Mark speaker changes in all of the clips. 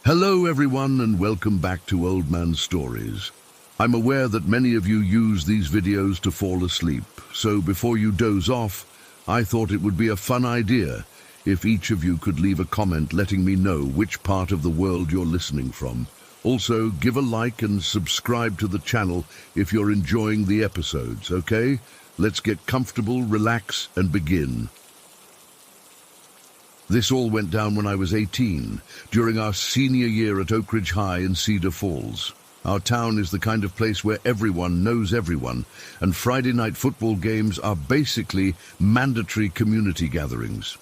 Speaker 1: Hello everyone and welcome back to Old Man Stories. I'm aware that many of you use these videos to fall asleep, so before you doze off, I thought it would be a fun idea if each of you could leave a comment letting me know which part of the world you're listening from. Also, give a like and subscribe to the channel if you're enjoying the episodes, okay? Let's get comfortable, relax, and begin. This all went down when I was 18, during our senior year at Oak Ridge High in Cedar Falls. Our town is the kind of place where everyone knows everyone, and Friday night football games are basically mandatory community gatherings.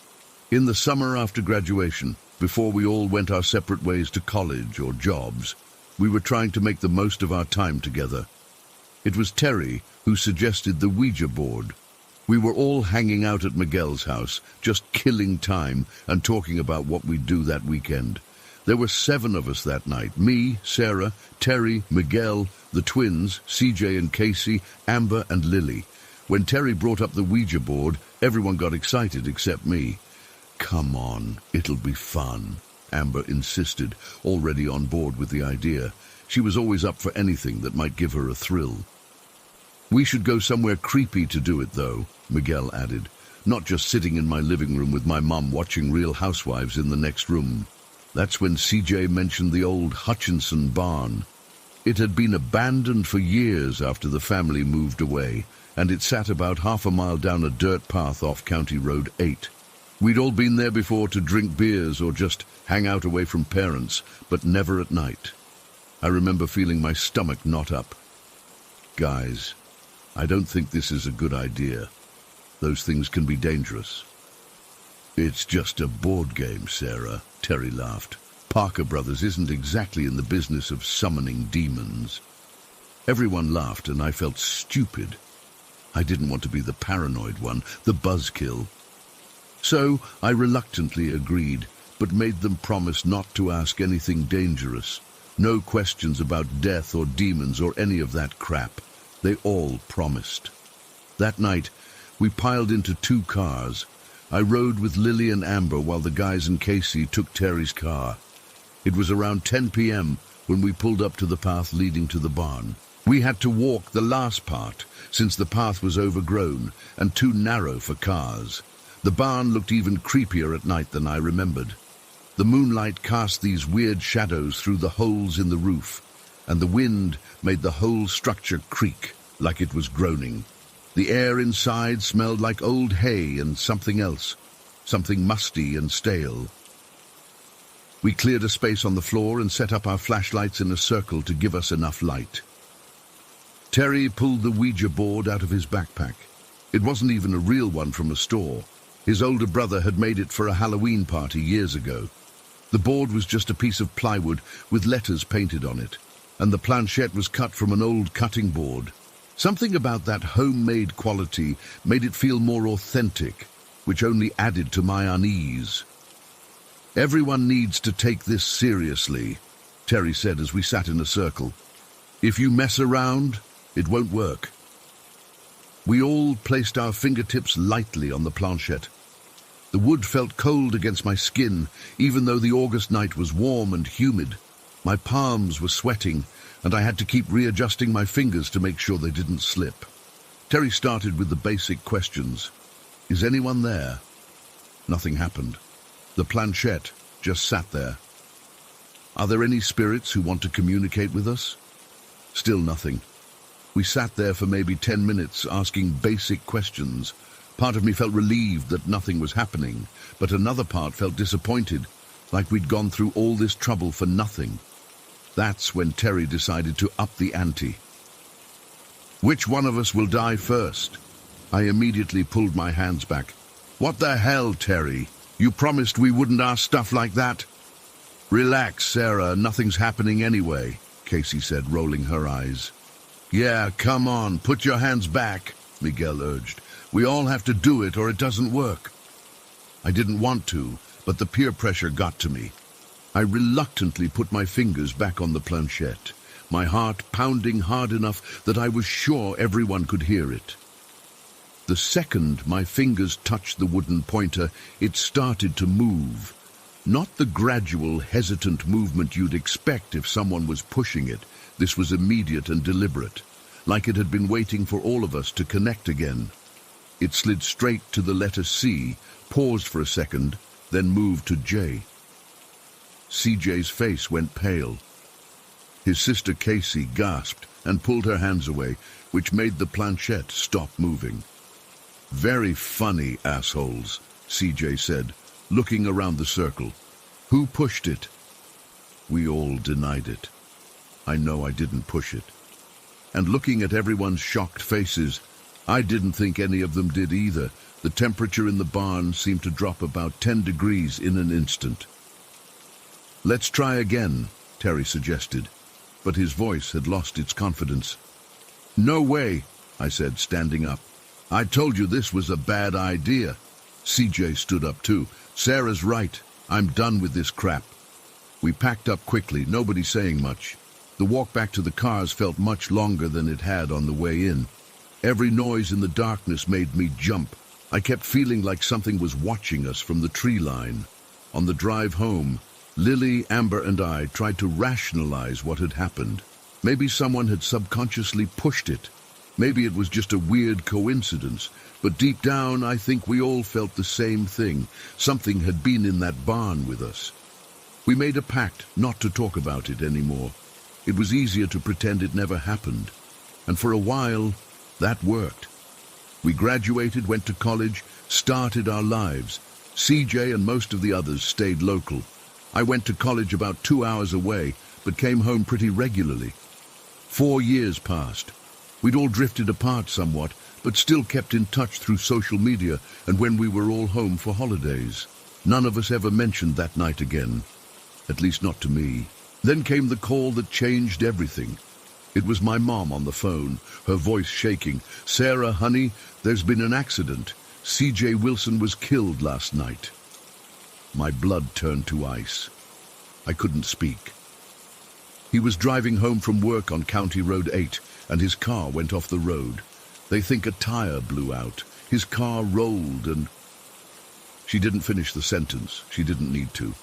Speaker 1: In the summer after graduation, before we all went our separate ways to college or jobs, we were trying to make the most of our time together. It was Terry who suggested the Ouija board. We were all hanging out at Miguel's house, just killing time and talking about what we'd do that weekend. There were 7 of us that night: me, Sarah, Terry, Miguel, the twins, CJ and Casey, Amber and Lily. When Terry brought up the Ouija board, everyone got excited except me. "Come on, it'll be fun," Amber insisted, already on board with the idea. She was always up for anything that might give her a thrill. "We should go somewhere creepy to do it, though," Miguel added. "Not just sitting in my living room with my mum watching Real Housewives in the next room." That's when CJ mentioned the old Hutchinson barn. It had been abandoned for years after the family moved away, and it sat about half a mile down a dirt path off County Road 8. We'd all been there before to drink beers or just hang out away from parents, but never at night. I remember feeling my stomach knot up. "Guys, I don't think this is a good idea. Those things can be dangerous." "It's just a board game, Sarah," Terry laughed. "Parker Brothers isn't exactly in the business of summoning demons." Everyone laughed and I felt stupid. I didn't want to be the paranoid one, the buzzkill. So I reluctantly agreed, but made them promise not to ask anything dangerous. No questions about death or demons or any of that crap. They all promised. That night, we piled into 2 cars. I rode with Lily and Amber while the guys and Casey took Terry's car. It was around 10 p.m. when we pulled up to the path leading to the barn. We had to walk the last part, since the path was overgrown and too narrow for cars. The barn looked even creepier at night than I remembered. The moonlight cast these weird shadows through the holes in the roof, and the wind made the whole structure creak like it was groaning. The air inside smelled like old hay and something else, something musty and stale. We cleared a space on the floor and set up our flashlights in a circle to give us enough light. Terry pulled the Ouija board out of his backpack. It wasn't even a real one from a store. His older brother had made it for a Halloween party years ago. The board was just a piece of plywood with letters painted on it, and the planchette was cut from an old cutting board. Something about that homemade quality made it feel more authentic, which only added to my unease. "Everyone needs to take this seriously," Terry said as we sat in a circle. "If you mess around, it won't work." We all placed our fingertips lightly on the planchette. The wood felt cold against my skin, even though the August night was warm and humid. My palms were sweating, and I had to keep readjusting my fingers to make sure they didn't slip. Terry started with the basic questions. "Is anyone there?" Nothing happened. The planchette just sat there. "Are there any spirits who want to communicate with us?" Still nothing. We sat there for maybe 10 minutes asking basic questions. Part of me felt relieved that nothing was happening, but another part felt disappointed, like we'd gone through all this trouble for nothing. That's when Terry decided to up the ante. "Which one of us will die first?" I immediately pulled my hands back. "What the hell, Terry? You promised we wouldn't ask stuff like that." "Relax, Sarah, nothing's happening anyway," Casey said, rolling her eyes. "Yeah, come on, put your hands back," Miguel urged. "We all have to do it or it doesn't work." I didn't want to, but the peer pressure got to me. I reluctantly put my fingers back on the planchette, my heart pounding hard enough that I was sure everyone could hear it. The second my fingers touched the wooden pointer, it started to move. Not the gradual, hesitant movement you'd expect if someone was pushing it. This was immediate and deliberate, like it had been waiting for all of us to connect again. It slid straight to the letter C, paused for a second, then moved to J. CJ's face went pale. His sister Casey gasped and pulled her hands away, which made the planchette stop moving. "Very funny, assholes," CJ said, looking around the circle. "Who pushed it?" We all denied it. I know I didn't push it. And looking at everyone's shocked faces, I didn't think any of them did either. The temperature in the barn seemed to drop about 10 degrees in an instant. "Let's try again," Terry suggested, but his voice had lost its confidence. "No way," I said, standing up. "I told you this was a bad idea." CJ stood up too. "Sarah's right. I'm done with this crap." We packed up quickly, nobody saying much. The walk back to the cars felt much longer than it had on the way in. Every noise in the darkness made me jump. I kept feeling like something was watching us from the tree line. On the drive home, Lily, Amber, and I tried to rationalize what had happened. Maybe someone had subconsciously pushed it. Maybe it was just a weird coincidence. But deep down, I think we all felt the same thing. Something had been in that barn with us. We made a pact not to talk about it anymore. It was easier to pretend it never happened. And for a while, that worked. We graduated, went to college, started our lives. CJ and most of the others stayed local. I went to college about 2 hours away, but came home pretty regularly. 4 years passed. We'd all drifted apart somewhat, but still kept in touch through social media and when we were all home for holidays. None of us ever mentioned that night again, at least not to me. Then came the call that changed everything. It was my mom on the phone, her voice shaking. "Sarah, honey, there's been an accident. CJ Wilson was killed last night." My blood turned to ice. I couldn't speak. He was driving home from work on County Road 8, and his car went off the road. They think a tire blew out. His car rolled and... She didn't finish the sentence. She didn't need to.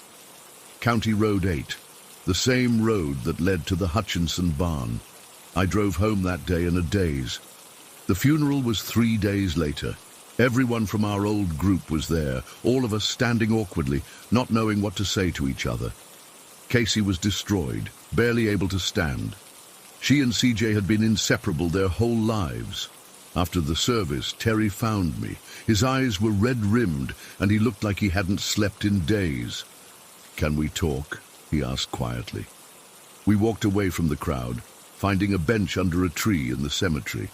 Speaker 1: County Road 8, the same road that led to the Hutchinson barn. I drove home that day in a daze. The funeral was 3 days later. Everyone from our old group was there, all of us standing awkwardly, not knowing what to say to each other. Casey was destroyed, barely able to stand. She and CJ had been inseparable their whole lives. After the service, Terry found me. His eyes were red-rimmed, and he looked like he hadn't slept in days. "Can we talk?" he asked quietly. We walked away from the crowd, finding a bench under a tree in the cemetery.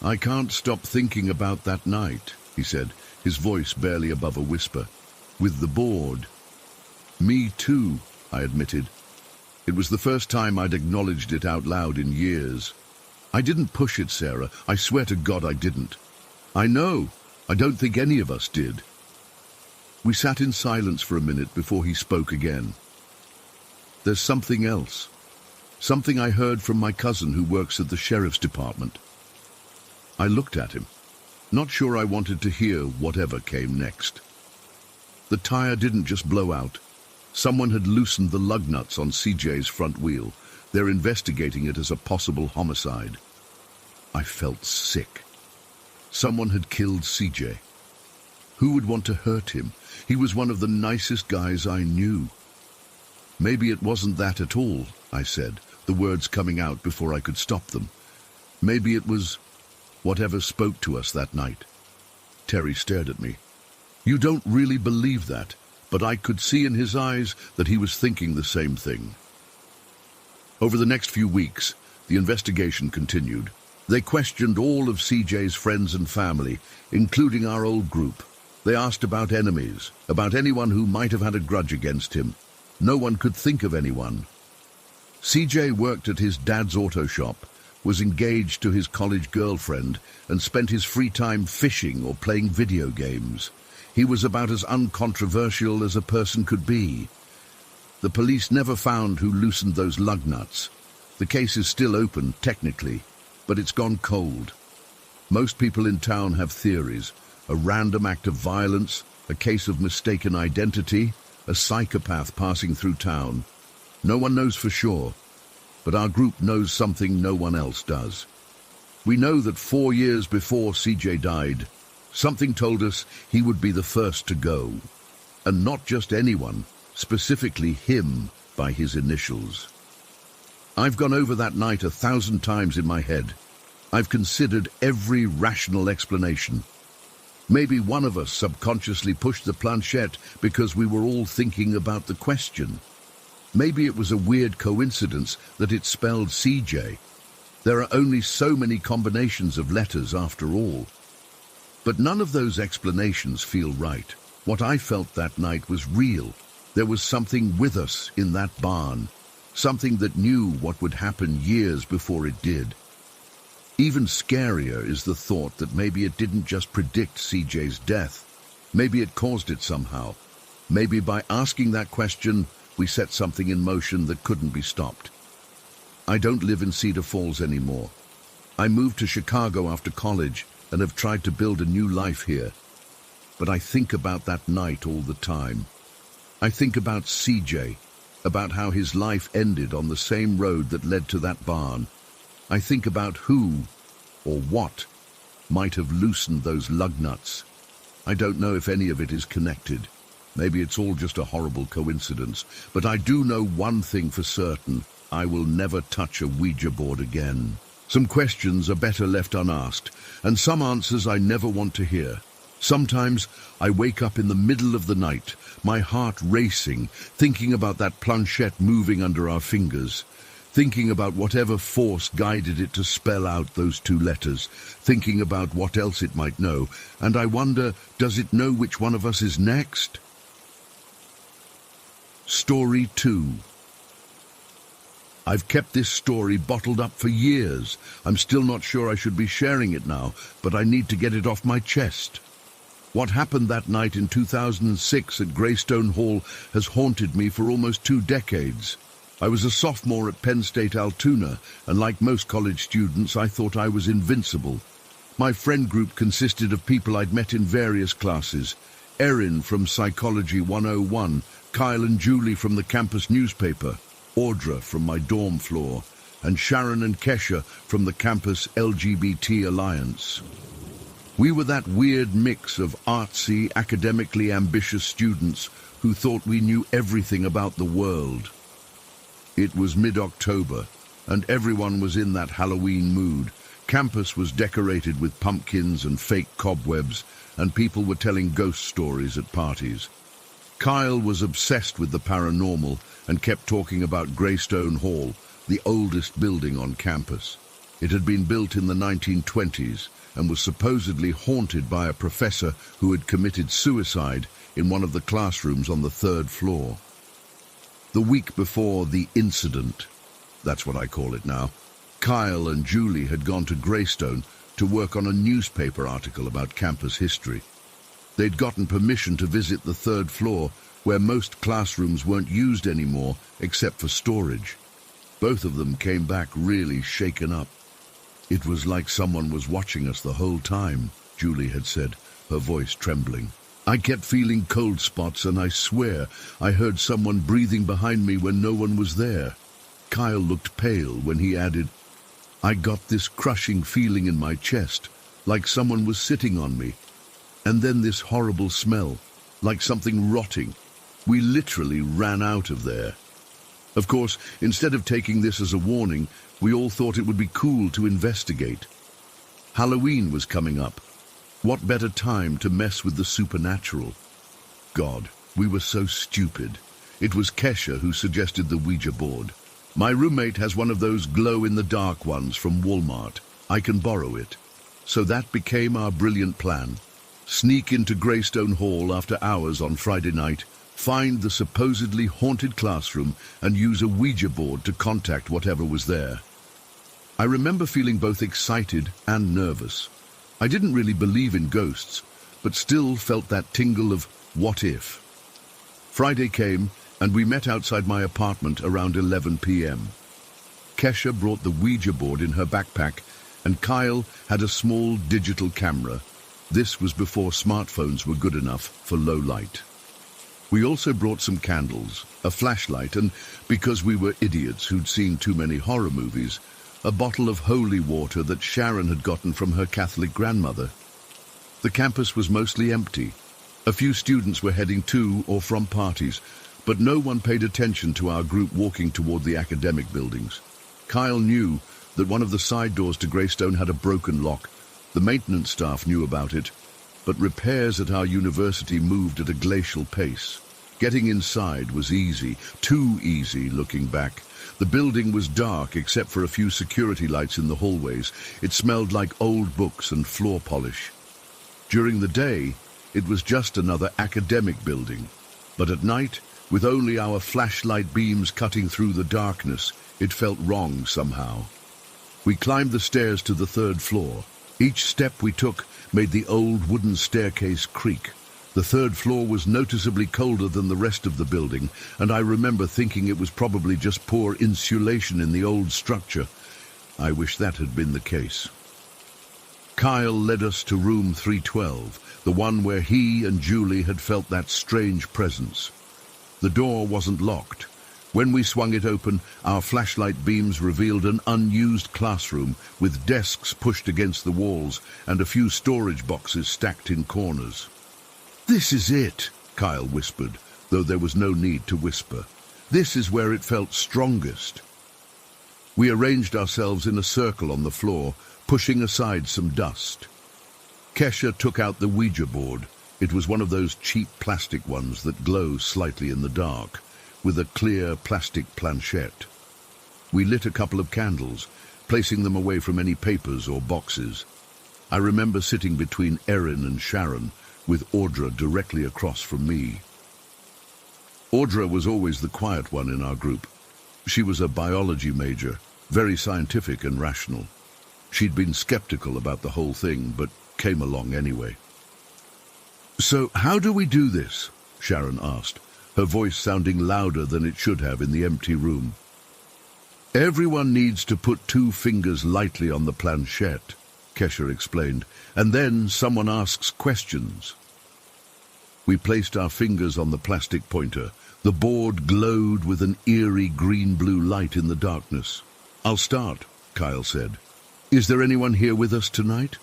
Speaker 1: "I can't stop thinking about that night," he said, his voice barely above a whisper. "With the board." "Me too," I admitted. It was the first time I'd acknowledged it out loud in years. "I didn't push it, Sarah. I swear to God I didn't." "I know. I don't think any of us did." We sat in silence for a minute before he spoke again. "There's something else. Something I heard from my cousin who works at the sheriff's department." I looked at him, not sure I wanted to hear whatever came next. The tire didn't just blow out. Someone had loosened the lug nuts on CJ's front wheel. They're investigating it as a possible homicide. I felt sick. Someone had killed CJ. Who would want to hurt him? He was one of the nicest guys I knew. "Maybe it wasn't that at all," I said, the words coming out before I could stop them. "Maybe it was whatever spoke to us that night." Terry stared at me. "You don't really believe that," but I could see in his eyes that he was thinking the same thing. Over the next few weeks, the investigation continued. They questioned all of CJ's friends and family, including our old group. They asked about enemies, about anyone who might have had a grudge against him. No one could think of anyone. CJ worked at his dad's auto shop, was engaged to his college girlfriend, and spent his free time fishing or playing video games. He was about as uncontroversial as a person could be. The police never found who loosened those lug nuts. The case is still open, technically, but it's gone cold. Most people in town have theories. A random act of violence, a case of mistaken identity, a psychopath passing through town. No one knows for sure, but our group knows something no one else does. We know that 4 years before CJ died, something told us he would be the first to go. And not just anyone, specifically him by his initials. I've gone over that night 1,000 times in my head. I've considered every rational explanation. Maybe one of us subconsciously pushed the planchette because we were all thinking about the question. Maybe it was a weird coincidence that it spelled CJ. There are only so many combinations of letters after all. But none of those explanations feel right. What I felt that night was real. There was something with us in that barn. Something that knew what would happen years before it did. Even scarier is the thought that maybe it didn't just predict CJ's death. Maybe it caused it somehow. Maybe by asking that question, we set something in motion that couldn't be stopped. I don't live in Cedar Falls anymore. I moved to Chicago after college and have tried to build a new life here. But I think about that night all the time. I think about CJ, about how his life ended on the same road that led to that barn. I think about who, or what, might have loosened those lug nuts. I don't know if any of it is connected. Maybe it's all just a horrible coincidence, but I do know one thing for certain. I will never touch a Ouija board again. Some questions are better left unasked, and some answers I never want to hear. Sometimes I wake up in the middle of the night, my heart racing, thinking about that planchette moving under our fingers, thinking about whatever force guided it to spell out those 2 letters, thinking about what else it might know, and I wonder, does it know which one of us is next? Story 2. I've kept this story bottled up for years. I'm still not sure I should be sharing it now, but I need to get it off my chest. What happened that night in 2006 at Greystone Hall has haunted me for almost 2 decades. I was a sophomore at Penn State Altoona, and like most college students, I thought I was invincible. My friend group consisted of people I'd met in various classes. Erin from Psychology 101, Kyle and Julie from the campus newspaper, Audra from my dorm floor, and Sharon and Kesha from the campus LGBT Alliance. We were that weird mix of artsy, academically ambitious students who thought we knew everything about the world. It was mid-October, and everyone was in that Halloween mood. Campus was decorated with pumpkins and fake cobwebs, and people were telling ghost stories at parties. Kyle was obsessed with the paranormal and kept talking about Greystone Hall, the oldest building on campus. It had been built in the 1920s and was supposedly haunted by a professor who had committed suicide in one of the classrooms on the 3rd floor. The week before the incident, that's what I call it now, Kyle and Julie had gone to Greystone to work on a newspaper article about campus history. They'd gotten permission to visit the 3rd floor, where most classrooms weren't used anymore except for storage. Both of them came back really shaken up. It was like someone was watching us the whole time, Julie had said, her voice trembling. I kept feeling cold spots, and I swear I heard someone breathing behind me when no one was there. Kyle looked pale when he added, I got this crushing feeling in my chest, like someone was sitting on me. And then this horrible smell, like something rotting. We literally ran out of there. Of course, instead of taking this as a warning, we all thought it would be cool to investigate. Halloween was coming up. What better time to mess with the supernatural? God, we were so stupid. It was Kesha who suggested the Ouija board. My roommate has one of those glow-in-the-dark ones from Walmart. I can borrow it. So that became our brilliant plan. Sneak into Greystone Hall after hours on Friday night, find the supposedly haunted classroom, and use a Ouija board to contact whatever was there. I remember feeling both excited and nervous. I didn't really believe in ghosts, but still felt that tingle of what if. Friday came, and we met outside my apartment around 11 p.m. Kesha brought the Ouija board in her backpack, and Kyle had a small digital camera. This was before smartphones were good enough for low light. We also brought some candles, a flashlight, and, because we were idiots who'd seen too many horror movies, a bottle of holy water that Sharon had gotten from her Catholic grandmother. The campus was mostly empty. A few students were heading to or from parties, but no one paid attention to our group walking toward the academic buildings. Kyle knew that one of the side doors to Greystone had a broken lock. The maintenance staff knew about it, but repairs at our university moved at a glacial pace. Getting inside was easy, too easy looking back. The building was dark except for a few security lights in the hallways. It smelled like old books and floor polish. During the day, it was just another academic building. But at night, with only our flashlight beams cutting through the darkness, it felt wrong somehow. We climbed the stairs to the third floor. Each step we took made the old wooden staircase creak. The third floor was noticeably colder than the rest of the building, and I remember thinking it was probably just poor insulation in the old structure. I wish that had been the case. Kyle led us to room 312, the one where he and Julie had felt that strange presence. The door wasn't locked. When we swung it open, our flashlight beams revealed an unused classroom with desks pushed against the walls and a few storage boxes stacked in corners. "This is it," Kyle whispered, though there was no need to whisper. "This is where it felt strongest." We arranged ourselves in a circle on the floor, pushing aside some dust. Kesha took out the Ouija board. It was one of those cheap plastic ones that glow slightly in the dark, with a clear plastic planchette. We lit a couple of candles, placing them away from any papers or boxes. I remember sitting between Erin and Sharon, with Audra directly across from me. Audra was always the quiet one in our group. She was a biology major, very scientific and rational. She'd been skeptical about the whole thing, but came along anyway. "So how do we do this?" Sharon asked, her voice sounding louder than it should have in the empty room. "Everyone needs to put 2 fingers lightly on the planchette," Kesha explained, "and then someone asks questions." We placed our fingers on the plastic pointer. The board glowed with an eerie green-blue light in the darkness. "I'll start," Kyle said. "Is there anyone here with us tonight?"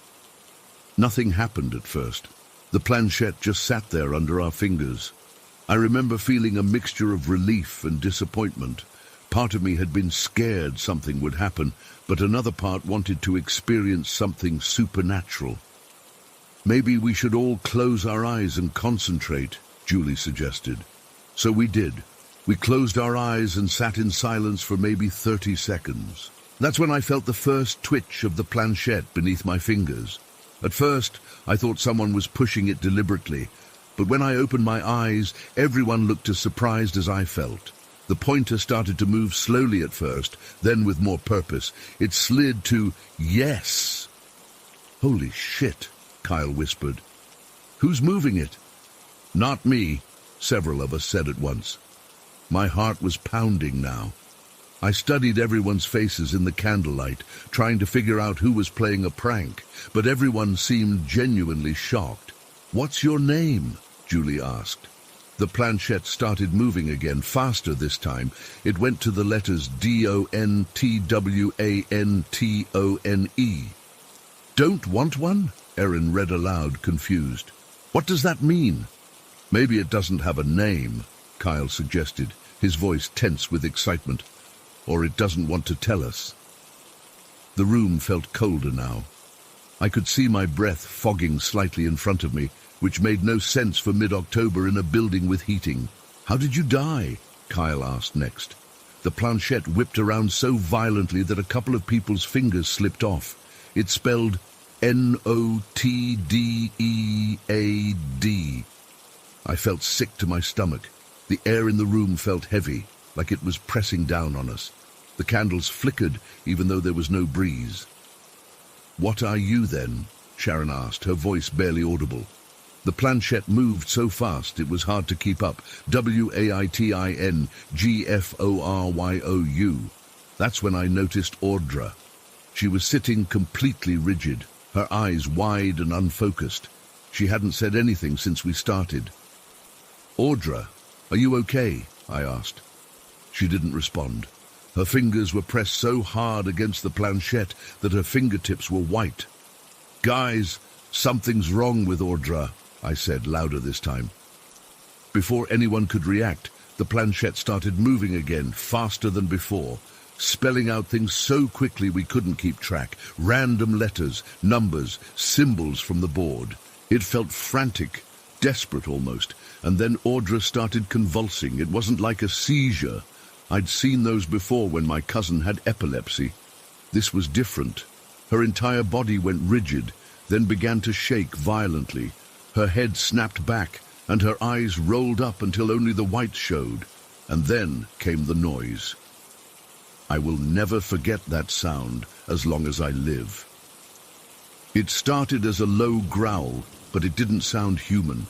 Speaker 1: Nothing happened at first. The planchette just sat there under our fingers. I remember feeling a mixture of relief and disappointment. Part of me had been scared something would happen, but another part wanted to experience something supernatural. "Maybe we should all close our eyes and concentrate," Julie suggested. So we did. We closed our eyes and sat in silence for maybe 30 seconds. That's when I felt the first twitch of the planchette beneath my fingers. At first, I thought someone was pushing it deliberately, but when I opened my eyes, everyone looked as surprised as I felt. The pointer started to move slowly at first, then with more purpose. It slid to yes. "Holy shit," Kyle whispered. "Who's moving it?" "Not me," several of us said at once. My heart was pounding now. I studied everyone's faces in the candlelight, trying to figure out who was playing a prank, but everyone seemed genuinely shocked. "What's your name?" Julie asked. The planchette started moving again, faster this time. It went to the letters DONTWANTONE. "Don't want one?" Erin read aloud, confused. "What does that mean?" "Maybe it doesn't have a name," Kyle suggested, his voice tense with excitement. "Or it doesn't want to tell us." The room felt colder now. I could see my breath fogging slightly in front of me, which made no sense for mid-October in a building with heating. "How did you die?" Kyle asked next. The planchette whipped around so violently that a couple of people's fingers slipped off. It spelled NOTDEAD. I felt sick to my stomach. The air in the room felt heavy, like it was pressing down on us. The candles flickered, even though there was no breeze. "What are you, then?" Sharon asked, her voice barely audible. The planchette moved so fast it was hard to keep up. WAITINGFORYOU. That's when I noticed Audra. She was sitting completely rigid, her eyes wide and unfocused. She hadn't said anything since we started. "Audra," "Are you okay?" I asked. She didn't respond. Her fingers were pressed so hard against the planchette that her fingertips were white. "Guys, something's wrong with Audra," I said, louder this time. Before anyone could react, the planchette started moving again, faster than before, spelling out things so quickly we couldn't keep track. Random letters, numbers, symbols from the board. It felt frantic, desperate almost, and then Audra started convulsing. It wasn't like a seizure. I'd seen those before when my cousin had epilepsy. This was different. Her entire body went rigid, then began to shake violently. Her head snapped back, and her eyes rolled up until only the whites showed. And then came the noise. I will never forget that sound as long as I live. It started as a low growl, but it didn't sound human.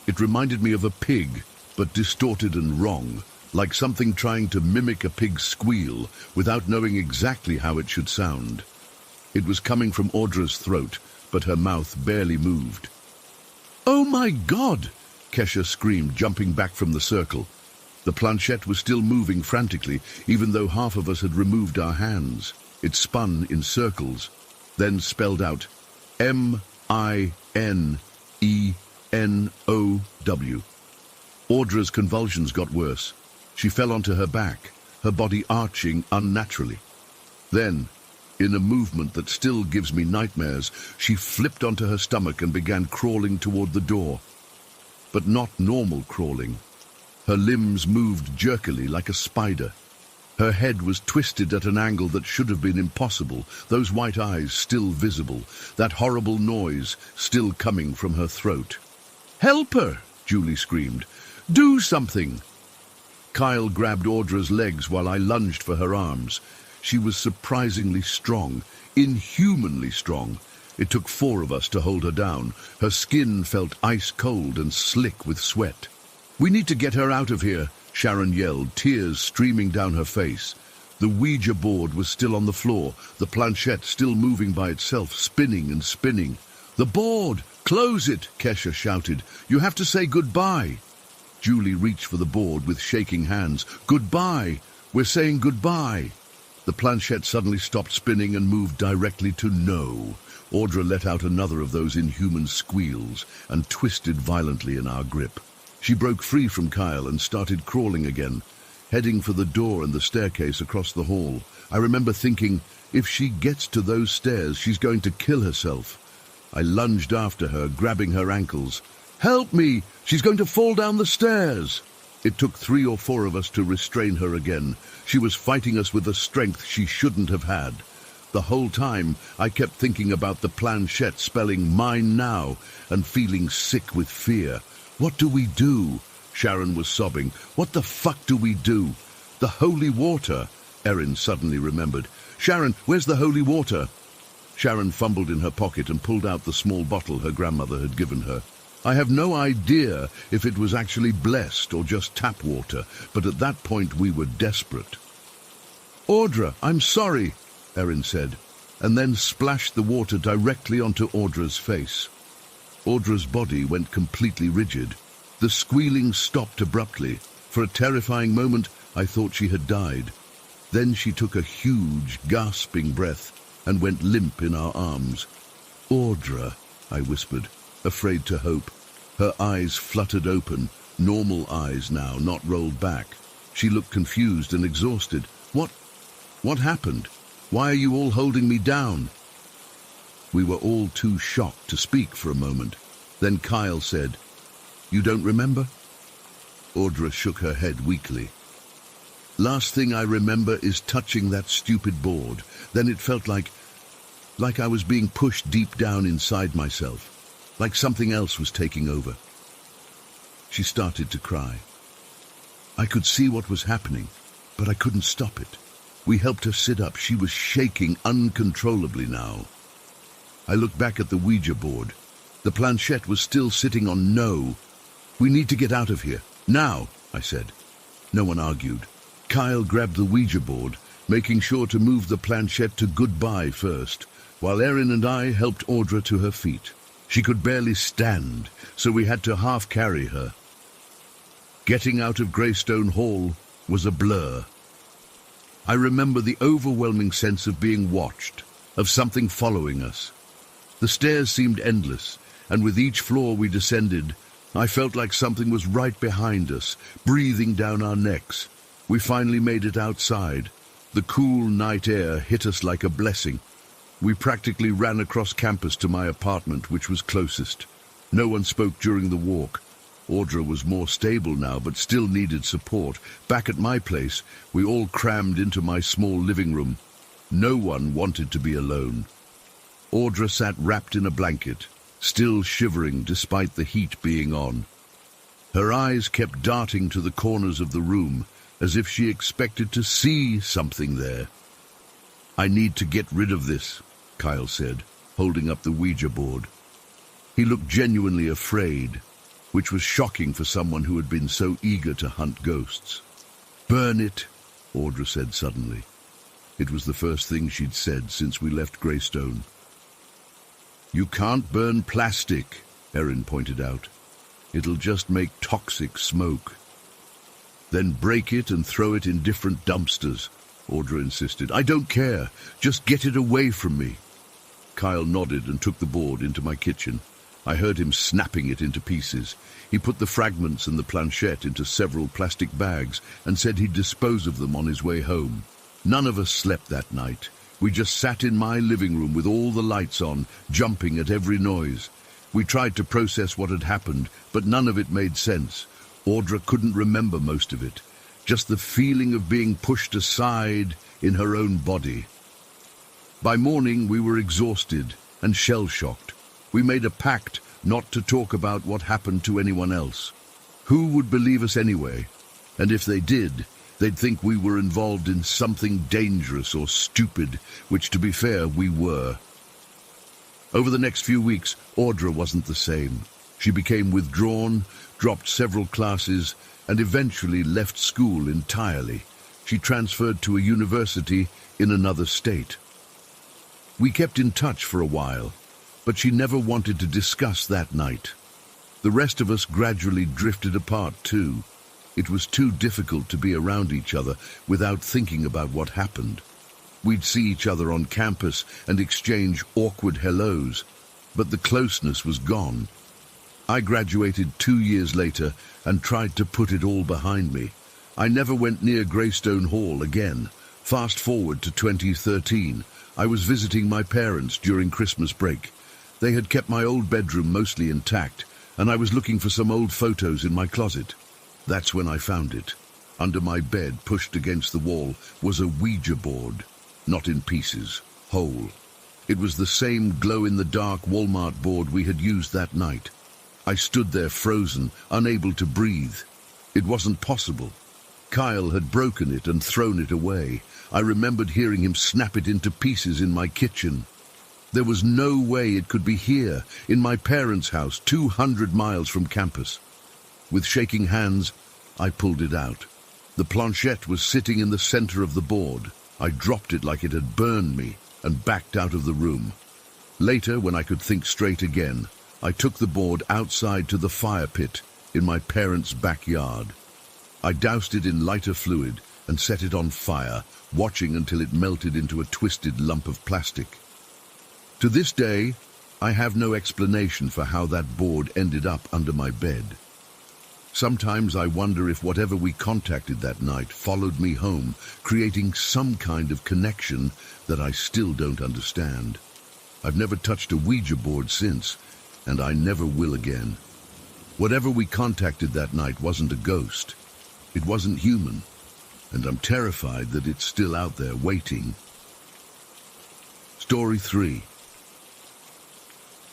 Speaker 1: It reminded me of a pig, but distorted and wrong, like something trying to mimic a pig's squeal without knowing exactly how it should sound. It was coming from Audra's throat, but her mouth barely moved. "Oh my God!" Kesha screamed, jumping back from the circle. The planchette was still moving frantically, even though half of us had removed our hands. It spun in circles, then spelled out M-I-N-E-N-O-W. Audra's convulsions got worse. She fell onto her back, her body arching unnaturally. Then, in a movement that still gives me nightmares, she flipped onto her stomach and began crawling toward the door. But not normal crawling. Her limbs moved jerkily like a spider. Her head was twisted at an angle that should have been impossible, those white eyes still visible, that horrible noise still coming from her throat. "Help her!" Julie screamed. "Do something!" Kyle grabbed Audra's legs while I lunged for her arms. She was surprisingly strong, inhumanly strong. It took 4 of us to hold her down. Her skin felt ice cold and slick with sweat. "We need to get her out of here," Sharon yelled, tears streaming down her face. The Ouija board was still on the floor, the planchette still moving by itself, spinning and spinning. "The board! Close it!" Kesha shouted. "You have to say goodbye." Julie reached for the board with shaking hands. "Goodbye! We're saying goodbye!" The planchette suddenly stopped spinning and moved directly to no. Audra let out another of those inhuman squeals and twisted violently in our grip. She broke free from Kyle and started crawling again, heading for the door and the staircase across the hall. I remember thinking, if she gets to those stairs, she's going to kill herself. I lunged after her, grabbing her ankles. "Help me! She's going to fall down the stairs!" It took 3 or 4 of us to restrain her again. She was fighting us with a strength she shouldn't have had. The whole time, I kept thinking about the planchette spelling "mine now" and feeling sick with fear. "What do we do?" Sharon was sobbing. "What the fuck do we do?" "The holy water," Erin suddenly remembered. "Sharon, where's the holy water?" Sharon fumbled in her pocket and pulled out the small bottle her grandmother had given her. I have no idea if it was actually blessed or just tap water, but at that point we were desperate. "Audra, I'm sorry," Erin said, and then splashed the water directly onto Audra's face. Audra's body went completely rigid. The squealing stopped abruptly. For a terrifying moment, I thought she had died. Then she took a huge, gasping breath and went limp in our arms. "Audra," I whispered, afraid to hope. Her eyes fluttered open, normal eyes now, not rolled back. She looked confused and exhausted. What happened? Why are you all holding me down?" We were all too shocked to speak for a moment. Then Kyle said, "You don't remember?" Audra shook her head weakly. "Last thing I remember is touching that stupid board. Then it felt like I was being pushed deep down inside myself, like something else was taking over." She started to cry. I could see what was happening, but I couldn't stop it. We helped her sit up. She was shaking uncontrollably now. I looked back at the Ouija board. The planchette was still sitting on no. "We need to get out of here. Now," I said. No one argued. Kyle grabbed the Ouija board, making sure to move the planchette to goodbye first, while Erin and I helped Audra to her feet. She could barely stand, so we had to half carry her. Getting out of Greystone Hall was a blur. I remember the overwhelming sense of being watched, of something following us. The stairs seemed endless, and with each floor we descended, I felt like something was right behind us, breathing down our necks. We finally made it outside. The cool night air hit us like a blessing. We practically ran across campus to my apartment, which was closest. No one spoke during the walk. Audra was more stable now, but still needed support. Back at my place, we all crammed into my small living room. No one wanted to be alone. Audra sat wrapped in a blanket, still shivering despite the heat being on. Her eyes kept darting to the corners of the room, as if she expected to see something there. "I need to get rid of this," Kyle said, holding up the Ouija board. He looked genuinely afraid, which was shocking for someone who had been so eager to hunt ghosts. "Burn it," Audra said suddenly. It was the first thing she'd said since we left Greystone. "You can't burn plastic," Erin pointed out. "It'll just make toxic smoke." "Then break it and throw it in different dumpsters," Audra insisted. "I don't care. Just get it away from me." Kyle nodded and took the board into my kitchen. I heard him snapping it into pieces. He put the fragments and the planchette into several plastic bags and said he'd dispose of them on his way home. None of us slept that night. We just sat in my living room with all the lights on, jumping at every noise. We tried to process what had happened, but none of it made sense. Audra couldn't remember most of it. Just the feeling of being pushed aside in her own body. By morning, we were exhausted and shell-shocked. We made a pact not to talk about what happened to anyone else. Who would believe us anyway? And if they did, they'd think we were involved in something dangerous or stupid, which, to be fair, we were. Over the next few weeks, Audra wasn't the same. She became withdrawn, dropped several classes, and eventually left school entirely. She transferred to a university in another state. We kept in touch for a while, but she never wanted to discuss that night. The rest of us gradually drifted apart too. It was too difficult to be around each other without thinking about what happened. We'd see each other on campus and exchange awkward hellos, but the closeness was gone. I graduated 2 years later and tried to put it all behind me. I never went near Greystone Hall again. Fast forward to 2013. I was visiting my parents during Christmas break. They had kept my old bedroom mostly intact, and I was looking for some old photos in my closet. That's when I found it. Under my bed, pushed against the wall, was a Ouija board. Not in pieces, whole. It was the same glow-in-the-dark Walmart board we had used that night. I stood there frozen, unable to breathe. It wasn't possible. Kyle had broken it and thrown it away. I remembered hearing him snap it into pieces in my kitchen. There was no way it could be here, in my parents' house, 200 miles from campus. With shaking hands, I pulled it out. The planchette was sitting in the center of the board. I dropped it like it had burned me and backed out of the room. Later, when I could think straight again, I took the board outside to the fire pit in my parents' backyard. I doused it in lighter fluid and set it on fire, watching until it melted into a twisted lump of plastic. To this day, I have no explanation for how that board ended up under my bed. Sometimes I wonder if whatever we contacted that night followed me home, creating some kind of connection that I still don't understand. I've never touched a Ouija board since, and I never will again. Whatever we contacted that night wasn't a ghost. It wasn't human, and I'm terrified that it's still out there waiting. Story 3.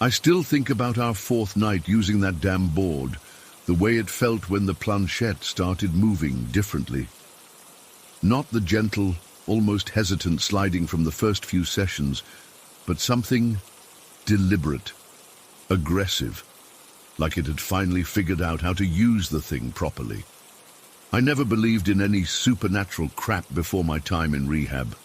Speaker 1: I still think about our 4th night using that damn board, the way it felt when the planchette started moving differently. Not the gentle, almost hesitant sliding from the first few sessions, but something deliberate, aggressive, like it had finally figured out how to use the thing properly. I never believed in any supernatural crap before my time in rehab.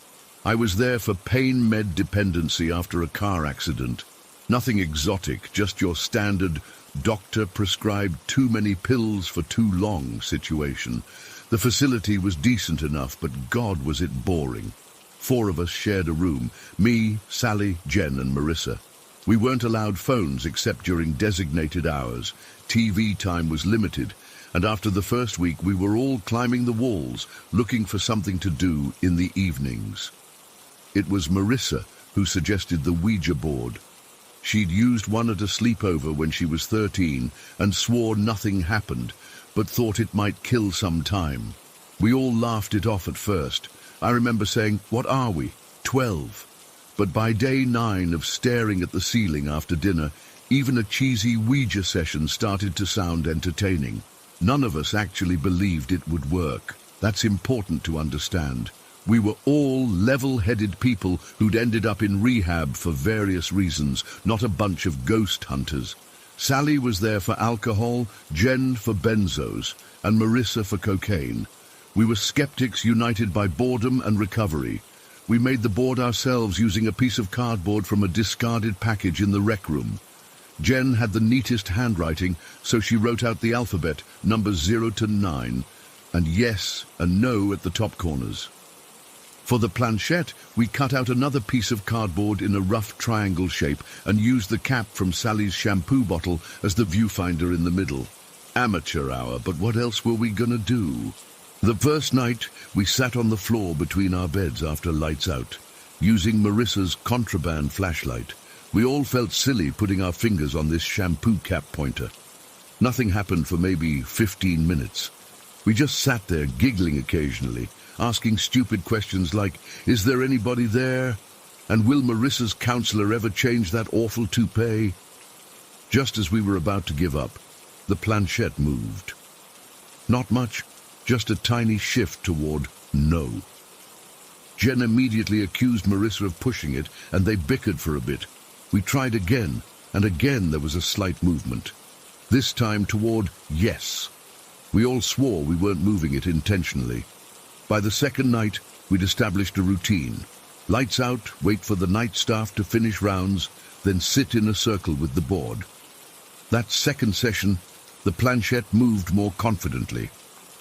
Speaker 1: I was there for pain med dependency after a car accident. Nothing exotic, just your standard doctor prescribed too many pills for too long situation. The facility was decent enough, but God was it boring. 4 of us shared a room, me, Sally, Jen and Marissa. We weren't allowed phones except during designated hours. TV time was limited, and after the first week we were all climbing the walls, looking for something to do in the evenings. It was Marissa who suggested the Ouija board. She'd used one at a sleepover when she was 13 and swore nothing happened, but thought it might kill some time. We all laughed it off at first. I remember saying, "What are we? 12? But by day 9 of staring at the ceiling after dinner, even a cheesy Ouija session started to sound entertaining. None of us actually believed it would work. That's important to understand. We were all level-headed people who'd ended up in rehab for various reasons, not a bunch of ghost hunters. Sally was there for alcohol, Jen for benzos, and Marissa for cocaine. We were skeptics united by boredom and recovery. We made the board ourselves using a piece of cardboard from a discarded package in the rec room. Jen had the neatest handwriting, so she wrote out the alphabet, numbers 0 to 9, and yes and no at the top corners. For the planchette, we cut out another piece of cardboard in a rough triangle shape and used the cap from Sally's shampoo bottle as the viewfinder in the middle. Amateur hour, but what else were we gonna do? The first night, we sat on the floor between our beds after lights out, using Marissa's contraband flashlight. We all felt silly putting our fingers on this shampoo cap pointer. Nothing happened for maybe 15 minutes. We just sat there giggling occasionally, asking stupid questions like, "Is there anybody there? And will Marissa's counselor ever change that awful toupee?" Just as we were about to give up, the planchette moved. Not much, just a tiny shift toward no. Jen immediately accused Marissa of pushing it, and they bickered for a bit. We tried again, and again there was a slight movement. This time toward yes. We all swore we weren't moving it intentionally. By the second night, we'd established a routine. Lights out, wait for the night staff to finish rounds, then sit in a circle with the board. That second session, the planchette moved more confidently.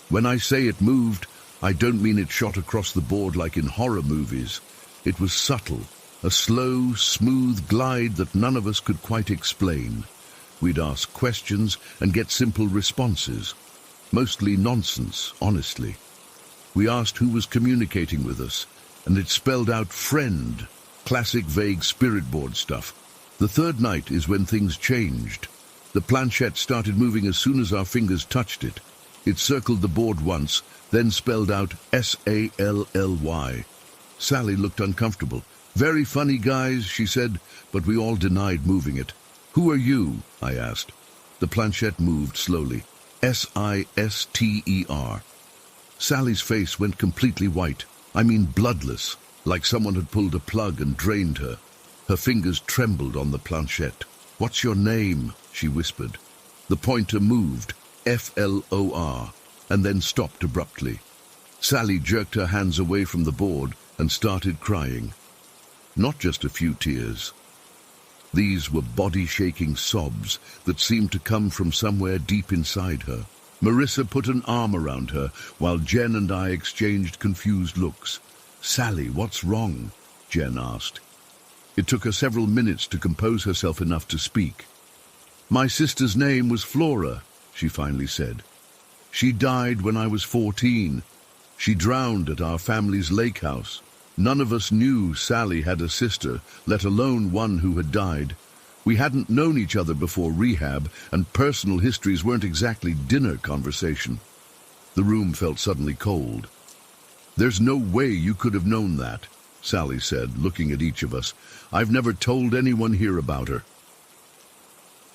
Speaker 1: When I say it moved, I don't mean it shot across the board like in horror movies. It was subtle, a slow, smooth glide that none of us could quite explain. We'd ask questions and get simple responses. Mostly nonsense, honestly. We asked who was communicating with us, and it spelled out friend, classic vague spirit board stuff. The third night is when things changed. The planchette started moving as soon as our fingers touched it. It circled the board once, then spelled out S-A-L-L-Y. Sally looked uncomfortable. "Very funny, guys," she said, but we all denied moving it. "Who are you?" I asked. The planchette moved slowly. S-I-S-T-E-R. Sally's face went completely white. I mean bloodless, like someone had pulled a plug and drained her. Her fingers trembled on the planchette. "What's your name?" she whispered. The pointer moved, F-L-O-R, and then stopped abruptly. Sally jerked her hands away from the board and started crying. Not just a few tears. These were body-shaking sobs that seemed to come from somewhere deep inside her. Marissa put an arm around her, while Jen and I exchanged confused looks. "Sally, what's wrong?" Jen asked. It took her several minutes to compose herself enough to speak. "My sister's name was Flora," she finally said. "She died when I was 14. She drowned at our family's lake house. None of us knew Sally had a sister, let alone one who had died. We hadn't known each other before rehab, and personal histories weren't exactly dinner conversation." The room felt suddenly cold. "There's no way you could have known that," Sally said, looking at each of us. "I've never told anyone here about her."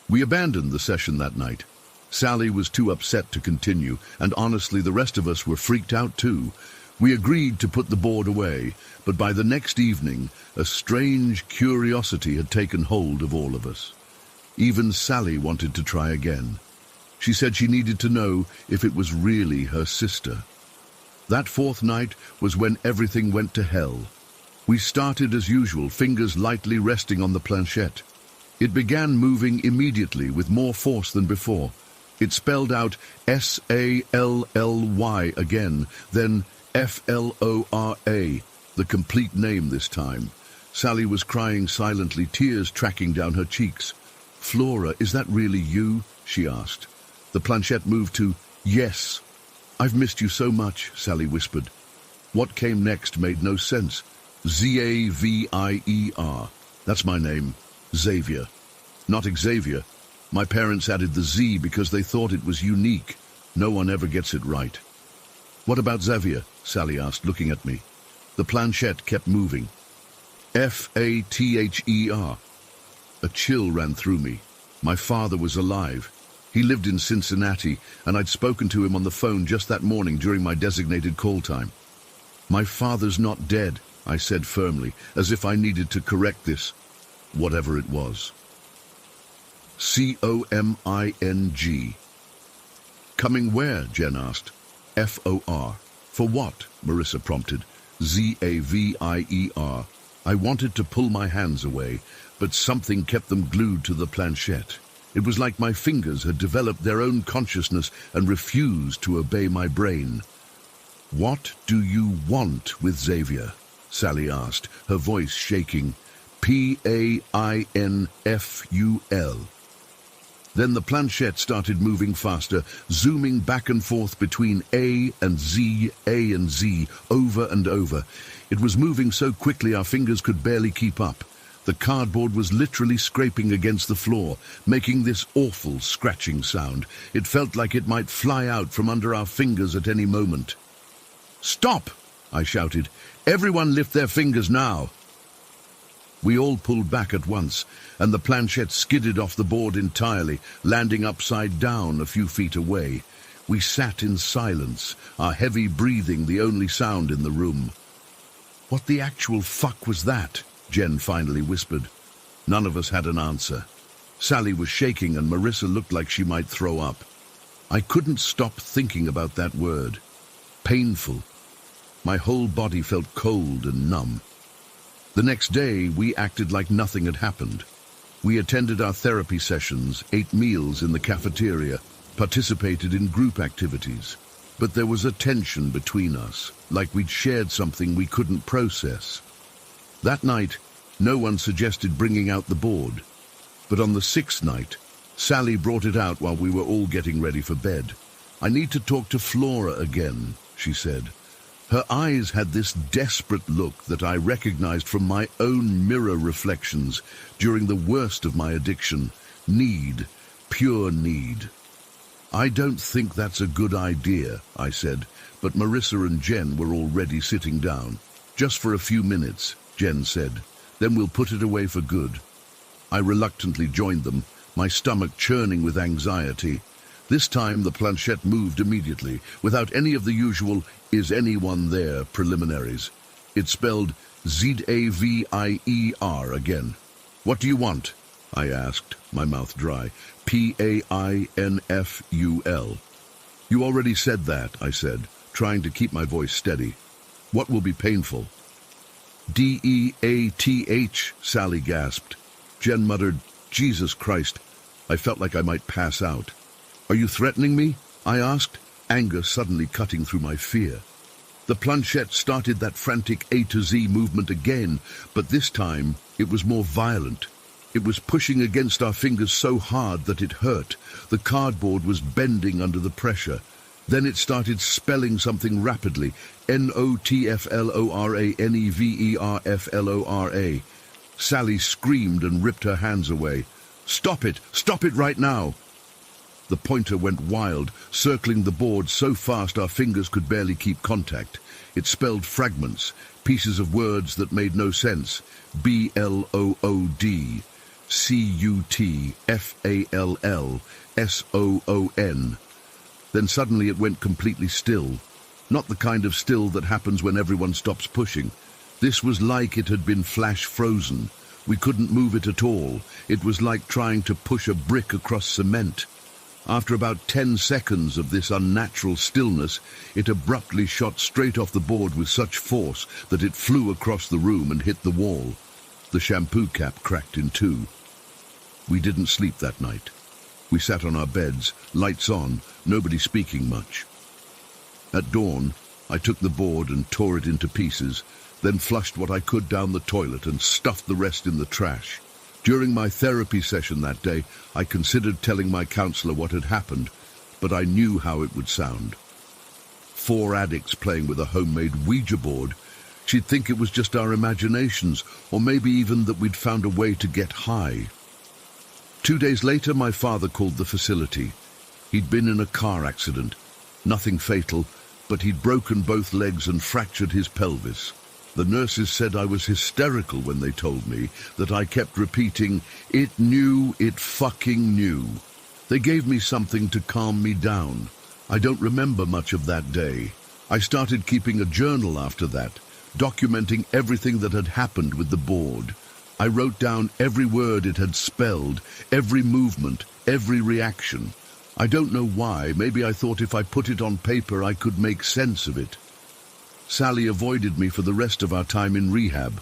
Speaker 1: We abandoned the session that night. Sally was too upset to continue, and honestly the rest of us were freaked out too. We agreed to put the board away, but by the next evening, a strange curiosity had taken hold of all of us. Even Sally wanted to try again. She said she needed to know if it was really her sister. That fourth night was when everything went to hell. We started as usual, fingers lightly resting on the planchette. It began moving immediately with more force than before. It spelled out Sally again, then Flora, the complete name this time. Sally was crying silently, tears tracking down her cheeks. "Flora, is that really you?" she asked. The planchette moved to "Yes." "I've missed you so much," Sally whispered. What came next made no sense. Xavier. That's my name. Xavier. Not Xavier. My parents added the Z because they thought it was unique. No one ever gets it right. "What about Xavier?" Sally asked, looking at me. The planchette kept moving. Father. A chill ran through me. My father was alive. He lived in Cincinnati, and I'd spoken to him on the phone just that morning during my designated call time. "My father's not dead," I said firmly, as if I needed to correct this, whatever it was. Coming. "Coming where?" Jen asked. "For." "For what?" Marissa prompted. Xavier. I wanted to pull my hands away, but something kept them glued to the planchette. It was like my fingers had developed their own consciousness and refused to obey my brain. "What do you want with Xavier?" Sally asked, her voice shaking. Painful. Then the planchette started moving faster, zooming back and forth between A and Z, over and over. It was moving so quickly our fingers could barely keep up. The cardboard was literally scraping against the floor, making this awful scratching sound. It felt like it might fly out from under our fingers at any moment. "Stop!" I shouted. "Everyone lift their fingers now!" We all pulled back at once, and the planchette skidded off the board entirely, landing upside down a few feet away. We sat in silence, our heavy breathing the only sound in the room. "What the actual fuck was that?" Jen finally whispered. None of us had an answer. Sally was shaking and Marissa looked like she might throw up. I couldn't stop thinking about that word. Painful. My whole body felt cold and numb. The next day, we acted like nothing had happened. We attended our therapy sessions, ate meals in the cafeteria, participated in group activities. But there was a tension between us, like we'd shared something we couldn't process. That night, no one suggested bringing out the board. But on the sixth night, Sally brought it out while we were all getting ready for bed. "I need to talk to Flora again," she said. Her eyes had this desperate look that I recognized from my own mirror reflections during the worst of my addiction. Need, pure need. "I don't think that's a good idea," I said, but Marissa and Jen were already sitting down. "Just for a few minutes," Jen said. "Then we'll put it away for good." I reluctantly joined them, my stomach churning with anxiety. This time the planchette moved immediately, without any of the usual "is anyone there" preliminaries. It spelled Xavier again. "What do you want?" I asked, my mouth dry. Painful. "You already said that," I said, trying to keep my voice steady. "What will be painful?" "Death, Sally gasped. Jen muttered, "Jesus Christ." I felt like I might pass out. "Are you threatening me?" I asked, anger suddenly cutting through my fear. The planchette started that frantic A to Z movement again, but this time it was more violent. It was pushing against our fingers so hard that it hurt. The cardboard was bending under the pressure. Then it started spelling something rapidly. Notfloraneverflora. Sally screamed and ripped her hands away. "Stop it! Stop it right now!" The pointer went wild, circling the board so fast our fingers could barely keep contact. It spelled fragments, pieces of words that made no sense. BLOOD, CUTFALLSOON. Then suddenly it went completely still. Not the kind of still that happens when everyone stops pushing. This was like it had been flash frozen. We couldn't move it at all. It was like trying to push a brick across cement. After about 10 seconds of this unnatural stillness, it abruptly shot straight off the board with such force that it flew across the room and hit the wall. The shampoo cap cracked in two. We didn't sleep that night. We sat on our beds, lights on, nobody speaking much. At dawn, I took the board and tore it into pieces, then flushed what I could down the toilet and stuffed the rest in the trash. During my therapy session that day, I considered telling my counselor what had happened, but I knew how it would sound. 4 addicts playing with a homemade Ouija board. She'd think it was just our imaginations, or maybe even that we'd found a way to get high. 2 days later, my father called the facility. He'd been in a car accident. Nothing fatal, but he'd broken both legs and fractured his pelvis. The nurses said I was hysterical when they told me that I kept repeating, "It knew, it fucking knew." They gave me something to calm me down. I don't remember much of that day. I started keeping a journal after that, documenting everything that had happened with the board. I wrote down every word it had spelled, every movement, every reaction. I don't know why. Maybe I thought if I put it on paper I could make sense of it. Sally avoided me for the rest of our time in rehab.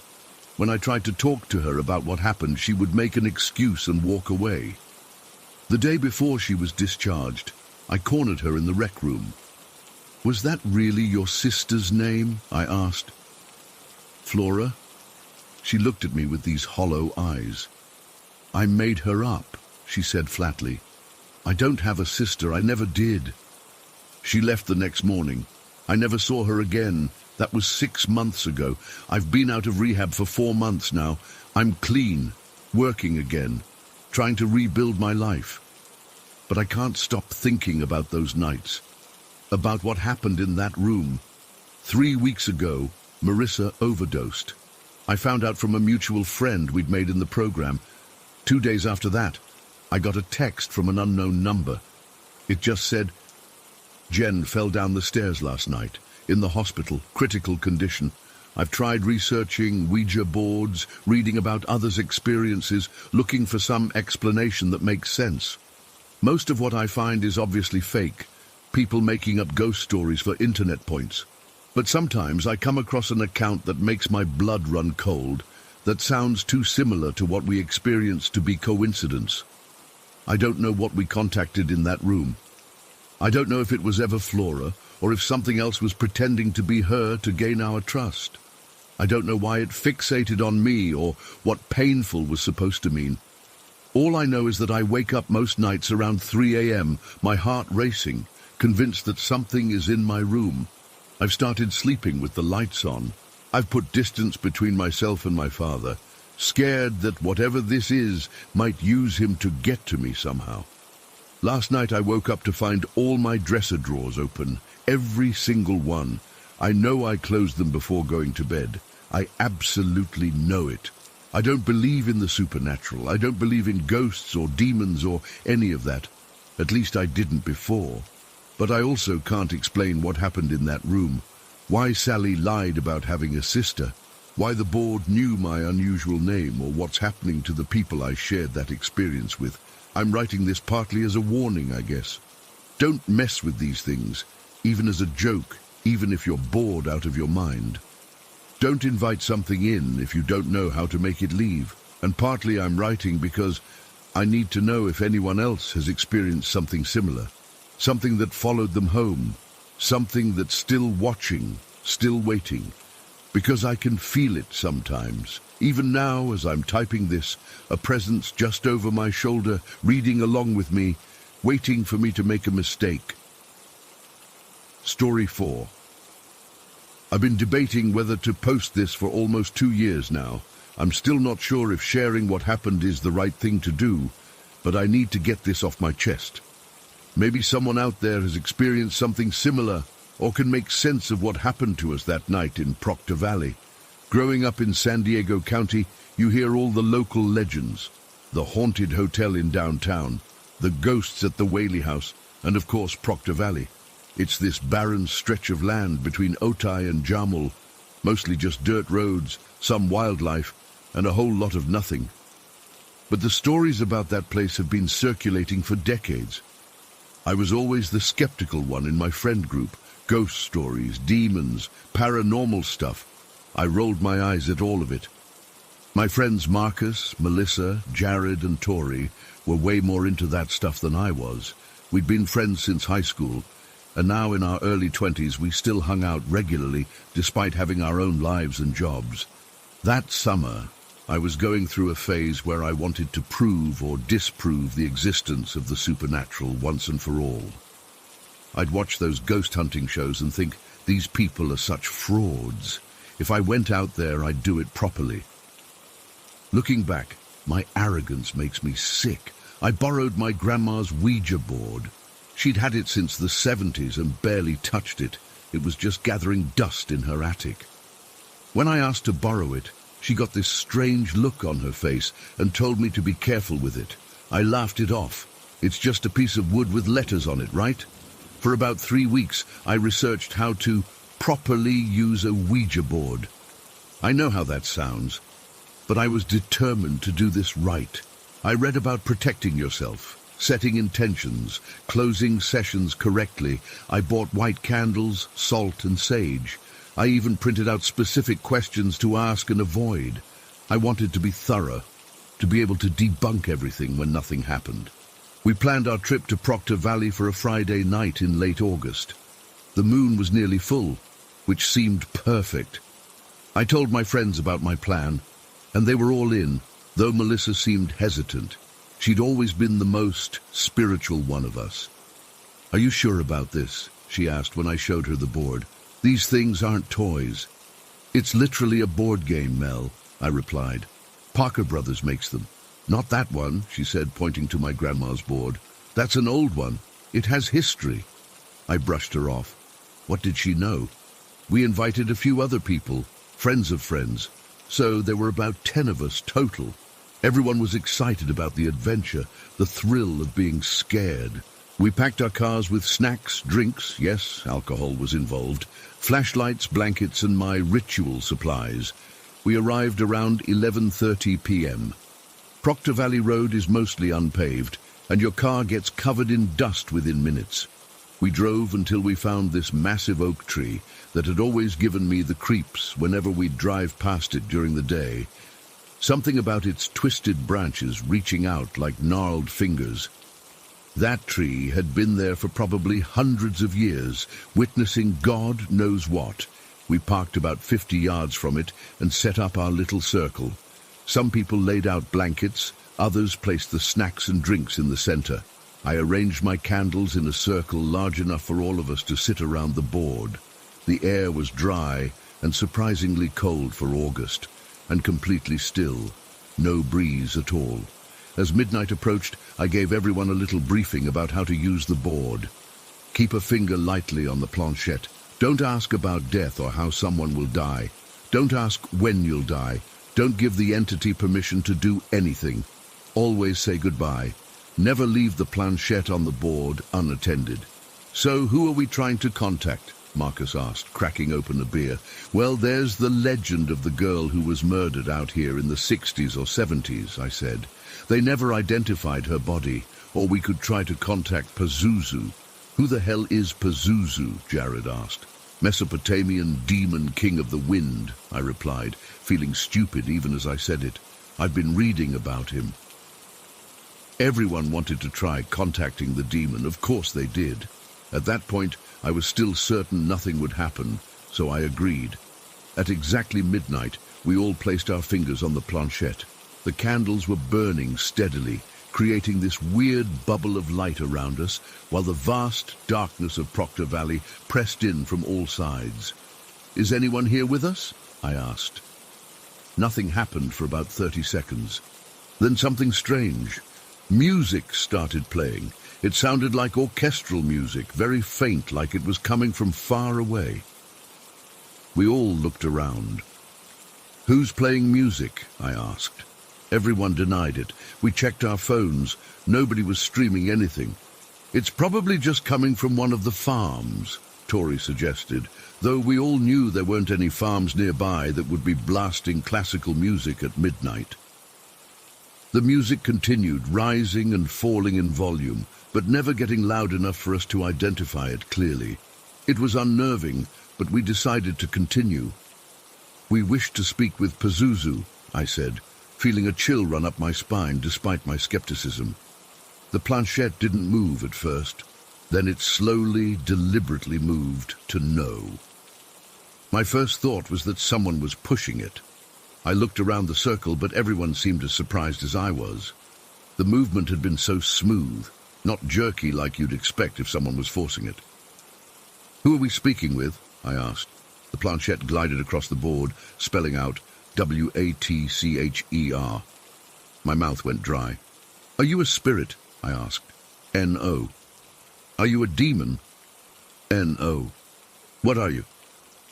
Speaker 1: When I tried to talk to her about what happened, she would make an excuse and walk away. The day before she was discharged, I cornered her in the rec room. "Was that really your sister's name?" I asked. "Flora?" She looked at me with these hollow eyes. "I made her up," she said flatly. "I don't have a sister. I never did." She left the next morning. I never saw her again. That was 6 months ago. I've been out of rehab for 4 months now. I'm clean, working again, trying to rebuild my life. But I can't stop thinking about those nights, about what happened in that room. 3 weeks ago, Marissa overdosed. I found out from a mutual friend we'd made in the program. 2 days after that, I got a text from an unknown number. It just said, "Jen fell down the stairs last night, in the hospital, critical condition. I've tried researching Ouija boards, reading about others' experiences, looking for some explanation that makes sense. Most of what I find is obviously fake, people making up ghost stories for internet points. But sometimes I come across an account that makes my blood run cold, that sounds too similar to what we experienced to be coincidence. I don't know what we contacted in that room. I don't know if it was ever Flora, or if something else was pretending to be her to gain our trust. I don't know why it fixated on me, or what painful was supposed to mean. All I know is that I wake up most nights around 3 a.m., my heart racing, convinced that something is in my room. I've started sleeping with the lights on. I've put distance between myself and my father, scared that whatever this is might use him to get to me somehow. Last night I woke up to find all my dresser drawers open, every single one. I know I closed them before going to bed. I absolutely know it. I don't believe in the supernatural. I don't believe in ghosts or demons or any of that. At least I didn't before. But I also can't explain what happened in that room. Why Sally lied about having a sister. Why the board knew my unusual name, or what's happening to the people I shared that experience with. I'm writing this partly as a warning, I guess. Don't mess with these things, even as a joke, even if you're bored out of your mind. Don't invite something in if you don't know how to make it leave. And partly I'm writing because I need to know if anyone else has experienced something similar. Something that followed them home. Something that's still watching, still waiting. Because I can feel it sometimes. Even now, as I'm typing this, a presence just over my shoulder, reading along with me, waiting for me to make a mistake. Story 4. I've been debating whether to post this for almost 2 years now. I'm still not sure if sharing what happened is the right thing to do, but I need to get this off my chest. Maybe someone out there has experienced something similar, or can make sense of what happened to us that night in Proctor Valley. Growing up in San Diego County, you hear all the local legends. The haunted hotel in downtown, the ghosts at the Whaley House, and of course Proctor Valley. It's this barren stretch of land between Otay and Jamul, mostly just dirt roads, some wildlife, and a whole lot of nothing. But the stories about that place have been circulating for decades. I was always the skeptical one in my friend group. Ghost stories, demons, paranormal stuff. I rolled my eyes at all of it. My friends Marcus, Melissa, Jared and Tori were way more into that stuff than I was. We'd been friends since high school, and now in our early 20s we still hung out regularly despite having our own lives and jobs. That summer, I was going through a phase where I wanted to prove or disprove the existence of the supernatural once and for all. I'd watch those ghost hunting shows and think, these people are such frauds. If I went out there, I'd do it properly. Looking back, my arrogance makes me sick. I borrowed my grandma's Ouija board. She'd had it since the 70s and barely touched it. It was just gathering dust in her attic. When I asked to borrow it, she got this strange look on her face and told me to be careful with it. I laughed it off. It's just a piece of wood with letters on it, right? For about 3 weeks, I researched how to properly use a Ouija board. I know how that sounds, but I was determined to do this right. I read about protecting yourself, setting intentions, closing sessions correctly. I bought white candles, salt and sage. I even printed out specific questions to ask and avoid. I wanted to be thorough, to be able to debunk everything when nothing happened. We planned our trip to Proctor Valley for a Friday night in late August. The moon was nearly full, which seemed perfect. I told my friends about my plan, and they were all in, though Melissa seemed hesitant. She'd always been the most spiritual one of us. "Are you sure about this?" she asked when I showed her the board. "These things aren't toys." "It's literally a board game, Mel," I replied. "Parker Brothers makes them." "Not that one," she said, pointing to my grandma's board. "That's an old one. It has history." I brushed her off. What did she know? We invited a few other people, friends of friends, so there were about 10 of us total. Everyone was excited about the adventure, the thrill of being scared. We packed our cars with snacks, drinks, yes, alcohol was involved, flashlights, blankets, and my ritual supplies. We arrived around 11:30 p.m. Proctor Valley Road is mostly unpaved, and your car gets covered in dust within minutes. We drove until we found this massive oak tree that had always given me the creeps whenever we'd drive past it during the day. Something about its twisted branches reaching out like gnarled fingers. That tree had been there for probably hundreds of years, witnessing God knows what. We parked about 50 yards from it and set up our little circle. Some people laid out blankets, others placed the snacks and drinks in the center. I arranged my candles in a circle large enough for all of us to sit around the board. The air was dry and surprisingly cold for August, and completely still, no breeze at all. As midnight approached, I gave everyone a little briefing about how to use the board. Keep a finger lightly on the planchette. Don't ask about death or how someone will die. Don't ask when you'll die. Don't give the entity permission to do anything. Always say goodbye. Never leave the planchette on the board unattended. "So who are we trying to contact?" Marcus asked, cracking open a beer. "Well, there's the legend of the girl who was murdered out here in the 60s or 70s, I said. They never identified her body, or we could try to contact Pazuzu." "Who the hell is Pazuzu?" Jared asked. "Mesopotamian demon king of the wind," I replied, feeling stupid even as I said it. I'd been reading about him. Everyone wanted to try contacting the demon, of course they did. At that point, I was still certain nothing would happen, so I agreed. At exactly midnight, we all placed our fingers on the planchette. The candles were burning steadily, creating this weird bubble of light around us, while the vast darkness of Proctor Valley pressed in from all sides. "Is anyone here with us?" I asked. Nothing happened for about 30 seconds. Then something strange. Music started playing. It sounded like orchestral music, very faint, like it was coming from far away. We all looked around. "Who's playing music?" I asked. Everyone denied it. We checked our phones. Nobody was streaming anything. "It's probably just coming from one of the farms," Tori suggested, though we all knew there weren't any farms nearby that would be blasting classical music at midnight. The music continued, rising and falling in volume, but never getting loud enough for us to identify it clearly. It was unnerving, but we decided to continue. "We wish to speak with Pazuzu," I said. feeling a chill run up my spine despite my skepticism. The planchette didn't move at first. Then it slowly, deliberately moved to no. My first thought was that someone was pushing it. I looked around the circle, but everyone seemed as surprised as I was. The movement had been so smooth, not jerky like you'd expect if someone was forcing it. "Who are we speaking with?" I asked. The planchette glided across the board, spelling out WATCHER. My mouth went dry. "Are you a spirit?" I asked. "NO. Are you a demon?" "NO. What are you?"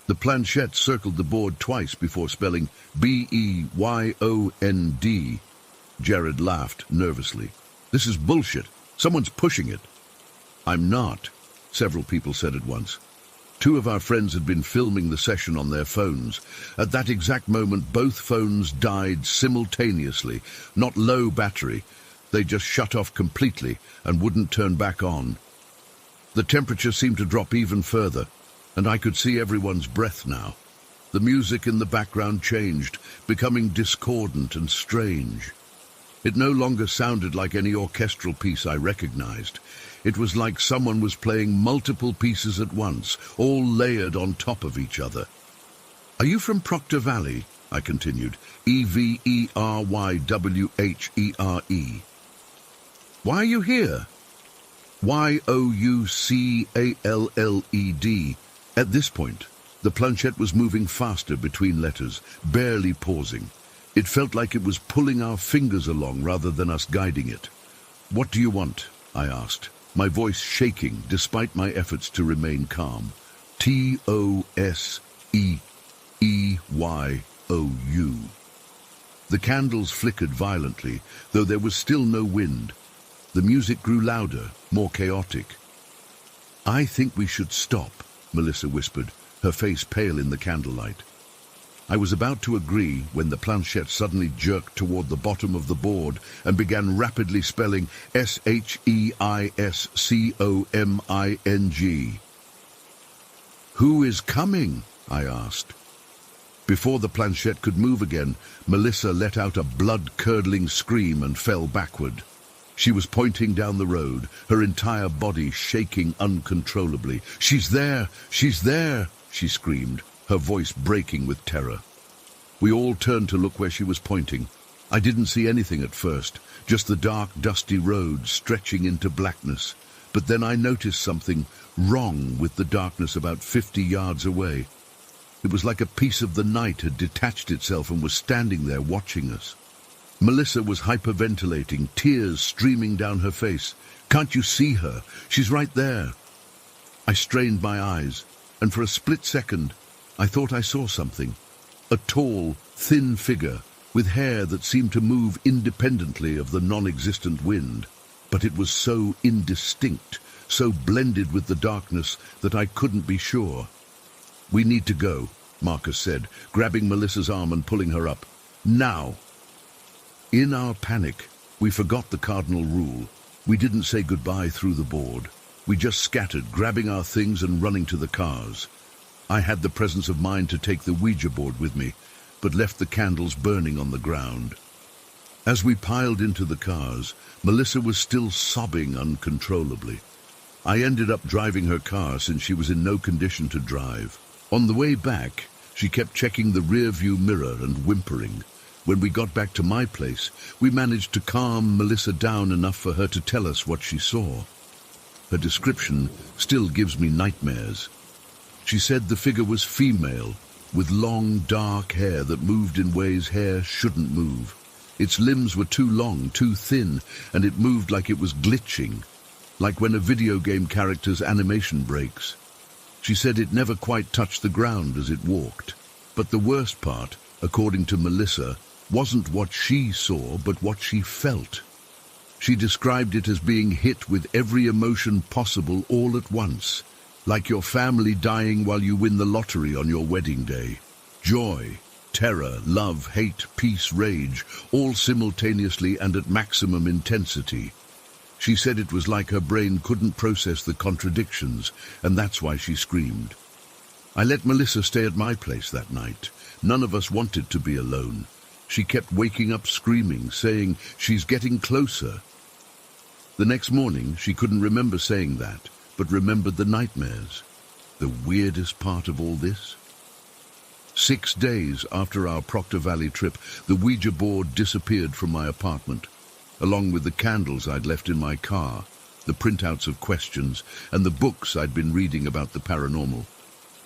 Speaker 1: The planchette circled the board twice before spelling BEYOND. Jared laughed nervously. "This is bullshit. Someone's pushing it." "I'm not," several people said at once. Two of our friends had been filming the session on their phones. At that exact moment, both phones died simultaneously. Not low battery. They just shut off completely and wouldn't turn back on. The temperature seemed to drop even further, and I could see everyone's breath now. The music in the background changed, becoming discordant and strange. It no longer sounded like any orchestral piece I recognized. It was like someone was playing multiple pieces at once, all layered on top of each other. "Are you from Proctor Valley?" I continued. EVERYWHERE. "Why are you here?" YOUCALLED. At this point, the planchette was moving faster between letters, barely pausing. It felt like it was pulling our fingers along rather than us guiding it. "What do you want?" I asked, my voice shaking despite my efforts to remain calm. TOSEEYOU. The candles flickered violently, though there was still no wind. The music grew louder, more chaotic. "I think we should stop," Melissa whispered, her face pale in the candlelight. I was about to agree when the planchette suddenly jerked toward the bottom of the board and began rapidly spelling SHEISCOMING. "Who is coming?" I asked. Before the planchette could move again, Melissa let out a blood-curdling scream and fell backward. She was pointing down the road, her entire body shaking uncontrollably. "She's there! She's there!" she screamed, her voice breaking with terror. We all turned to look where she was pointing. I didn't see anything at first, just the dark, dusty road stretching into blackness. But then I noticed something wrong with the darkness about 50 yards away. It was like a piece of the night had detached itself and was standing there watching us. Melissa was hyperventilating, tears streaming down her face. "Can't you see her? She's right there." I strained my eyes, and for a split second, I thought I saw something. A tall, thin figure, with hair that seemed to move independently of the non-existent wind. But it was so indistinct, so blended with the darkness that I couldn't be sure. "We need to go," Marcus said, grabbing Melissa's arm and pulling her up. "Now!" In our panic, we forgot the cardinal rule. We didn't say goodbye through the board. We just scattered, grabbing our things and running to the cars. I had the presence of mind to take the Ouija board with me, but left the candles burning on the ground. As we piled into the cars, Melissa was still sobbing uncontrollably. I ended up driving her car since she was in no condition to drive. On the way back, she kept checking the rear-view mirror and whimpering. When we got back to my place, we managed to calm Melissa down enough for her to tell us what she saw. Her description still gives me nightmares. She said the figure was female, with long, dark hair that moved in ways hair shouldn't move. Its limbs were too long, too thin, and it moved like it was glitching, like when a video game character's animation breaks. She said it never quite touched the ground as it walked. But the worst part, according to Melissa, wasn't what she saw, but what she felt. She described it as being hit with every emotion possible all at once, like your family dying while you win the lottery on your wedding day. Joy, terror, love, hate, peace, rage, all simultaneously and at maximum intensity. She said it was like her brain couldn't process the contradictions, and that's why she screamed. I let Melissa stay at my place that night. None of us wanted to be alone. She kept waking up screaming, saying, "She's getting closer." The next morning, she couldn't remember saying that, but remembered the nightmares. The weirdest part of all this? 6 days after our Proctor Valley trip, the Ouija board disappeared from my apartment, along with the candles I'd left in my car, the printouts of questions, and the books I'd been reading about the paranormal.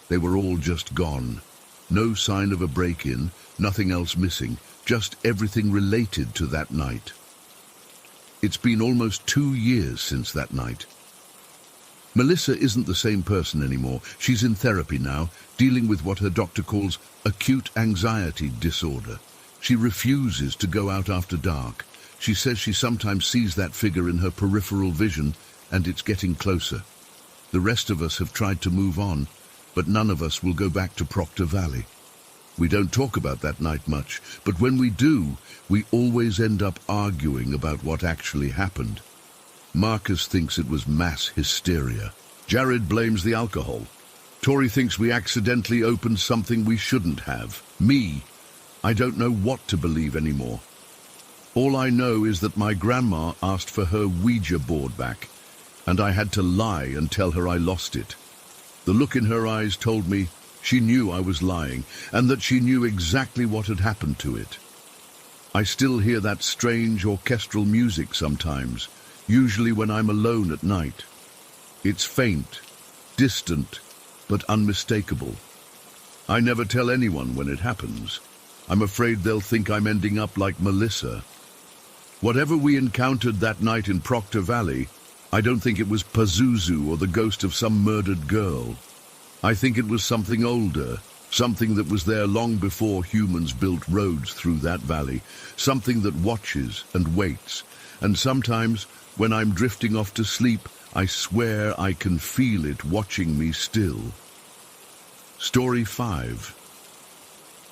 Speaker 1: They were all just gone. No sign of a break-in, nothing else missing, just everything related to that night. It's been almost 2 years since that night. Melissa isn't the same person anymore. She's in therapy now, dealing with what her doctor calls acute anxiety disorder. She refuses to go out after dark. She says she sometimes sees that figure in her peripheral vision, and it's getting closer. The rest of us have tried to move on, but none of us will go back to Proctor Valley. We don't talk about that night much, but when we do, we always end up arguing about what actually happened. Marcus thinks it was mass hysteria. Jared blames the alcohol. Tori thinks we accidentally opened something we shouldn't have. Me, I don't know what to believe anymore. All I know is that my grandma asked for her Ouija board back, and I had to lie and tell her I lost it. The look in her eyes told me she knew I was lying, and that she knew exactly what had happened to it. I still hear that strange orchestral music sometimes, usually when I'm alone at night. It's faint, distant, but unmistakable. I never tell anyone when it happens. I'm afraid they'll think I'm ending up like Melissa. Whatever we encountered that night in Proctor Valley, I don't think it was Pazuzu or the ghost of some murdered girl. I think it was something older, something that was there long before humans built roads through that valley, something that watches and waits, and sometimes, when I'm drifting off to sleep, I swear I can feel it watching me still. Story 5.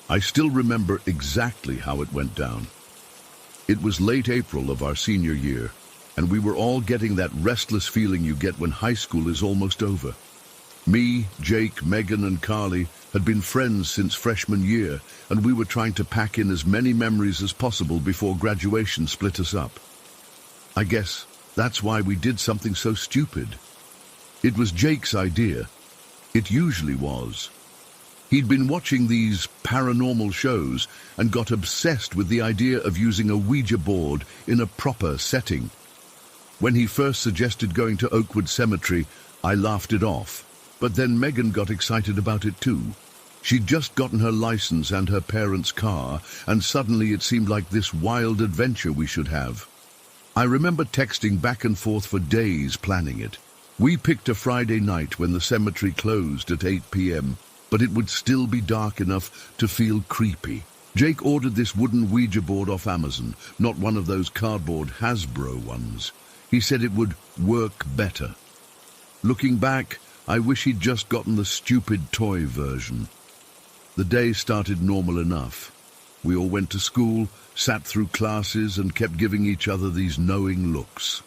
Speaker 1: I still remember exactly how it went down. It was late April of our senior year, and we were all getting that restless feeling you get when high school is almost over. Me, Jake, Megan, and Carly had been friends since freshman year, and we were trying to pack in as many memories as possible before graduation split us up. I guess that's why we did something so stupid. It was Jake's idea. It usually was. He'd been watching these paranormal shows and got obsessed with the idea of using a Ouija board in a proper setting. When he first suggested going to Oakwood Cemetery, I laughed it off. But then Megan got excited about it too. She'd just gotten her license and her parents' car, and suddenly it seemed like this wild adventure we should have. I remember texting back and forth for days planning it. We picked a Friday night when the cemetery closed at 8 p.m., but it would still be dark enough to feel creepy. Jake ordered this wooden Ouija board off Amazon, not one of those cardboard Hasbro ones. He said it would work better. Looking back, I wish he'd just gotten the stupid toy version. The day started normal enough. We all went to school, sat through classes, and kept giving each other these knowing looks.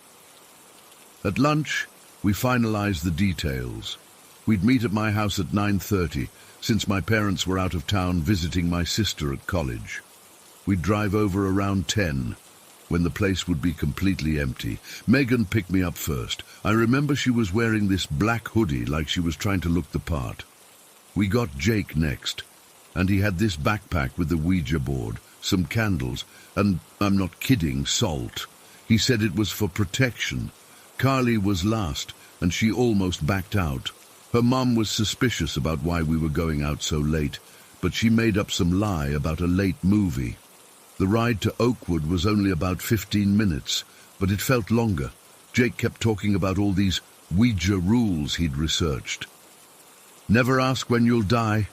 Speaker 1: At lunch, we finalized the details. We'd meet at my house at 9:30, since my parents were out of town visiting my sister at college. We'd drive over around 10, when the place would be completely empty. Megan picked me up first. I remember she was wearing this black hoodie like she was trying to look the part. We got Jake next, and he had this backpack with the Ouija board, some candles, and, I'm not kidding, salt. He said it was for protection. Carly was last, and she almost backed out. Her mum was suspicious about why we were going out so late, but she made up some lie about a late movie. The ride to Oakwood was only about 15 minutes, but it felt longer. Jake kept talking about all these Ouija rules he'd researched. Never ask when you'll die.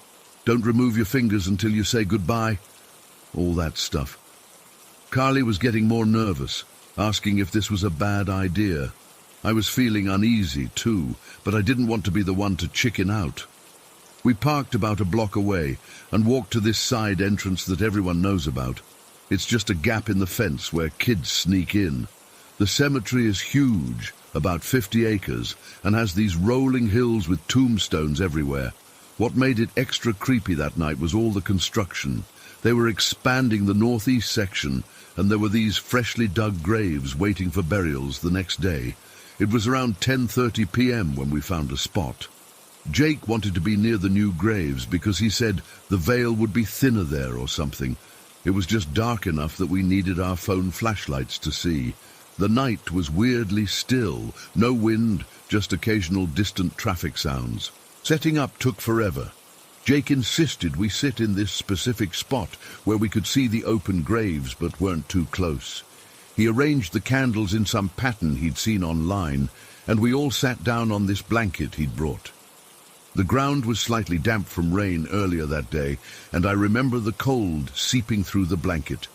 Speaker 1: Don't remove your fingers until you say goodbye. All that stuff. Carly was getting more nervous, asking if this was a bad idea. I was feeling uneasy too, but I didn't want to be the one to chicken out. We parked about a block away and walked to this side entrance that everyone knows about. It's just a gap in the fence where kids sneak in. The cemetery is huge, about 50 acres, and has these rolling hills with tombstones everywhere. What made it extra creepy that night was all the construction. They were expanding the northeast section, and there were these freshly dug graves waiting for burials the next day. It was around 10:30 p.m. when we found a spot. Jake wanted to be near the new graves because he said the veil would be thinner there or something. It was just dark enough that we needed our phone flashlights to see. The night was weirdly still, no wind, just occasional distant traffic sounds. Setting up took forever. Jake insisted we sit in this specific spot where we could see the open graves but weren't too close. He arranged the candles in some pattern he'd seen online, and we all sat down on this blanket he'd brought. The ground was slightly damp from rain earlier that day, and I remember the cold seeping through the blanket.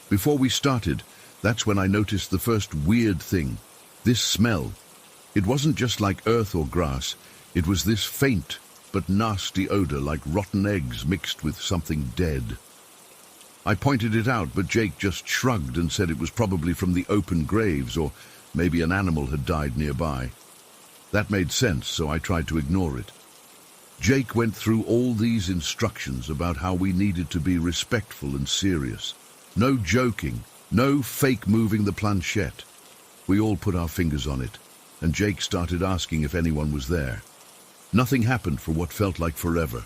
Speaker 1: Before we started, that's when I noticed the first weird thing. This smell. It wasn't just like earth or grass. It was this faint but nasty odor like rotten eggs mixed with something dead. I pointed it out, but Jake just shrugged and said it was probably from the open graves, or maybe an animal had died nearby. That made sense, so I tried to ignore it. Jake went through all these instructions about how we needed to be respectful and serious. No joking, no fake moving the planchette. We all put our fingers on it, and Jake started asking if anyone was there. Nothing happened for what felt like forever.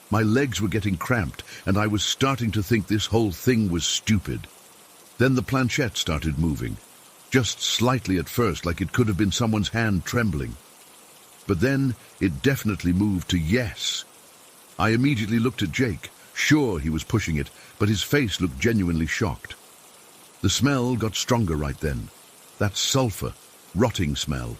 Speaker 1: My legs were getting cramped, and I was starting to think this whole thing was stupid. Then the planchette started moving, just slightly at first, like it could have been someone's hand trembling. But then it definitely moved to yes. I immediately looked at Jake, sure he was pushing it, but his face looked genuinely shocked. The smell got stronger right then. That sulfur, rotting smell.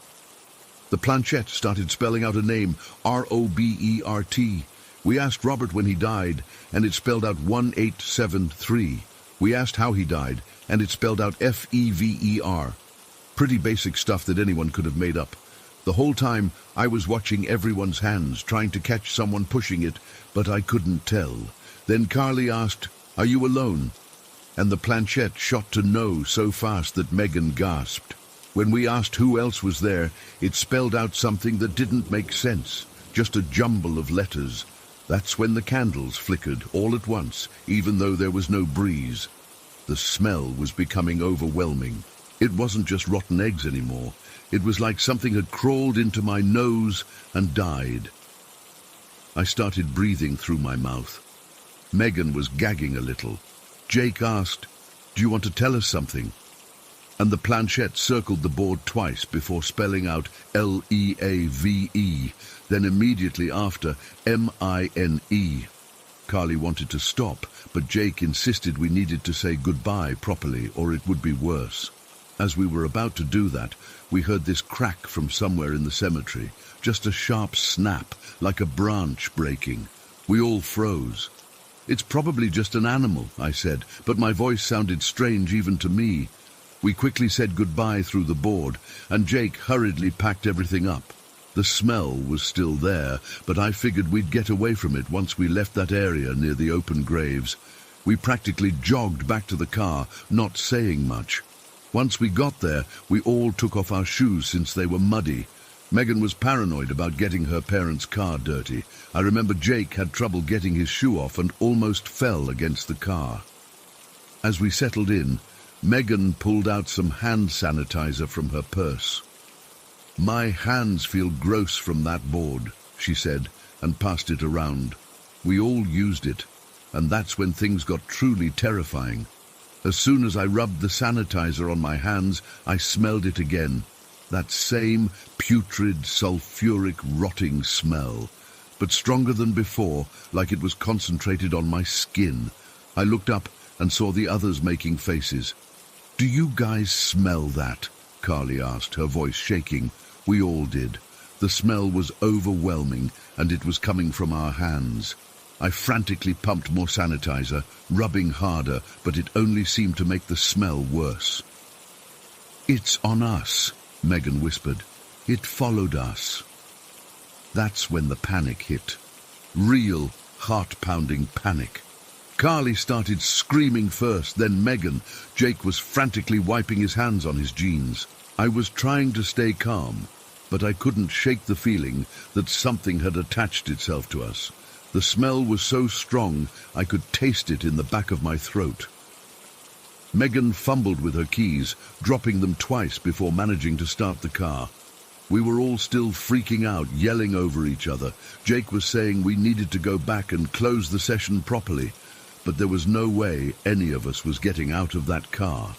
Speaker 1: The planchette started spelling out a name, Robert. We asked Robert when he died, and it spelled out 1873. We asked how he died, and it spelled out Fever. Pretty basic stuff that anyone could have made up. The whole time, I was watching everyone's hands, trying to catch someone pushing it, but I couldn't tell. Then Carly asked, "Are you alone?" And the planchette shot to no so fast that Megan gasped. When we asked who else was there, it spelled out something that didn't make sense, just a jumble of letters. That's when the candles flickered all at once, even though there was no breeze. The smell was becoming overwhelming. It wasn't just rotten eggs anymore. It was like something had crawled into my nose and died. I started breathing through my mouth. Megan was gagging a little. Jake asked, "Do you want to tell us something?" And the planchette circled the board twice before spelling out Leave, then immediately after Mine. Carly wanted to stop, but Jake insisted we needed to say goodbye properly or it would be worse. As we were about to do that, we heard this crack from somewhere in the cemetery, just a sharp snap, like a branch breaking. We all froze. "It's probably just an animal," I said, but my voice sounded strange even to me. We quickly said goodbye through the board, and Jake hurriedly packed everything up. The smell was still there, but I figured we'd get away from it once we left that area near the open graves. We practically jogged back to the car, not saying much. Once we got there, we all took off our shoes since they were muddy. Megan was paranoid about getting her parents' car dirty. I remember Jake had trouble getting his shoe off and almost fell against the car. As we settled in, Megan pulled out some hand sanitizer from her purse. "My hands feel gross from that board," she said, and passed it around. We all used it, and that's when things got truly terrifying. As soon as I rubbed the sanitizer on my hands, I smelled it again. That same putrid, sulfuric, rotting smell, but stronger than before, like it was concentrated on my skin. I looked up and saw the others making faces. "Do you guys smell that?" Carly asked, her voice shaking. We all did. The smell was overwhelming, and it was coming from our hands. I frantically pumped more sanitizer, rubbing harder, but it only seemed to make the smell worse. "It's on us," Megan whispered. "It followed us." That's when the panic hit. Real, heart-pounding panic. Carly started screaming first, then Megan. Jake was frantically wiping his hands on his jeans. I was trying to stay calm, but I couldn't shake the feeling that something had attached itself to us. The smell was so strong I could taste it in the back of my throat. Megan fumbled with her keys, dropping them twice before managing to start the car. We were all still freaking out, yelling over each other. Jake was saying we needed to go back and close the session properly, but there was no way any of us was getting out of that car.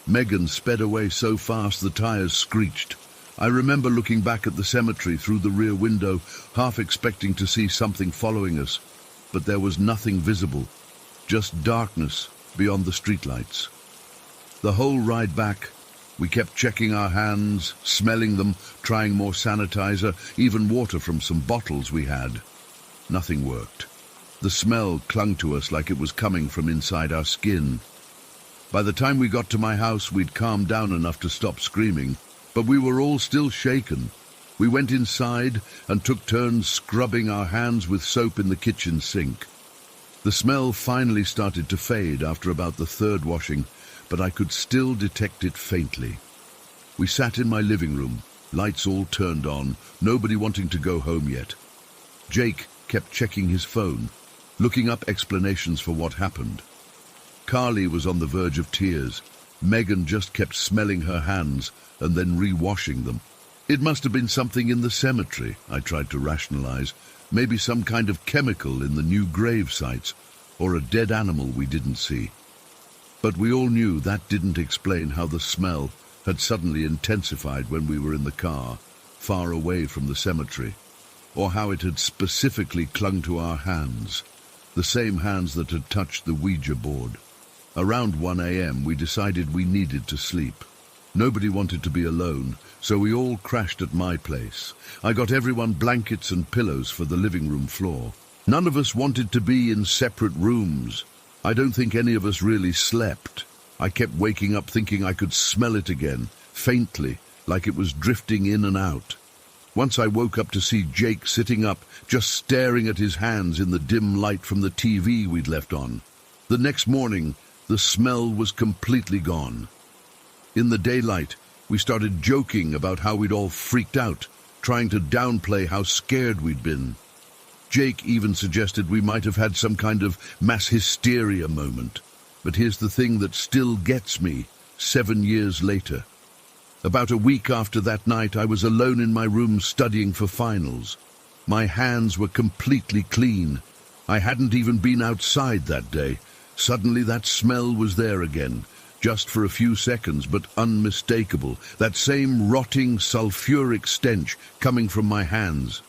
Speaker 1: Megan sped away so fast the tires screeched. I remember looking back at the cemetery through the rear window, half expecting to see something following us, but there was nothing visible, just darkness beyond the streetlights. The whole ride back, we kept checking our hands, smelling them, trying more sanitizer, even water from some bottles we had. Nothing worked. The smell clung to us like it was coming from inside our skin. By the time we got to my house, we'd calmed down enough to stop screaming, but we were all still shaken. We went inside and took turns scrubbing our hands with soap in the kitchen sink. The smell finally started to fade after about the third washing, but I could still detect it faintly. We sat in my living room, lights all turned on, nobody wanting to go home yet. Jake kept checking his phone, looking up explanations for what happened. Carly was on the verge of tears. Megan just kept smelling her hands and then re-washing them. It must have been something in the cemetery, I tried to rationalize. Maybe some kind of chemical in the new grave sites, or a dead animal we didn't see. But we all knew that didn't explain how the smell had suddenly intensified when we were in the car, far away from the cemetery, or how it had specifically clung to our hands, the same hands that had touched the Ouija board. Around 1 a.m. we decided we needed to sleep. Nobody wanted to be alone, so we all crashed at my place. I got everyone blankets and pillows for the living room floor. None of us wanted to be in separate rooms. I don't think any of us really slept. I kept waking up thinking I could smell it again, faintly, like it was drifting in and out. Once I woke up to see Jake sitting up, just staring at his hands in the dim light from the TV we'd left on. The next morning, the smell was completely gone. In the daylight, we started joking about how we'd all freaked out, trying to downplay how scared we'd been. Jake even suggested we might have had some kind of mass hysteria moment. But here's the thing that still gets me 7 years later. About a week after that night, I was alone in my room studying for finals. My hands were completely clean. I hadn't even been outside that day. Suddenly that smell was there again. Just for a few seconds, but unmistakable, that same rotting, sulfuric stench coming from my hands.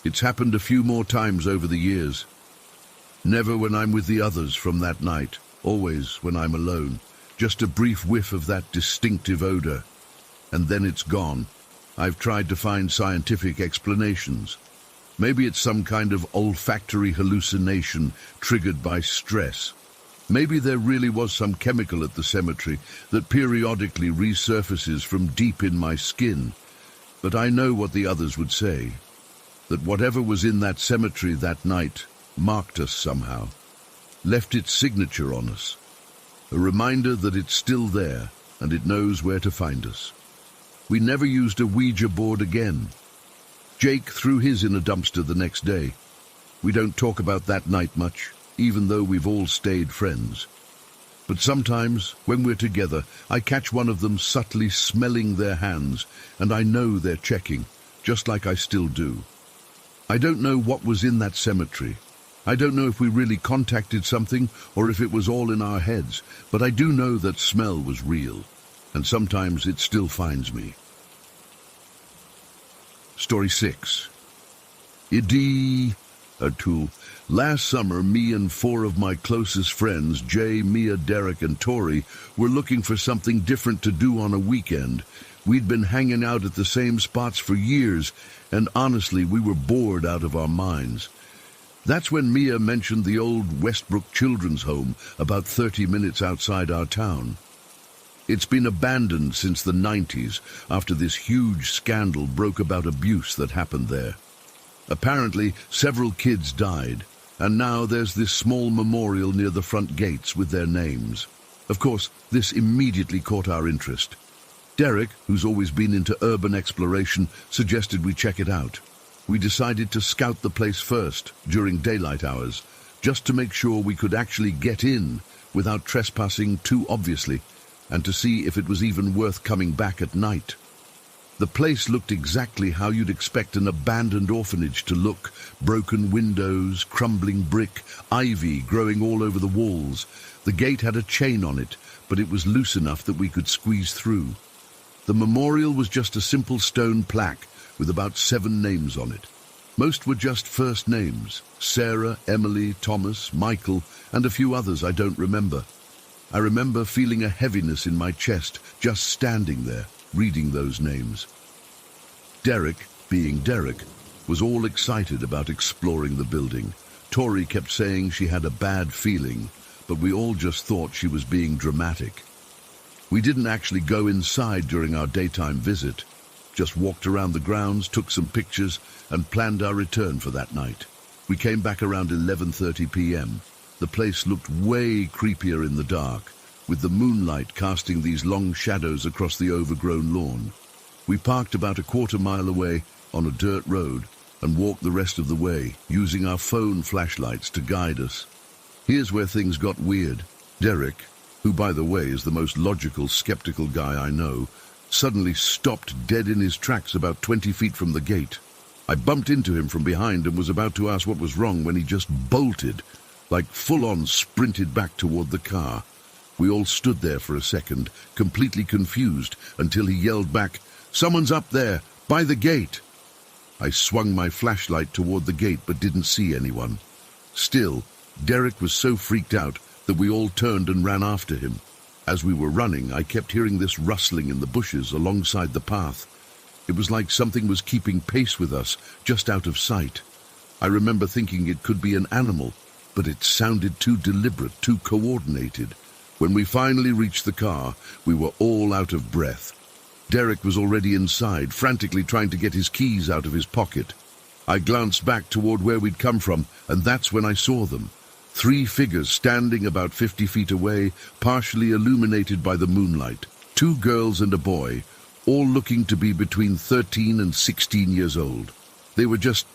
Speaker 1: It's happened a few more times over the years. Never when I'm with the others from that night, always when I'm alone. Just a brief whiff of that distinctive odor, and then it's gone. I've tried to find scientific explanations. Maybe it's some kind of olfactory hallucination triggered by stress. Maybe there really was some chemical at the cemetery that periodically resurfaces from deep in my skin. But I know what the others would say, that whatever was in that cemetery that night marked us somehow, left its signature on us, a reminder that it's still there and it knows where to find us. We never used a Ouija board again. Jake threw his in a dumpster the next day. We don't talk about that night much, even though we've all stayed friends. But sometimes, when we're together, I catch one of them subtly smelling their hands, and I know they're checking, just like I still do. I don't know what was in that cemetery. I don't know if we really contacted something or if it was all in our heads, but I do know that smell was real, and sometimes it still finds me. Story 6. Idi Atul. Last summer, me and 4 of my closest friends, Jay, Mia, Derek, and Tori, were looking for something different to do on a weekend. We'd been hanging out at the same spots for years, and honestly, we were bored out of our minds. That's when Mia mentioned the old Westbrook Children's Home, about 30 minutes outside our town. It's been abandoned since the 90s, after this huge scandal broke about abuse that happened there. Apparently, several kids died, and now there's this small memorial near the front gates with their names. Of course, this immediately caught our interest. Derek, who's always been into urban exploration, suggested we check it out. We decided to scout the place first, during daylight hours, just to make sure we could actually get in without trespassing too obviously, and to see if it was even worth coming back at night. The place looked exactly how you'd expect an abandoned orphanage to look: broken windows, crumbling brick, ivy growing all over the walls. The gate had a chain on it, but it was loose enough that we could squeeze through. The memorial was just a simple stone plaque with about 7 names on it. Most were just first names: Sarah, Emily, Thomas, Michael, and a few others I don't remember. I remember feeling a heaviness in my chest just standing there, reading those names. Derek, being Derek, was all excited about exploring the building. Tori kept saying she had a bad feeling, but we all just thought she was being dramatic. We didn't actually go inside during our daytime visit, just walked around the grounds, took some pictures, and planned our return for that night. We came back around 11:30 p.m. The place looked way creepier in the dark, with the moonlight casting these long shadows across the overgrown lawn. We parked about a quarter-mile away on a dirt road and walked the rest of the way, using our phone flashlights to guide us. Here's where things got weird. Derek, who by the way is the most logical, skeptical guy I know, suddenly stopped dead in his tracks about 20 feet from the gate. I bumped into him from behind and was about to ask what was wrong when he just bolted, like full-on sprinted back toward the car. We all stood there for a second, completely confused, until he yelled back, "Someone's up there, by the gate!" I swung my flashlight toward the gate but didn't see anyone. Still, Derek was so freaked out that we all turned and ran after him. As we were running, I kept hearing this rustling in the bushes alongside the path. It was like something was keeping pace with us, just out of sight. I remember thinking it could be an animal, but it sounded too deliberate, too coordinated. When we finally reached the car, we were all out of breath. Derek was already inside, frantically trying to get his keys out of his pocket. I glanced back toward where we'd come from, and that's when I saw them. 3 figures standing about 50 feet away, partially illuminated by the moonlight. 2 girls and a boy, all looking to be between 13 and 16 years old. They were just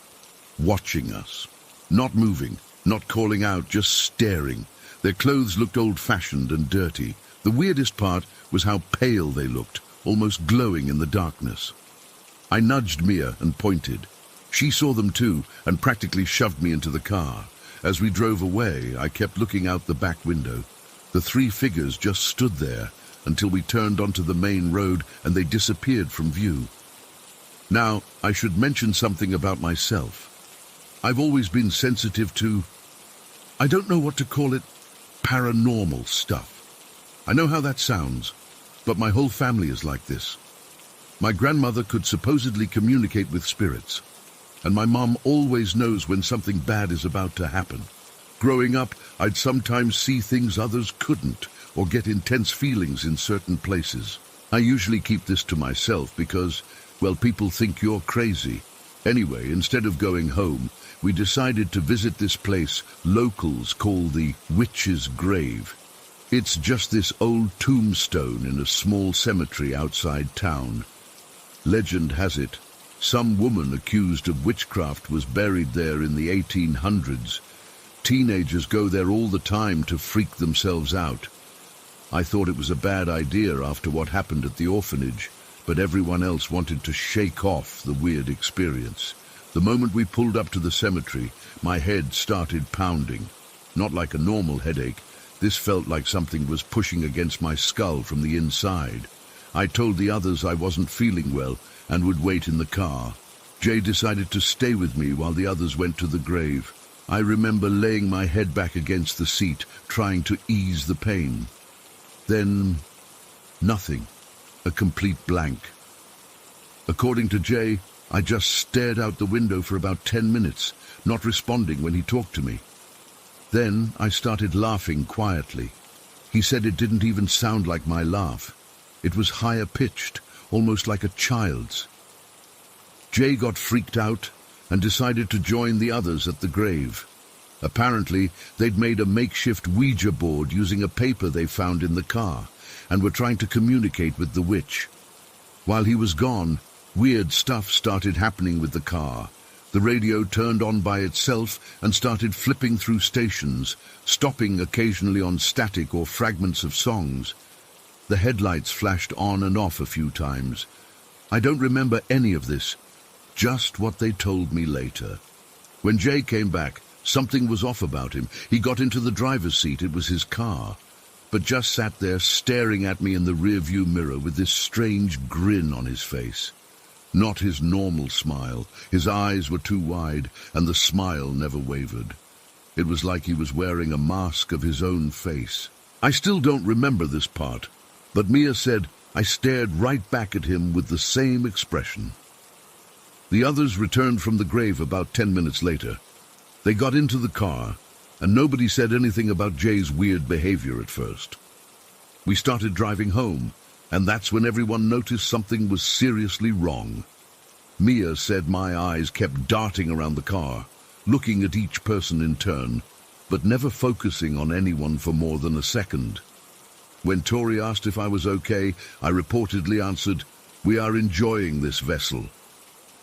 Speaker 1: watching us. Not moving, not calling out, just staring. Their clothes looked old-fashioned and dirty. The weirdest part was how pale they looked, almost glowing in the darkness. I nudged Mia and pointed. She saw them too and practically shoved me into the car. As we drove away, I kept looking out the back window. The 3 figures just stood there until we turned onto the main road and they disappeared from view. Now, I should mention something about myself. I've always been sensitive to, I don't know what to call it, paranormal stuff. I know how that sounds, but my whole family is like this. My grandmother could supposedly communicate with spirits, and my mom always knows when something bad is about to happen. Growing up, I'd sometimes see things others couldn't, or get intense feelings in certain places. I usually keep this to myself because, well, people think you're crazy. Anyway, instead of going home, we decided to visit this place locals call the Witch's Grave. It's just this old tombstone in a small cemetery outside town. Legend has it, some woman accused of witchcraft was buried there in the 1800s. Teenagers go there all the time to freak themselves out. I thought it was a bad idea after what happened at the orphanage, but everyone else wanted to shake off the weird experience. The moment we pulled up to the cemetery, my head started pounding. Not like a normal headache. This felt like something was pushing against my skull from the inside. I told the others I wasn't feeling well and would wait in the car. Jay decided to stay with me while the others went to the grave. I remember laying my head back against the seat, trying to ease the pain. Then, nothing. A complete blank. According to Jay, I just stared out the window for about 10 minutes, not responding when he talked to me. Then I started laughing quietly. He said it didn't even sound like my laugh. It was higher pitched, almost like a child's. Jay got freaked out and decided to join the others at the grave. Apparently, they'd made a makeshift Ouija board using a paper they found in the car and were trying to communicate with the witch. While he was gone, weird stuff started happening with the car. The radio turned on by itself and started flipping through stations, stopping occasionally on static or fragments of songs. The headlights flashed on and off a few times. I don't remember any of this, just what they told me later. When Jay came back, something was off about him. He got into the driver's seat, it was his car, but just sat there staring at me in the rearview mirror with this strange grin on his face. Not his normal smile. His eyes were too wide, and the smile never wavered. It was like he was wearing a mask of his own face. I still don't remember this part, but Mia said I stared right back at him with the same expression. The others returned from the grave about 10 minutes later. They got into the car, and nobody said anything about Jay's weird behavior at first. We started driving home, and that's when everyone noticed something was seriously wrong. Mia said my eyes kept darting around the car, looking at each person in turn, but never focusing on anyone for more than a second. When Tori asked if I was okay, I reportedly answered, "We are enjoying this vessel.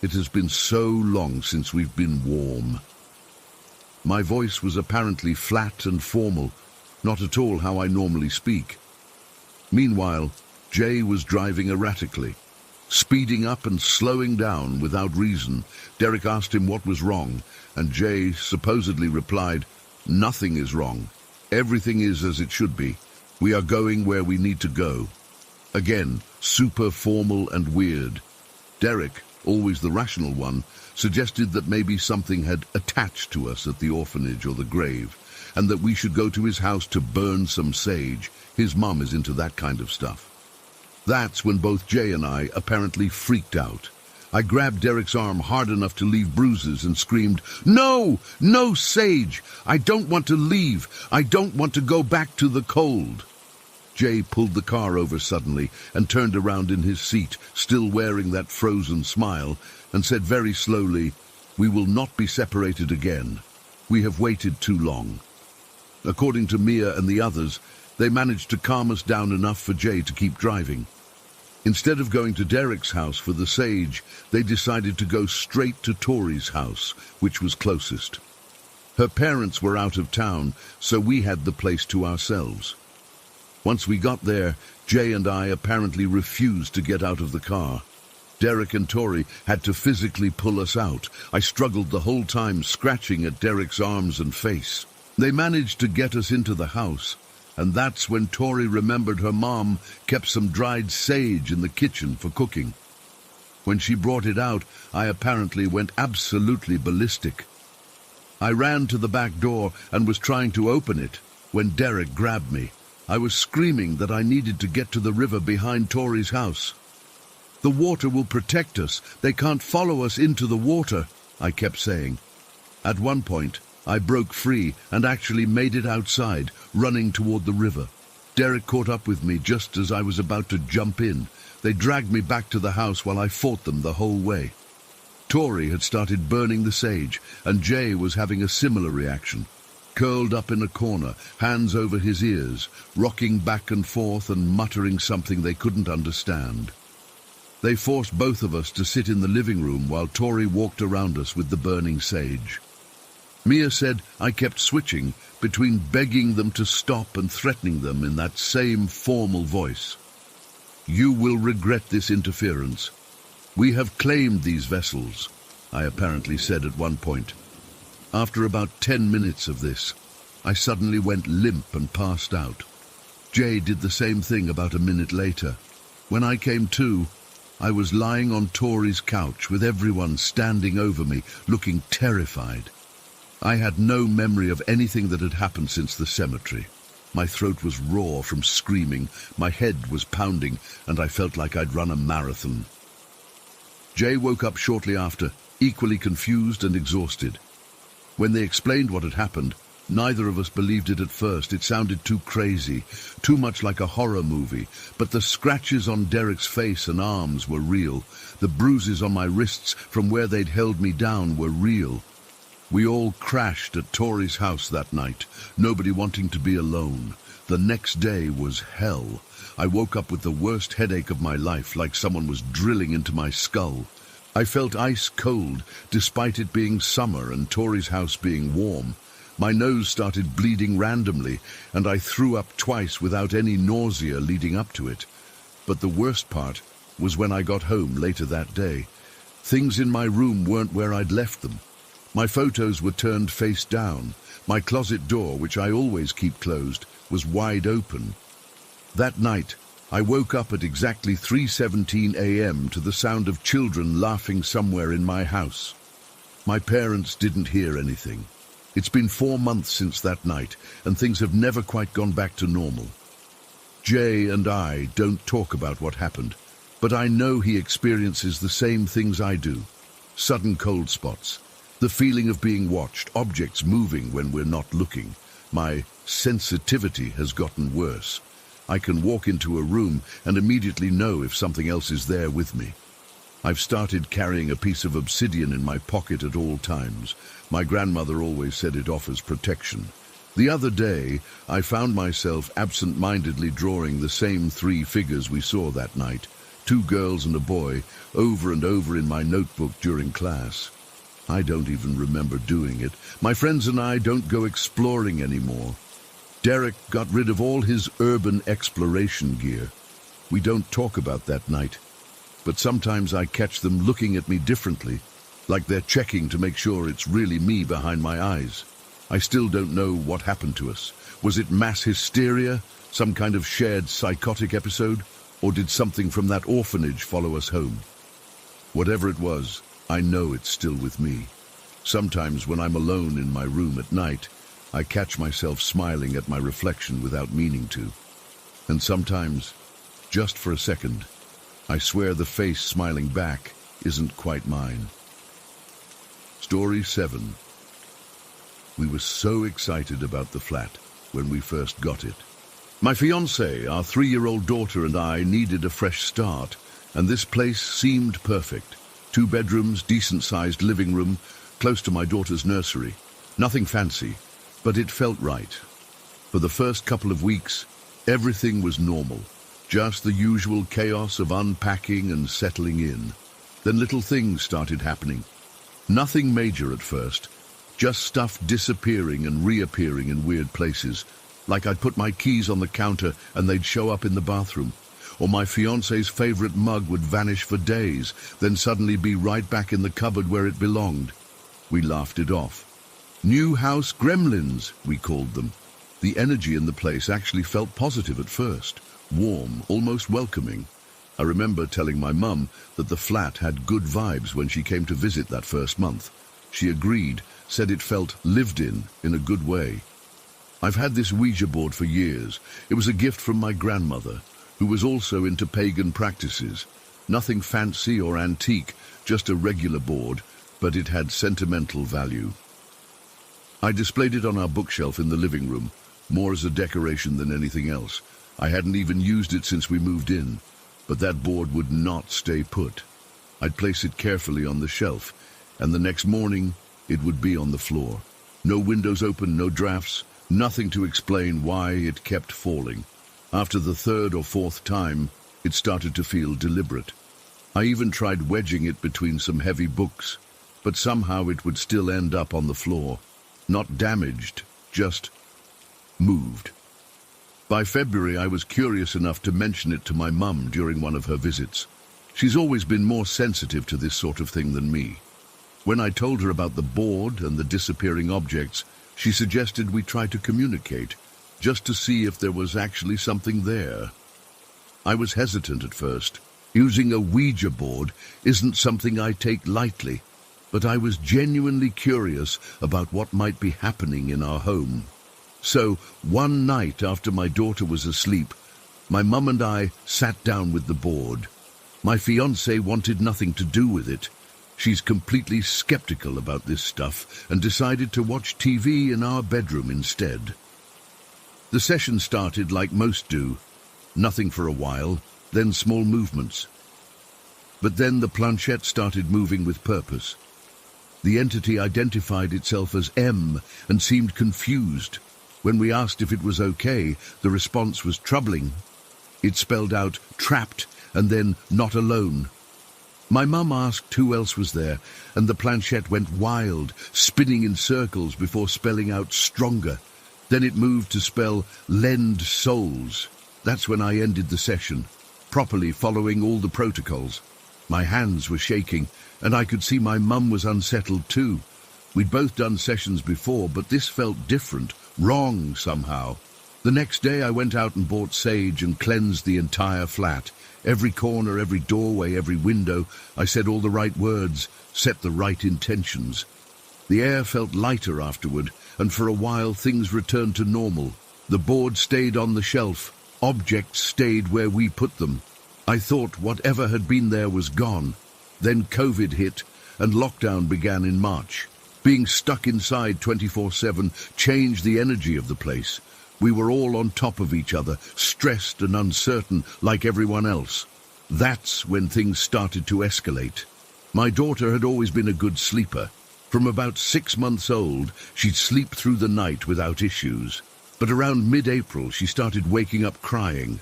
Speaker 1: It has been so long since we've been warm." My voice was apparently flat and formal, not at all how I normally speak. Meanwhile, Jay was driving erratically, speeding up and slowing down without reason. Derek asked him what was wrong, and Jay supposedly replied, "Nothing is wrong. Everything is as it should be. We are going where we need to go." Again, super formal and weird. Derek, always the rational one, suggested that maybe something had attached to us at the orphanage or the grave, and that we should go to his house to burn some sage. His mom is into that kind of stuff. That's when both Jay and I apparently freaked out. I grabbed Derek's arm hard enough to leave bruises and screamed, "No! No sage! I don't want to leave! I don't want to go back to the cold!" Jay pulled the car over suddenly and turned around in his seat, still wearing that frozen smile, and said very slowly, "We will not be separated again. We have waited too long." According to Mia and the others, they managed to calm us down enough for Jay to keep driving. Instead of going to Derek's house for the sage, they decided to go straight to Tori's house, which was closest. Her parents were out of town, so we had the place to ourselves. Once we got there, Jay and I apparently refused to get out of the car. Derek and Tori had to physically pull us out. I struggled the whole time, scratching at Derek's arms and face. They managed to get us into the house, and that's when Tori remembered her mom kept some dried sage in the kitchen for cooking. When she brought it out, I apparently went absolutely ballistic. I ran to the back door and was trying to open it when Derek grabbed me. I was screaming that I needed to get to the river behind Tori's house. "The water will protect us. They can't follow us into the water," I kept saying. At one point, I broke free and actually made it outside, running toward the river. Derek caught up with me just as I was about to jump in. They dragged me back to the house while I fought them the whole way. Tori had started burning the sage, and Jay was having a similar reaction. Curled up in a corner, hands over his ears, rocking back and forth and muttering something they couldn't understand. They forced both of us to sit in the living room while Tori walked around us with the burning sage. Mia said I kept switching between begging them to stop and threatening them in that same formal voice. "You will regret this interference. We have claimed these vessels," I apparently said at one point. After about 10 minutes of this, I suddenly went limp and passed out. Jay did the same thing about a minute later. When I came to, I was lying on Tori's couch with everyone standing over me, looking terrified. I had no memory of anything that had happened since the cemetery. My throat was raw from screaming, my head was pounding, and I felt like I'd run a marathon. Jay woke up shortly after, equally confused and exhausted. When they explained what had happened, neither of us believed it at first. It sounded too crazy, too much like a horror movie. But the scratches on Derek's face and arms were real. The bruises on my wrists from where they'd held me down were real. We all crashed at Tori's house that night, nobody wanting to be alone. The next day was hell. I woke up with the worst headache of my life, like someone was drilling into my skull. I felt ice cold, despite it being summer and Tori's house being warm. My nose started bleeding randomly, and I threw up twice without any nausea leading up to it. But the worst part was when I got home later that day. Things in my room weren't where I'd left them. My photos were turned face down. My closet door, which I always keep closed, was wide open. That night, I woke up at exactly 3:17 a.m. to the sound of children laughing somewhere in my house. My parents didn't hear anything. It's been 4 months since that night, and things have never quite gone back to normal. Jay and I don't talk about what happened, but I know he experiences the same things I do. Sudden cold spots, the feeling of being watched, objects moving when we're not looking. My sensitivity has gotten worse. I can walk into a room and immediately know if something else is there with me. I've started carrying a piece of obsidian in my pocket at all times. My grandmother always said it offers protection. The other day, I found myself absent-mindedly drawing the same 3 figures we saw that night, 2 girls and a boy, over and over in my notebook during class. I don't even remember doing it. My friends and I don't go exploring anymore. Derek got rid of all his urban exploration gear. We don't talk about that night, but sometimes I catch them looking at me differently, like they're checking to make sure it's really me behind my eyes. I still don't know what happened to us. Was it mass hysteria, some kind of shared psychotic episode, or did something from that orphanage follow us home? Whatever it was, I know it's still with me. Sometimes when I'm alone in my room at night, I catch myself smiling at my reflection without meaning to. And sometimes, just for a second, I swear the face smiling back isn't quite mine. Story 7. We were so excited about the flat when we first got it. My fiancée, our 3-year-old daughter, and I needed a fresh start, and this place seemed perfect. 2 bedrooms, decent-sized living room, close to my daughter's nursery. Nothing fancy, but it felt right. For the first couple of weeks, everything was normal. Just the usual chaos of unpacking and settling in. Then little things started happening. Nothing major at first, just stuff disappearing and reappearing in weird places. Like I'd put my keys on the counter and they'd show up in the bathroom. Or my fiancé's favorite mug would vanish for days, then suddenly be right back in the cupboard where it belonged. We laughed it off. New house gremlins, we called them. The energy in the place actually felt positive at first. Warm, almost welcoming. I remember telling my mum that the flat had good vibes when she came to visit that first month. She agreed, said it felt lived in a good way. I've had this Ouija board for years. It was a gift from my grandmother, who was also into pagan practices. Nothing fancy or antique, just a regular board, but it had sentimental value. I displayed it on our bookshelf in the living room, more as a decoration than anything else. I hadn't even used it since we moved in, but that board would not stay put. I'd place it carefully on the shelf, and the next morning it would be on the floor. No windows open, no drafts, nothing to explain why it kept falling. After the 3rd or 4th time, it started to feel deliberate. I even tried wedging it between some heavy books, but somehow it would still end up on the floor. Not damaged, just moved. By February, I was curious enough to mention it to my mum during one of her visits. She's always been more sensitive to this sort of thing than me. When I told her about the board and the disappearing objects, she suggested we try to communicate, just to see if there was actually something there. I was hesitant at first. Using a Ouija board isn't something I take lightly, but I was genuinely curious about what might be happening in our home. So, one night after my daughter was asleep, my mum and I sat down with the board. My fiancée wanted nothing to do with it. She's completely skeptical about this stuff and decided to watch TV in our bedroom instead. The session started like most do. Nothing for a while, then small movements. But then the planchette started moving with purpose. The entity identified itself as M and seemed confused. When we asked if it was okay, the response was troubling. It spelled out trapped and then not alone. My mum asked who else was there, and the planchette went wild, spinning in circles before spelling out stronger. Then it moved to spell lend souls. That's when I ended the session, properly following all the protocols. My hands were shaking, and I could see my mum was unsettled too. We'd both done sessions before, but this felt different, wrong somehow. The next day I went out and bought sage and cleansed the entire flat. Every corner, every doorway, every window. I said all the right words, set the right intentions. The air felt lighter afterward, and for a while things returned to normal. The board stayed on the shelf. Objects stayed where we put them. I thought whatever had been there was gone. Then COVID hit, and lockdown began in March. Being stuck inside 24/7 changed the energy of the place. We were all on top of each other, stressed and uncertain like everyone else. That's when things started to escalate. My daughter had always been a good sleeper. From about 6 months old, she'd sleep through the night without issues. But around mid-April, she started waking up crying.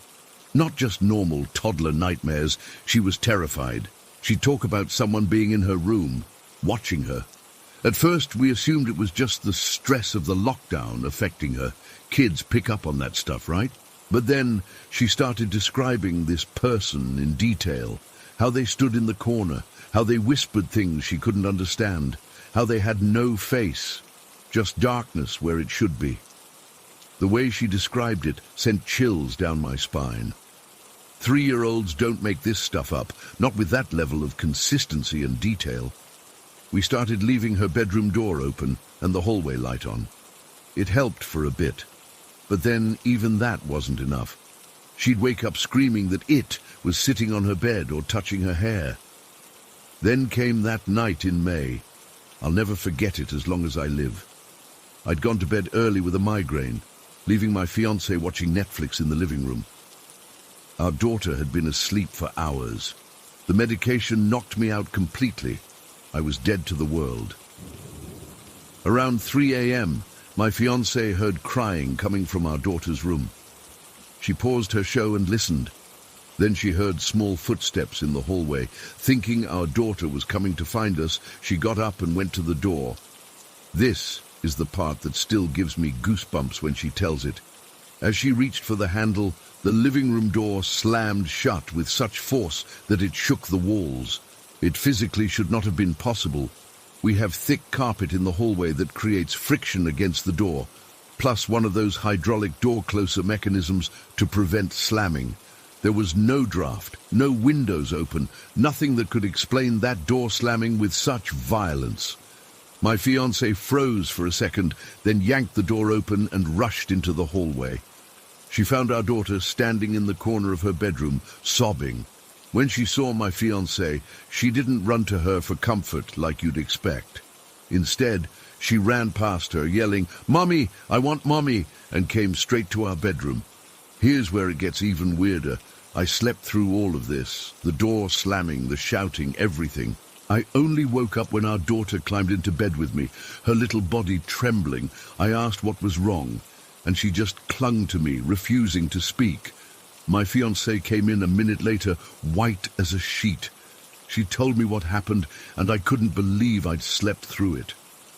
Speaker 1: Not just normal toddler nightmares, she was terrified. She'd talk about someone being in her room, watching her. At first, we assumed it was just the stress of the lockdown affecting her. Kids pick up on that stuff, right? But then she started describing this person in detail, how they stood in the corner, how they whispered things she couldn't understand, how they had no face, just darkness where it should be. The way she described it sent chills down my spine. 3-year-olds don't make this stuff up, not with that level of consistency and detail. We started leaving her bedroom door open and the hallway light on. It helped for a bit, but then even that wasn't enough. She'd wake up screaming that it was sitting on her bed or touching her hair. Then came that night in May. I'll never forget it as long as I live. I'd gone to bed early with a migraine, leaving my fiancé watching Netflix in the living room. Our daughter had been asleep for hours. The medication knocked me out completely. I was dead to the world. Around 3 a.m., my fiancé heard crying coming from our daughter's room. She paused her show and listened. Then she heard small footsteps in the hallway. Thinking our daughter was coming to find us, she got up and went to the door. This is the part that still gives me goosebumps when she tells it. As she reached for the handle, the living room door slammed shut with such force that it shook the walls. It physically should not have been possible. We have thick carpet in the hallway that creates friction against the door, plus one of those hydraulic door closer mechanisms to prevent slamming. There was no draft, no windows open, nothing that could explain that door slamming with such violence. My fiancé froze for a second, then yanked the door open and rushed into the hallway. She found our daughter standing in the corner of her bedroom, sobbing. When she saw my fiancé, she didn't run to her for comfort like you'd expect. Instead, she ran past her, yelling, "Mommy, I want Mommy," and came straight to our bedroom. Here's where it gets even weirder. I slept through all of this, the door slamming, the shouting, everything. I only woke up when our daughter climbed into bed with me, her little body trembling. I asked what was wrong, and she just clung to me, refusing to speak. My fiancé came in a minute later, white as a sheet. She told me what happened, and I couldn't believe I'd slept through it.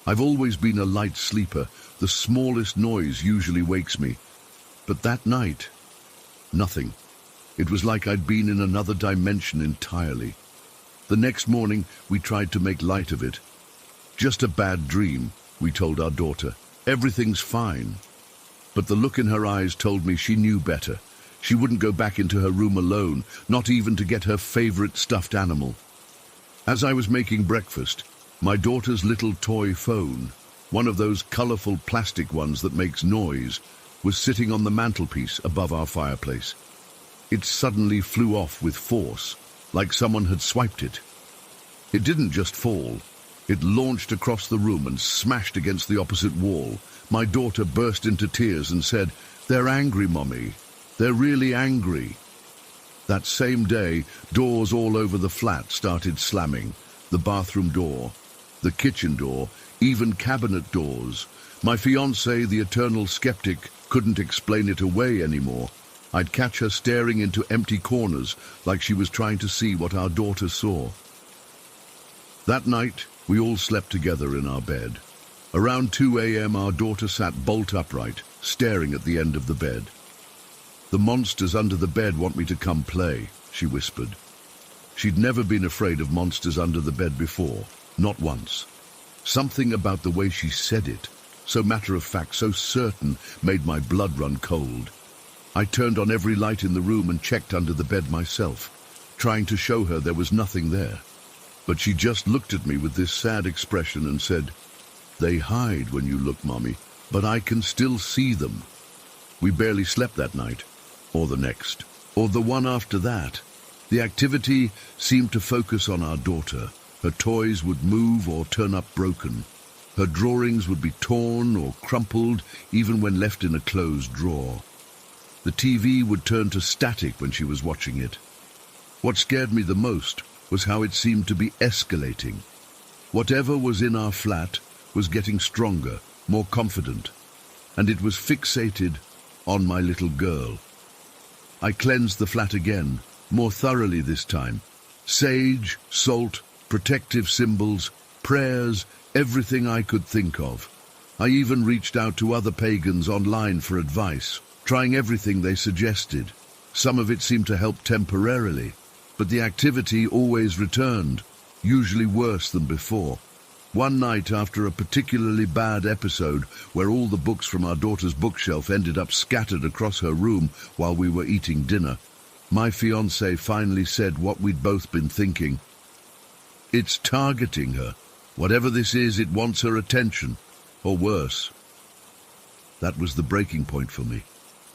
Speaker 1: I've always been a light sleeper. The smallest noise usually wakes me. But that night, nothing. It was like I'd been in another dimension entirely. The next morning, we tried to make light of it. Just a bad dream, we told our daughter. Everything's fine. But the look in her eyes told me she knew better. She wouldn't go back into her room alone, not even to get her favorite stuffed animal. As I was making breakfast, my daughter's little toy phone, one of those colorful plastic ones that makes noise, was sitting on the mantelpiece above our fireplace. It suddenly flew off with force, like someone had swiped it. It didn't just fall. It launched across the room and smashed against the opposite wall. My daughter burst into tears and said, "They're angry, Mommy. They're really angry." That same day, doors all over the flat started slamming. The bathroom door, the kitchen door, even cabinet doors. My fiancée, the eternal skeptic, couldn't explain it away anymore. I'd catch her staring into empty corners like she was trying to see what our daughter saw. That night, we all slept together in our bed. Around 2 a.m., our daughter sat bolt upright, staring at the end of the bed. "The monsters under the bed want me to come play," she whispered. She'd never been afraid of monsters under the bed before, not once. Something about the way she said it, so matter-of-fact, so certain, made my blood run cold. I turned on every light in the room and checked under the bed myself, trying to show her there was nothing there. But she just looked at me with this sad expression and said, "They hide when you look, Mommy, but I can still see them." We barely slept that night, or the next, or the one after that. The activity seemed to focus on our daughter. Her toys would move or turn up broken. Her drawings would be torn or crumpled, even when left in a closed drawer. The TV would turn to static when she was watching it. What scared me the most was how it seemed to be escalating. Whatever was in our flat was getting stronger, more confident, and it was fixated on my little girl. I cleansed the flat again, more thoroughly this time. Sage, salt, protective symbols, prayers, everything I could think of. I even reached out to other pagans online for advice, trying everything they suggested. Some of it seemed to help temporarily, but the activity always returned, usually worse than before. One night, after a particularly bad episode where all the books from our daughter's bookshelf ended up scattered across her room while we were eating dinner, my fiancé finally said what we'd both been thinking. "It's targeting her. Whatever this is, it wants her attention, or worse." That was the breaking point for me.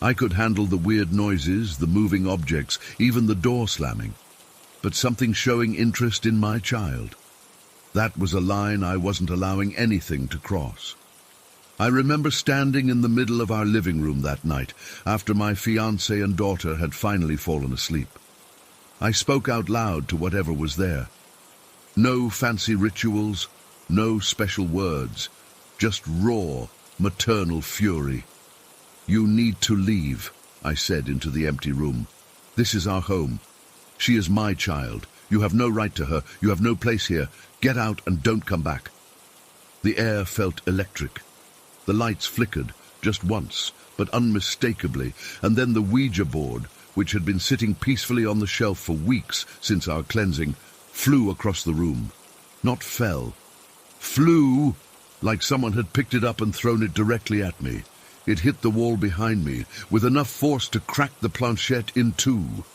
Speaker 1: I could handle the weird noises, the moving objects, even the door slamming. But something showing interest in my child, that was a line I wasn't allowing anything to cross. I remember standing in the middle of our living room that night, after my fiancé and daughter had finally fallen asleep. I spoke out loud to whatever was there. No fancy rituals, no special words, just raw, maternal fury. "You need to leave," I said into the empty room. "This is our home. She is my child. You have no right to her. You have no place here. Get out and don't come back." The air felt electric. The lights flickered, just once, but unmistakably, and then the Ouija board, which had been sitting peacefully on the shelf for weeks since our cleansing, flew across the room. Not fell. Flew, like someone had picked it up and thrown it directly at me. It hit the wall behind me, with enough force to crack the planchette in two.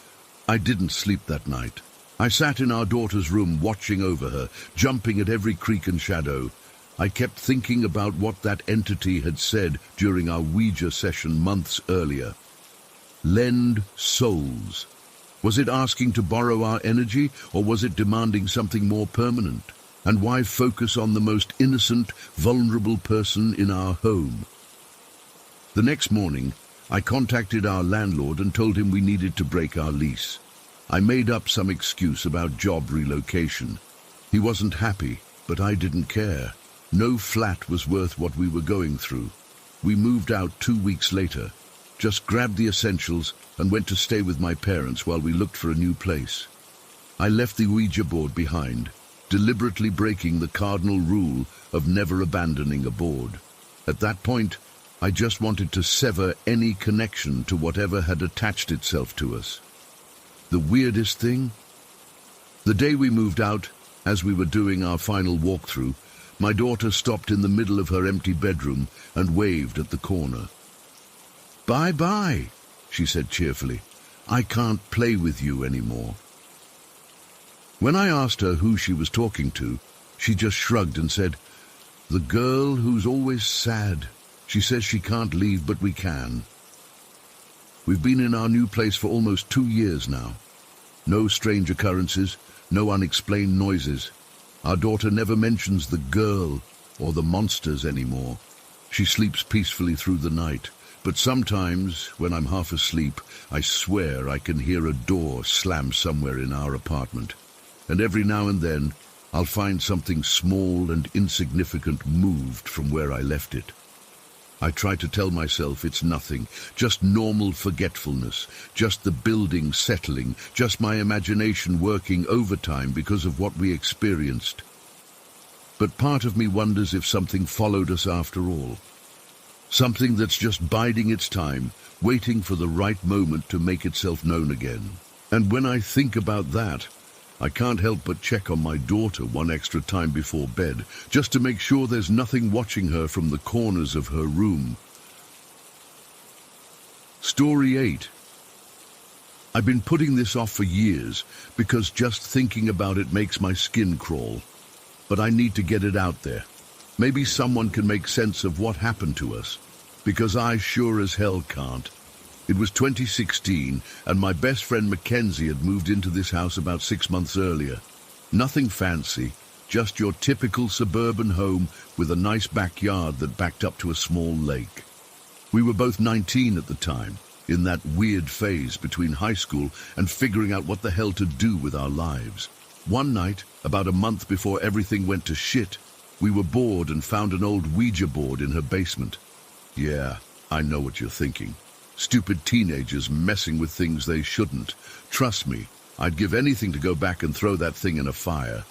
Speaker 1: I didn't sleep that night. I sat in our daughter's room watching over her, jumping at every creak and shadow. I kept thinking about what that entity had said during our Ouija session months earlier. Lend souls. Was it asking to borrow our energy, or was it demanding something more permanent? And why focus on the most innocent, vulnerable person in our home? The next morning, I contacted our landlord and told him we needed to break our lease. I made up some excuse about job relocation. He wasn't happy, but I didn't care. No flat was worth what we were going through. We moved out 2 weeks later, just grabbed the essentials and went to stay with my parents while we looked for a new place. I left the Ouija board behind, deliberately breaking the cardinal rule of never abandoning a board. At that point, I just wanted to sever any connection to whatever had attached itself to us. The weirdest thing? The day we moved out, as we were doing our final walkthrough, my daughter stopped in the middle of her empty bedroom and waved at the corner. "Bye-bye," she said cheerfully. "I can't play with you anymore." When I asked her who she was talking to, she just shrugged and said, "The girl who's always sad. She says she can't leave, but we can." We've been in our new place for almost 2 years now. No strange occurrences, no unexplained noises. Our daughter never mentions the girl or the monsters anymore. She sleeps peacefully through the night, but sometimes, when I'm half asleep, I swear I can hear a door slam somewhere in our apartment. And every now and then, I'll find something small and insignificant moved from where I left it. I try to tell myself it's nothing, just normal forgetfulness, just the building settling, just my imagination working overtime because of what we experienced. But part of me wonders if something followed us after all. Something that's just biding its time, waiting for the right moment to make itself known again. And when I think about that, I can't help but check on my daughter one extra time before bed, just to make sure there's nothing watching her from the corners of her room. Story 8. I've been putting this off for years because just thinking about it makes my skin crawl. But I need to get it out there. Maybe someone can make sense of what happened to us, because I sure as hell can't. It was 2016, and my best friend Mackenzie had moved into this house about 6 months earlier. Nothing fancy, just your typical suburban home with a nice backyard that backed up to a small lake. We were both 19 at the time, in that weird phase between high school and figuring out what the hell to do with our lives. One night, about a month before everything went to shit, we were bored and found an old Ouija board in her basement. Yeah, I know what you're thinking. Stupid teenagers messing with things they shouldn't. Trust me, I'd give anything to go back and throw that thing in a fire.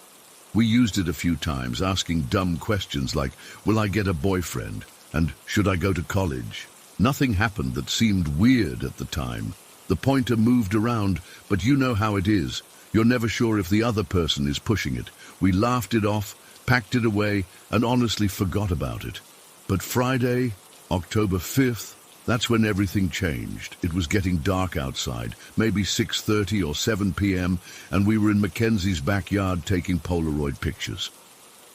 Speaker 1: We used it a few times, asking dumb questions like, will I get a boyfriend? And should I go to college? Nothing happened that seemed weird at the time. The pointer moved around, but you know how it is. You're never sure if the other person is pushing it. We laughed it off, packed it away, and honestly forgot about it. But Friday, October 5th, that's when everything changed. It was getting dark outside, maybe 6:30 or 7 p.m., and we were in Mackenzie's backyard taking Polaroid pictures.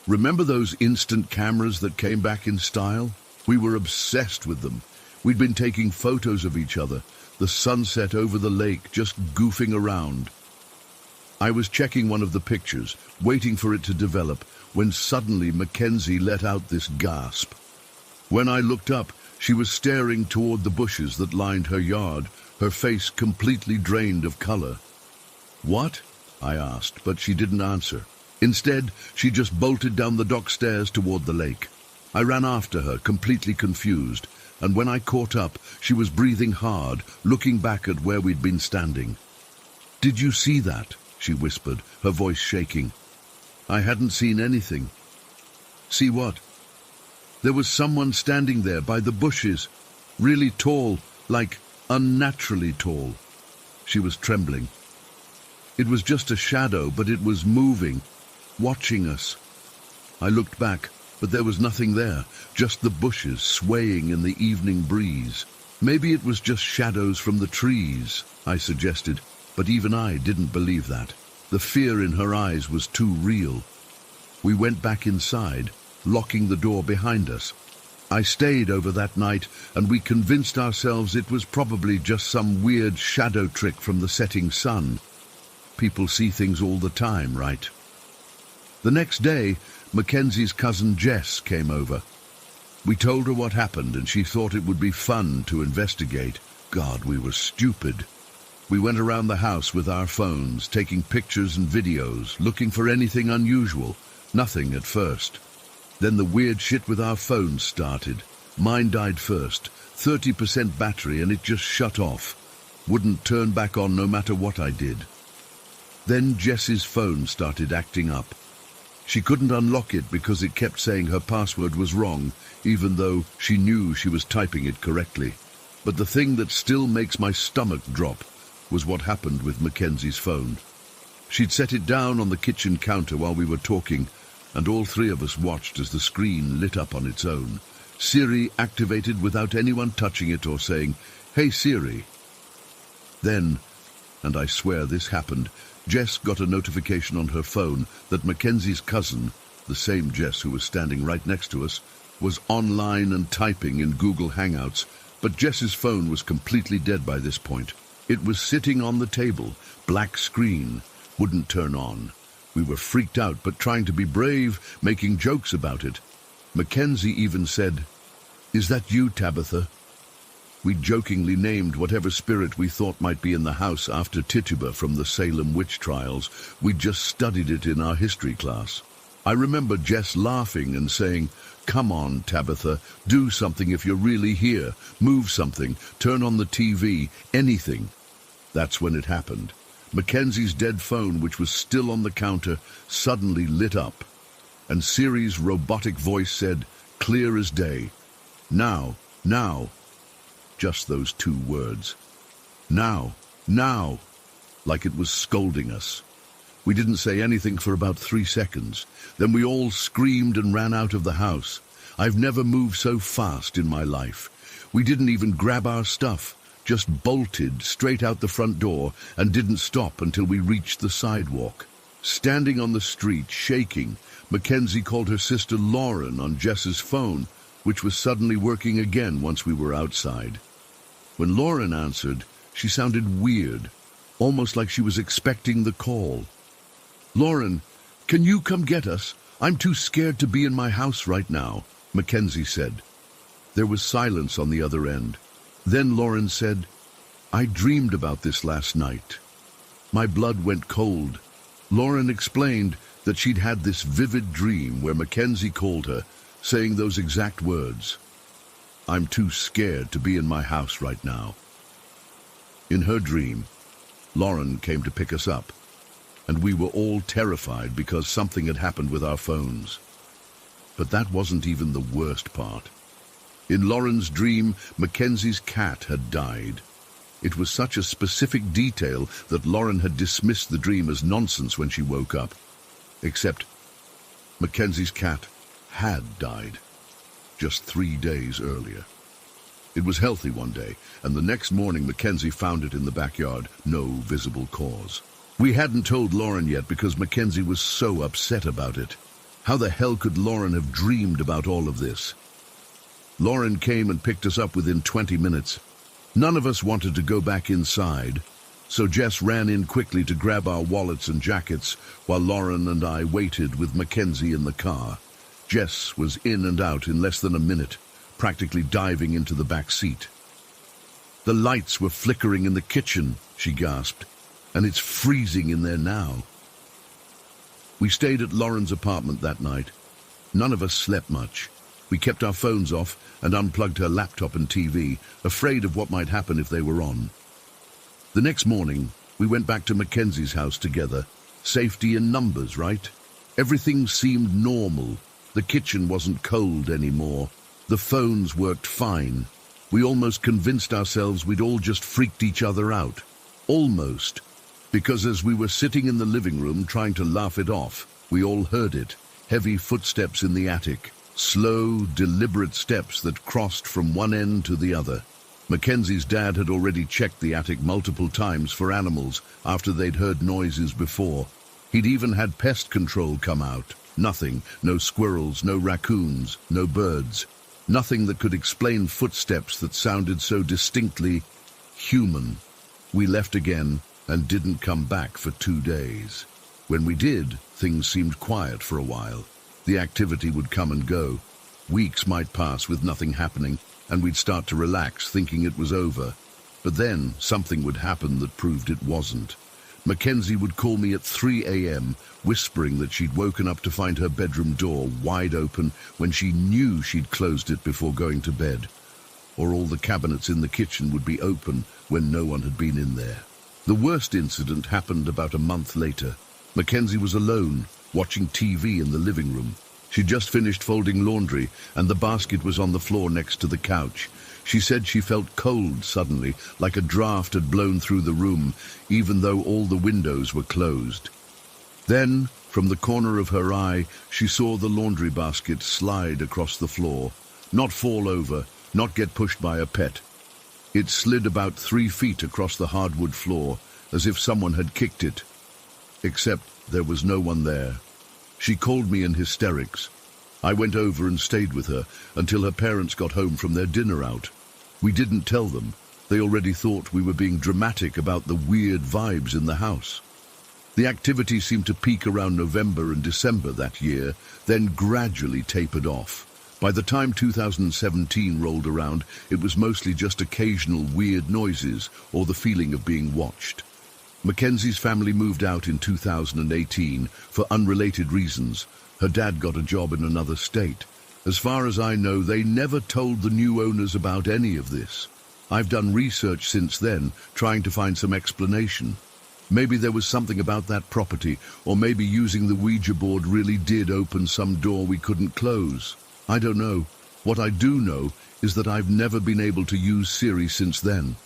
Speaker 1: Remember those instant cameras that came back in style? We were obsessed with them. We'd been taking photos of each other, the sunset over the lake, just goofing around. I was checking one of the pictures, waiting for it to develop, when suddenly Mackenzie let out this gasp. When I looked up, she was staring toward the bushes that lined her yard, her face completely drained of color. "What?" I asked, but she didn't answer. Instead, she just bolted down the dock stairs toward the lake. I ran after her, completely confused, and when I caught up, she was breathing hard, looking back at where we'd been standing. "Did you see that?" she whispered, her voice shaking. I hadn't seen anything. "See what?" "There was someone standing there by the bushes, really tall, like unnaturally tall." She was trembling. "It was just a shadow, but it was moving, watching us." I looked back, but there was nothing there, just the bushes swaying in the evening breeze. "Maybe it was just shadows from the trees," I suggested, but even I didn't believe that. The fear in her eyes was too real. We went back inside, locking the door behind us. I stayed over that night, and we convinced ourselves it was probably just some weird shadow trick from the setting sun. People see things all the time, right? The next day, Mackenzie's cousin Jess came over. We told her what happened, and she thought it would be fun to investigate. God, we were stupid. We went around the house with our phones, taking pictures and videos, looking for anything unusual. Nothing at first. Then the weird shit with our phones started. Mine died first, 30% battery, and it just shut off. Wouldn't turn back on no matter what I did. Then Jess's phone started acting up. She couldn't unlock it because it kept saying her password was wrong, even though she knew she was typing it correctly. But the thing that still makes my stomach drop was what happened with Mackenzie's phone. She'd set it down on the kitchen counter while we were talking, and all three of us watched as the screen lit up on its own. Siri activated without anyone touching it or saying, "Hey Siri." Then, and I swear this happened, Jess got a notification on her phone that Mackenzie's cousin, the same Jess who was standing right next to us, was online and typing in Google Hangouts, but Jess's phone was completely dead by this point. It was sitting on the table, black screen, wouldn't turn on. We were freaked out, but trying to be brave, making jokes about it. Mackenzie even said, "Is that you, Tabitha?" We jokingly named whatever spirit we thought might be in the house after Tituba from the Salem witch trials. We'd just studied it in our history class. I remember Jess laughing and saying, "Come on, Tabitha, do something if you're really here. Move something, turn on the TV, anything." That's when it happened. Mackenzie's dead phone, which was still on the counter, suddenly lit up. and Siri's robotic voice said, clear as day, now, now. Just those 2 words. Now, now, like it was scolding us. We didn't say anything for about 3 seconds. Then we all screamed and ran out of the house. I've never moved so fast in my life. We didn't even grab our stuff, just bolted straight out the front door and didn't stop until we reached the sidewalk. Standing on the street, shaking, Mackenzie called her sister Lauren on Jess's phone, which was suddenly working again once we were outside. When Lauren answered, she sounded weird, almost like she was expecting the call. Lauren, can you come get us? I'm too scared to be in my house right now, Mackenzie said. There was silence on the other end. Then Lauren said, I dreamed about this last night. My blood went cold. Lauren explained that she'd had this vivid dream where Mackenzie called her, saying those exact words. I'm too scared to be in my house right now. In her dream, Lauren came to pick us up, and we were all terrified because something had happened with our phones. But that wasn't even the worst part. In Lauren's dream, Mackenzie's cat had died. It was such a specific detail that Lauren had dismissed the dream as nonsense when she woke up. Except Mackenzie's cat had died just 3 days earlier. It was healthy one day, and the next morning Mackenzie found it in the backyard, no visible cause. We hadn't told Lauren yet because Mackenzie was so upset about it. How the hell could Lauren have dreamed about all of this? Lauren came and picked us up within 20 minutes. None of us wanted to go back inside, so Jess ran in quickly to grab our wallets and jackets while Lauren and I waited with Mackenzie in the car. Jess was in and out in less than a minute, practically diving into the back seat. The lights were flickering in the kitchen, she gasped, and it's freezing in there now. We stayed at Lauren's apartment that night. None of us slept much. We kept our phones off and unplugged her laptop and TV, afraid of what might happen if they were on. The next morning, we went back to Mackenzie's house together. Safety in numbers, right? Everything seemed normal. The kitchen wasn't cold anymore. The phones worked fine. We almost convinced ourselves we'd all just freaked each other out. Almost. Because as we were sitting in the living room trying to laugh it off, we all heard it. Heavy footsteps in the attic. Slow, deliberate steps that crossed from one end to the other. Mackenzie's dad had already checked the attic multiple times for animals after they'd heard noises before. He'd even had pest control come out. Nothing. No squirrels, no raccoons, no birds. Nothing that could explain footsteps that sounded so distinctly human. We left again and didn't come back for 2 days. When we did, things seemed quiet for a while. The activity would come and go. Weeks might pass with nothing happening, and we'd start to relax, thinking it was over. But then something would happen that proved it wasn't. Mackenzie would call me at 3 a.m., whispering that she'd woken up to find her bedroom door wide open when she knew she'd closed it before going to bed. Or all the cabinets in the kitchen would be open when no one had been in there. The worst incident happened about a month later. Mackenzie was alone, watching TV in the living room. She'd just finished folding laundry, and the basket was on the floor next to the couch. She said she felt cold suddenly, like a draft had blown through the room, even though all the windows were closed. Then, from the corner of her eye, she saw the laundry basket slide across the floor, not fall over, not get pushed by a pet. It slid about 3 feet across the hardwood floor, as if someone had kicked it. Except there was no one there. She called me in hysterics. I went over and stayed with her until her parents got home from their dinner out. We didn't tell them. They already thought we were being dramatic about the weird vibes in the house. The activity seemed to peak around November and December that year, then gradually tapered off. By the time 2017 rolled around, it was mostly just occasional weird noises or the feeling of being watched. Mackenzie's family moved out in 2018 for unrelated reasons. Her dad got a job in another state. As far as I know, they never told the new owners about any of this. I've done research since then, trying to find some explanation. Maybe there was something about that property, or maybe using the Ouija board really did open some door we couldn't close. I don't know. What I do know is that I've never been able to use Siri since then.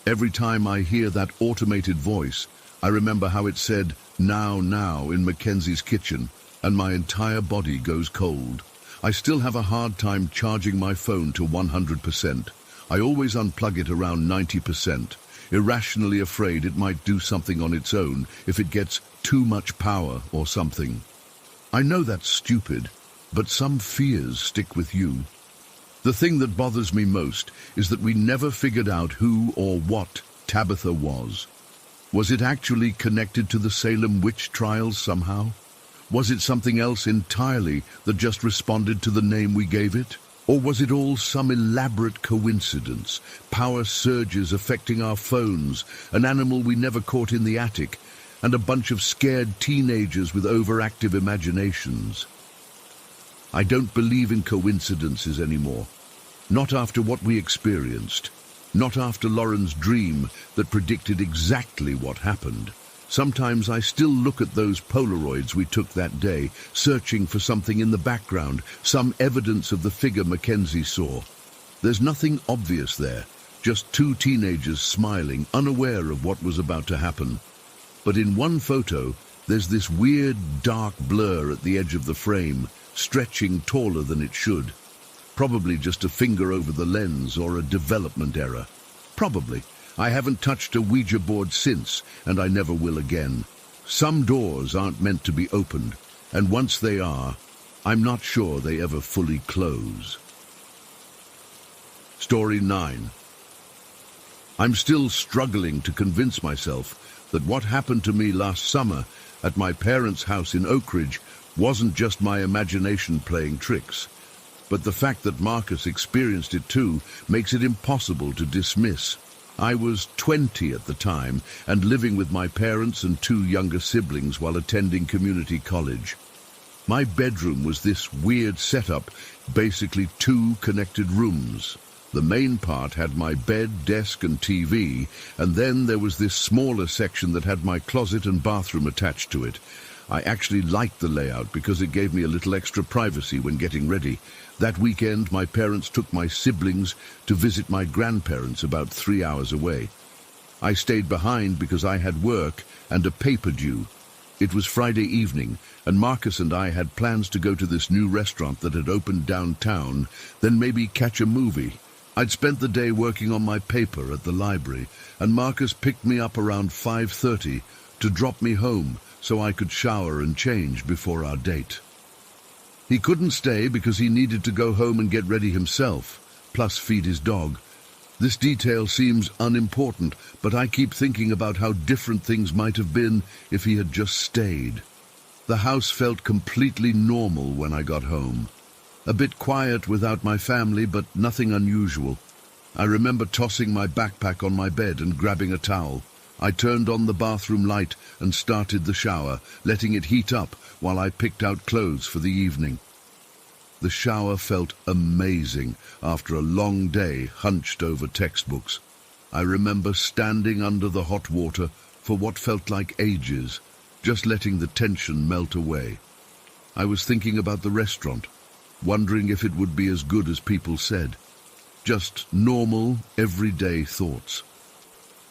Speaker 1: Every time I hear that automated voice, I remember how it said, "Now, now," in Mackenzie's kitchen, and my entire body goes cold. I still have a hard time charging my phone to 100%. I always unplug it around 90%, irrationally afraid it might do something on its own if it gets too much power or something. I know that's stupid, but some fears stick with you. The thing that bothers me most is that we never figured out who or what Tabitha was. Was it actually connected to the Salem witch trials somehow? Was it something else entirely that just responded to the name we gave it? Or was it all some elaborate coincidence? Power surges affecting our phones, an animal we never caught in the attic, and a bunch of scared teenagers with overactive imaginations. I don't believe in coincidences anymore. Not after what we experienced. Not after Lauren's dream that predicted exactly what happened. Sometimes I still look at those Polaroids we took that day, searching for something in the background, some evidence of the figure Mackenzie saw. There's nothing obvious there, just two teenagers smiling, unaware of what was about to happen. But in one photo, there's this weird dark blur at the edge of the frame, stretching taller than it should. Probably just a finger over the lens or a development error. Probably. I haven't touched a Ouija board since, and I never will again. Some doors aren't meant to be opened, and once they are, I'm not sure they ever fully close. Story 9. I'm still struggling to convince myself that what happened to me last summer at my parents' house in Oak Ridge wasn't just my imagination playing tricks. But the fact that Marcus experienced it too makes it impossible to dismiss. I was 20 at the time and living with my parents and two younger siblings while attending community college. My bedroom was this weird setup, basically two connected rooms. The main part had my bed, desk and TV, and then there was this smaller section that had my closet and bathroom attached to it. I actually liked the layout because it gave me a little extra privacy when getting ready. That weekend, my parents took my siblings to visit my grandparents about 3 hours away. I stayed behind because I had work and a paper due. It was Friday evening, and Marcus and I had plans to go to this new restaurant that had opened downtown, then maybe catch a movie. I'd spent the day working on my paper at the library, and Marcus picked me up around 5:30 to drop me home so I could shower and change before our date. He couldn't stay because he needed to go home and get ready himself, plus feed his dog. This detail seems unimportant, but I keep thinking about how different things might have been if he had just stayed. The house felt completely normal when I got home. A bit quiet without my family, but nothing unusual. I remember tossing my backpack on my bed and grabbing a towel. I turned on the bathroom light and started the shower, letting it heat up while I picked out clothes for the evening. The shower felt amazing after a long day hunched over textbooks. I remember standing under the hot water for what felt like ages, just letting the tension melt away. I was thinking about the restaurant, wondering if it would be as good as people said. Just normal, everyday thoughts.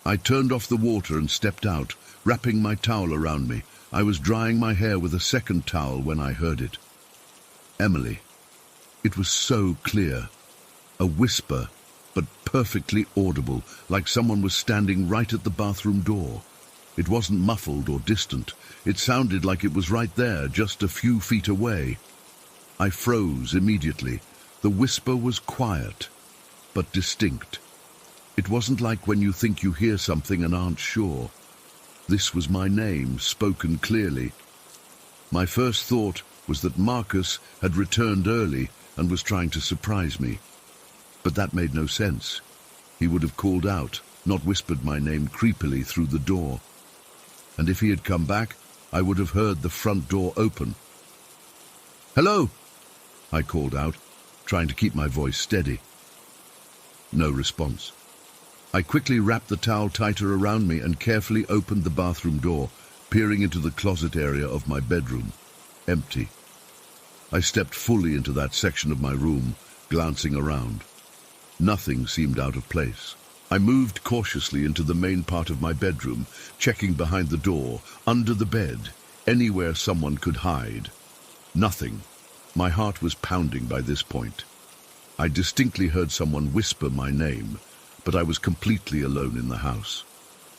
Speaker 1: I turned off the water and stepped out, wrapping my towel around me. I was drying my hair with a second towel when I heard it. Emily. It was so clear. A whisper, but perfectly audible, like someone was standing right at the bathroom door. It wasn't muffled or distant. It sounded like it was right there, just a few feet away. I froze immediately. The whisper was quiet, but distinct. It wasn't like when you think you hear something and aren't sure. This was my name, spoken clearly. My first thought was that Marcus had returned early and was trying to surprise me. But that made no sense. He would have called out, not whispered my name creepily through the door. And if he had come back, I would have heard the front door open. "Hello!" I called out, trying to keep my voice steady. No response. I quickly wrapped the towel tighter around me and carefully opened the bathroom door, peering into the closet area of my bedroom. Empty. I stepped fully into that section of my room, glancing around. Nothing seemed out of place. I moved cautiously into the main part of my bedroom, checking behind the door, under the bed, anywhere someone could hide. Nothing. My heart was pounding by this point. I distinctly heard someone whisper my name, but I was completely alone in the house.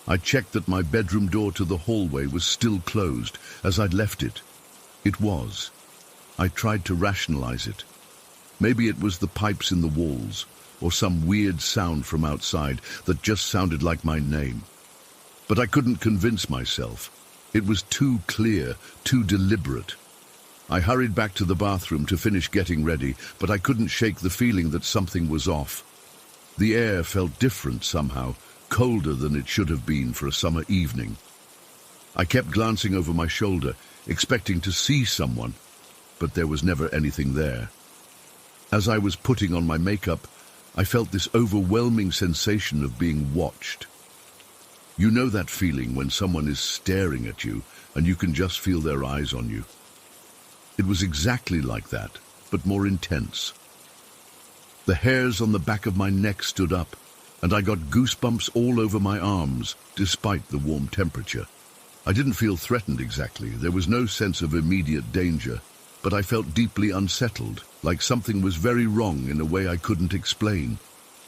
Speaker 1: I checked that my bedroom door to the hallway was still closed, as I'd left it. It was. I tried to rationalize it. Maybe it was the pipes in the walls, or some weird sound from outside that just sounded like my name. But I couldn't convince myself. It was too clear, too deliberate. I hurried back to the bathroom to finish getting ready, but I couldn't shake the feeling that something was off. The air felt different somehow, colder than it should have been for a summer evening. I kept glancing over my shoulder, expecting to see someone, but there was never anything there. As I was putting on my makeup, I felt this overwhelming sensation of being watched. You know that feeling when someone is staring at you and you can just feel their eyes on you. It was exactly like that, but more intense. The hairs on the back of my neck stood up, and I got goosebumps all over my arms, despite the warm temperature. I didn't feel threatened exactly. There was no sense of immediate danger, but I felt deeply unsettled, like something was very wrong in a way I couldn't explain.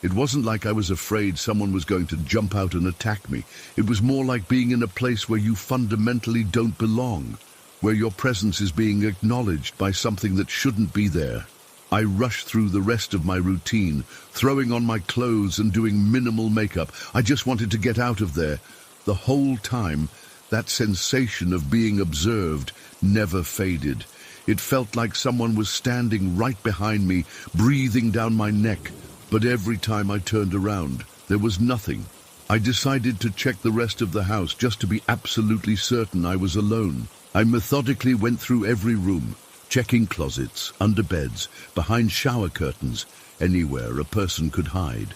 Speaker 1: It wasn't like I was afraid someone was going to jump out and attack me. It was more like being in a place where you fundamentally don't belong, where your presence is being acknowledged by something that shouldn't be there. I rushed through the rest of my routine, throwing on my clothes and doing minimal makeup. I just wanted to get out of there. The whole time, that sensation of being observed never faded. It felt like someone was standing right behind me, breathing down my neck. But every time I turned around, there was nothing. I decided to check the rest of the house just to be absolutely certain I was alone. I methodically went through every room, checking closets, under beds, behind shower curtains, anywhere a person could hide.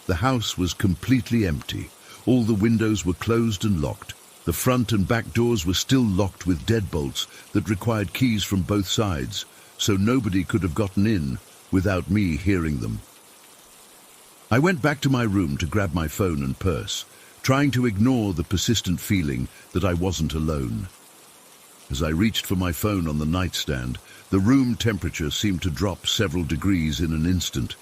Speaker 1: The house was completely empty. All the windows were closed and locked. The front and back doors were still locked with deadbolts that required keys from both sides, so nobody could have gotten in without me hearing them. I went back to my room to grab my phone and purse, trying to ignore the persistent feeling that I wasn't alone. As I reached for my phone on the nightstand, the room temperature seemed to drop several degrees in an instant.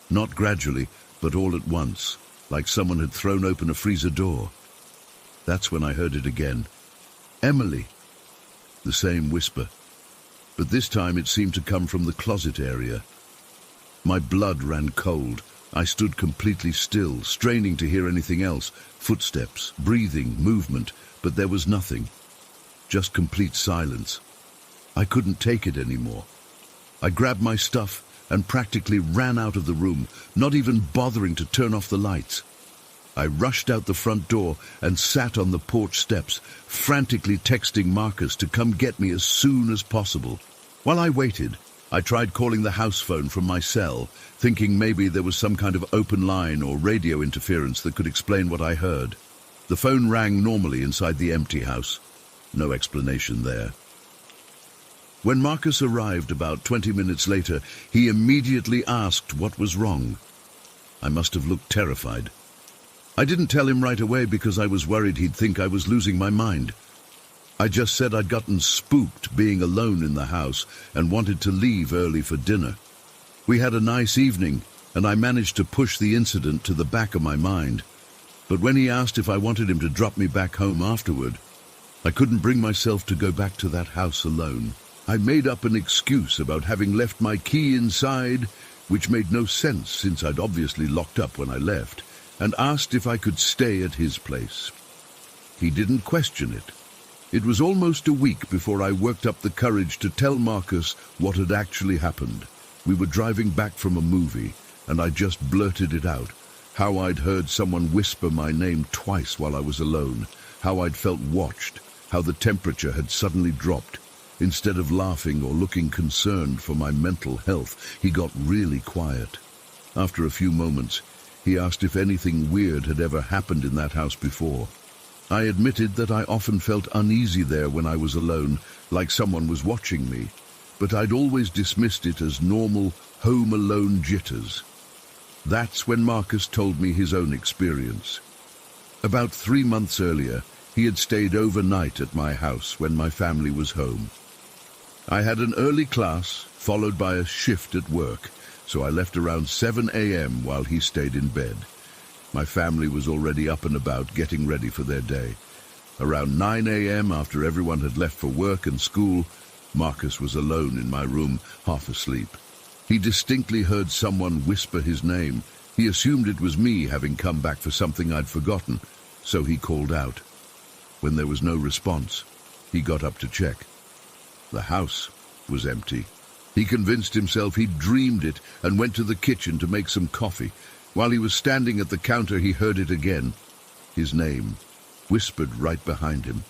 Speaker 1: Not gradually, but all at once, like someone had thrown open a freezer door. That's when I heard it again. Emily. The same whisper. But this time it seemed to come from the closet area. My blood ran cold. I stood completely still, straining to hear anything else. Footsteps, breathing, movement, but there was nothing. Just complete silence. I couldn't take it anymore. I grabbed my stuff and practically ran out of the room, not even bothering to turn off the lights. I rushed out the front door and sat on the porch steps, frantically texting Marcus to come get me as soon as possible. While I waited, I tried calling the house phone from my cell, thinking maybe there was some kind of open line or radio interference that could explain what I heard. The phone rang normally inside the empty house. No explanation there. When Marcus arrived about 20 minutes later, he immediately asked what was wrong. I must have looked terrified. I didn't tell him right away because I was worried he'd think I was losing my mind. I just said I'd gotten spooked being alone in the house and wanted to leave early for dinner. We had a nice evening, and I managed to push the incident to the back of my mind. But when he asked if I wanted him to drop me back home afterward, I couldn't bring myself to go back to that house alone. I made up an excuse about having left my key inside, which made no sense since I'd obviously locked up when I left, and asked if I could stay at his place. He didn't question it. It was almost a week before I worked up the courage to tell Marcus what had actually happened. We were driving back from a movie, and I just blurted it out. How I'd heard someone whisper my name twice while I was alone. How I'd felt watched. How the temperature had suddenly dropped. Instead of laughing or looking concerned for my mental health, he got really quiet. After a few moments, He asked if anything weird had ever happened in that house before. I admitted that I often felt uneasy there when I was alone, like someone was watching me, but I'd always dismissed it as normal home alone jitters. That's when Marcus told me his own experience. About 3 months earlier, he had stayed overnight at my house when my family was home. I had an early class, followed by a shift at work, so I left around 7 a.m. while he stayed in bed. My family was already up and about, getting ready for their day. Around 9 a.m., after everyone had left for work and school, Marcus was alone in my room, half asleep. He distinctly heard someone whisper his name. He assumed it was me, having come back for something I'd forgotten, so he called out. When there was no response, he got up to check. The house was empty. He convinced himself he'd dreamed it and went to the kitchen to make some coffee. While he was standing at the counter, he heard it again. His name, whispered right behind him.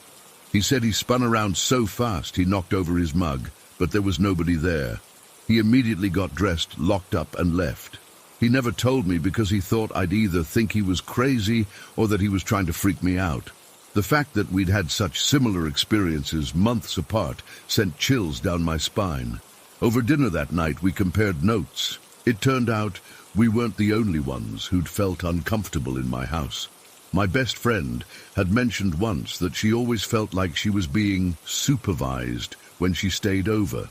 Speaker 1: He said he spun around so fast he knocked over his mug, but there was nobody there. He immediately got dressed, locked up, and left. He never told me because he thought I'd either think he was crazy or that he was trying to freak me out. The fact that we'd had such similar experiences months apart sent chills down my spine. Over dinner that night, we compared notes. It turned out we weren't the only ones who'd felt uncomfortable in my house. My best friend had mentioned once that she always felt like she was being supervised when she stayed over.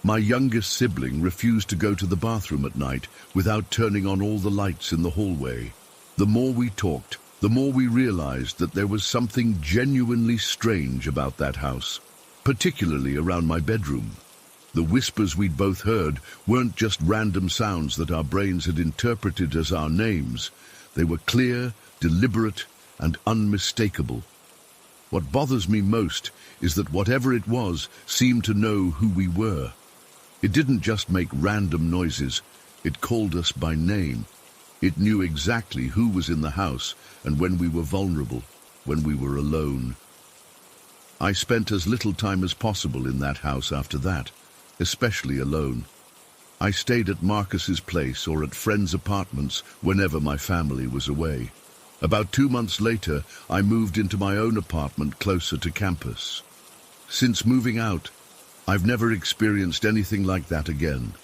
Speaker 1: My youngest sibling refused to go to the bathroom at night without turning on all the lights in the hallway. The more we talked, the more we realized that there was something genuinely strange about that house, particularly around my bedroom. The whispers we'd both heard weren't just random sounds that our brains had interpreted as our names. They were clear, deliberate, and unmistakable. What bothers me most is that whatever it was seemed to know who we were. It didn't just make random noises. It called us by name. It knew exactly who was in the house and when we were vulnerable, when we were alone. I spent as little time as possible in that house after that, especially alone. I stayed at Marcus's place or at friends' apartments whenever my family was away. About 2 months later, I moved into my own apartment closer to campus. Since moving out, I've never experienced anything like that again.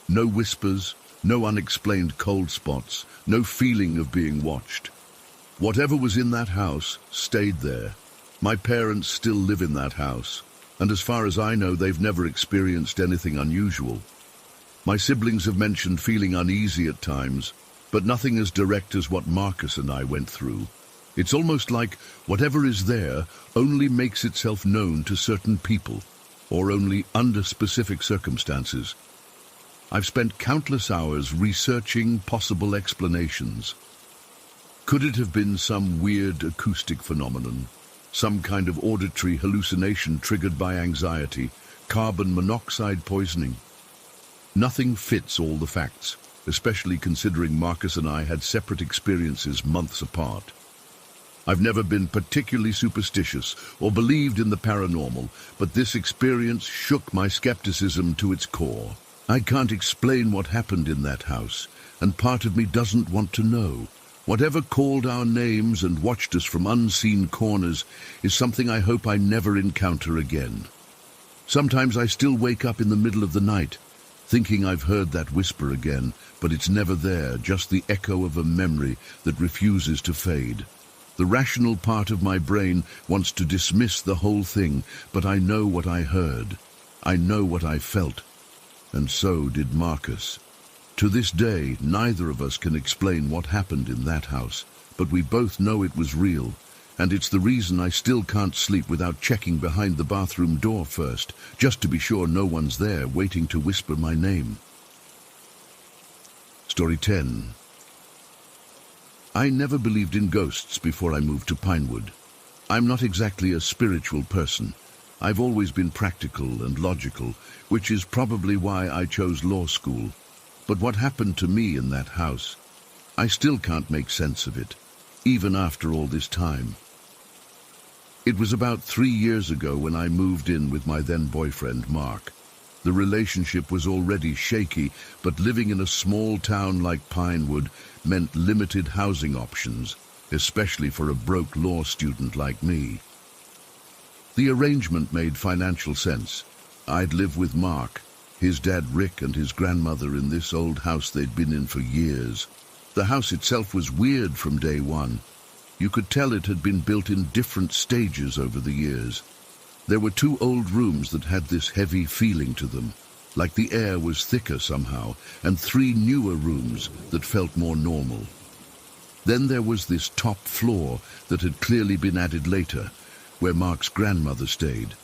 Speaker 1: No whispers, no unexplained cold spots, no feeling of being watched. Whatever was in that house stayed there. My parents still live in that house, and as far as I know, they've never experienced anything unusual. My siblings have mentioned feeling uneasy at times, but nothing as direct as what Marcus and I went through. It's almost like whatever is there only makes itself known to certain people, or only under specific circumstances. I've spent countless hours researching possible explanations. Could it have been some weird acoustic phenomenon? Some kind of auditory hallucination triggered by anxiety, carbon monoxide poisoning? Nothing fits all the facts, especially considering Marcus and I had separate experiences months apart. I've never been particularly superstitious or believed in the paranormal, but this experience shook my skepticism to its core. I can't explain what happened in that house, and part of me doesn't want to know. Whatever called our names and watched us from unseen corners is something I hope I never encounter again. Sometimes I still wake up in the middle of the night, thinking I've heard that whisper again, but it's never there, just the echo of a memory that refuses to fade. The rational part of my brain wants to dismiss the whole thing, but I know what I heard. I know what I felt. And so did Marcus. To this day, neither of us can explain what happened in that house, but we both know it was real, and it's the reason I still can't sleep without checking behind the bathroom door first, just to be sure no one's there waiting to whisper my name. Story 10. I never believed in ghosts before I moved to Pinewood. I'm not exactly a spiritual person. I've always been practical and logical, which is probably why I chose law school. But what happened to me in that house, I still can't make sense of it, even after all this time. It was about 3 years ago when I moved in with my then boyfriend, Mark. The relationship was already shaky, but living in a small town like Pinewood meant limited housing options, especially for a broke law student like me. The arrangement made financial sense. I'd live with Mark, his dad Rick, and his grandmother in this old house they'd been in for years. The house itself was weird from day one. You could tell it had been built in different stages over the years. There were 2 old rooms that had this heavy feeling to them, like the air was thicker somehow, and 3 newer rooms that felt more normal. Then there was this top floor that had clearly been added later, where Mark's grandmother stayed.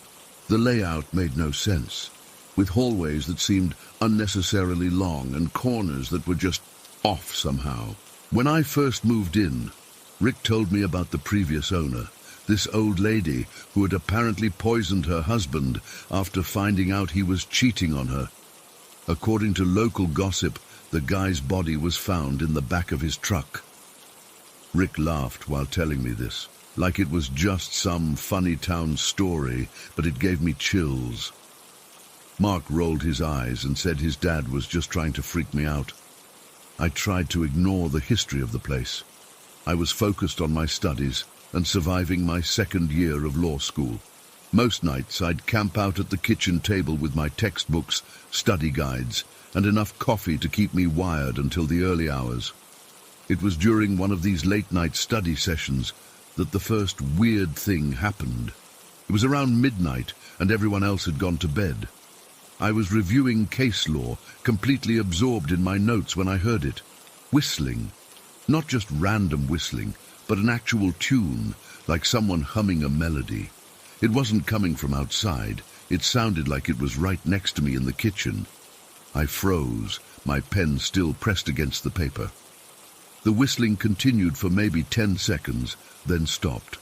Speaker 1: The layout made no sense, with hallways that seemed unnecessarily long and corners that were just off somehow. When I first moved in, Rick told me about the previous owner, this old lady who had apparently poisoned her husband after finding out he was cheating on her. According to local gossip, the guy's body was found in the back of his truck. Rick laughed while telling me this, like it was just some funny town story, but it gave me chills. Mark rolled his eyes and said his dad was just trying to freak me out. I tried to ignore the history of the place. I was focused on my studies and surviving my 2nd year of law school. Most nights I'd camp out at the kitchen table with my textbooks, study guides, and enough coffee to keep me wired until the early hours. It was during one of these late-night study sessions that the first weird thing happened. It was around midnight and everyone else had gone to bed. I was reviewing case law, completely absorbed in my notes when I heard it. Whistling. Not just random whistling, but an actual tune, like someone humming a melody. It wasn't coming from outside. It sounded like it was right next to me in the kitchen. I froze, my pen still pressed against the paper. The whistling continued for maybe 10 seconds, then stopped.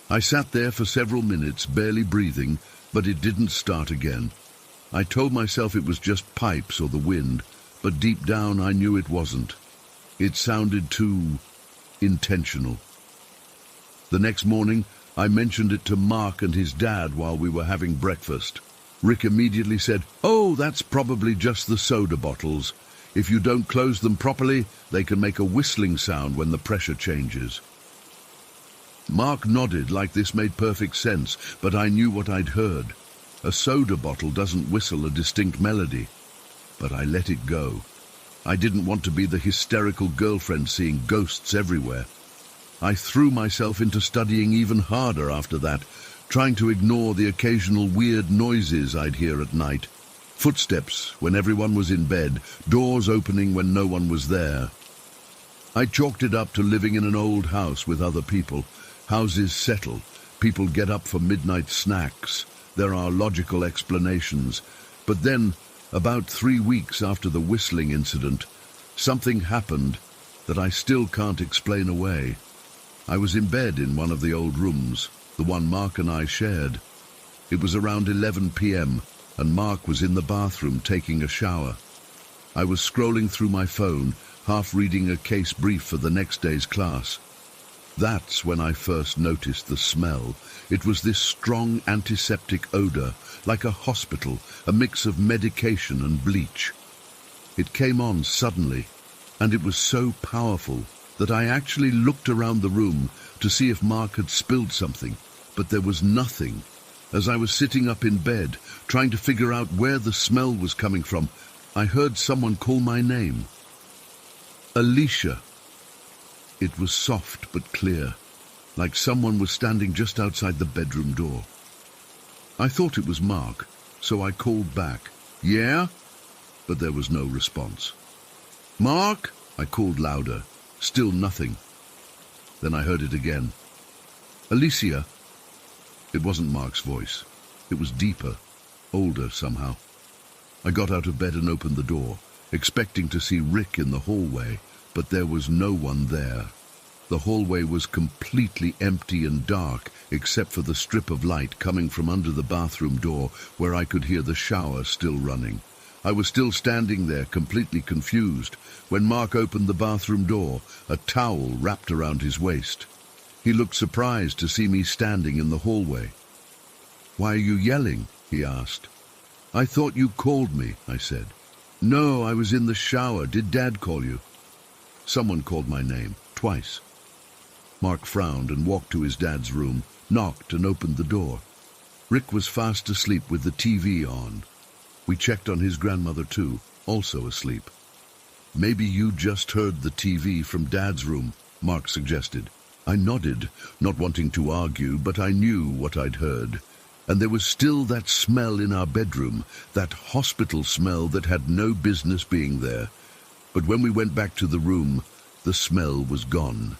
Speaker 1: I sat there for several minutes, barely breathing, but it didn't start again. I told myself it was just pipes or the wind, but deep down I knew it wasn't. It sounded too intentional. The next morning, I mentioned it to Mark and his dad while we were having breakfast. Rick immediately said, "Oh, that's probably just the soda bottles. If you don't close them properly, they can make a whistling sound when the pressure changes." Mark nodded like this made perfect sense, but I knew what I'd heard. A soda bottle doesn't whistle a distinct melody. But I let it go. I didn't want to be the hysterical girlfriend seeing ghosts everywhere. I threw myself into studying even harder after that, trying to ignore the occasional weird noises I'd hear at night. Footsteps when everyone was in bed, doors opening when no one was there. I chalked it up to living in an old house with other people. Houses settle. People get up for midnight snacks. There are logical explanations. But then, about 3 weeks after the whistling incident, something happened that I still can't explain away. I was in bed in one of the old rooms, the one Mark and I shared. It was around 11 p.m., and Mark was in the bathroom taking a shower. I was scrolling through my phone, half reading a case brief for the next day's class. That's when I first noticed the smell. It was this strong antiseptic odor, like a hospital, a mix of medication and bleach. It came on suddenly, and it was so powerful that I actually looked around the room to see if Mark had spilled something, but there was nothing. As I was sitting up in bed, trying to figure out where the smell was coming from, I heard someone call my name. Alicia. It was soft but clear, like someone was standing just outside the bedroom door. I thought it was Mark, so I called back, "Yeah?" But there was no response. "Mark?" I called louder. Still nothing. Then I heard it again. "Alicia?" It wasn't Mark's voice. It was deeper, older somehow. I got out of bed and opened the door, expecting to see Rick in the hallway, but there was no one there. The hallway was completely empty and dark, except for the strip of light coming from under the bathroom door, where I could hear the shower still running. I was still standing there, completely confused, when Mark opened the bathroom door, a towel wrapped around his waist. He looked surprised to see me standing in the hallway. "Why are you yelling?" he asked. "I thought you called me," I said. "No, I was in the shower. Did Dad call you?" Someone called my name, twice. Mark frowned and walked to his dad's room, knocked and opened the door. Rick was fast asleep with the TV on. We checked on his grandmother too, also asleep. "Maybe you just heard the TV from Dad's room," Mark suggested. I nodded, not wanting to argue, but I knew what I'd heard. And there was still that smell in our bedroom, that hospital smell that had no business being there. But when we went back to the room, the smell was gone.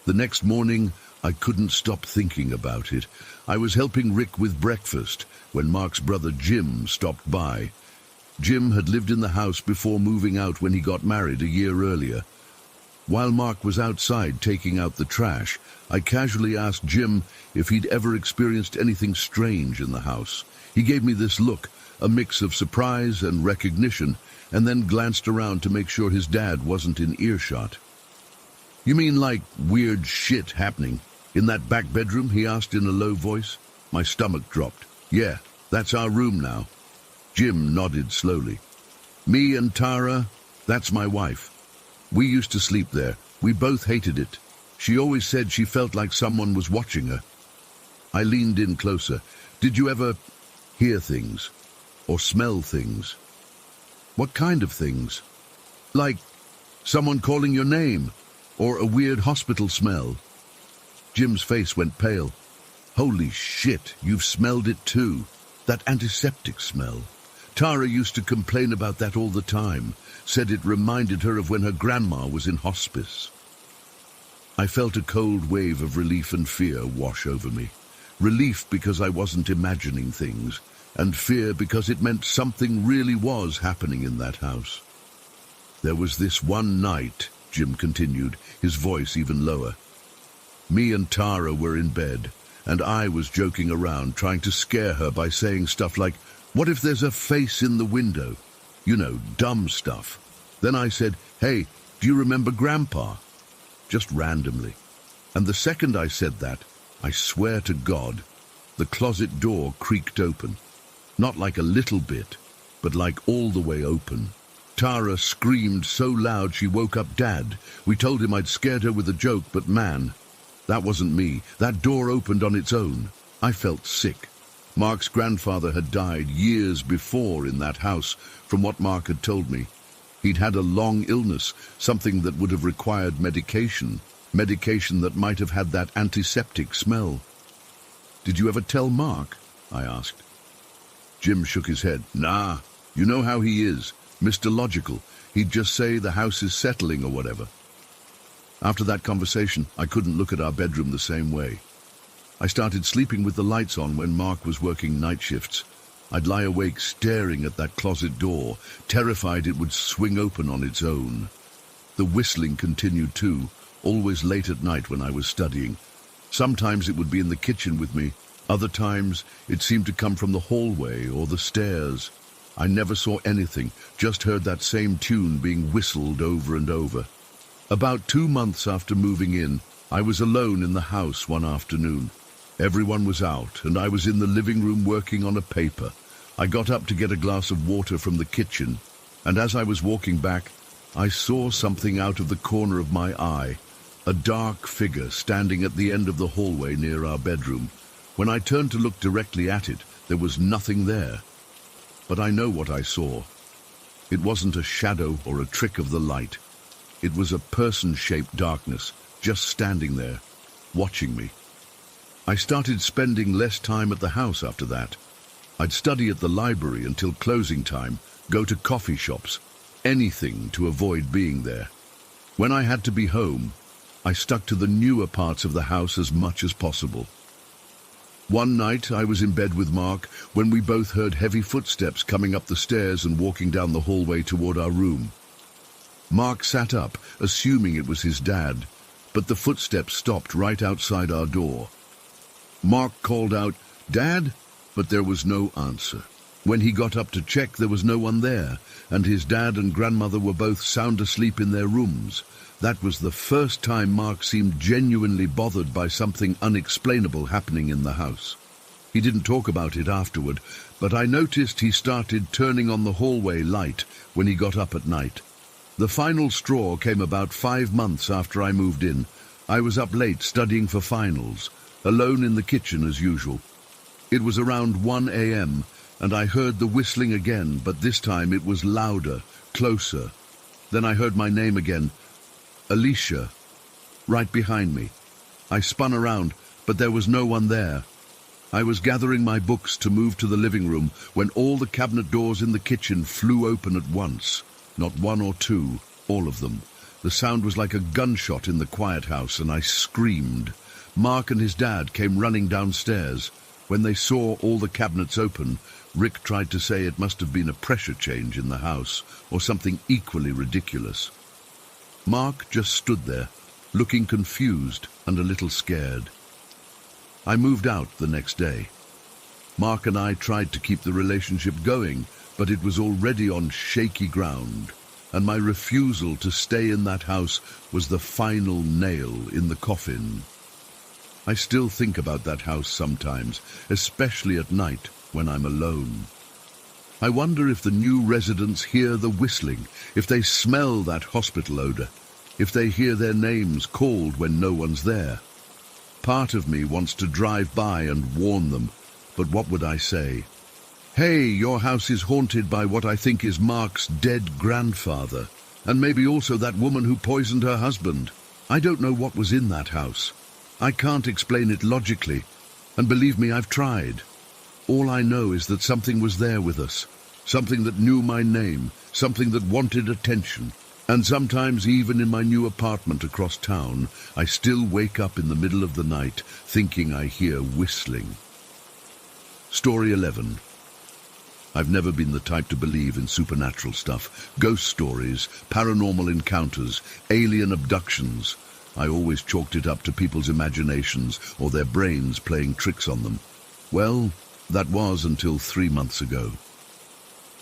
Speaker 1: The next morning, I couldn't stop thinking about it. I was helping Rick with breakfast when Mark's brother Jim stopped by. Jim had lived in the house before moving out when he got married a year earlier. While Mark was outside taking out the trash, I casually asked Jim if he'd ever experienced anything strange in the house. He gave me this look, a mix of surprise and recognition, and then glanced around to make sure his dad wasn't in earshot. "You mean like weird shit happening in that back bedroom?" he asked in a low voice. My stomach dropped. "Yeah, that's our room now." Jim nodded slowly. "Me and Tara, that's my wife. We used to sleep there. We both hated it. She always said she felt like someone was watching her." I leaned in closer. "Did you ever hear things? Or smell things?" "What kind of things?" "Like someone calling your name, or a weird hospital smell." Jim's face went pale. "Holy shit, you've smelled it too. That antiseptic smell. Tara used to complain about that all the time, said it reminded her of when her grandma was in hospice." I felt a cold wave of relief and fear wash over me. Relief because I wasn't imagining things, and fear because it meant something really was happening in that house. "There was this one night," Jim continued, his voice even lower. "Me and Tara were in bed, and I was joking around, trying to scare her by saying stuff like, 'What if there's a face in the window?' You know, dumb stuff. Then I said, 'Hey, do you remember Grandpa?' Just randomly. And the second I said that, I swear to God, the closet door creaked open. Not like a little bit, but like all the way open. Tara screamed so loud she woke up Dad. We told him I'd scared her with a joke, but man, that wasn't me. That door opened on its own. I felt sick. Mark's grandfather had died years before in that house, from what Mark had told me. He'd had a long illness, something that would have required medication that might have had that antiseptic smell." "Did you ever tell Mark?" I asked. Jim shook his head. "Nah, you know how he is, Mr. Logical. He'd just say the house is settling or whatever." After that conversation, I couldn't look at our bedroom the same way. I started sleeping with the lights on when Mark was working night shifts. I'd lie awake staring at that closet door, terrified it would swing open on its own. The whistling continued too, always late at night when I was studying. Sometimes it would be in the kitchen with me. Other times it seemed to come from the hallway or the stairs. I never saw anything, just heard that same tune being whistled over and over. About 2 months after moving in, I was alone in the house one afternoon. Everyone was out, and I was in the living room working on a paper. I got up to get a glass of water from the kitchen, and as I was walking back, I saw something out of the corner of my eye, a dark figure standing at the end of the hallway near our bedroom. When I turned to look directly at it, there was nothing there. But I know what I saw. It wasn't a shadow or a trick of the light. It was a person-shaped darkness, just standing there, watching me. I started spending less time at the house after that. I'd study at the library until closing time, go to coffee shops, anything to avoid being there. When I had to be home, I stuck to the newer parts of the house as much as possible. One night I was in bed with Mark when we both heard heavy footsteps coming up the stairs and walking down the hallway toward our room. Mark sat up, assuming it was his dad, but the footsteps stopped right outside our door. Mark called out, "Dad?" but there was no answer. When he got up to check, there was no one there, and his dad and grandmother were both sound asleep in their rooms. That was the first time Mark seemed genuinely bothered by something unexplainable happening in the house. He didn't talk about it afterward, but I noticed he started turning on the hallway light when he got up at night. The final straw came about 5 months after I moved in. I was up late studying for finals, alone in the kitchen as usual. It was around 1 a.m., and I heard the whistling again, but this time it was louder, closer. Then I heard my name again, Alicia, right behind me. I spun around, but there was no one there. I was gathering my books to move to the living room when all the cabinet doors in the kitchen flew open at once. Not one or two, all of them. The sound was like a gunshot in the quiet house, and I screamed. Mark and his dad came running downstairs. When they saw all the cabinets open, Rick tried to say it must have been a pressure change in the house, or something equally ridiculous. Mark just stood there, looking confused and a little scared. I moved out the next day. Mark and I tried to keep the relationship going, but it was already on shaky ground, and my refusal to stay in that house was the final nail in the coffin. I still think about that house sometimes, especially at night when I'm alone. I wonder if the new residents hear the whistling, if they smell that hospital odor, if they hear their names called when no one's there. Part of me wants to drive by and warn them, but what would I say? Hey, your house is haunted by what I think is Mark's dead grandfather, and maybe also that woman who poisoned her husband. I don't know what was in that house. I can't explain it logically, and believe me, I've tried. All I know is that something was there with us, something that knew my name, something that wanted attention. And sometimes, even in my new apartment across town, I still wake up in the middle of the night thinking I hear whistling. Story 11. I've never been the type to believe in supernatural stuff, ghost stories, paranormal encounters, alien abductions. I always chalked it up to people's imaginations or their brains playing tricks on them. Well, that was until 3 months ago.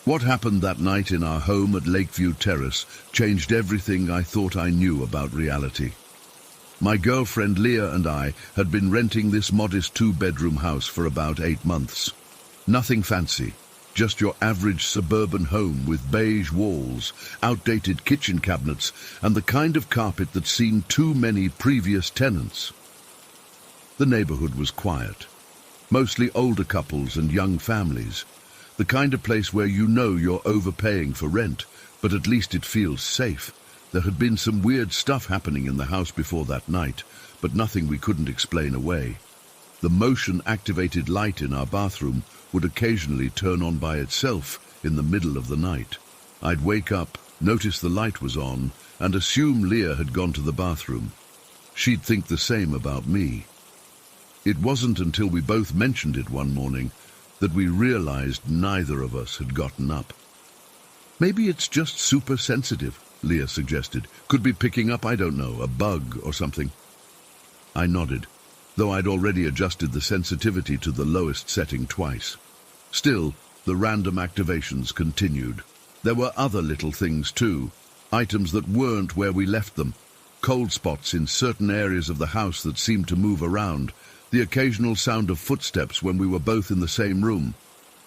Speaker 1: What happened that night in our home at Lakeview Terrace changed everything I thought I knew about reality. My girlfriend Leah and I had been renting this modest 2-bedroom house for about 8 months. Nothing fancy, just your average suburban home with beige walls, outdated kitchen cabinets, and the kind of carpet that's seen too many previous tenants. The neighborhood was quiet, mostly older couples and young families. The kind of place where you know you're overpaying for rent, but at least it feels safe. There had been some weird stuff happening in the house before that night, but nothing we couldn't explain away. The motion-activated light in our bathroom would occasionally turn on by itself in the middle of the night. I'd wake up, notice the light was on, and assume Leah had gone to the bathroom. She'd think the same about me. It wasn't until we both mentioned it one morning that we realized neither of us had gotten up. Maybe it's just super sensitive, Leah suggested. Could be picking up, I don't know, a bug or something. I nodded, though I'd already adjusted the sensitivity to the lowest setting twice. Still, the random activations continued. There were other little things too, items that weren't where we left them, cold spots in certain areas of the house that seemed to move around, the occasional sound of footsteps when we were both in the same room.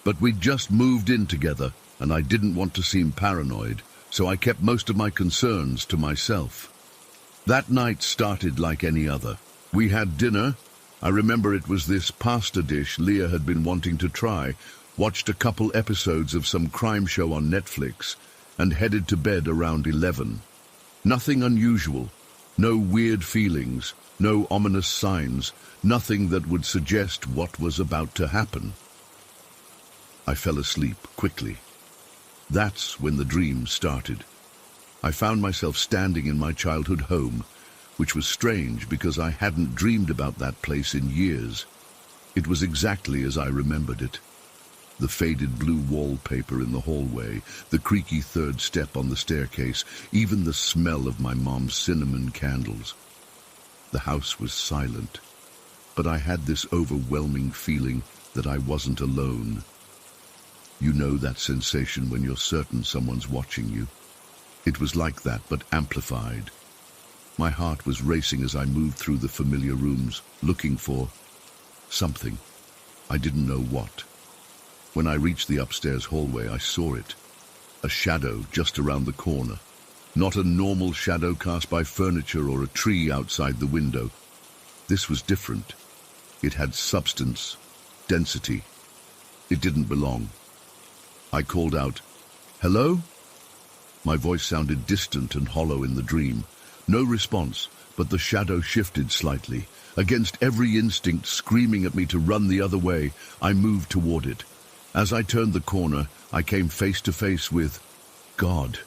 Speaker 1: But we'd just moved in together, and I didn't want to seem paranoid, so I kept most of my concerns to myself. That night started like any other. We had dinner. I remember it was this pasta dish Leah had been wanting to try, watched a couple episodes of some crime show on Netflix, and headed to bed around 11. Nothing unusual, no weird feelings, no ominous signs, nothing that would suggest what was about to happen. I fell asleep quickly. That's when the dream started. I found myself standing in my childhood home, which was strange because I hadn't dreamed about that place in years. It was exactly as I remembered it. The faded blue wallpaper in the hallway, the creaky third step on the staircase, even the smell of my mom's cinnamon candles. The house was silent, but I had this overwhelming feeling that I wasn't alone. You know that sensation when you're certain someone's watching you? It was like that, but amplified. My heart was racing as I moved through the familiar rooms, looking for something. I didn't know what. When I reached the upstairs hallway, I saw it. A shadow just around the corner. Not a normal shadow cast by furniture or a tree outside the window. This was different. It had substance, density. It didn't belong. I called out, "Hello?" My voice sounded distant and hollow in the dream. No response, but the shadow shifted slightly. Against every instinct screaming at me to run the other way, I moved toward it. As I turned the corner, I came face to face with God.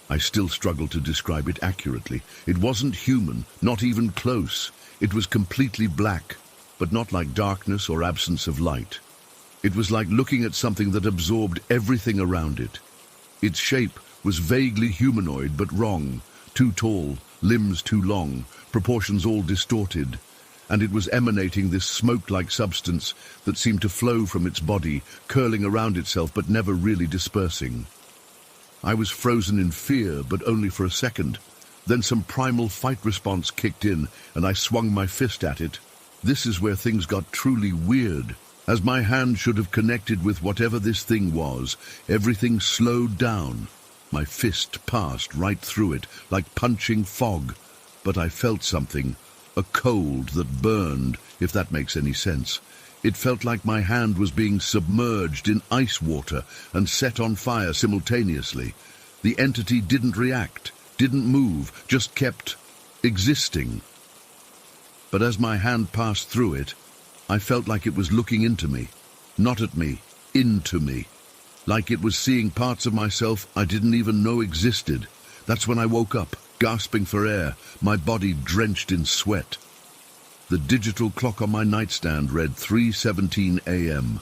Speaker 1: I still struggle to describe it accurately. It wasn't human, not even close. It was completely black, but not like darkness or absence of light. It was like looking at something that absorbed everything around it. Its shape was vaguely humanoid, but wrong. Too tall, limbs too long, proportions all distorted. And it was emanating this smoke-like substance that seemed to flow from its body, curling around itself but never really dispersing. I was frozen in fear, but only for a second. Then some primal fight response kicked in, and I swung my fist at it. This is where things got truly weird. As my hand should have connected with whatever this thing was, everything slowed down. My fist passed right through it, like punching fog. But I felt something. A cold that burned, if that makes any sense. It felt like my hand was being submerged in ice water and set on fire simultaneously. The entity didn't react, didn't move, just kept existing. But as my hand passed through it, I felt like it was looking into me. Not at me, into me. Like it was seeing parts of myself I didn't even know existed. That's when I woke up, gasping for air, my body drenched in sweat. The digital clock on my nightstand read 3:17 a.m.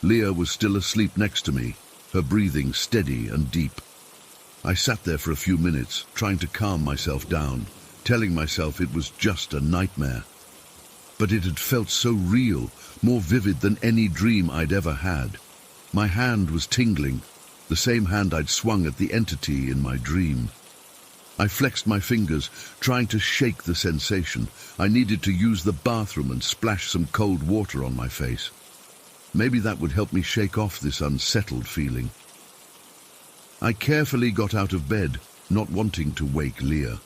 Speaker 1: Leah was still asleep next to me, her breathing steady and deep. I sat there for a few minutes, trying to calm myself down, telling myself it was just a nightmare. But it had felt so real, more vivid than any dream I'd ever had. My hand was tingling, the same hand I'd swung at the entity in my dream. I flexed my fingers, trying to shake the sensation. I needed to use the bathroom and splash some cold water on my face. Maybe that would help me shake off this unsettled feeling. I carefully got out of bed, not wanting to wake Leah.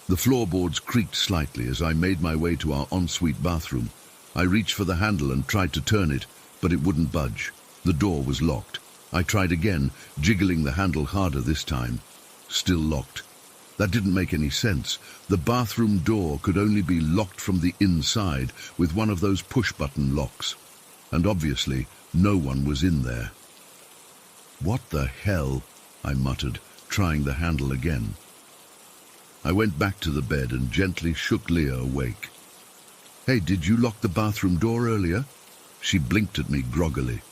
Speaker 1: The floorboards creaked slightly as I made my way to our ensuite bathroom. I reached for the handle and tried to turn it, but it wouldn't budge. The door was locked. I tried again, jiggling the handle harder this time. Still locked. That didn't make any sense. The bathroom door could only be locked from the inside with one of those push-button locks. And obviously, no one was in there. "What the hell?" I muttered, trying the handle again. I went back to the bed and gently shook Leah awake. "Hey, did you lock the bathroom door earlier?" She blinked at me groggily.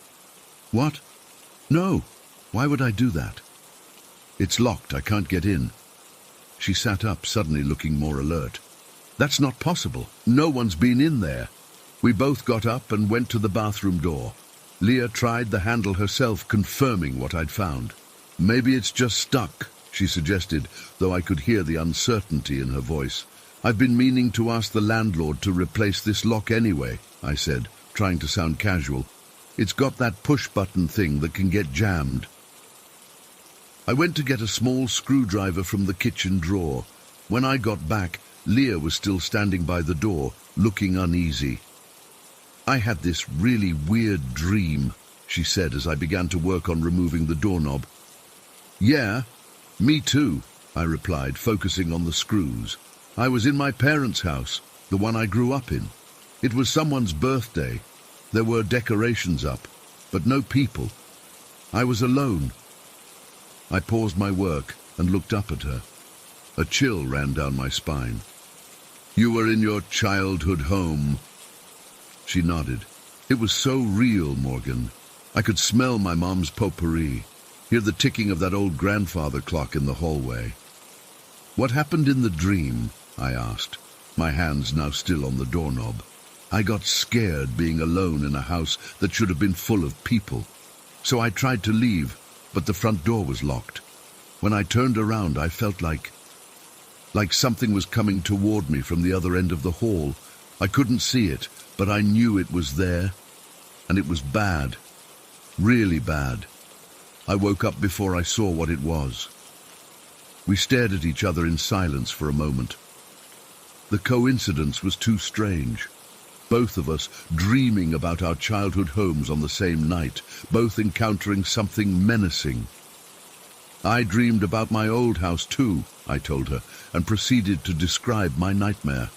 Speaker 1: "What? No. Why would I do that?" "It's locked. I can't get in." She sat up, suddenly looking more alert. "That's not possible. No one's been in there." We both got up and went to the bathroom door. Leah tried the handle herself, confirming what I'd found. "Maybe it's just stuck," she suggested, though I could hear the uncertainty in her voice. "I've been meaning to ask the landlord to replace this lock anyway," I said, trying to sound casual. "It's got that push-button thing that can get jammed." I went to get a small screwdriver from the kitchen drawer. When I got back, Leah was still standing by the door, looking uneasy. "I had this really weird dream," she said as I began to work on removing the doorknob. "Yeah, me too," I replied, focusing on the screws. "I was in my parents' house, the one I grew up in. It was someone's birthday. There were decorations up, but no people. I was alone." I paused my work and looked up at her. A chill ran down my spine. "You were in your childhood home." She nodded. "It was so real, Morgan. I could smell my mom's potpourri, hear the ticking of that old grandfather clock in the hallway." "What happened in the dream?" I asked, my hands now still on the doorknob. I got scared being alone in a house that should have been full of people. So I tried to leave, but the front door was locked. When I turned around, I felt like something was coming toward me from the other end of the hall. I couldn't see it, but I knew it was there, and it was bad, really bad. I woke up before I saw what it was. We stared at each other in silence for a moment. The coincidence was too strange. Both of us dreaming about our childhood homes on the same night, both encountering something menacing. I dreamed about my old house too, I told her, and proceeded to describe my nightmare.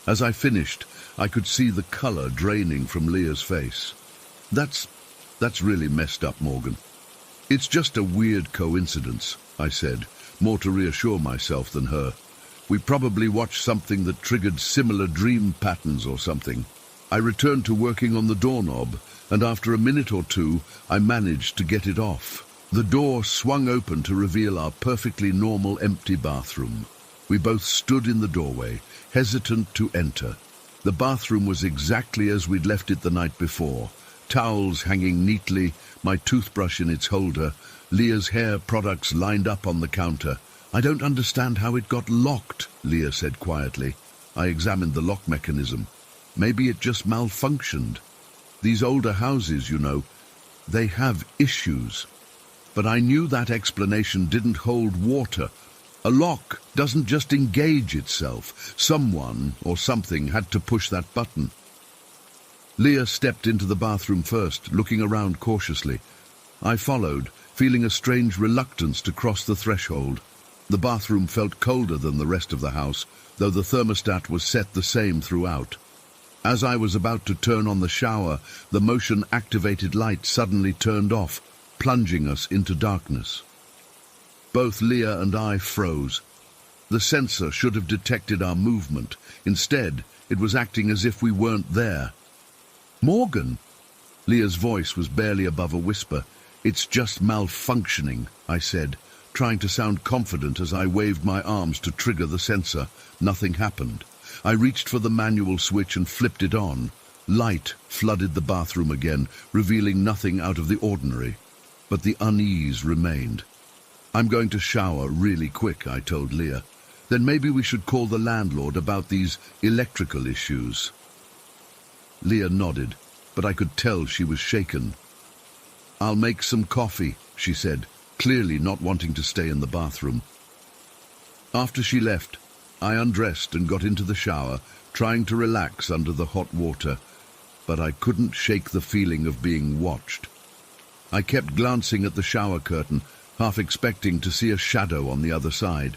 Speaker 1: As I finished, I could see the color draining from Leah's face. That's really messed up, Morgan. It's just a weird coincidence, I said, more to reassure myself than her. We probably watched something that triggered similar dream patterns or something. I returned to working on the doorknob, and after a minute or two, I managed to get it off. The door swung open to reveal our perfectly normal empty bathroom. We both stood in the doorway, hesitant to enter. The bathroom was exactly as we'd left it the night before. Towels hanging neatly, my toothbrush in its holder, Leah's hair products lined up on the counter. I don't understand how it got locked, Leah said quietly. I examined the lock mechanism. Maybe it just malfunctioned. These older houses, you know, they have issues. But I knew that explanation didn't hold water. A lock doesn't just engage itself. Someone or something had to push that button. Leah stepped into the bathroom first, looking around cautiously. I followed, feeling a strange reluctance to cross the threshold. The bathroom felt colder than the rest of the house, though the thermostat was set the same throughout. As I was about to turn on the shower, the motion-activated light suddenly turned off, plunging us into darkness. Both Leah and I froze. The sensor should have detected our movement. Instead, it was acting as if we weren't there. "Morgan!" Leah's voice was barely above a whisper. "It's just malfunctioning," I said, trying to sound confident as I waved my arms to trigger the sensor. Nothing happened. I reached for the manual switch and flipped it on. Light flooded the bathroom again, revealing nothing out of the ordinary. But the unease remained. "I'm going to shower really quick," I told Leah. "Then maybe we should call the landlord about these electrical issues." Leah nodded, but I could tell she was shaken. "I'll make some coffee," she said, clearly not wanting to stay in the bathroom. After she left, I undressed and got into the shower, trying to relax under the hot water, but I couldn't shake the feeling of being watched. I kept glancing at the shower curtain, half expecting to see a shadow on the other side.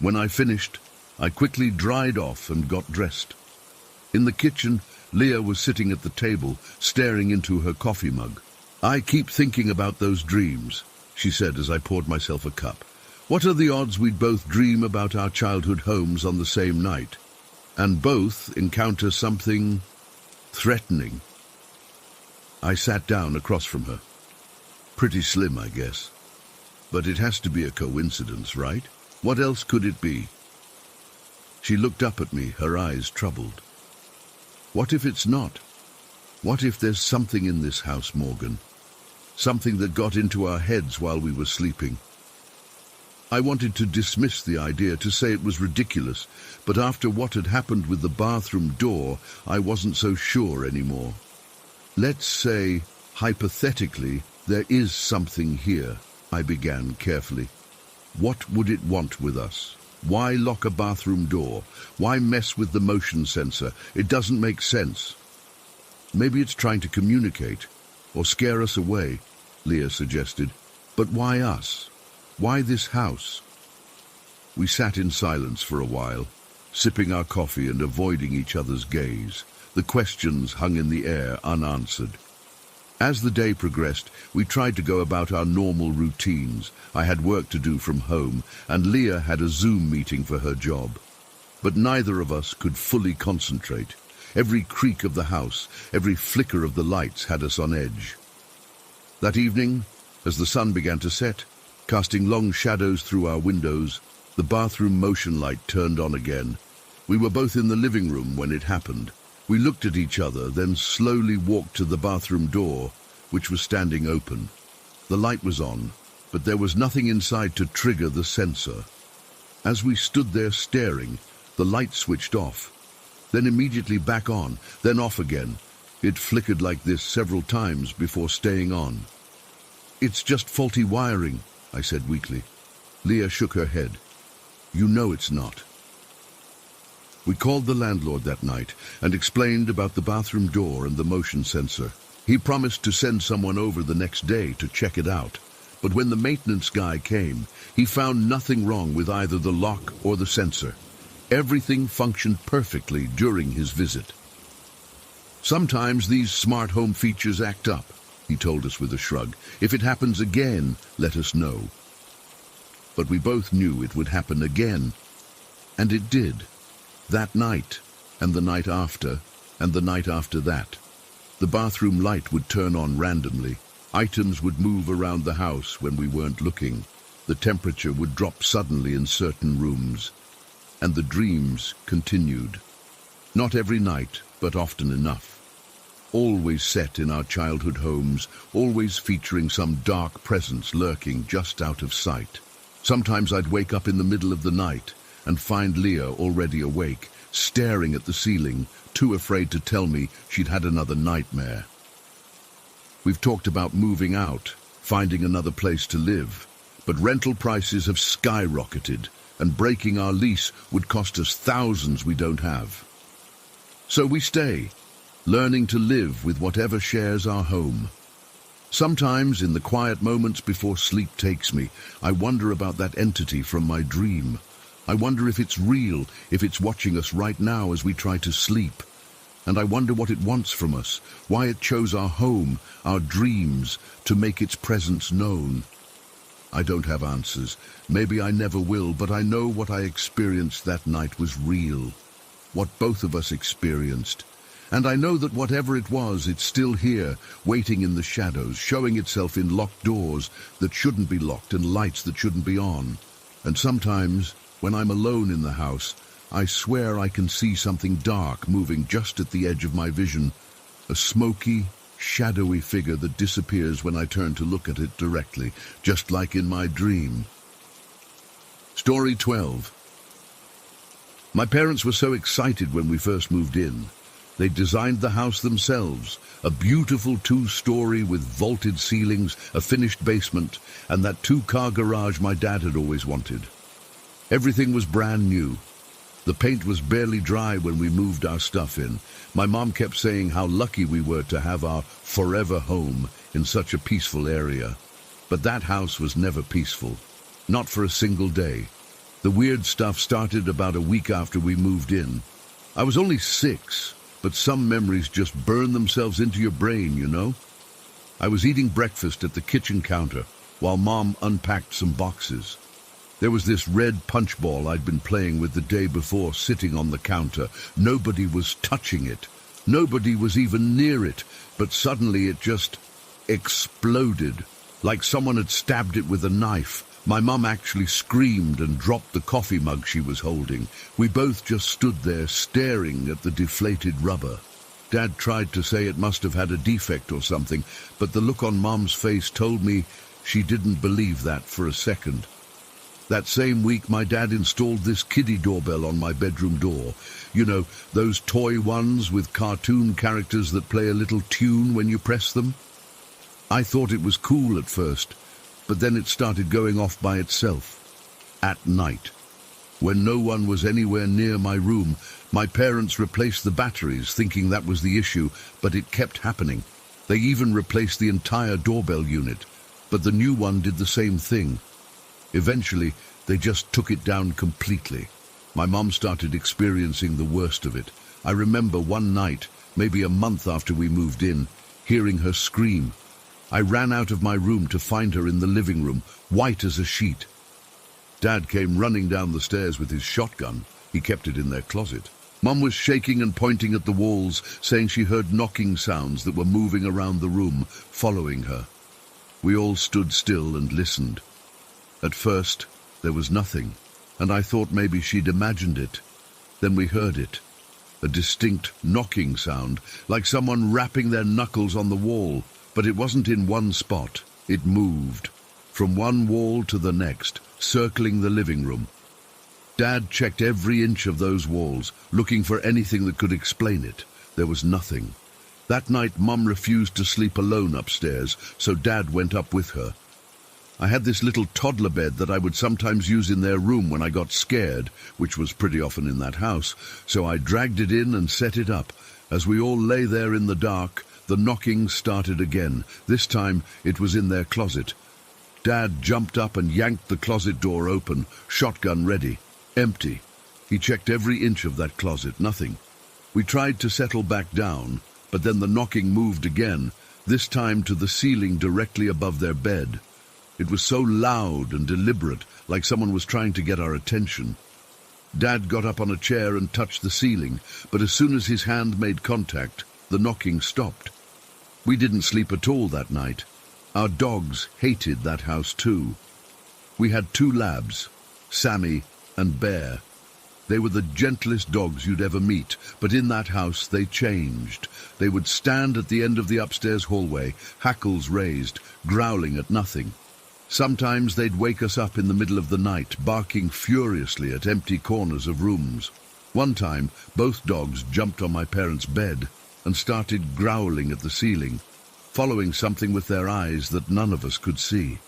Speaker 1: When I finished, I quickly dried off and got dressed. In the kitchen, Leah was sitting at the table, staring into her coffee mug. "I keep thinking about those dreams," she said as I poured myself a cup. "What are the odds we'd both dream about our childhood homes on the same night, and both encounter something threatening?" I sat down across from her. "Pretty slim, I guess. But it has to be a coincidence, right? What else could it be?" She looked up at me, her eyes troubled. "What if it's not? What if there's something in this house, Morgan? Something that got into our heads while we were sleeping?" I wanted to dismiss the idea, to say it was ridiculous, but after what had happened with the bathroom door, I wasn't so sure anymore. "Let's say, hypothetically, there is something here," I began carefully. "What would it want with us? Why lock a bathroom door? Why mess with the motion sensor? It doesn't make sense." "Maybe it's trying to communicate, or scare us away," Leah suggested. "But why us? Why this house?" We sat in silence for a while, sipping our coffee and avoiding each other's gaze. The questions hung in the air unanswered. As the day progressed, we tried to go about our normal routines. I had work to do from home, and Leah had a Zoom meeting for her job. But neither of us could fully concentrate. Every creak of the house, every flicker of the lights had us on edge. That evening, as the sun began to set, casting long shadows through our windows, the bathroom motion light turned on again. We were both in the living room when it happened. We looked at each other, then slowly walked to the bathroom door, which was standing open. The light was on, but there was nothing inside to trigger the sensor. As we stood there staring, the light switched off, then immediately back on, then off again. It flickered like this several times before staying on. "It's just faulty wiring," I said weakly. Leah shook her head. "You know it's not." We called the landlord that night and explained about the bathroom door and the motion sensor. He promised to send someone over the next day to check it out, but when the maintenance guy came, he found nothing wrong with either the lock or the sensor. Everything functioned perfectly during his visit. "Sometimes these smart home features act up," he told us with a shrug. "If it happens again, let us know." But we both knew it would happen again, and it did. That night, and the night after, and the night after that. The bathroom light would turn on randomly. Items would move around the house when we weren't looking. The temperature would drop suddenly in certain rooms. And the dreams continued. Not every night, but often enough. Always set in our childhood homes, always featuring some dark presence lurking just out of sight. Sometimes I'd wake up in the middle of the night and find Leah already awake, staring at the ceiling, too afraid to tell me she'd had another nightmare. We've talked about moving out, finding another place to live, but rental prices have skyrocketed, and breaking our lease would cost us thousands we don't have. So we stay, learning to live with whatever shares our home. Sometimes, in the quiet moments before sleep takes me, I wonder about that entity from my dream. I wonder if it's real, if it's watching us right now as we try to sleep. And I wonder what it wants from us, why it chose our home, our dreams, to make its presence known. I don't have answers. Maybe I never will, but I know what I experienced that night was real. What both of us experienced. And I know that whatever it was, it's still here, waiting in the shadows, showing itself in locked doors that shouldn't be locked and lights that shouldn't be on. And sometimes, when I'm alone in the house, I swear I can see something dark moving just at the edge of my vision, a smoky, shadowy figure that disappears when I turn to look at it directly, just like in my dream. Story 12. My parents were so excited when we first moved in. They designed the house themselves, a beautiful 2-story with vaulted ceilings, a finished basement, and that 2-car garage my dad had always wanted. Everything was brand new. The paint was barely dry when we moved our stuff in. My mom kept saying how lucky we were to have our forever home in such a peaceful area. But that house was never peaceful. Not for a single day. The weird stuff started about a week after we moved in. I was only 6, but some memories just burn themselves into your brain, you know? I was eating breakfast at the kitchen counter while Mom unpacked some boxes. There was this red punch ball I'd been playing with the day before sitting on the counter. Nobody was touching it. Nobody was even near it. But suddenly it just exploded, like someone had stabbed it with a knife. My mum actually screamed and dropped the coffee mug she was holding. We both just stood there staring at the deflated rubber. Dad tried to say it must have had a defect or something, but the look on Mum's face told me she didn't believe that for a second. That same week, my dad installed this kiddie doorbell on my bedroom door. You know, those toy ones with cartoon characters that play a little tune when you press them? I thought it was cool at first, but then it started going off by itself. At night. When no one was anywhere near my room, my parents replaced the batteries, thinking that was the issue, but it kept happening. They even replaced the entire doorbell unit, but the new one did the same thing. Eventually, they just took it down completely. My mom started experiencing the worst of it. I remember one night, maybe a month after we moved in, hearing her scream. I ran out of my room to find her in the living room, white as a sheet. Dad came running down the stairs with his shotgun. He kept it in their closet. Mum was shaking and pointing at the walls, saying she heard knocking sounds that were moving around the room, following her. We all stood still and listened. At first, there was nothing, and I thought maybe she'd imagined it. Then we heard it, a distinct knocking sound, like someone rapping their knuckles on the wall, but it wasn't in one spot. It moved, from one wall to the next, circling the living room. Dad checked every inch of those walls, looking for anything that could explain it. There was nothing. That night, Mum refused to sleep alone upstairs, so Dad went up with her. I had this little toddler bed that I would sometimes use in their room when I got scared, which was pretty often in that house, so I dragged it in and set it up. As we all lay there in the dark, the knocking started again. This time it was in their closet. Dad jumped up and yanked the closet door open, shotgun ready. Empty. He checked every inch of that closet, nothing. We tried to settle back down, but then the knocking moved again, this time to the ceiling directly above their bed. It was so loud and deliberate, like someone was trying to get our attention. Dad got up on a chair and touched the ceiling, but as soon as his hand made contact, the knocking stopped. We didn't sleep at all that night. Our dogs hated that house too. We had 2 labs, Sammy and Bear. They were the gentlest dogs you'd ever meet, but in that house they changed. They would stand at the end of the upstairs hallway, hackles raised, growling at nothing. Sometimes they'd wake us up in the middle of the night, barking furiously at empty corners of rooms. One time, both dogs jumped on my parents' bed and started growling at the ceiling, following something with their eyes that none of us could see.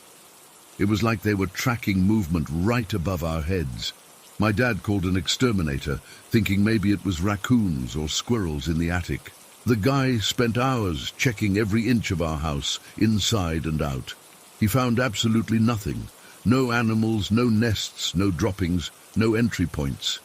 Speaker 1: It was like they were tracking movement right above our heads. My dad called an exterminator, thinking maybe it was raccoons or squirrels in the attic. The guy spent hours checking every inch of our house, inside and out. He found absolutely nothing. No animals, no nests, no droppings, no entry points.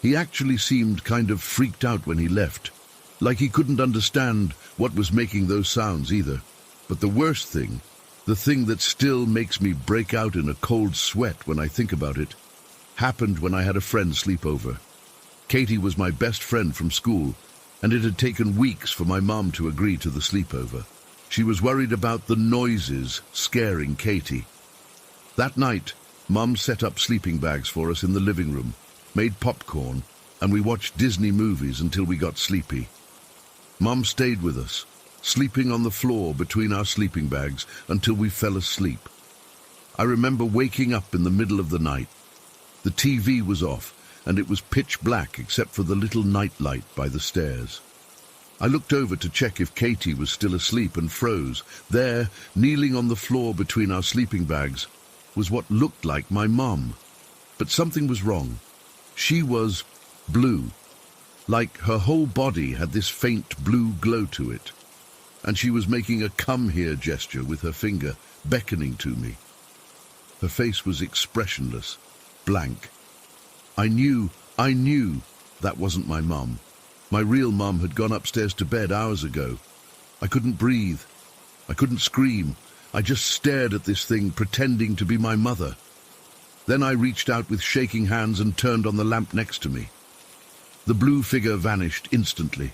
Speaker 1: He actually seemed kind of freaked out when he left, like he couldn't understand what was making those sounds either. But the worst thing, the thing that still makes me break out in a cold sweat when I think about it, happened when I had a friend sleep over. Katie was my best friend from school, and it had taken weeks for my mom to agree to the sleepover. She was worried about the noises scaring Katie. That night, Mum set up sleeping bags for us in the living room, made popcorn, and we watched Disney movies until we got sleepy. Mum stayed with us, sleeping on the floor between our sleeping bags until we fell asleep. I remember waking up in the middle of the night. The TV was off, and it was pitch black except for the little night light by the stairs. I looked over to check if Katie was still asleep and froze. There, kneeling on the floor between our sleeping bags, was what looked like my mum. But something was wrong. She was blue. Like her whole body had this faint blue glow to it. And she was making a come here gesture with her finger, beckoning to me. Her face was expressionless, blank. I knew that wasn't my mum. My real mum had gone upstairs to bed hours ago. I couldn't breathe. I couldn't scream. I just stared at this thing, pretending to be my mother. Then I reached out with shaking hands and turned on the lamp next to me. The blue figure vanished instantly.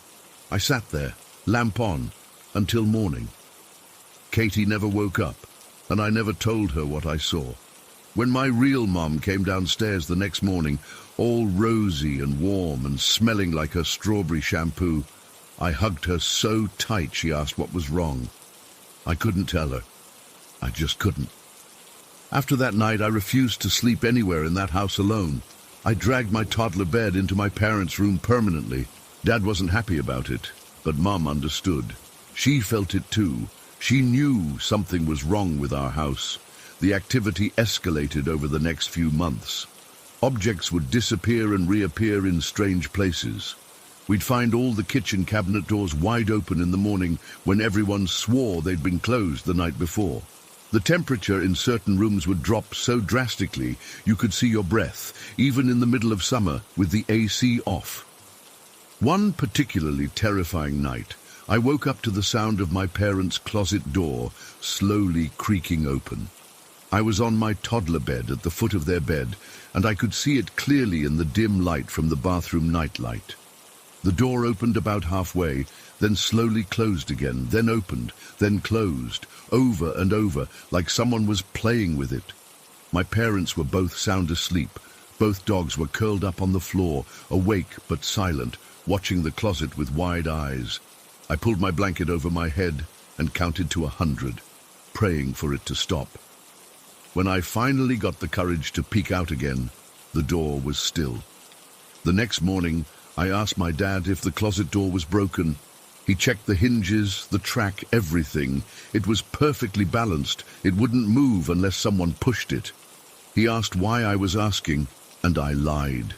Speaker 1: I sat there, lamp on, until morning. Katie never woke up, and I never told her what I saw. When my real mum came downstairs the next morning, all rosy and warm and smelling like her strawberry shampoo, I hugged her so tight she asked what was wrong. I couldn't tell her. I just couldn't. After that night, I refused to sleep anywhere in that house alone. I dragged my toddler bed into my parents' room permanently. Dad wasn't happy about it, but Mum understood. She felt it too. She knew something was wrong with our house. The activity escalated over the next few months. Objects would disappear and reappear in strange places. We'd find all the kitchen cabinet doors wide open in the morning when everyone swore they'd been closed the night before. The temperature in certain rooms would drop so drastically you could see your breath, even in the middle of summer with the AC off. One particularly terrifying night, I woke up to the sound of my parents' closet door slowly creaking open. I was on my toddler bed at the foot of their bed, and I could see it clearly in the dim light from the bathroom nightlight. The door opened about halfway, then slowly closed again, then opened, then closed, over and over, like someone was playing with it. My parents were both sound asleep. Both dogs were curled up on the floor, awake but silent, watching the closet with wide eyes. I pulled my blanket over my head and counted to 100, praying for it to stop. When I finally got the courage to peek out again, the door was still. The next morning, I asked my dad if the closet door was broken, He checked the hinges, the track, everything. It was perfectly balanced. It wouldn't move unless someone pushed it. He asked why I was asking, and I lied.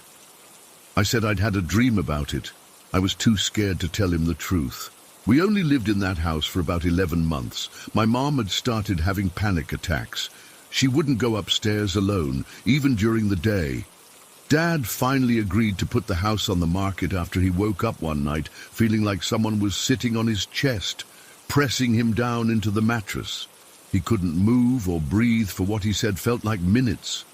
Speaker 1: I said I'd had a dream about it. I was too scared to tell him the truth. We only lived in that house for about 11 months. My mom had started having panic attacks. She wouldn't go upstairs alone, even during the day. Dad finally agreed to put the house on the market after he woke up one night, feeling like someone was sitting on his chest, pressing him down into the mattress. He couldn't move or breathe for what he said felt like minutes.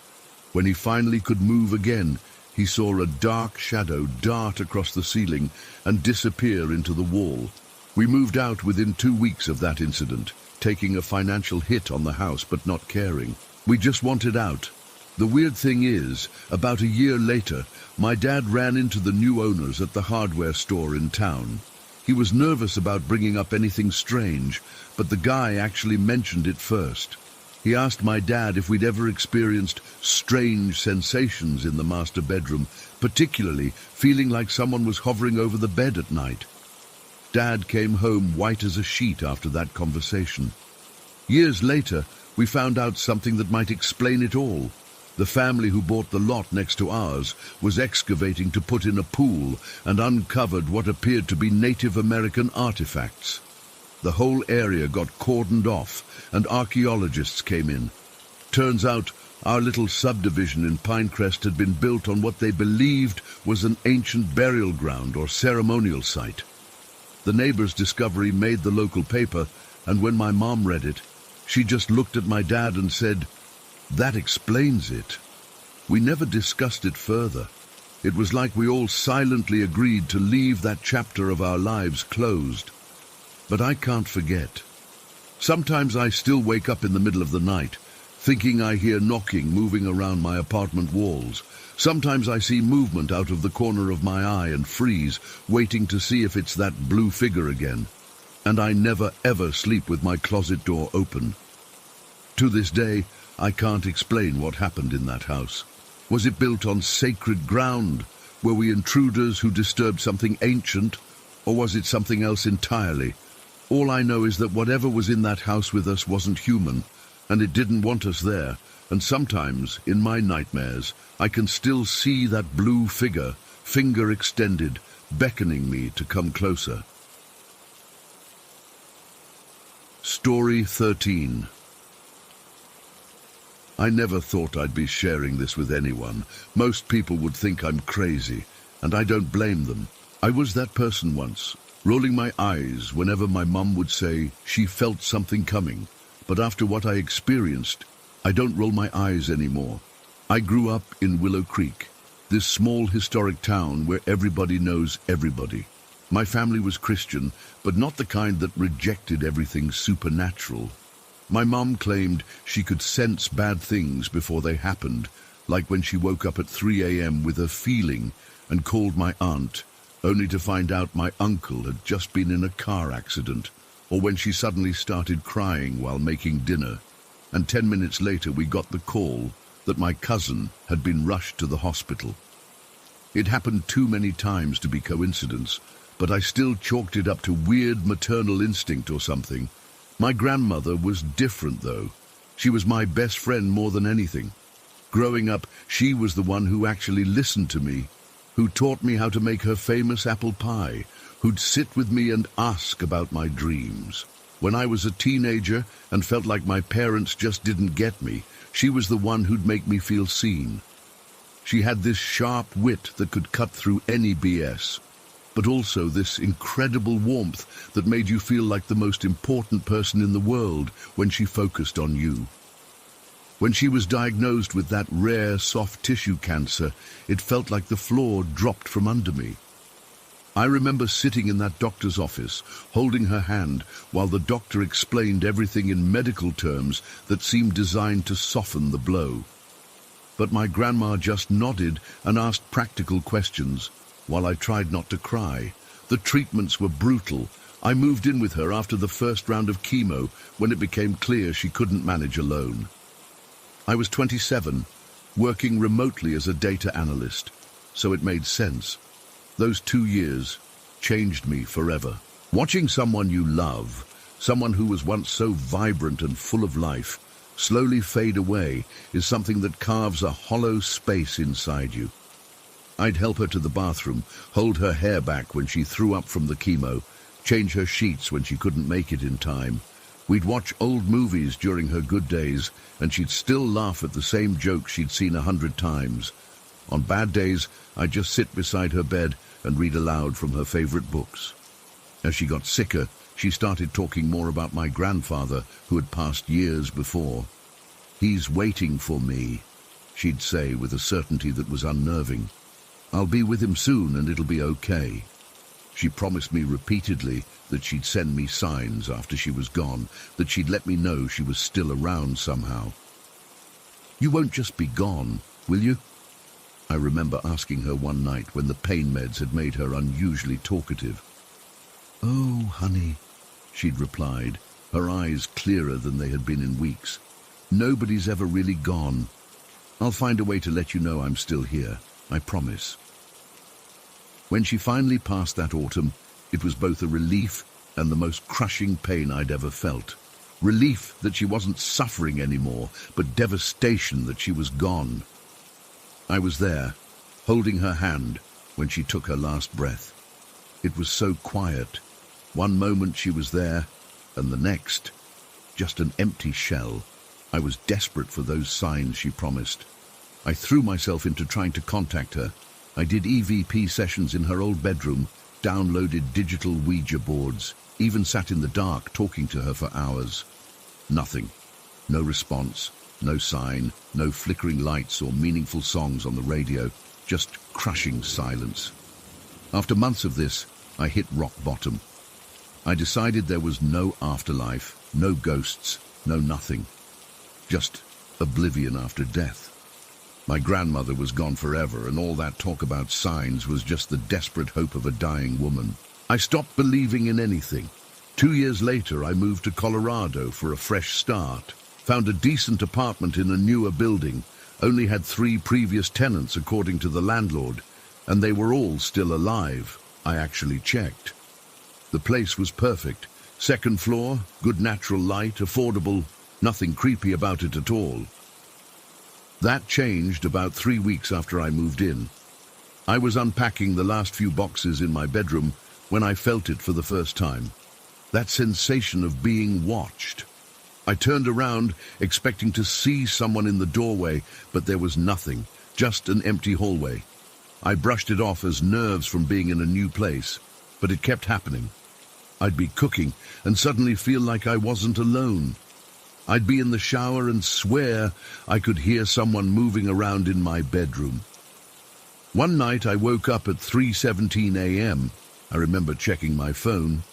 Speaker 1: When he finally could move again, he saw a dark shadow dart across the ceiling and disappear into the wall. We moved out within 2 weeks of that incident, taking a financial hit on the house but not caring. We just wanted out. The weird thing is, about a year later, my dad ran into the new owners at the hardware store in town. He was nervous about bringing up anything strange, but the guy actually mentioned it first. He asked my dad if we'd ever experienced strange sensations in the master bedroom, particularly feeling like someone was hovering over the bed at night. Dad came home white as a sheet after that conversation. Years later, we found out something that might explain it all. The family who bought the lot next to ours was excavating to put in a pool and uncovered what appeared to be Native American artifacts. The whole area got cordoned off and archaeologists came in. Turns out our little subdivision in Pinecrest had been built on what they believed was an ancient burial ground or ceremonial site. The neighbor's discovery made the local paper, and when my mom read it, she just looked at my dad and said, "That explains it." We never discussed it further. It was like we all silently agreed to leave that chapter of our lives closed. But I can't forget. Sometimes I still wake up in the middle of the night, thinking I hear knocking moving around my apartment walls. Sometimes I see movement out of the corner of my eye and freeze, waiting to see if it's that blue figure again. And I never ever sleep with my closet door open. To this day, I can't explain what happened in that house. Was it built on sacred ground? Were we intruders who disturbed something ancient? Or was it something else entirely? All I know is that whatever was in that house with us wasn't human, and it didn't want us there. And sometimes, in my nightmares, I can still see that blue figure, finger extended, beckoning me to come closer. Story 13. I never thought I'd be sharing this with anyone. Most people would think I'm crazy, and I don't blame them. I was that person once, rolling my eyes whenever my mum would say she felt something coming. But after what I experienced, I don't roll my eyes anymore. I grew up in Willow Creek, this small historic town where everybody knows everybody. My family was Christian, but not the kind that rejected everything supernatural. My mom claimed she could sense bad things before they happened, like when she woke up at 3 a.m. with a feeling and called my aunt, only to find out my uncle had just been in a car accident, or when she suddenly started crying while making dinner. And 10 minutes later we got the call that my cousin had been rushed to the hospital. It happened too many times to be coincidence, but I still chalked it up to weird maternal instinct or something. My grandmother was different, though. She was my best friend more than anything. Growing up, she was the one who actually listened to me, who taught me how to make her famous apple pie, who'd sit with me and ask about my dreams. When I was a teenager and felt like my parents just didn't get me, she was the one who'd make me feel seen. She had this sharp wit that could cut through any BS, but also this incredible warmth that made you feel like the most important person in the world when she focused on you. When she was diagnosed with that rare soft tissue cancer, it felt like the floor dropped from under me. I remember sitting in that doctor's office, holding her hand, while the doctor explained everything in medical terms that seemed designed to soften the blow. But my grandma just nodded and asked practical questions, while I tried not to cry. The treatments were brutal. I moved in with her after the first round of chemo, when it became clear she couldn't manage alone. I was 27, working remotely as a data analyst, so it made sense. Those 2 years changed me forever. Watching someone you love, someone who was once so vibrant and full of life, slowly fade away is something that carves a hollow space inside you. I'd help her to the bathroom, hold her hair back when she threw up from the chemo, change her sheets when she couldn't make it in time. We'd watch old movies during her good days, and she'd still laugh at the same jokes she'd seen 100 times. On bad days, I'd just sit beside her bed and read aloud from her favorite books. As she got sicker, she started talking more about my grandfather, who had passed years before. "He's waiting for me," she'd say with a certainty that was unnerving. "I'll be with him soon and it'll be okay." She promised me repeatedly that she'd send me signs after she was gone, that she'd let me know she was still around somehow. "You won't just be gone, will you?" I remember asking her one night when the pain meds had made her unusually talkative. "Oh, honey," she'd replied, her eyes clearer than they had been in weeks. "Nobody's ever really gone. I'll find a way to let you know I'm still here, I promise." When she finally passed that autumn, it was both a relief and the most crushing pain I'd ever felt. Relief that she wasn't suffering anymore, but devastation that she was gone. I was there, holding her hand when she took her last breath. It was so quiet. One moment she was there, and the next, just an empty shell. I was desperate for those signs she promised. I threw myself into trying to contact her. I did EVP sessions in her old bedroom, downloaded digital Ouija boards, even sat in the dark talking to her for hours. Nothing. No response, no sign, no flickering lights or meaningful songs on the radio, just crushing silence. After months of this, I hit rock bottom. I decided there was no afterlife, no ghosts, no nothing. Just oblivion after death. My grandmother was gone forever, and all that talk about signs was just the desperate hope of a dying woman. I stopped believing in anything. 2 years later, I moved to Colorado for a fresh start. Found a decent apartment in a newer building. Only had 3 previous tenants according to the landlord, and they were all still alive. I actually checked. The place was perfect. 2nd floor, good natural light, affordable, nothing creepy about it at all. That changed about 3 weeks after I moved in. I was unpacking the last few boxes in my bedroom when I felt it for the first time. That sensation of being watched. I turned around, expecting to see someone in the doorway, but there was nothing, just an empty hallway. I brushed it off as nerves from being in a new place, but it kept happening. I'd be cooking and suddenly feel like I wasn't alone. I'd be in the shower and swear I could hear someone moving around in my bedroom. One night I woke up at 3:17 a.m. I remember checking my phone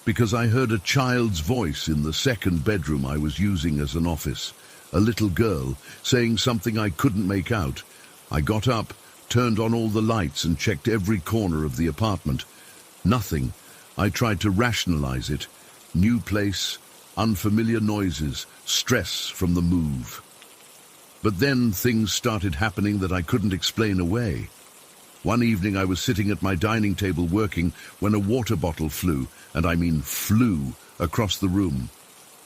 Speaker 1: because I heard a child's voice in the 2nd bedroom I was using as an office, a little girl saying something I couldn't make out. I got up, turned on all the lights and checked every corner of the apartment. Nothing. I tried to rationalize it. New place, unfamiliar noises, stress from the move. But then things started happening that I couldn't explain away. One evening I was sitting at my dining table working when a water bottle flew, and I mean flew, across the room.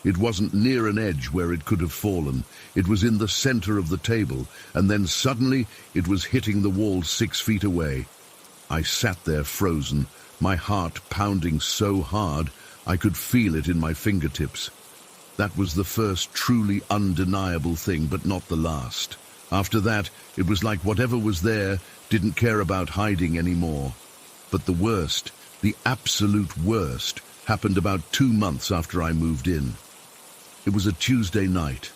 Speaker 1: It wasn't near an edge where it could have fallen. It was in the center of the table, and then suddenly it was hitting the wall 6 feet away. I sat there frozen, my heart pounding so hard I could feel it in my fingertips. That was the first truly undeniable thing, but not the last. After that, it was like whatever was there didn't care about hiding anymore. But the worst, the absolute worst, happened about 2 months after I moved in. It was a Tuesday night.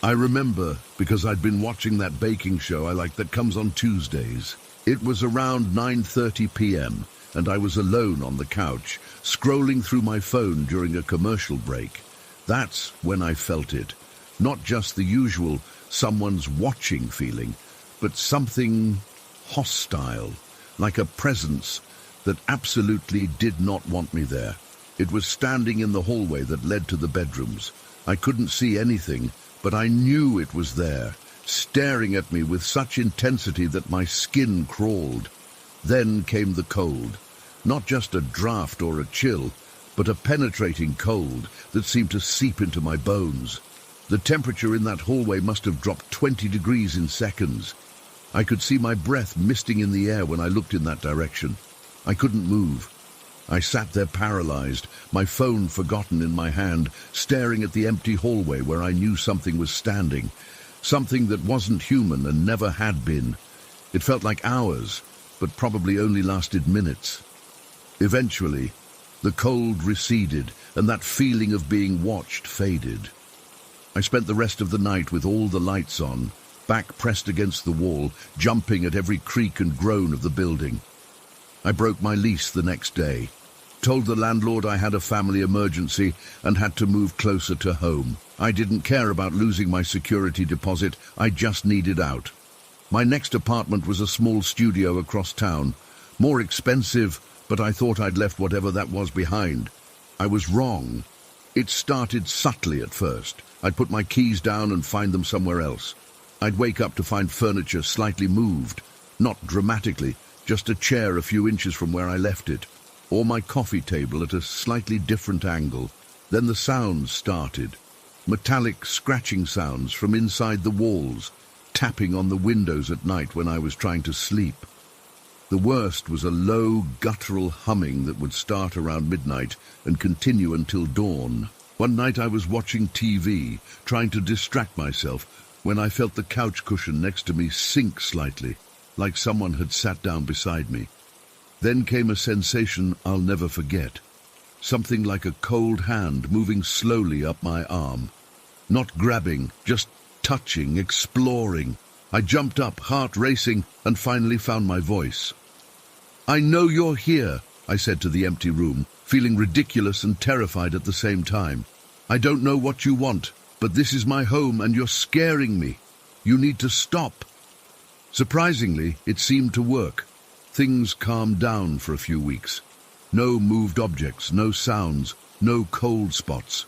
Speaker 1: I remember because I'd been watching that baking show I like that comes on Tuesdays. It was around 9:30 p.m. and I was alone on the couch, scrolling through my phone during a commercial break. That's when I felt it. Not just the usual someone's watching feeling, but something hostile, like a presence that absolutely did not want me there. It was standing in the hallway that led to the bedrooms. I couldn't see anything, but I knew it was there, staring at me with such intensity that my skin crawled. Then came the cold. Not just a draft or a chill, but a penetrating cold that seemed to seep into my bones. The temperature in that hallway must have dropped 20 degrees in seconds. I could see my breath misting in the air when I looked in that direction. I couldn't move. I sat there paralyzed, my phone forgotten in my hand, staring at the empty hallway where I knew something was standing. Something that wasn't human and never had been. It felt like hours, but probably only lasted minutes. Eventually, the cold receded and that feeling of being watched faded. I spent the rest of the night with all the lights on, back pressed against the wall, jumping at every creak and groan of the building. I broke my lease the next day, told the landlord I had a family emergency and had to move closer to home. I didn't care about losing my security deposit, I just needed out. My next apartment was a small studio across town, more expensive, but I thought I'd left whatever that was behind. I was wrong. It started subtly at first. I'd put my keys down and find them somewhere else. I'd wake up to find furniture slightly moved, not dramatically, just a chair a few inches from where I left it, or my coffee table at a slightly different angle. Then the sounds started. Metallic scratching sounds from inside the walls, tapping on the windows at night when I was trying to sleep. The worst was a low, guttural humming that would start around midnight and continue until dawn. One night I was watching TV, trying to distract myself, when I felt the couch cushion next to me sink slightly, like someone had sat down beside me. Then came a sensation I'll never forget. Something like a cold hand moving slowly up my arm. Not grabbing, just touching, exploring. I jumped up, heart racing, and finally found my voice. "I know you're here," I said to the empty room, feeling ridiculous and terrified at the same time. "I don't know what you want, but this is my home and you're scaring me. You need to stop." Surprisingly, it seemed to work. Things calmed down for a few weeks. No moved objects, no sounds, no cold spots.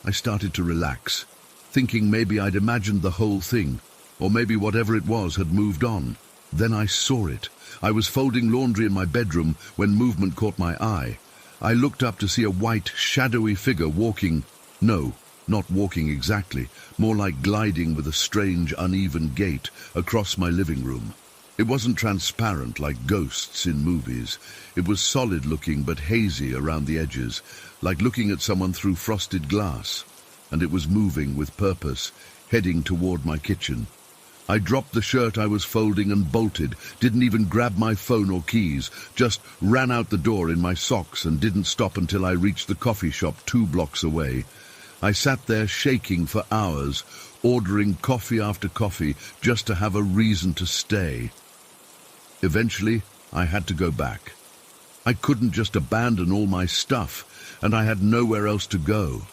Speaker 1: I started to relax, thinking maybe I'd imagined the whole thing, or maybe whatever it was had moved on. Then I saw it. I was folding laundry in my bedroom when movement caught my eye. I looked up to see a white, shadowy figure walking. No, not walking exactly, more like gliding with a strange, uneven gait across my living room. It wasn't transparent like ghosts in movies. It was solid-looking but hazy around the edges, like looking at someone through frosted glass. And it was moving with purpose, heading toward my kitchen. I dropped the shirt I was folding and bolted, didn't even grab my phone or keys, just ran out the door in my socks and didn't stop until I reached the coffee shop 2 blocks away. I sat there shaking for hours, ordering coffee after coffee just to have a reason to stay. Eventually, I had to go back. I couldn't just abandon all my stuff, and I had nowhere else to go.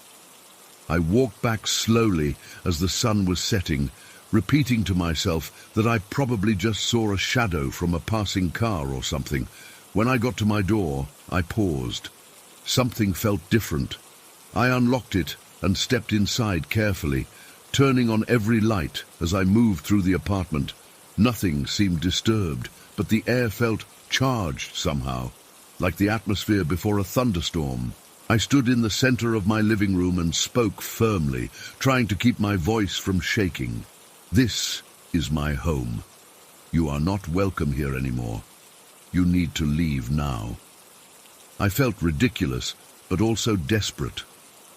Speaker 1: I walked back slowly as the sun was setting, repeating to myself that I probably just saw a shadow from a passing car or something. When I got to my door, I paused. Something felt different. I unlocked it and stepped inside carefully, turning on every light as I moved through the apartment. Nothing seemed disturbed, but the air felt charged somehow, like the atmosphere before a thunderstorm. I stood in the center of my living room and spoke firmly, trying to keep my voice from shaking. "This is my home. You are not welcome here anymore. You need to leave now." I felt ridiculous, but also desperate.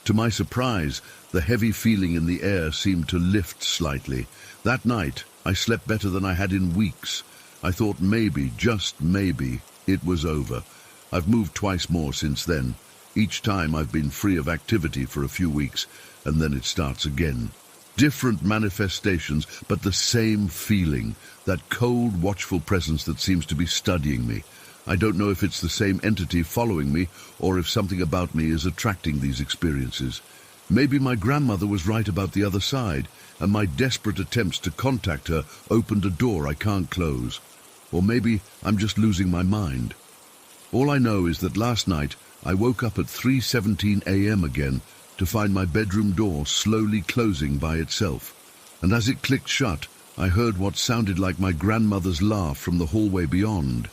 Speaker 1: To my surprise, the heavy feeling in the air seemed to lift slightly. That night, I slept better than I had in weeks. I thought maybe, just maybe, it was over. I've moved twice more since then. Each time I've been free of activity for a few weeks, and then it starts again. Different manifestations, but the same feeling, that cold, watchful presence that seems to be studying me. I don't know if it's the same entity following me, or if something about me is attracting these experiences. Maybe my grandmother was right about the other side, and my desperate attempts to contact her opened a door I can't close. Or maybe I'm just losing my mind. All I know is that last night I woke up at 3:17 a.m. again to find my bedroom door slowly closing by itself. And as it clicked shut, I heard what sounded like my grandmother's laugh from the hallway beyond.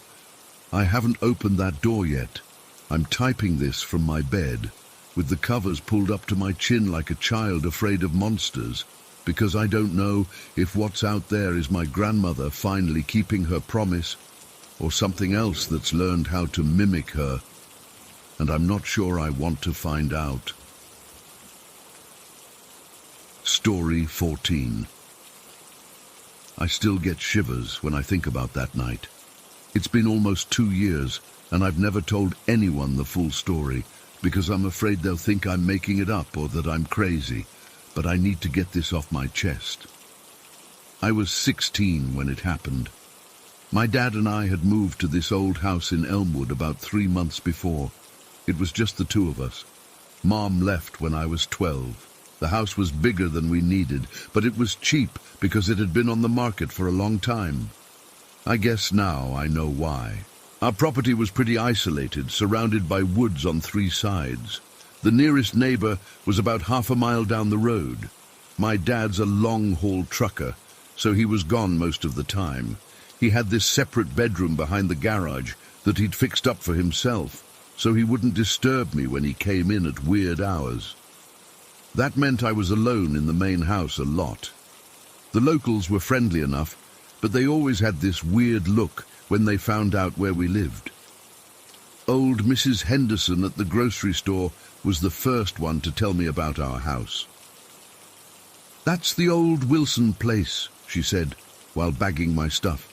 Speaker 1: I haven't opened that door yet. I'm typing this from my bed, with the covers pulled up to my chin like a child afraid of monsters, because I don't know if what's out there is my grandmother finally keeping her promise, or something else that's learned how to mimic her, and I'm not sure I want to find out. Story 14. I still get shivers when I think about that night. It's been almost 2 years, and I've never told anyone the full story, because I'm afraid they'll think I'm making it up or that I'm crazy, but I need to get this off my chest. I was 16 when it happened. My dad and I had moved to this old house in Elmwood about 3 months before. It was just the two of us. Mom left when I was 12. The house was bigger than we needed, but it was cheap because it had been on the market for a long time. I guess now I know why. Our property was pretty isolated, surrounded by woods on 3 sides. The nearest neighbor was about half a mile down the road. My dad's a long-haul trucker, so he was gone most of the time. He had this separate bedroom behind the garage that he'd fixed up for himself, so he wouldn't disturb me when he came in at weird hours. That meant I was alone in the main house a lot. The locals were friendly enough, but they always had this weird look when they found out where we lived. Old Mrs. Henderson at the grocery store was the first one to tell me about our house. "That's the old Wilson place," she said, while bagging my stuff.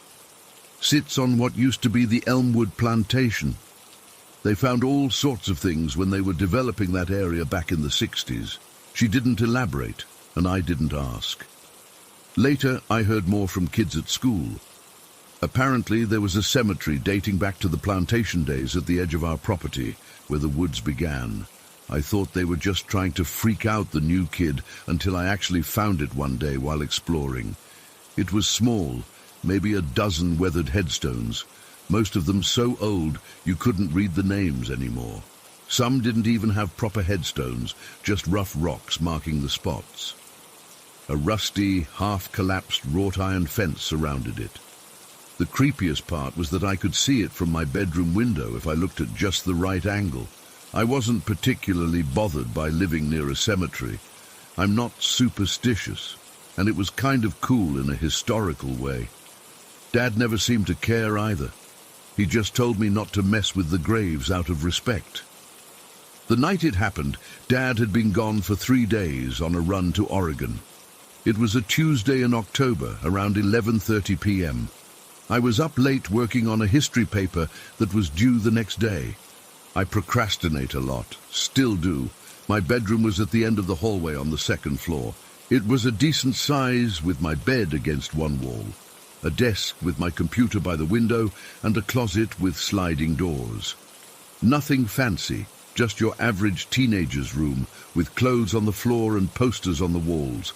Speaker 1: "Sits on what used to be the Elmwood plantation. They found all sorts of things when they were developing that area back in the 60s. She didn't elaborate, and I didn't ask. Later, I heard more from kids at school. Apparently, there was a cemetery dating back to the plantation days at the edge of our property, where the woods began. I thought they were just trying to freak out the new kid until I actually found it one day while exploring. It was small, maybe a dozen weathered headstones, most of them so old you couldn't read the names anymore. Some didn't even have proper headstones, just rough rocks marking the spots. A rusty, half-collapsed wrought-iron fence surrounded it. The creepiest part was that I could see it from my bedroom window if I looked at just the right angle. I wasn't particularly bothered by living near a cemetery. I'm not superstitious, and it was kind of cool in a historical way. Dad never seemed to care either. He just told me not to mess with the graves out of respect. The night it happened, Dad had been gone for 3 days on a run to Oregon. It was a Tuesday in October, around 11:30 p.m. I was up late working on a history paper that was due the next day. I procrastinate a lot, still do. My bedroom was at the end of the hallway on the 2nd floor. It was a decent size, with my bed against one wall, a desk with my computer by the window, and a closet with sliding doors. Nothing fancy, just your average teenager's room, with clothes on the floor and posters on the walls.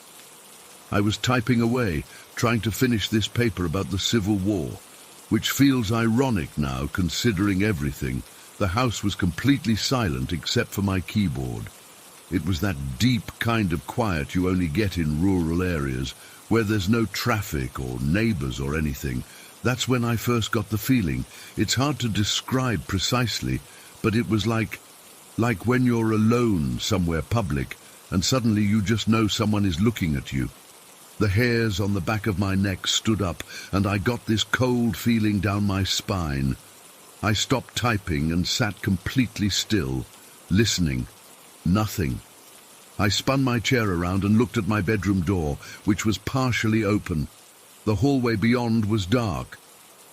Speaker 1: I was typing away, trying to finish this paper about the Civil War, which feels ironic now considering everything. The house was completely silent except for my keyboard. It was that deep kind of quiet you only get in rural areas, where there's no traffic or neighbors or anything. That's when I first got the feeling. It's hard to describe precisely, but it was like when you're alone somewhere public and suddenly you just know someone is looking at you. The hairs on the back of my neck stood up, and I got this cold feeling down my spine. I stopped typing and sat completely still, listening. Nothing. I spun my chair around and looked at my bedroom door, which was partially open. The hallway beyond was dark.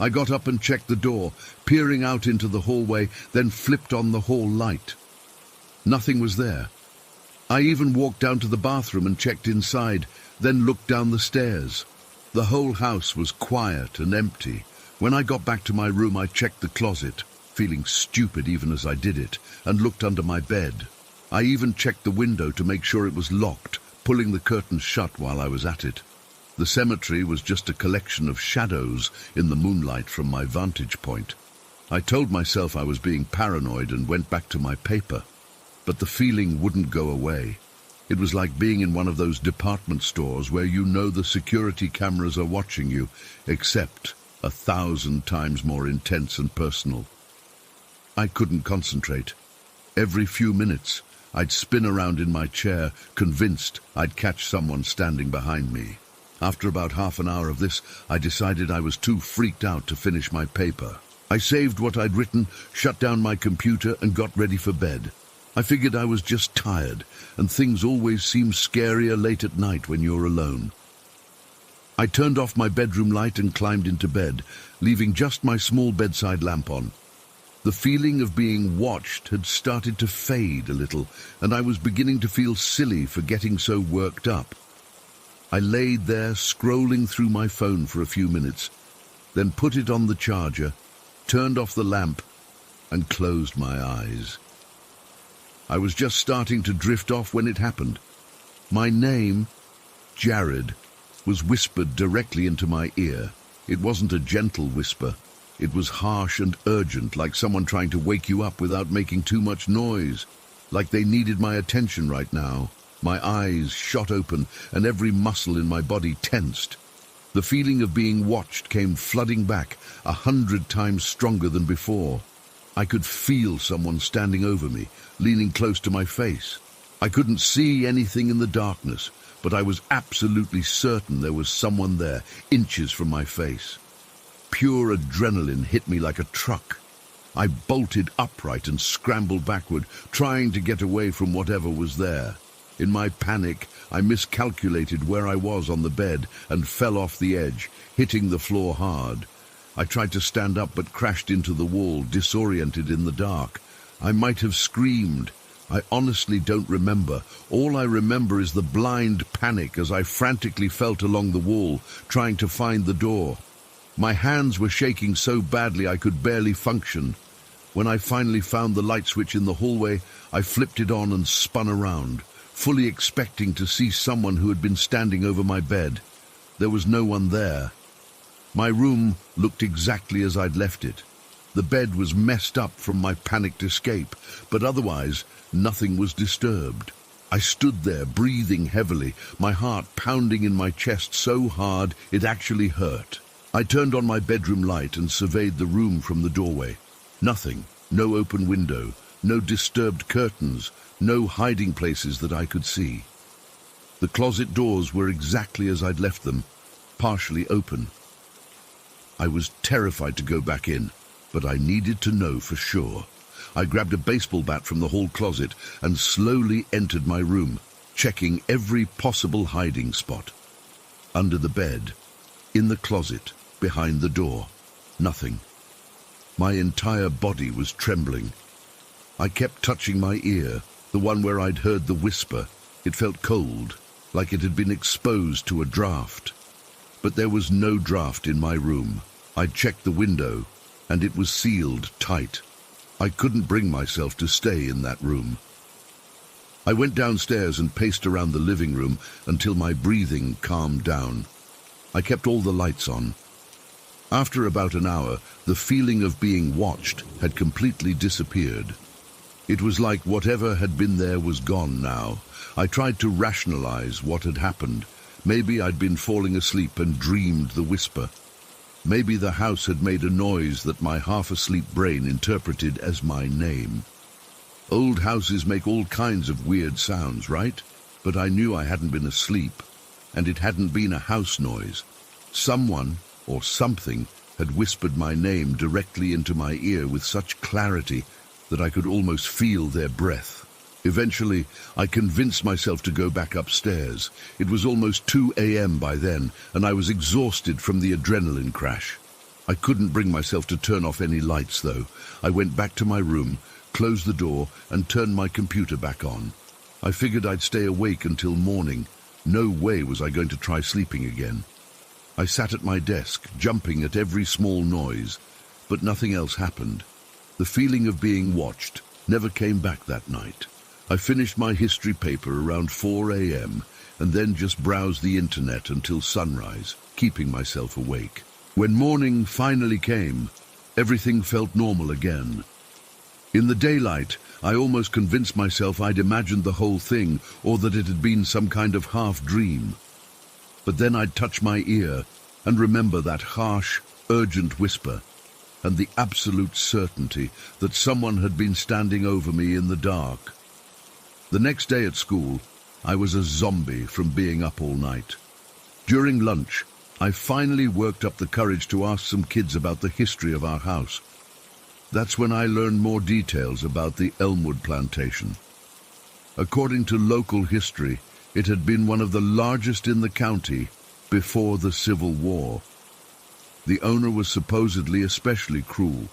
Speaker 1: I got up and checked the door, peering out into the hallway, then flipped on the hall light. Nothing was there. I even walked down to the bathroom and checked inside, then looked down the stairs. The whole house was quiet and empty. When I got back to my room, I checked the closet, feeling stupid even as I did it, and looked under my bed. I even checked the window to make sure it was locked, pulling the curtains shut while I was at it. The cemetery was just a collection of shadows in the moonlight from my vantage point. I told myself I was being paranoid and went back to my paper, but the feeling wouldn't go away. It was like being in one of those department stores where you know the security cameras are watching you, except 1,000 times more intense and personal. I couldn't concentrate. Every few minutes, I'd spin around in my chair, convinced I'd catch someone standing behind me. After about half an hour of this, I decided I was too freaked out to finish my paper. I saved what I'd written, shut down my computer, and got ready for bed. I figured I was just tired, and things always seem scarier late at night when you're alone. I turned off my bedroom light and climbed into bed, leaving just my small bedside lamp on. The feeling of being watched had started to fade a little, and I was beginning to feel silly for getting so worked up. I laid there scrolling through my phone for a few minutes, then put it on the charger, turned off the lamp, and closed my eyes. I was just starting to drift off when it happened. My name, Jared, was whispered directly into my ear. It wasn't a gentle whisper. It was harsh and urgent, like someone trying to wake you up without making too much noise, like they needed my attention right now. My eyes shot open and every muscle in my body tensed. The feeling of being watched came flooding back, 100 times stronger than before. I could feel someone standing over me, leaning close to my face. I couldn't see anything in the darkness, but I was absolutely certain there was someone there, inches from my face. Pure adrenaline hit me like a truck. I bolted upright and scrambled backward, trying to get away from whatever was there. In my panic, I miscalculated where I was on the bed and fell off the edge, hitting the floor hard. I tried to stand up but crashed into the wall, disoriented in the dark. I might have screamed. I honestly don't remember. All I remember is the blind panic as I frantically felt along the wall, trying to find the door. My hands were shaking so badly I could barely function. When I finally found the light switch in the hallway, I flipped it on and spun around, fully expecting to see someone who had been standing over my bed. There was no one there. My room looked exactly as I'd left it. The bed was messed up from my panicked escape, but otherwise, nothing was disturbed. I stood there, breathing heavily, my heart pounding in my chest so hard it actually hurt. I turned on my bedroom light and surveyed the room from the doorway. Nothing, no open window, no disturbed curtains, no hiding places that I could see. The closet doors were exactly as I'd left them, partially open. I was terrified to go back in, but I needed to know for sure. I grabbed a baseball bat from the hall closet and slowly entered my room, checking every possible hiding spot. Under the bed, in the closet, behind the door, nothing. My entire body was trembling. I kept touching my ear, the one where I'd heard the whisper. It felt cold, like it had been exposed to a draft. But there was no draft in my room. I'd checked the window, and it was sealed tight. I couldn't bring myself to stay in that room. I went downstairs and paced around the living room until my breathing calmed down. I kept all the lights on. After about an hour, the feeling of being watched had completely disappeared. It was like whatever had been there was gone now. I tried to rationalize what had happened. Maybe I'd been falling asleep and dreamed the whisper. Maybe the house had made a noise that my half-asleep brain interpreted as my name. Old houses make all kinds of weird sounds, right? But I knew I hadn't been asleep, and it hadn't been a house noise. Someone, or something, had whispered my name directly into my ear with such clarity that I could almost feel their breath. Eventually, I convinced myself to go back upstairs. It was almost 2 a.m. by then, and I was exhausted from the adrenaline crash. I couldn't bring myself to turn off any lights, though. I went back to my room, closed the door, and turned my computer back on. I figured I'd stay awake until morning. No way was I going to try sleeping again. I sat at my desk, jumping at every small noise, but nothing else happened. The feeling of being watched never came back that night. I finished my history paper around 4 a.m. and then just browsed the internet until sunrise, keeping myself awake. When morning finally came, everything felt normal again. In the daylight, I almost convinced myself I'd imagined the whole thing or that it had been some kind of half-dream. But then I'd touch my ear and remember that harsh, urgent whisper. and the absolute certainty that someone had been standing over me in the dark. The next day at school, I was a zombie from being up all night. During lunch, I finally worked up the courage to ask some kids about the history of our house. That's when I learned more details about the Elmwood plantation. According to local history, it had been one of the largest in the county before the Civil War. The owner was supposedly especially cruel,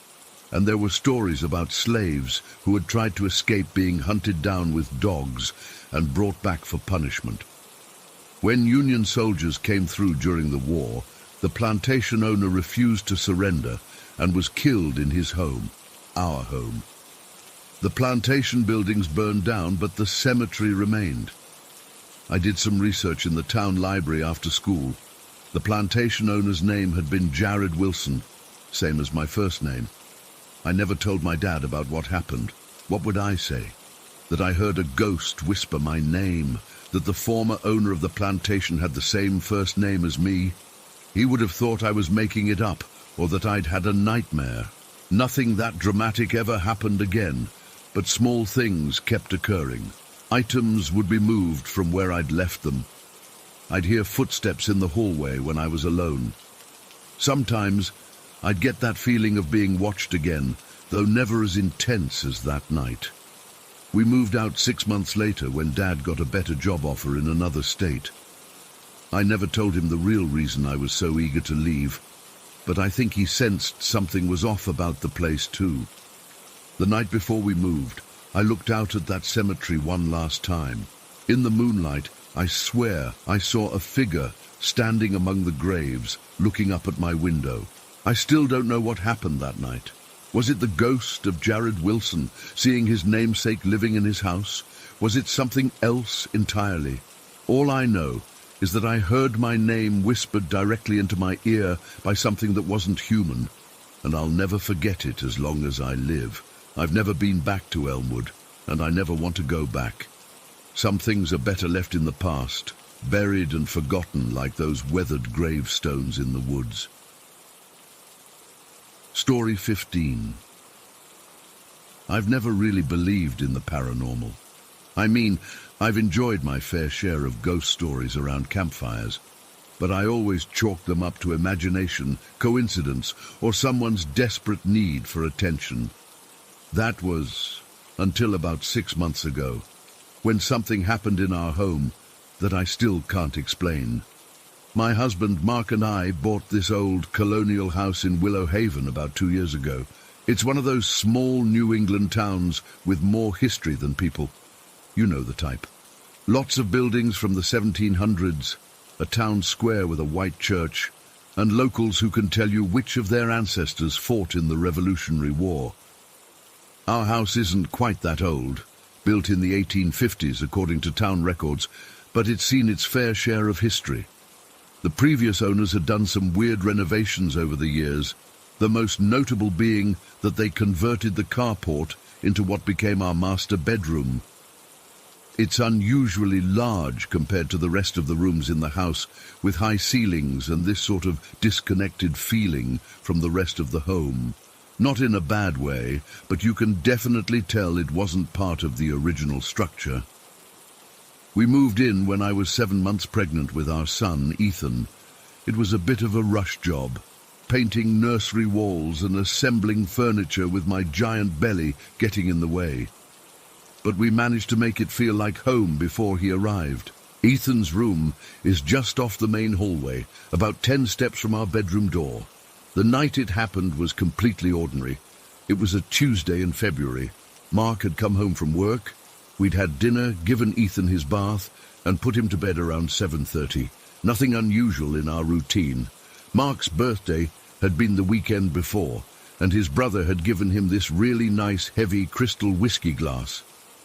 Speaker 1: and there were stories about slaves who had tried to escape being hunted down with dogs and brought back for punishment. When Union soldiers came through during the war, the plantation owner refused to surrender and was killed in his home, our home. The plantation buildings burned down, but the cemetery remained. I did some research in the town library after school. The plantation owner's name had been Jared Wilson, same as my first name. I never told my dad about what happened. What would I say? That I heard a ghost whisper my name, that the former owner of the plantation had the same first name as me? He would have thought I was making it up, or that I'd had a nightmare. Nothing that dramatic ever happened again, but small things kept occurring. Items would be moved from where I'd left them. I'd hear footsteps in the hallway when I was alone. Sometimes I'd get that feeling of being watched again, though never as intense as that night. We moved out 6 months later when Dad got a better job offer in another state. I never told him the real reason I was so eager to leave, but I think he sensed something was off about the place too. The night before we moved, I looked out at that cemetery one last time. In the moonlight, I swear I saw a figure standing among the graves, looking up at my window. I still don't know what happened that night. Was it the ghost of Jared Wilson, seeing his namesake living in his house? Was it something else entirely? All I know is that I heard my name whispered directly into my ear by something that wasn't human, and I'll never forget it as long as I live. I've never been back to Elmwood, and I never want to go back. Some things are better left in the past, buried and forgotten like those weathered gravestones in the woods. Story 15. I've never really believed in the paranormal. I mean, I've enjoyed my fair share of ghost stories around campfires, but I always chalked them up to imagination, coincidence, or someone's desperate need for attention. That was until about 6 months ago, when something happened in our home that I still can't explain. My husband Mark and I bought this old colonial house in Willow Haven about 2 years ago. It's one of those small New England towns with more history than people. You know the type. Lots of buildings from the 1700s, a town square with a white church, and locals who can tell you which of their ancestors fought in the Revolutionary War. Our house isn't quite that old, built in the 1850s according to town records, but it's seen its fair share of history. The previous owners had done some weird renovations over the years, the most notable being that they converted the carport into what became our master bedroom. It's unusually large compared to the rest of the rooms in the house, with high ceilings and this sort of disconnected feeling from the rest of the home. Not in a bad way, but you can definitely tell it wasn't part of the original structure. We moved in when I was 7 months pregnant with our son, Ethan. It was a bit of a rush job, painting nursery walls and assembling furniture with my giant belly getting in the way. But we managed to make it feel like home before he arrived. Ethan's room is just off the main hallway, about 10 steps from our bedroom door. The night it happened was completely ordinary. It was a Tuesday in February. Mark had come home from work. We'd had dinner, given Ethan his bath, and put him to bed around 7:30. Nothing unusual in our routine. Mark's birthday had been the weekend before, and his brother had given him this really nice, heavy crystal whiskey glass.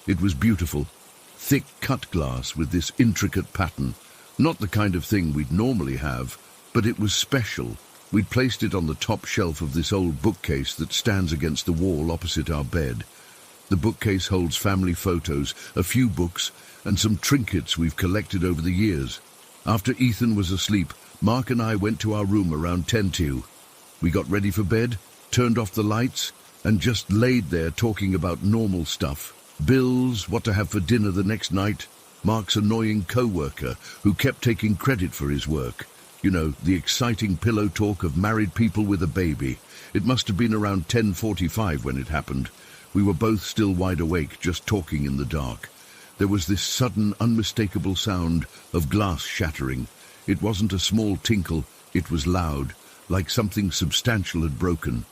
Speaker 1: It was beautiful, thick cut glass with this intricate pattern. Not the kind of thing we'd normally have, but it was special. We'd placed it on the top shelf of this old bookcase that stands against the wall opposite our bed. The bookcase holds family photos, a few books, and some trinkets we've collected over the years. After Ethan was asleep, Mark and I went to our room around 10 to. We got ready for bed, turned off the lights, and just laid there talking about normal stuff. Bills, what to have for dinner the next night, Mark's annoying co-worker who kept taking credit for his work. You know, the exciting pillow talk of married people with a baby. It must have been around 10:45 when it happened. We were both still wide awake, just talking in the dark. There was this sudden, unmistakable sound of glass shattering. It wasn't a small tinkle, it was loud, like something substantial had broken.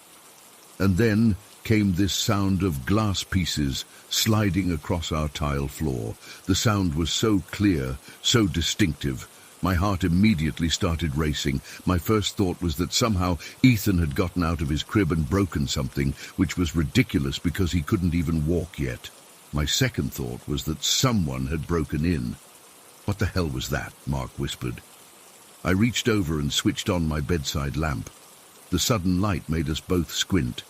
Speaker 1: And then came this sound of glass pieces sliding across our tile floor. The sound was so clear, so distinctive. My heart immediately started racing. My first thought was that somehow Ethan had gotten out of his crib and broken something, which was ridiculous because he couldn't even walk yet. My second thought was that someone had broken in. "What the hell was that?" Mark whispered. I reached over and switched on my bedside lamp. The sudden light made us both squint.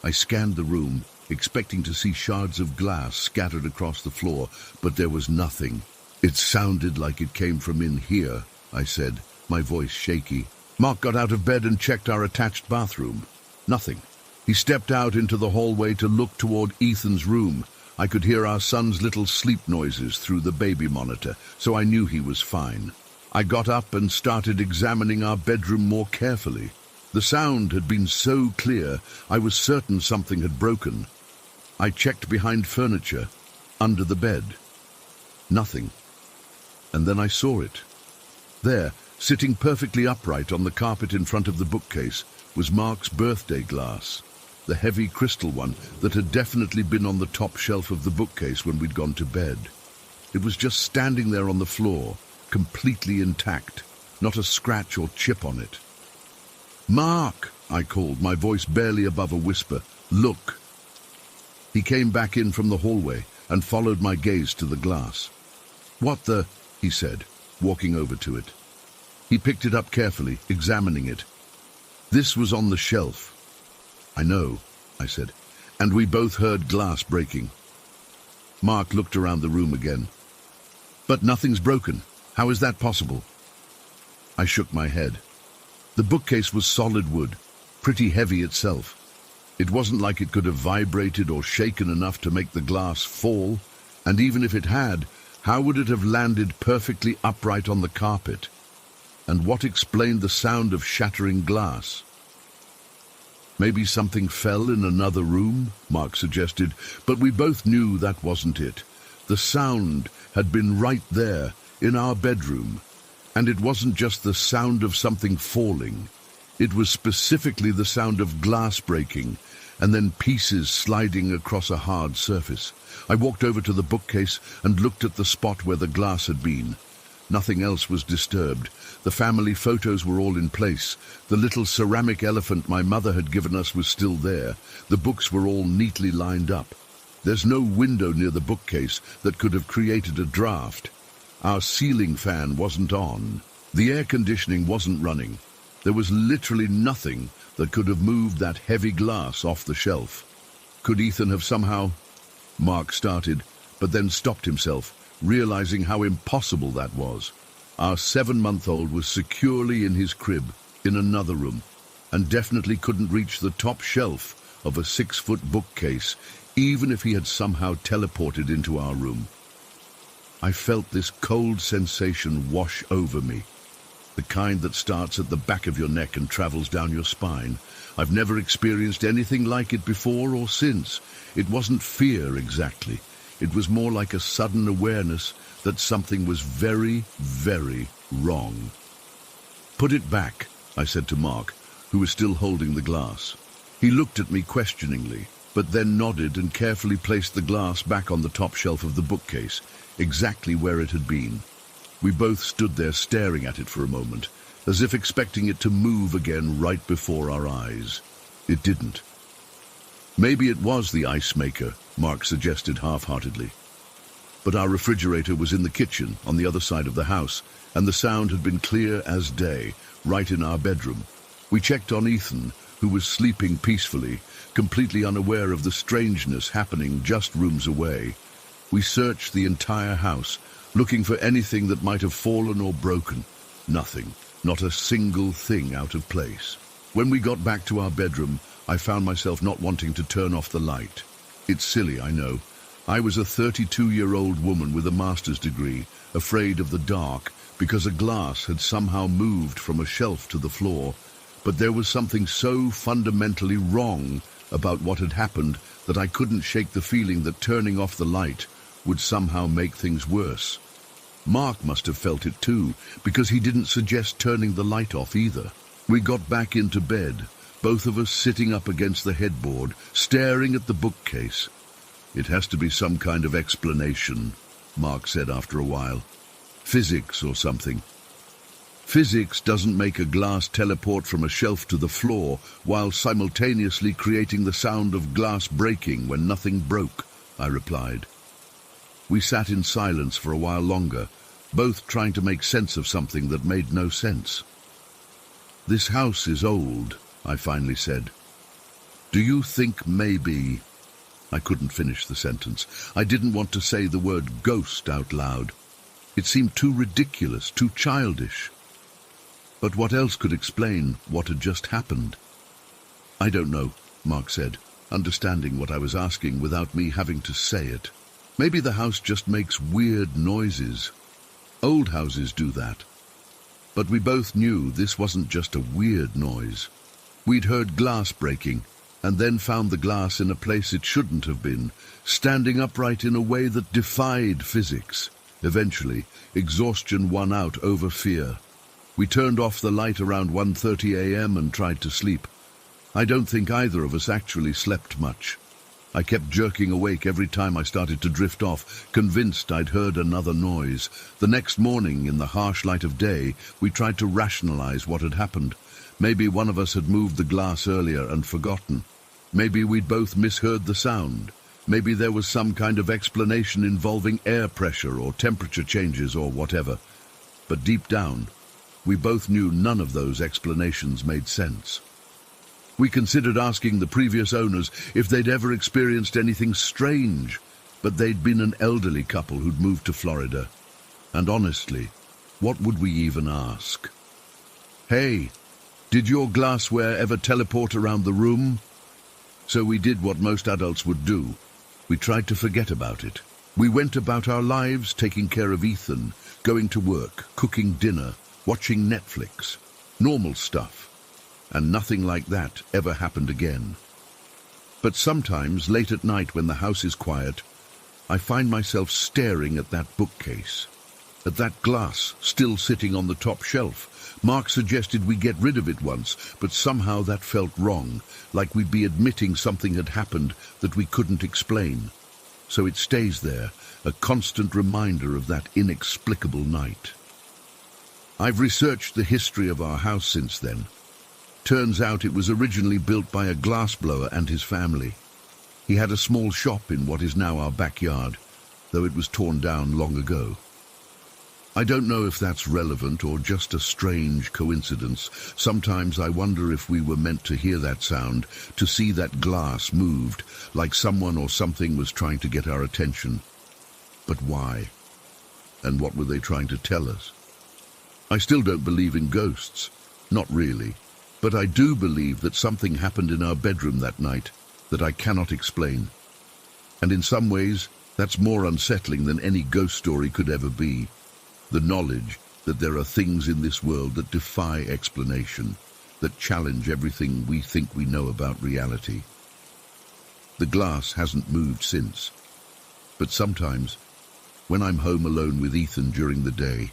Speaker 1: I scanned the room, expecting to see shards of glass scattered across the floor, but there was nothing. "It sounded like it came from in here," I said, my voice shaky. Mark got out of bed and checked our attached bathroom. Nothing. He stepped out into the hallway to look toward Ethan's room. I could hear our son's little sleep noises through the baby monitor, so I knew he was fine. I got up and started examining our bedroom more carefully. The sound had been so clear, I was certain something had broken. I checked behind furniture, under the bed. Nothing. And then I saw it. There, sitting perfectly upright on the carpet in front of the bookcase, was Mark's birthday glass, the heavy crystal one that had definitely been on the top shelf of the bookcase when we'd gone to bed. It was just standing there on the floor, completely intact, not a scratch or chip on it. "Mark!" I called, my voice barely above a whisper. "Look!" He came back in from the hallway and followed my gaze to the glass. "What the?" he said, walking over to it. He picked it up carefully, examining it. "This was on the shelf." "I know," I said, "and we both heard glass breaking." Mark looked around the room again. "But nothing's broken. How is that possible?" I shook my head. The bookcase was solid wood, pretty heavy itself. It wasn't like it could have vibrated or shaken enough to make the glass fall, and even if it had, how would it have landed perfectly upright on the carpet? And what explained the sound of shattering glass? "Maybe something fell in another room," Mark suggested, but we both knew that wasn't it. The sound had been right there, in our bedroom, and it wasn't just the sound of something falling. It was specifically the sound of glass breaking, and then pieces sliding across a hard surface. I walked over to the bookcase and looked at the spot where the glass had been. Nothing else was disturbed. The family photos were all in place. The little ceramic elephant my mother had given us was still there. The books were all neatly lined up. There's no window near the bookcase that could have created a draft. Our ceiling fan wasn't on. The air conditioning wasn't running. There was literally nothing that could have moved that heavy glass off the shelf. Could Ethan have somehow... Mark started, but then stopped himself, realizing how impossible that was. Our 7-month-old was securely in his crib, in another room, and definitely couldn't reach the top shelf of a 6-foot bookcase, even if he had somehow teleported into our room. I felt this cold sensation wash over me, the kind that starts at the back of your neck and travels down your spine. I've never experienced anything like it before or since. It wasn't fear exactly. It was more like a sudden awareness that something was very, very wrong. "Put it back," I said to Mark, who was still holding the glass. He looked at me questioningly, but then nodded and carefully placed the glass back on the top shelf of the bookcase, exactly where it had been. We both stood there staring at it for a moment, as if expecting it to move again right before our eyes. It didn't. "Maybe it was the ice maker," Mark suggested half-heartedly. But our refrigerator was in the kitchen on the other side of the house, and the sound had been clear as day, right in our bedroom. We checked on Ethan, who was sleeping peacefully, completely unaware of the strangeness happening just rooms away. We searched the entire house, looking for anything that might have fallen or broken. Nothing, not a single thing out of place. When we got back to our bedroom, I found myself not wanting to turn off the light. It's silly, I know. I was a 32-year-old woman with a master's degree, afraid of the dark because a glass had somehow moved from a shelf to the floor. But there was something so fundamentally wrong about what had happened that I couldn't shake the feeling that turning off the light would somehow make things worse. Mark must have felt it too, because he didn't suggest turning the light off either. We got back into bed, both of us sitting up against the headboard, staring at the bookcase. "It has to be some kind of explanation," Mark said after a while. "Physics or something." "Physics doesn't make a glass teleport from a shelf to the floor while simultaneously creating the sound of glass breaking when nothing broke," I replied. We sat in silence for a while longer, both trying to make sense of something that made no sense. "This house is old," I finally said. "Do you think maybe—" I couldn't finish the sentence. I didn't want to say the word ghost out loud. It seemed too ridiculous, too childish. But what else could explain what had just happened? "I don't know," Mark said, understanding what I was asking without me having to say it. "Maybe the house just makes weird noises. Old houses do that." But we both knew this wasn't just a weird noise. We'd heard glass breaking, and then found the glass in a place it shouldn't have been, standing upright in a way that defied physics. Eventually, exhaustion won out over fear. We turned off the light around 1:30 a.m. and tried to sleep. I don't think either of us actually slept much. I kept jerking awake every time I started to drift off, convinced I'd heard another noise. The next morning, in the harsh light of day, we tried to rationalize what had happened. Maybe one of us had moved the glass earlier and forgotten. Maybe we'd both misheard the sound. Maybe there was some kind of explanation involving air pressure or temperature changes or whatever. But deep down, we both knew none of those explanations made sense. We considered asking the previous owners if they'd ever experienced anything strange, but they'd been an elderly couple who'd moved to Florida. And honestly, what would we even ask? "Hey, did your glassware ever teleport around the room?" So we did what most adults would do. We tried to forget about it. We went about our lives, taking care of Ethan, going to work, cooking dinner, watching Netflix. Normal stuff. And nothing like that ever happened again. But sometimes, late at night when the house is quiet, I find myself staring at that bookcase, at that glass still sitting on the top shelf. Mark suggested we get rid of it once, but somehow that felt wrong, like we'd be admitting something had happened that we couldn't explain. So it stays there, a constant reminder of that inexplicable night. I've researched the history of our house since then. Turns out it was originally built by a glassblower and his family. He had a small shop in what is now our backyard, though it was torn down long ago. I don't know if that's relevant or just a strange coincidence. Sometimes I wonder if we were meant to hear that sound, to see that glass moved, like someone or something was trying to get our attention. But why? And what were they trying to tell us? I still don't believe in ghosts. Not really. But I do believe that something happened in our bedroom that night that I cannot explain. And in some ways, that's more unsettling than any ghost story could ever be. The knowledge that there are things in this world that defy explanation, that challenge everything we think we know about reality. The glass hasn't moved since. But sometimes, when I'm home alone with Ethan during the day,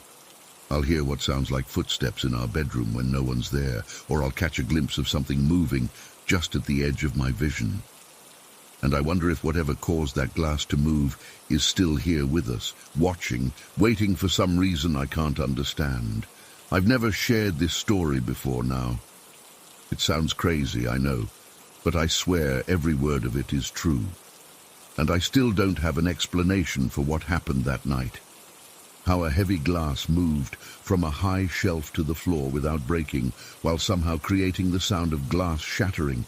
Speaker 1: I'll hear what sounds like footsteps in our bedroom when no one's there, or I'll catch a glimpse of something moving just at the edge of my vision. And I wonder if whatever caused that glass to move is still here with us, watching, waiting for some reason I can't understand. I've never shared this story before now. It sounds crazy, I know, but I swear every word of it is true. And I still don't have an explanation for what happened that night. How a heavy glass moved from a high shelf to the floor without breaking, while somehow creating the sound of glass shattering.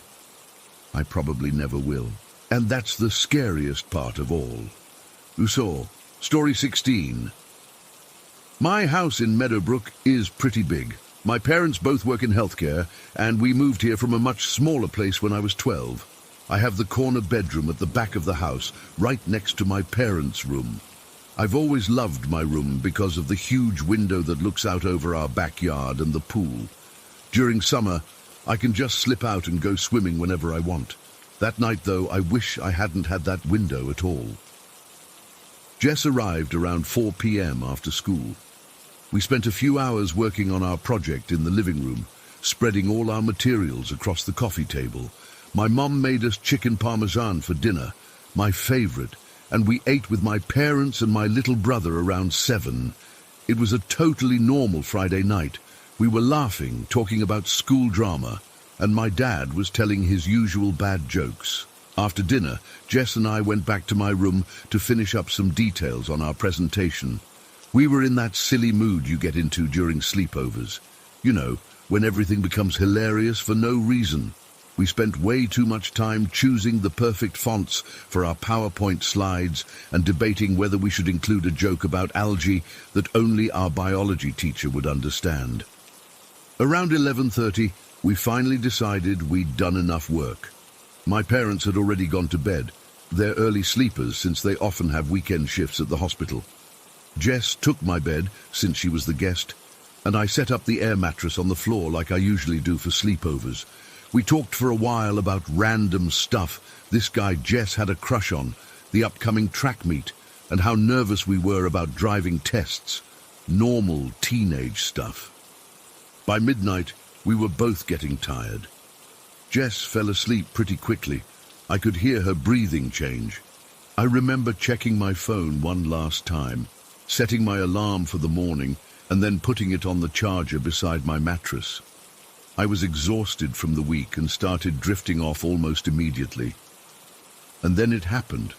Speaker 1: I probably never will. And that's the scariest part of all. So, story 16. My house in Meadowbrook is pretty big. My parents both work in healthcare, and we moved here from a much smaller place when I was 12. I have the corner bedroom at the back of the house, right next to my parents' room. I've always loved my room because of the huge window that looks out over our backyard and the pool. During summer, I can just slip out and go swimming whenever I want. That night, though, I wish I hadn't had that window at all. Jess arrived around 4 p.m. after school. We spent a few hours working on our project in the living room, spreading all our materials across the coffee table. My mom made us chicken parmesan for dinner, my favorite, and we ate with my parents and my little brother around 7. It was a totally normal Friday night. We were laughing, talking about school drama, and my dad was telling his usual bad jokes. After dinner, Jess and I went back to my room to finish up some details on our presentation. We were in that silly mood you get into during sleepovers. You know, when everything becomes hilarious for no reason. We spent way too much time choosing the perfect fonts for our PowerPoint slides and debating whether we should include a joke about algae that only our biology teacher would understand. Around 11:30, we finally decided we'd done enough work. My parents had already gone to bed. They're early sleepers since they often have weekend shifts at the hospital. Jess took my bed, since she was the guest, and I set up the air mattress on the floor like I usually do for sleepovers. We talked for a while about random stuff, this guy Jess had a crush on, the upcoming track meet, and how nervous we were about driving tests. Normal teenage stuff. By midnight, we were both getting tired. Jess fell asleep pretty quickly. I could hear her breathing change. I remember checking my phone one last time, setting my alarm for the morning, and then putting it on the charger beside my mattress. I was exhausted from the week and started drifting off almost immediately. And then it happened.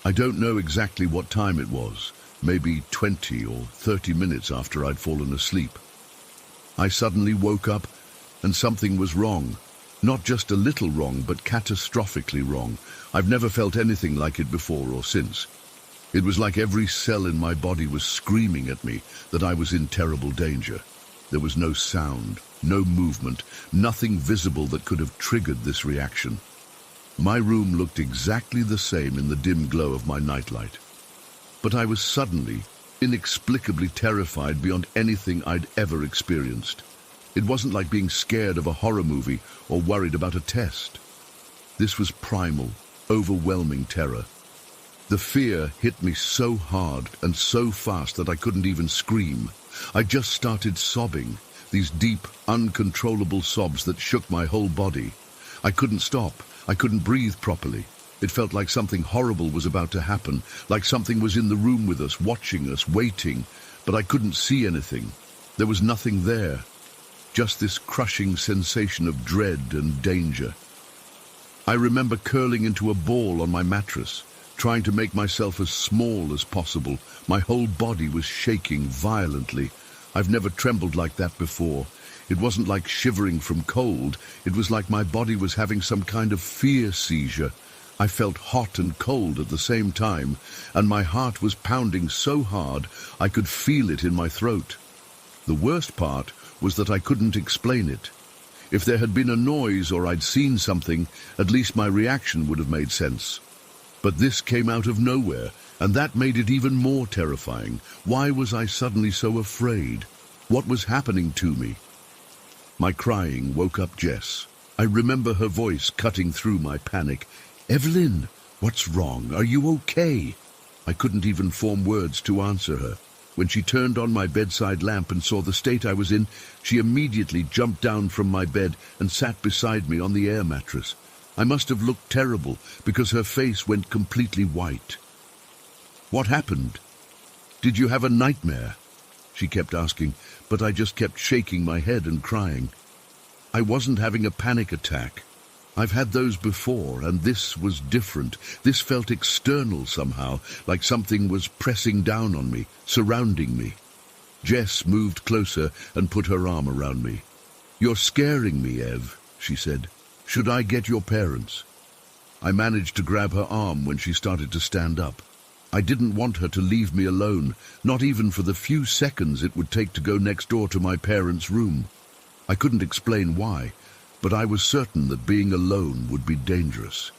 Speaker 1: I don't know exactly what time it was, maybe 20 or 30 minutes after I'd fallen asleep. I suddenly woke up and something was wrong. Not just a little wrong, but catastrophically wrong. I've never felt anything like it before or since. It was like every cell in my body was screaming at me that I was in terrible danger. There was no sound, no movement, nothing visible that could have triggered this reaction. My room looked exactly the same in the dim glow of my nightlight. But I was suddenly, inexplicably terrified beyond anything I'd ever experienced. It wasn't like being scared of a horror movie or worried about a test. This was primal, overwhelming terror. The fear hit me so hard and so fast that I couldn't even scream. I just started sobbing, these deep, uncontrollable sobs that shook my whole body. I couldn't stop. I couldn't breathe properly. It felt like something horrible was about to happen, like something was in the room with us, watching us, waiting, but I couldn't see anything. There was nothing there. Just this crushing sensation of dread and danger. I remember curling into a ball on my mattress, trying to make myself as small as possible. My whole body was shaking violently. I've never trembled like that before. It wasn't like shivering from cold. It was like my body was having some kind of fear seizure. I felt hot and cold at the same time, and my heart was pounding so hard I could feel it in my throat. The worst part was that I couldn't explain it. If there had been a noise or I'd seen something, at least my reaction would have made sense. But this came out of nowhere, and that made it even more terrifying. Why was I suddenly so afraid? What was happening to me? My crying woke up Jess. I remember her voice cutting through my panic. "Evelyn, what's wrong? Are you okay?" I couldn't even form words to answer her. When she turned on my bedside lamp and saw the state I was in, she immediately jumped down from my bed and sat beside me on the air mattress. I must have looked terrible because her face went completely white. "What happened? Did you have a nightmare?" she kept asking, but I just kept shaking my head and crying. I wasn't having a panic attack. I've had those before, and this was different. This felt external somehow, like something was pressing down on me, surrounding me. Jess moved closer and put her arm around me. "You're scaring me, Ev," she said. "Should I get your parents?" I managed to grab her arm when she started to stand up. I didn't want her to leave me alone, not even for the few seconds it would take to go next door to my parents' room. I couldn't explain why, but I was certain that being alone would be dangerous.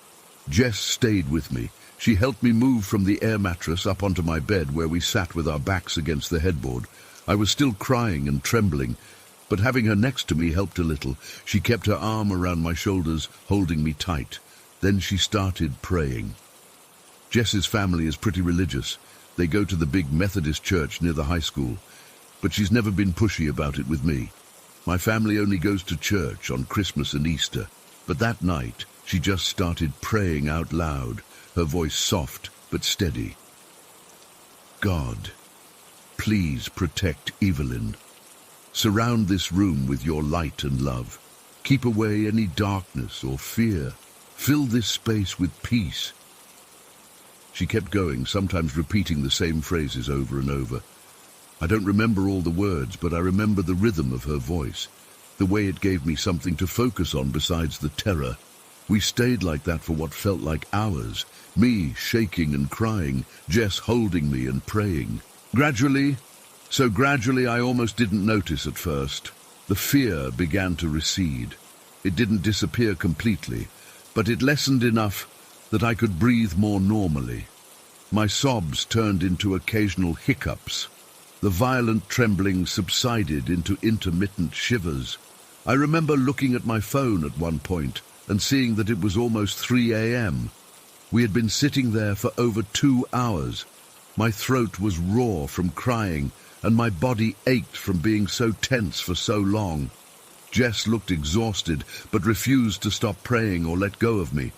Speaker 1: Jess stayed with me. She helped me move from the air mattress up onto my bed where we sat with our backs against the headboard. I was still crying and trembling, but having her next to me helped a little. She kept her arm around my shoulders, holding me tight. Then she started praying. Jess's family is pretty religious. They go to the big Methodist church near the high school, but she's never been pushy about it with me. My family only goes to church on Christmas and Easter, but that night she just started praying out loud, her voice soft but steady. God, please protect Evelyn. Surround this room with your light and love. Keep away any darkness or fear. Fill this space with peace. She kept going, sometimes repeating the same phrases over and over. I don't remember all the words, but I remember the rhythm of her voice, the way it gave me something to focus on besides the terror. We stayed like that for what felt like hours, me shaking and crying, Jess holding me and praying. Gradually I almost didn't notice at first. The fear began to recede. It didn't disappear completely, but it lessened enough that I could breathe more normally. My sobs turned into occasional hiccups. The violent trembling subsided into intermittent shivers. I remember looking at my phone at one point and seeing that it was almost 3 a.m. We had been sitting there for over 2 hours. My throat was raw from crying, and my body ached from being so tense for so long. Jess looked exhausted, but refused to stop praying or let go of me.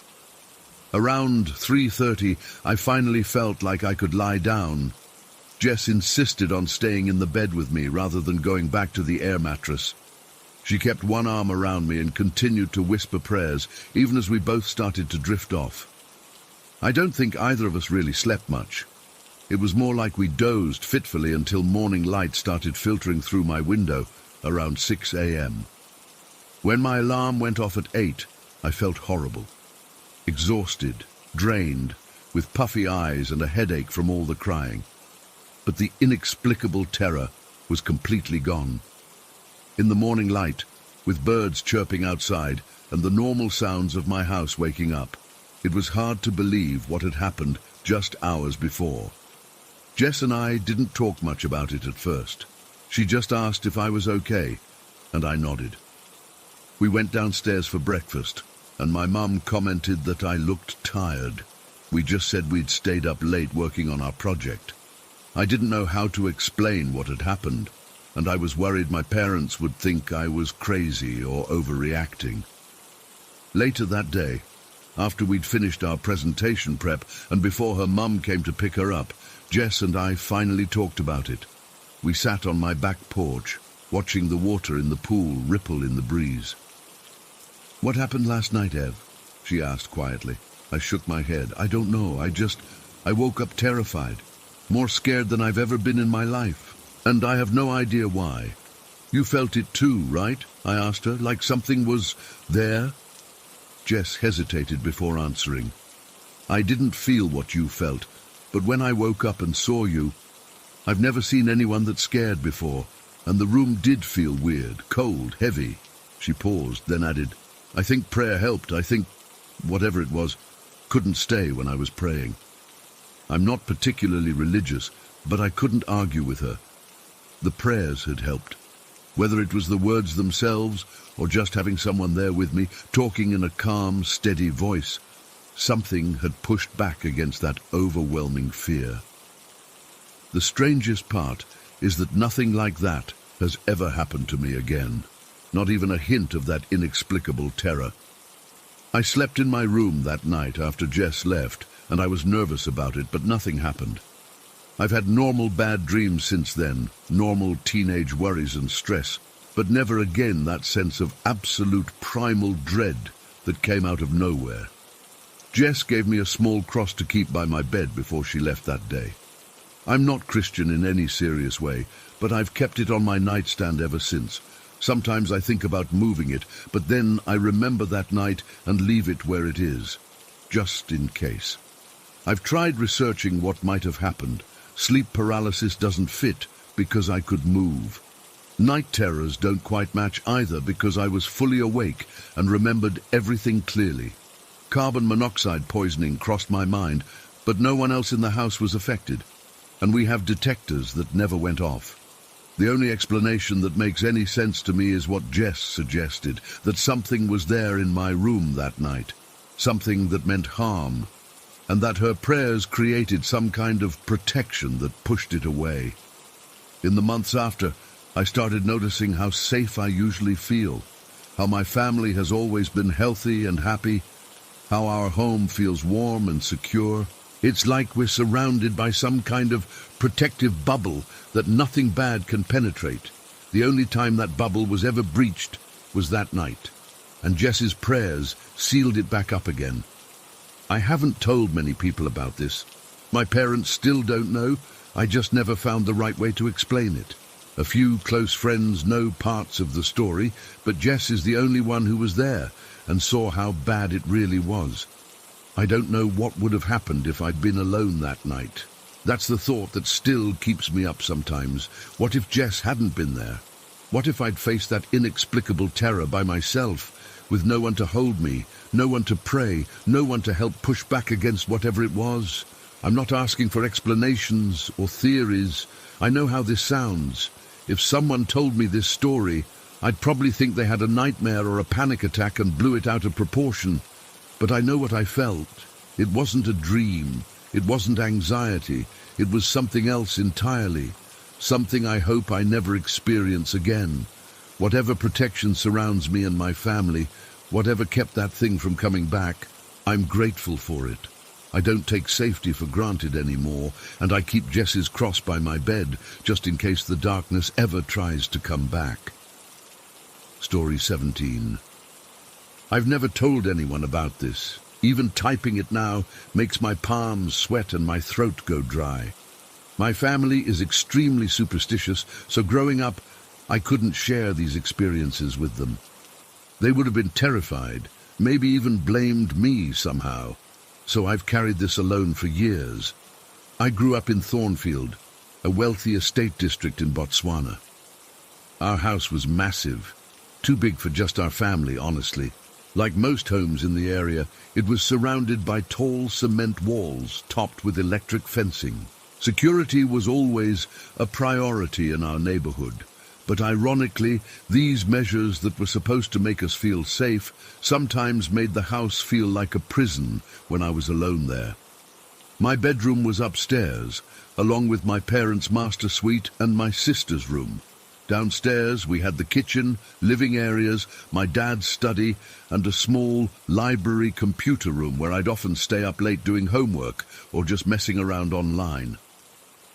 Speaker 1: Around 3:30, I finally felt like I could lie down. Jess insisted on staying in the bed with me rather than going back to the air mattress. She kept one arm around me and continued to whisper prayers, even as we both started to drift off. I don't think either of us really slept much. It was more like we dozed fitfully until morning light started filtering through my window around 6 a.m. When my alarm went off at 8, I felt horrible. Exhausted, drained, with puffy eyes and a headache from all the crying. But the inexplicable terror was completely gone. In the morning light, with birds chirping outside and the normal sounds of my house waking up, it was hard to believe what had happened just hours before. Jess and I didn't talk much about it at first. She just asked if I was okay, and I nodded. We went downstairs for breakfast, and my mum commented that I looked tired. We just said we'd stayed up late working on our project. I didn't know how to explain what had happened, and I was worried my parents would think I was crazy or overreacting. Later that day, after we'd finished our presentation prep and before her mum came to pick her up, Jess and I finally talked about it. We sat on my back porch, watching the water in the pool ripple in the breeze. "What happened last night, Ev?" she asked quietly. I shook my head. "I don't know. I woke up terrified, more scared than I've ever been in my life, and I have no idea why." "You felt it too, right?" I asked her, "like something was there?" Jess hesitated before answering. "I didn't feel what you felt, but when I woke up and saw you, I've never seen anyone that scared before, and the room did feel weird, cold, heavy." She paused, then added, "I think prayer helped. I think, whatever it was, couldn't stay when I was praying." I'm not particularly religious, but I couldn't argue with her. The prayers had helped. Whether it was the words themselves or just having someone there with me, talking in a calm, steady voice, something had pushed back against that overwhelming fear. The strangest part is that nothing like that has ever happened to me again. Not even a hint of that inexplicable terror. I slept in my room that night after Jess left, and I was nervous about it, but nothing happened. I've had normal bad dreams since then, normal teenage worries and stress, but never again that sense of absolute primal dread that came out of nowhere. Jess gave me a small cross to keep by my bed before she left that day. I'm not Christian in any serious way, but I've kept it on my nightstand ever since. Sometimes I think about moving it, but then I remember that night and leave it where it is, just in case. I've tried researching what might have happened. Sleep paralysis doesn't fit because I could move. Night terrors don't quite match either because I was fully awake and remembered everything clearly. Carbon monoxide poisoning crossed my mind, but no one else in the house was affected, and we have detectors that never went off. The only explanation that makes any sense to me is what Jess suggested, that something was there in my room that night, something that meant harm, and that her prayers created some kind of protection that pushed it away. In the months after, I started noticing how safe I usually feel, how my family has always been healthy and happy, how our home feels warm and secure. It's like we're surrounded by some kind of protective bubble that nothing bad can penetrate. The only time that bubble was ever breached was that night, and Jess's prayers sealed it back up again. I haven't told many people about this. My parents still don't know. I just never found the right way to explain it. A few close friends know parts of the story, but Jess is the only one who was there and saw how bad it really was. I don't know what would have happened if I'd been alone that night. That's the thought that still keeps me up sometimes. What if Jess hadn't been there? What if I'd faced that inexplicable terror by myself, with no one to hold me, no one to pray, no one to help push back against whatever it was? I'm not asking for explanations or theories. I know how this sounds. If someone told me this story, I'd probably think they had a nightmare or a panic attack and blew it out of proportion. But I know what I felt. It wasn't a dream. It wasn't anxiety. It was something else entirely. Something I hope I never experience again. Whatever protection surrounds me and my family, whatever kept that thing from coming back, I'm grateful for it. I don't take safety for granted anymore, and I keep Jess's cross by my bed, just in case the darkness ever tries to come back. Story 17. I've never told anyone about this. Even typing it now makes my palms sweat and my throat go dry. My family is extremely superstitious, so growing up, I couldn't share these experiences with them. They would have been terrified, maybe even blamed me somehow. So I've carried this alone for years. I grew up in Thornfield, a wealthy estate district in Botswana. Our house was massive, too big for just our family, honestly. Like most homes in the area, it was surrounded by tall cement walls topped with electric fencing. Security was always a priority in our neighborhood. But ironically, these measures that were supposed to make us feel safe sometimes made the house feel like a prison when I was alone there. My bedroom was upstairs, along with my parents' master suite and my sister's room. Downstairs we had the kitchen, living areas, my dad's study, and a small library computer room where I'd often stay up late doing homework or just messing around online.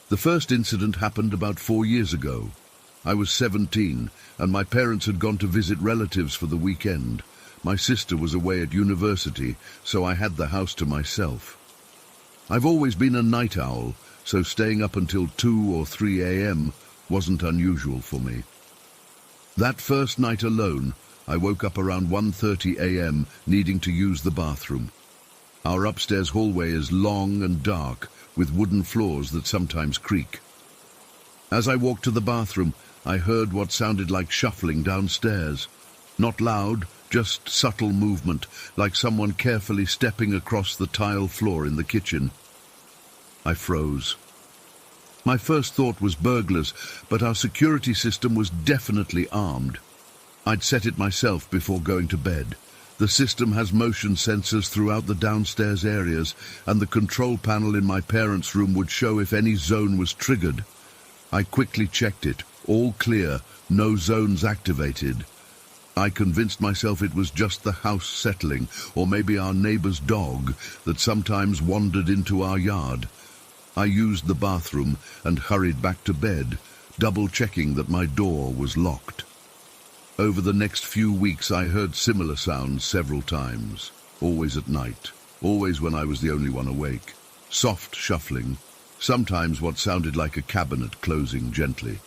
Speaker 1: The first incident happened about 4 years ago. I was 17, and my parents had gone to visit relatives for the weekend. My sister was away at university, so I had the house to myself. I've always been a night owl, so staying up until 2 or 3 a.m. wasn't unusual for me. That first night alone, I woke up around 1:30 a.m. needing to use the bathroom. Our upstairs hallway is long and dark, with wooden floors that sometimes creak. As I walked to the bathroom, I heard what sounded like shuffling downstairs. Not loud, just subtle movement, like someone carefully stepping across the tile floor in the kitchen. I froze. My first thought was burglars, but our security system was definitely armed. I'd set it myself before going to bed. The system has motion sensors throughout the downstairs areas, and the control panel in my parents' room would show if any zone was triggered. I quickly checked it. All clear, no zones activated. I convinced myself it was just the house settling, or maybe our neighbor's dog that sometimes wandered into our yard. I used the bathroom and hurried back to bed, double-checking that my door was locked. Over the next few weeks I heard similar sounds several times, always at night, always when I was the only one awake. Soft shuffling, sometimes what sounded like a cabinet closing gently.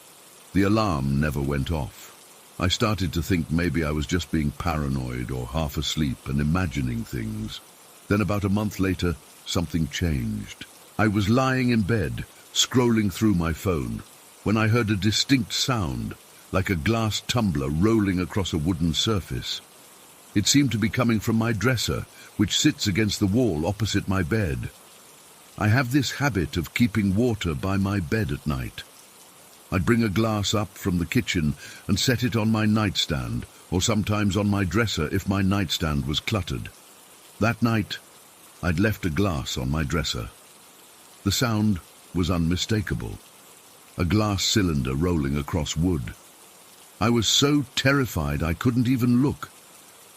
Speaker 1: The alarm never went off. I started to think maybe I was just being paranoid or half asleep and imagining things. Then about a month later, something changed. I was lying in bed, scrolling through my phone, when I heard a distinct sound, like a glass tumbler rolling across a wooden surface. It seemed to be coming from my dresser, which sits against the wall opposite my bed. I have this habit of keeping water by my bed at night. I'd bring a glass up from the kitchen and set it on my nightstand, or sometimes on my dresser if my nightstand was cluttered. That night, I'd left a glass on my dresser. The sound was unmistakable. A glass cylinder rolling across wood. I was so terrified I couldn't even look.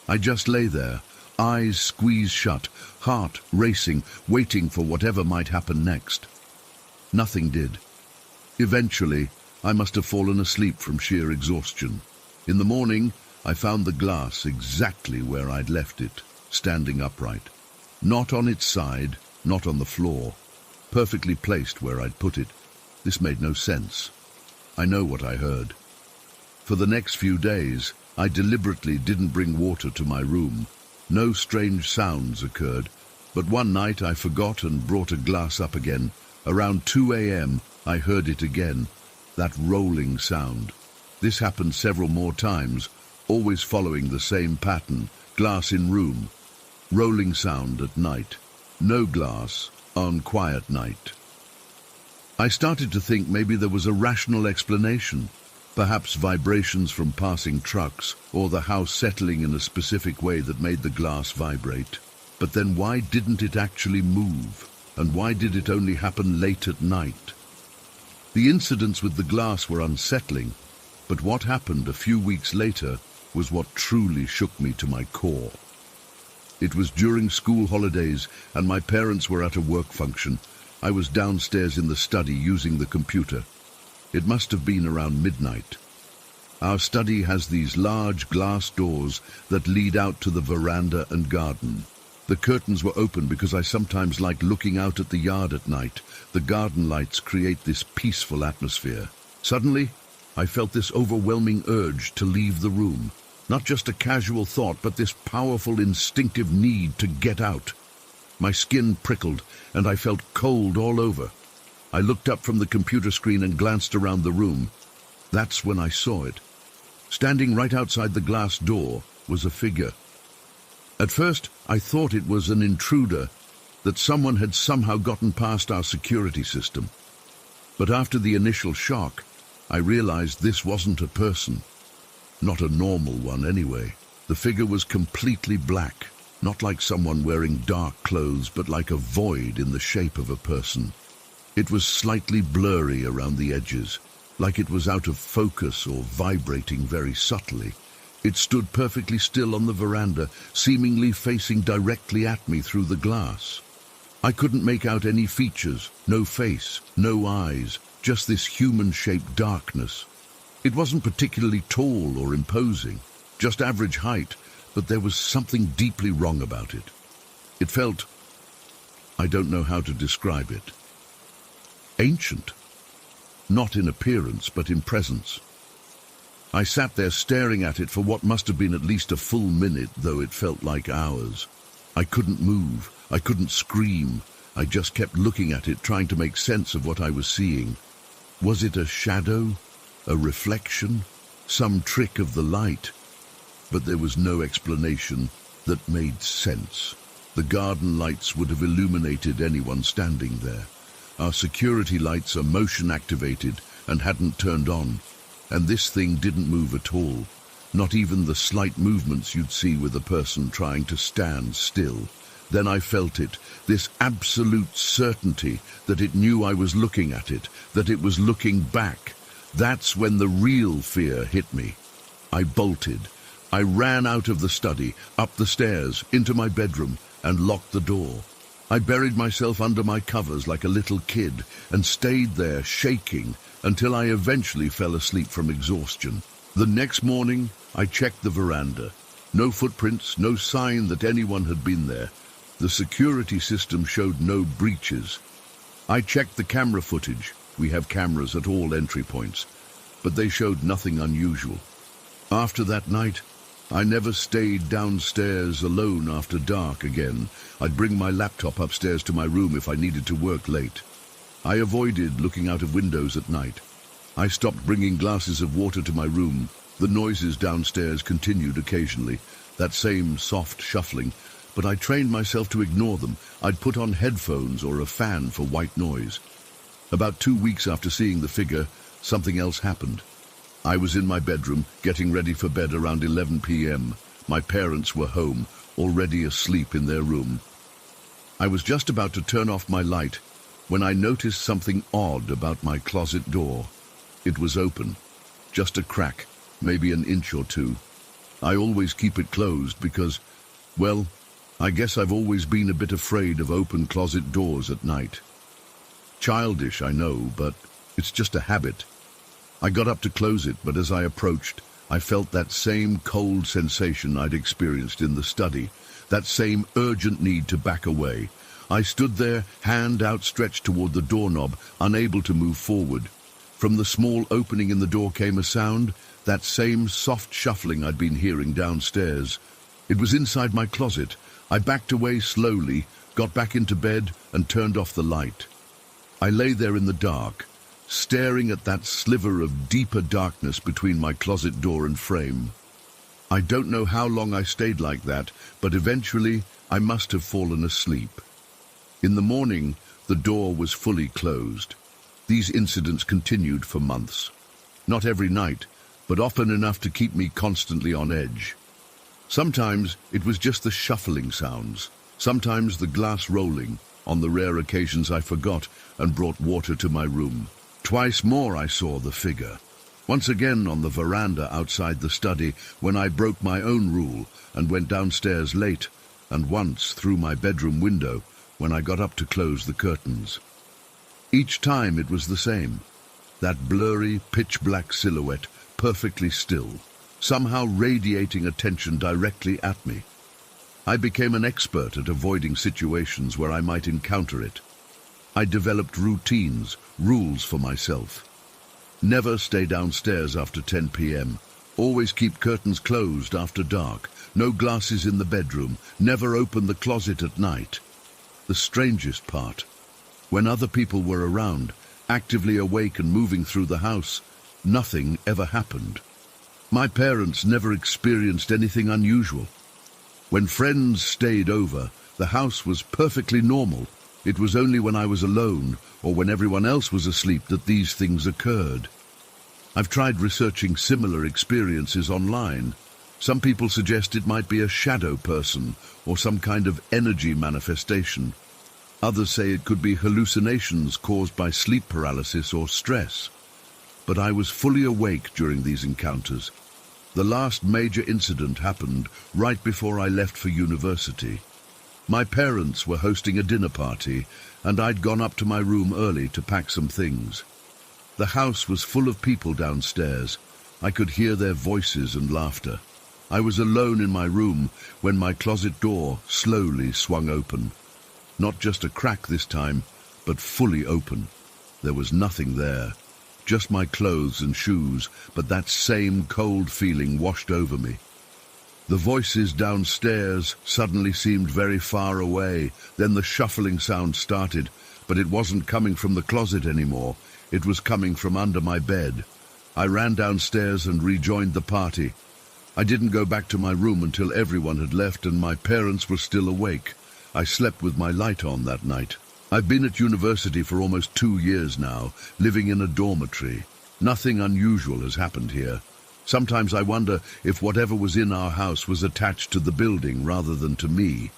Speaker 1: I just lay there, eyes squeezed shut, heart racing, waiting for whatever might happen next. Nothing did. Eventually, I must have fallen asleep from sheer exhaustion. In the morning, I found the glass exactly where I'd left it, standing upright. Not on its side, not on the floor. Perfectly placed where I'd put it. This made no sense. I know what I heard. For the next few days, I deliberately didn't bring water to my room. No strange sounds occurred, but one night I forgot and brought a glass up again. Around 2 a.m., I heard it again, that rolling sound. This happened several more times, always following the same pattern, glass in room, rolling sound at night, no glass on quiet night. I started to think maybe there was a rational explanation, perhaps vibrations from passing trucks, or the house settling in a specific way that made the glass vibrate. But then why didn't it actually move? And why did it only happen late at night? The incidents with the glass were unsettling, but what happened a few weeks later was what truly shook me to my core. It was during school holidays, and my parents were at a work function. I was downstairs in the study using the computer. It must have been around midnight. Our study has these large glass doors that lead out to the veranda and garden. The curtains were open because I sometimes like looking out at the yard at night. The garden lights create this peaceful atmosphere. Suddenly, I felt this overwhelming urge to leave the room. Not just a casual thought, but this powerful instinctive need to get out. My skin prickled, and I felt cold all over. I looked up from the computer screen and glanced around the room. That's when I saw it. Standing right outside the glass door was a figure. At first, I thought it was an intruder, that someone had somehow gotten past our security system. But after the initial shock, I realized this wasn't a person. Not a normal one anyway. The figure was completely black, not like someone wearing dark clothes, but like a void in the shape of a person. It was slightly blurry around the edges, like it was out of focus or vibrating very subtly. It stood perfectly still on the veranda, seemingly facing directly at me through the glass. I couldn't make out any features, no face, no eyes, just this human-shaped darkness. It wasn't particularly tall or imposing, just average height, but there was something deeply wrong about it. It felt, I don't know how to describe it, ancient. Not in appearance, but in presence. I sat there staring at it for what must have been at least a full minute, though it felt like hours. I couldn't move, I couldn't scream. I just kept looking at it, trying to make sense of what I was seeing. Was it a shadow? A reflection? Some trick of the light? But there was no explanation that made sense. The garden lights would have illuminated anyone standing there. Our security lights are motion activated and hadn't turned on. And this thing didn't move at all, not even the slight movements you'd see with a person trying to stand still. Then I felt it, this absolute certainty that it knew I was looking at it, that it was looking back. That's when the real fear hit me. I bolted. I ran out of the study, up the stairs, into my bedroom, and locked the door. I buried myself under my covers like a little kid and stayed there shaking until I eventually fell asleep from exhaustion. The next morning, I checked the veranda. No footprints, no sign that anyone had been there. The security system showed no breaches. I checked the camera footage. We have cameras at all entry points, but they showed nothing unusual. After that night, I I never stayed downstairs alone after dark again. I'd bring my laptop upstairs to my room if I needed to work late. I avoided looking out of windows at night. I stopped bringing glasses of water to my room. The noises downstairs continued occasionally, that same soft shuffling, but I trained myself to ignore them. I'd put on headphones or a fan for white noise. About 2 weeks after seeing the figure, something else happened. I was in my bedroom, getting ready for bed around 11 p.m. My parents were home, already asleep in their room. I was just about to turn off my light when I noticed something odd about my closet door. It was open, just a crack, maybe an inch or two. I always keep it closed because, well, I guess I've always been a bit afraid of open closet doors at night. Childish, I know, but it's just a habit. I got up to close it, but as I approached, I felt that same cold sensation I'd experienced in the study, that same urgent need to back away. I stood there, hand outstretched toward the doorknob, unable to move forward. From the small opening in the door came a sound, that same soft shuffling I'd been hearing downstairs. It was inside my closet. I backed away slowly, got back into bed, and turned off the light. I lay there in the dark, staring at that sliver of deeper darkness between my closet door and frame. I don't know how long I stayed like that, but eventually I must have fallen asleep. In the morning, the door was fully closed. These incidents continued for months. Not every night, but often enough to keep me constantly on edge. Sometimes it was just the shuffling sounds, sometimes the glass rolling. On the rare occasions I forgot and brought water to my room. Twice more I saw the figure. Once again on the veranda outside the study when I broke my own rule and went downstairs late, and once through my bedroom window when I got up to close the curtains. Each time it was the same. That blurry, pitch-black silhouette, perfectly still, somehow radiating attention directly at me. I became an expert at avoiding situations where I might encounter it. I developed routines, rules for myself. Never stay downstairs after 10 p.m. Always keep curtains closed after dark. No glasses in the bedroom. Never open the closet at night. The strangest part, when other people were around, actively awake and moving through the house, nothing ever happened. My parents never experienced anything unusual. When friends stayed over, the house was perfectly normal. It was only when I was alone or when everyone else was asleep that these things occurred. I've tried researching similar experiences online. Some people suggest it might be a shadow person or some kind of energy manifestation. Others say it could be hallucinations caused by sleep paralysis or stress. But I was fully awake during these encounters. The last major incident happened right before I left for university. My parents were hosting a dinner party, and I'd gone up to my room early to pack some things. The house was full of people downstairs. I could hear their voices and laughter. I was alone in my room when my closet door slowly swung open. Not just a crack this time, but fully open. There was nothing there. Just my clothes and shoes, but that same cold feeling washed over me. The voices downstairs suddenly seemed very far away. Then the shuffling sound started, but it wasn't coming from the closet anymore. It was coming from under my bed. I ran downstairs and rejoined the party. I didn't go back to my room until everyone had left and my parents were still awake. I slept with my light on that night. I've been at university for almost 2 years now, living in a dormitory. Nothing unusual has happened here. Sometimes I wonder if whatever was in our house was attached to the building rather than to me.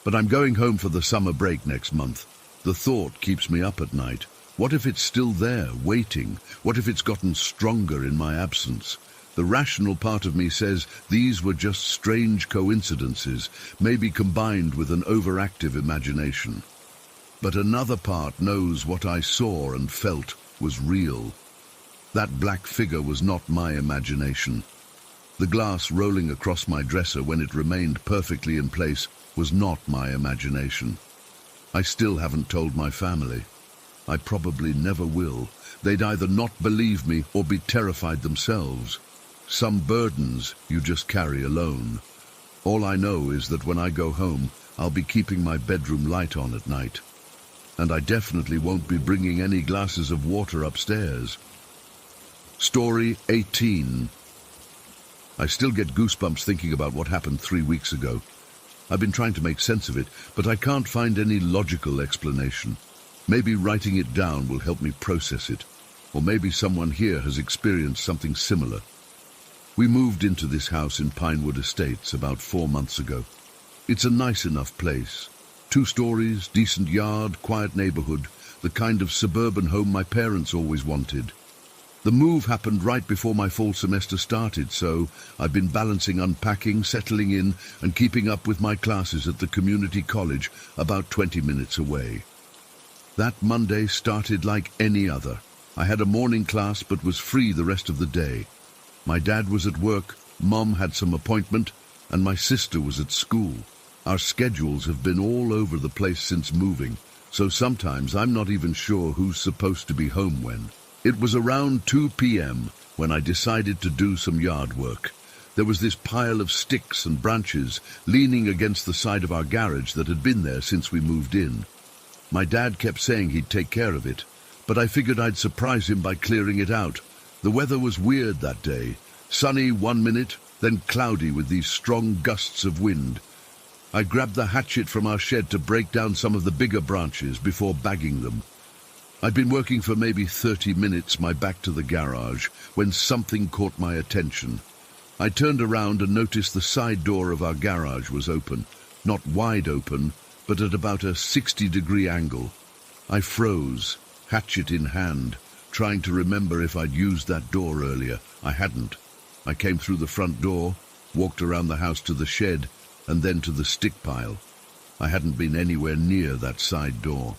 Speaker 1: But I'm going home for the summer break next month. The thought keeps me up at night. What if it's still there, waiting? What if it's gotten stronger in my absence? The rational part of me says these were just strange coincidences, maybe combined with an overactive imagination. But another part knows what I saw and felt was real. That black figure was not my imagination. The glass rolling across my dresser when it remained perfectly in place was not my imagination. I still haven't told my family. I probably never will. They'd either not believe me or be terrified themselves. Some burdens you just carry alone. All I know is that when I go home, I'll be keeping my bedroom light on at night. And I definitely won't be bringing any glasses of water upstairs. Story 18. I still get goosebumps thinking about what happened 3 weeks ago. I've been trying to make sense of it, but I can't find any logical explanation. Maybe writing it down will help me process it. Or maybe someone here has experienced something similar. We moved into this house in Pinewood Estates about 4 months ago. It's a nice enough place. 2 stories, decent yard, quiet neighborhood, the kind of suburban home my parents always wanted. The move happened right before my fall semester started, so I've been balancing unpacking, settling in, and keeping up with my classes at the community college about 20 minutes away. That Monday started like any other. I had a morning class but was free the rest of the day. My dad was at work, Mom had some appointment, and my sister was at school. Our schedules have been all over the place since moving, so sometimes I'm not even sure who's supposed to be home when. It was around 2 p.m. when I decided to do some yard work. There was this pile of sticks and branches leaning against the side of our garage that had been there since we moved in. My dad kept saying he'd take care of it, but I figured I'd surprise him by clearing it out. The weather was weird that day. Sunny 1 minute, then cloudy with these strong gusts of wind. I grabbed the hatchet from our shed to break down some of the bigger branches before bagging them. I'd been working for maybe 30 minutes, my back to the garage, when something caught my attention. I turned around and noticed the side door of our garage was open. Not wide open, but at about a 60-degree angle. I froze, hatchet in hand, trying to remember if I'd used that door earlier. I hadn't. I came through the front door, walked around the house to the shed, and then to the stick pile. I hadn't been anywhere near that side door.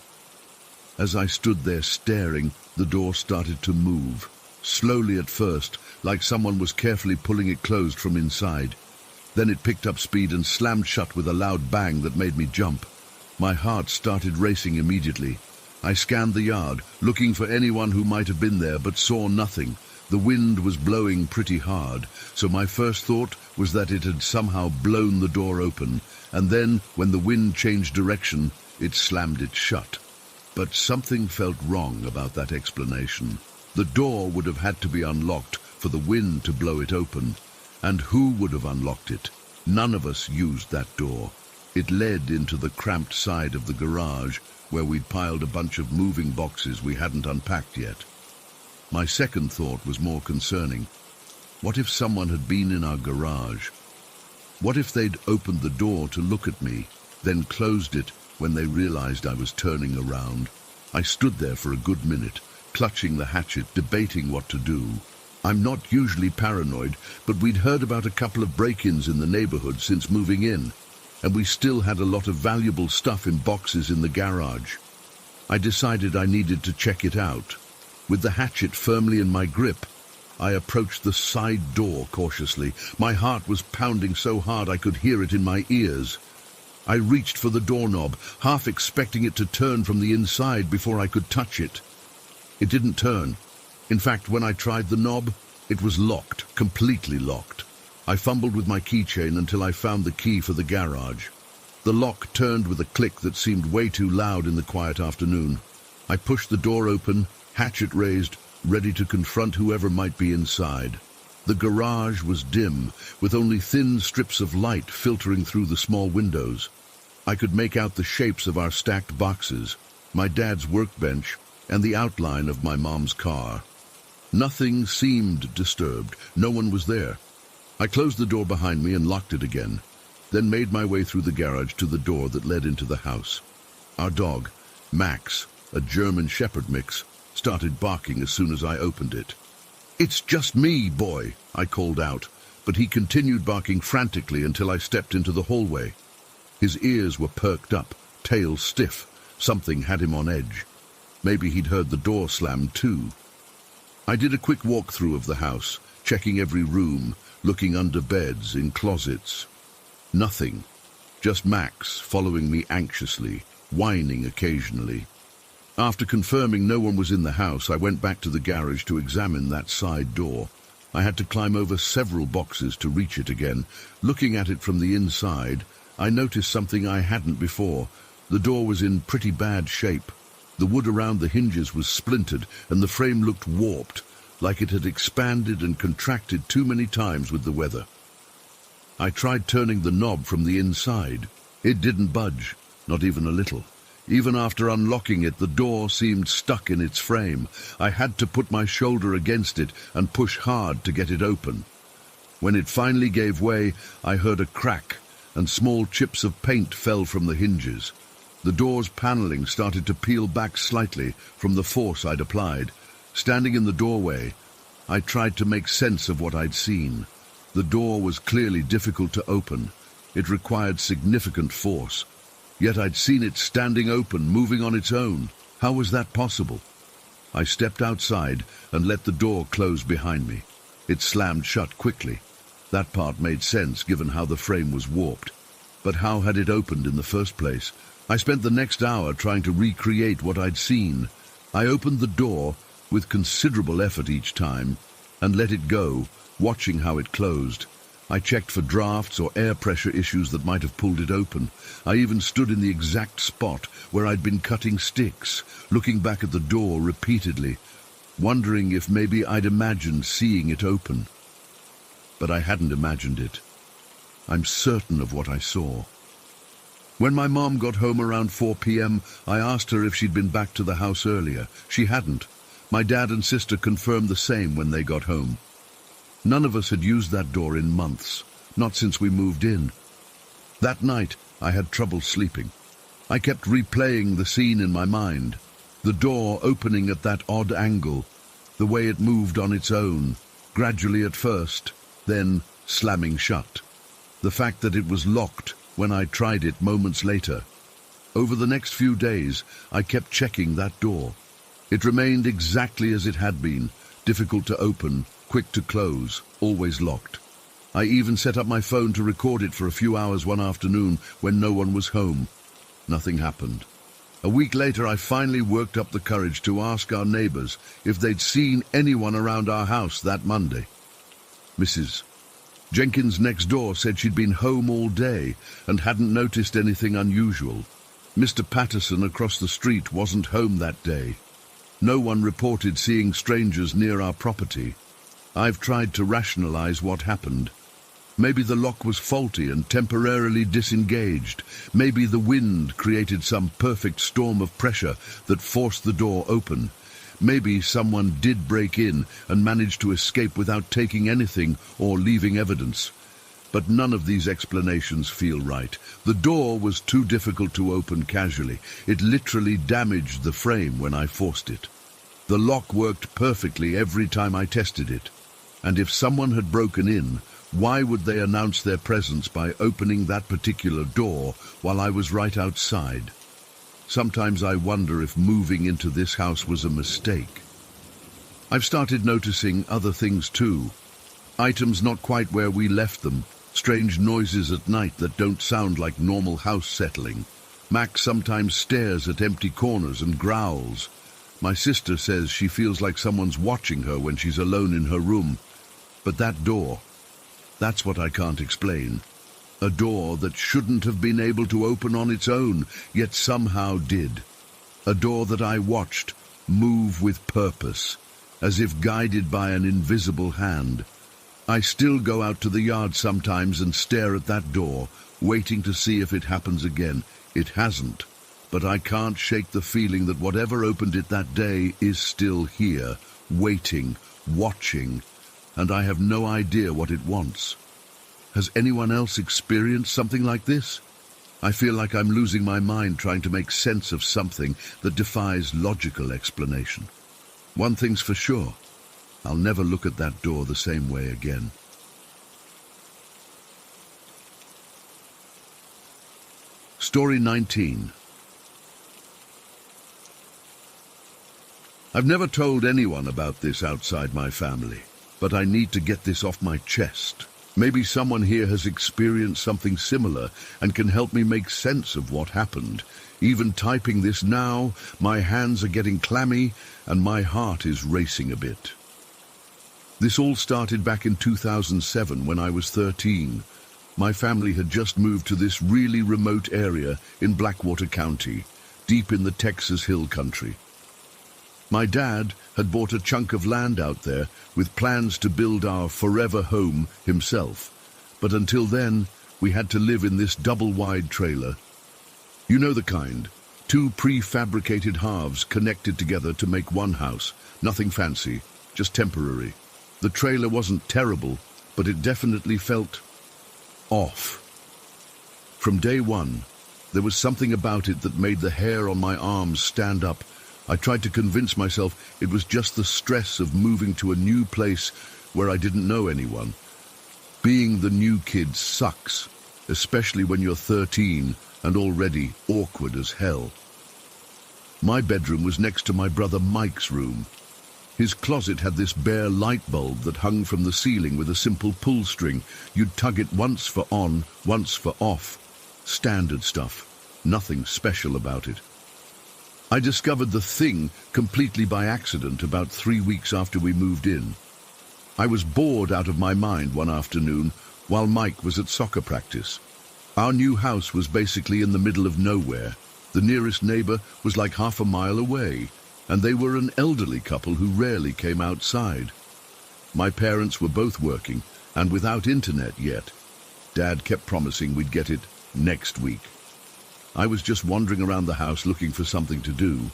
Speaker 1: As I stood there staring, the door started to move. Slowly at first, like someone was carefully pulling it closed from inside. Then it picked up speed and slammed shut with a loud bang that made me jump. My heart started racing immediately. I scanned the yard, looking for anyone who might have been there, but saw nothing. The wind was blowing pretty hard, so my first thought was that it had somehow blown the door open, and then, when the wind changed direction, it slammed it shut. But something felt wrong about that explanation. The door would have had to be unlocked for the wind to blow it open. And who would have unlocked it? None of us used that door. It led into the cramped side of the garage, where we'd piled a bunch of moving boxes we hadn't unpacked yet. My second thought was more concerning. What if someone had been in our garage? What if they'd opened the door to look at me, then closed it when they realized I was turning around? I stood there for a good minute, clutching the hatchet, debating what to do. I'm not usually paranoid, but we'd heard about a couple of break-ins in the neighborhood since moving in, and we still had a lot of valuable stuff in boxes in the garage. I decided I needed to check it out. With the hatchet firmly in my grip, I approached the side door cautiously. My heart was pounding so hard I could hear it in my ears. I reached for the doorknob, half expecting it to turn from the inside before I could touch it. It didn't turn. In fact, when I tried the knob, it was locked, completely locked. I fumbled with my keychain until I found the key for the garage. The lock turned with a click that seemed way too loud in the quiet afternoon. I pushed the door open, hatchet raised, ready to confront whoever might be inside. The garage was dim, with only thin strips of light filtering through the small windows. I could make out the shapes of our stacked boxes, my dad's workbench, and the outline of my mom's car. Nothing seemed disturbed. No one was there. I closed the door behind me and locked it again, then made my way through the garage to the door that led into the house. Our dog, Max, a German Shepherd mix, started barking as soon as I opened it. "It's just me, boy," I called out, but he continued barking frantically until I stepped into the hallway. His ears were perked up, tail stiff. Something had him on edge. Maybe he'd heard the door slam too. I did a quick walkthrough of the house, checking every room, looking under beds, in closets. Nothing. Just Max following me anxiously, whining occasionally. After confirming no one was in the house, I went back to the garage to examine that side door. I had to climb over several boxes to reach it again. Looking at it from the inside, I noticed something I hadn't before. The door was in pretty bad shape. The wood around the hinges was splintered, and the frame looked warped, like it had expanded and contracted too many times with the weather. I tried turning the knob from the inside. It didn't budge, not even a little. Even after unlocking it, the door seemed stuck in its frame. I had to put my shoulder against it and push hard to get it open. When it finally gave way, I heard a crack, and small chips of paint fell from the hinges. The door's paneling started to peel back slightly from the force I'd applied. Standing in the doorway, I tried to make sense of what I'd seen. The door was clearly difficult to open. It required significant force. Yet I'd seen it standing open, moving on its own. How was that possible? I stepped outside and let the door close behind me. It slammed shut quickly. That part made sense given how the frame was warped. But how had it opened in the first place? I spent the next hour trying to recreate what I'd seen. I opened the door with considerable effort each time and let it go, watching how it closed. I checked for drafts or air pressure issues that might have pulled it open. I even stood in the exact spot where I'd been cutting sticks, looking back at the door repeatedly, wondering if maybe I'd imagined seeing it open. But I hadn't imagined it. I'm certain of what I saw. When my mom got home around 4 p.m., I asked her if she'd been back to the house earlier. She hadn't. My dad and sister confirmed the same when they got home. None of us had used that door in months, not since we moved in. That night, I had trouble sleeping. I kept replaying the scene in my mind. The door opening at that odd angle, the way it moved on its own, gradually at first, then slamming shut. The fact that it was locked when I tried it moments later. Over the next few days, I kept checking that door. It remained exactly as it had been, difficult to open, quick to close, always locked. I even set up my phone to record it for a few hours one afternoon when no one was home. Nothing happened. A week later, I finally worked up the courage to ask our neighbors if they'd seen anyone around our house that Monday. Mrs. Jenkins next door said she'd been home all day and hadn't noticed anything unusual. Mr. Patterson across the street wasn't home that day. No one reported seeing strangers near our property. I've tried to rationalize what happened. Maybe the lock was faulty and temporarily disengaged. Maybe the wind created some perfect storm of pressure that forced the door open. Maybe someone did break in and managed to escape without taking anything or leaving evidence. But none of these explanations feel right. The door was too difficult to open casually. It literally damaged the frame when I forced it. The lock worked perfectly every time I tested it. And if someone had broken in, why would they announce their presence by opening that particular door while I was right outside? Sometimes I wonder if moving into this house was a mistake. I've started noticing other things too. Items not quite where we left them. Strange noises at night that don't sound like normal house settling. Max sometimes stares at empty corners and growls. My sister says she feels like someone's watching her when she's alone in her room. But that door, that's what I can't explain. A door that shouldn't have been able to open on its own, yet somehow did. A door that I watched move with purpose, as if guided by an invisible hand. I still go out to the yard sometimes and stare at that door, waiting to see if it happens again. It hasn't, but I can't shake the feeling that whatever opened it that day is still here, waiting, watching, and I have no idea what it wants. Has anyone else experienced something like this? I feel like I'm losing my mind trying to make sense of something that defies logical explanation. One thing's for sure, I'll never look at that door the same way again. Story 19. I've never told anyone about this outside my family, but I need to get this off my chest. Maybe someone here has experienced something similar and can help me make sense of what happened. Even typing this now, my hands are getting clammy and my heart is racing a bit. This all started back in 2007 when I was 13. My family had just moved to this really remote area in Blackwater County, deep in the Texas Hill Country. My dad had bought a chunk of land out there with plans to build our forever home himself. But until then, we had to live in this double-wide trailer. You know the kind. 2 prefabricated halves connected together to make one house. Nothing fancy, just temporary. The trailer wasn't terrible, but it definitely felt off. From day one, there was something about it that made the hair on my arms stand up. I tried to convince myself it was just the stress of moving to a new place where I didn't know anyone. Being the new kid sucks, especially when you're 13 and already awkward as hell. My bedroom was next to my brother Mike's room. His closet had this bare light bulb that hung from the ceiling with a simple pull string. You'd tug it once for on, once for off. Standard stuff. Nothing special about it. I discovered the thing completely by accident about 3 weeks after we moved in. I was bored out of my mind one afternoon while Mike was at soccer practice. Our new house was basically in the middle of nowhere. The nearest neighbor was like half a mile away, and they were an elderly couple who rarely came outside. My parents were both working, and without internet yet. Dad kept promising we'd get it next week. I was just wandering around the house looking for something to do.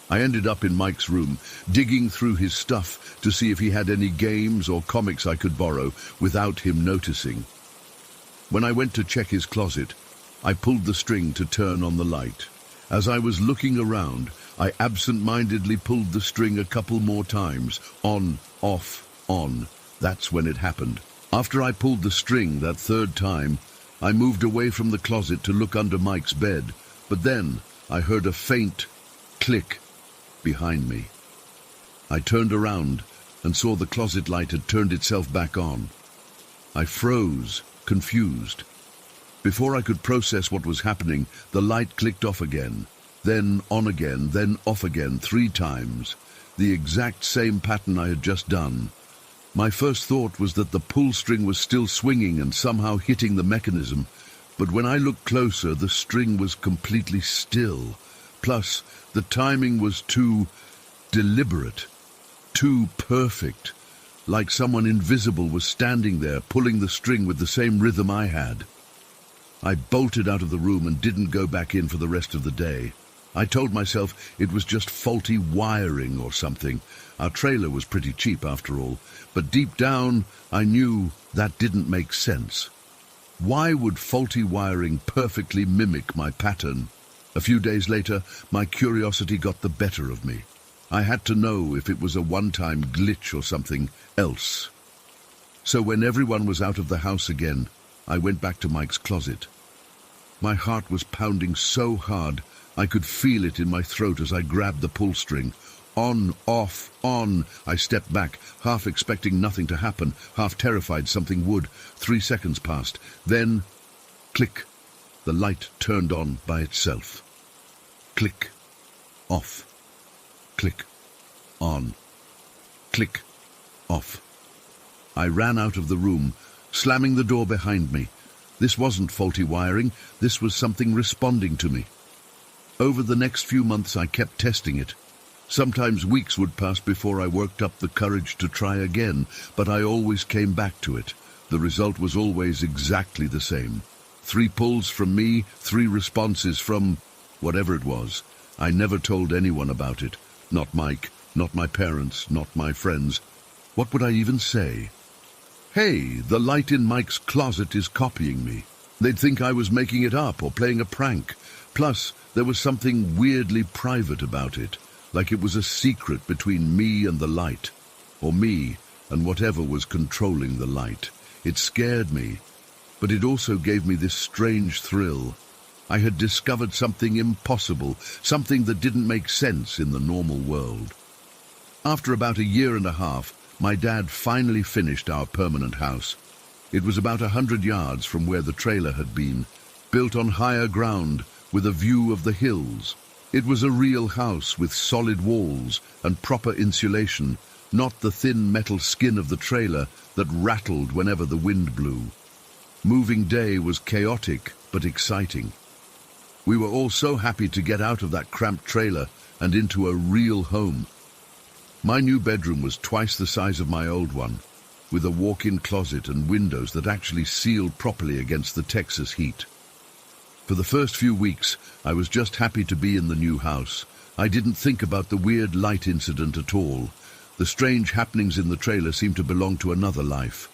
Speaker 1: I ended up in Mike's room, digging through his stuff to see if he had any games or comics I could borrow without him noticing. When I went to check his closet, I pulled the string to turn on the light. As I was looking around, I absent-mindedly pulled the string a couple more times. On, off, on. That's when it happened. After I pulled the string that third time, I moved away from the closet to look under Mike's bed, but then I heard a faint click behind me. I turned around and saw the closet light had turned itself back on. I froze, confused. Before I could process what was happening, the light clicked off again, then on again, then off again 3 times. The exact same pattern I had just done. My first thought was that the pull string was still swinging and somehow hitting the mechanism, but when I looked closer, the string was completely still. Plus, the timing was too deliberate, too perfect, like someone invisible was standing there pulling the string with the same rhythm I had. I bolted out of the room and didn't go back in for the rest of the day. I told myself it was just faulty wiring or something. Our trailer was pretty cheap after all, but deep down I knew that didn't make sense. Why would faulty wiring perfectly mimic my pattern? A few days later, my curiosity got the better of me. I had to know if it was a one-time glitch or something else. So when everyone was out of the house again, I went back to Mike's closet. My heart was pounding so hard, I could feel it in my throat as I grabbed the pull string. On, off, on. I stepped back, half expecting nothing to happen, half terrified something would. 3 seconds passed. Then, click. The light turned on by itself. Click. Off. Click. On. Click. Off. I ran out of the room, slamming the door behind me. This wasn't faulty wiring. This was something responding to me. Over the next few months, I kept testing it. Sometimes weeks would pass before I worked up the courage to try again, but I always came back to it. The result was always exactly the same. 3 pulls from me, 3 responses from whatever it was. I never told anyone about it. Not Mike, not my parents, not my friends. What would I even say? Hey, the light in Mike's closet is copying me. They'd think I was making it up or playing a prank. Plus, there was something weirdly private about it, like it was a secret between me and the light, or me and whatever was controlling the light. It scared me, but it also gave me this strange thrill. I had discovered something impossible, something that didn't make sense in the normal world. After about 1.5 years, my dad finally finished our permanent house. It was about 100 yards from where the trailer had been, built on higher ground with a view of the hills. It was a real house with solid walls and proper insulation, not the thin metal skin of the trailer that rattled whenever the wind blew. Moving day was chaotic but exciting. We were all so happy to get out of that cramped trailer and into a real home. My new bedroom was twice the size of my old one, with a walk-in closet and windows that actually sealed properly against the Texas heat. For the first few weeks, I was just happy to be in the new house. I didn't think about the weird light incident at all. The strange happenings in the trailer seemed to belong to another life.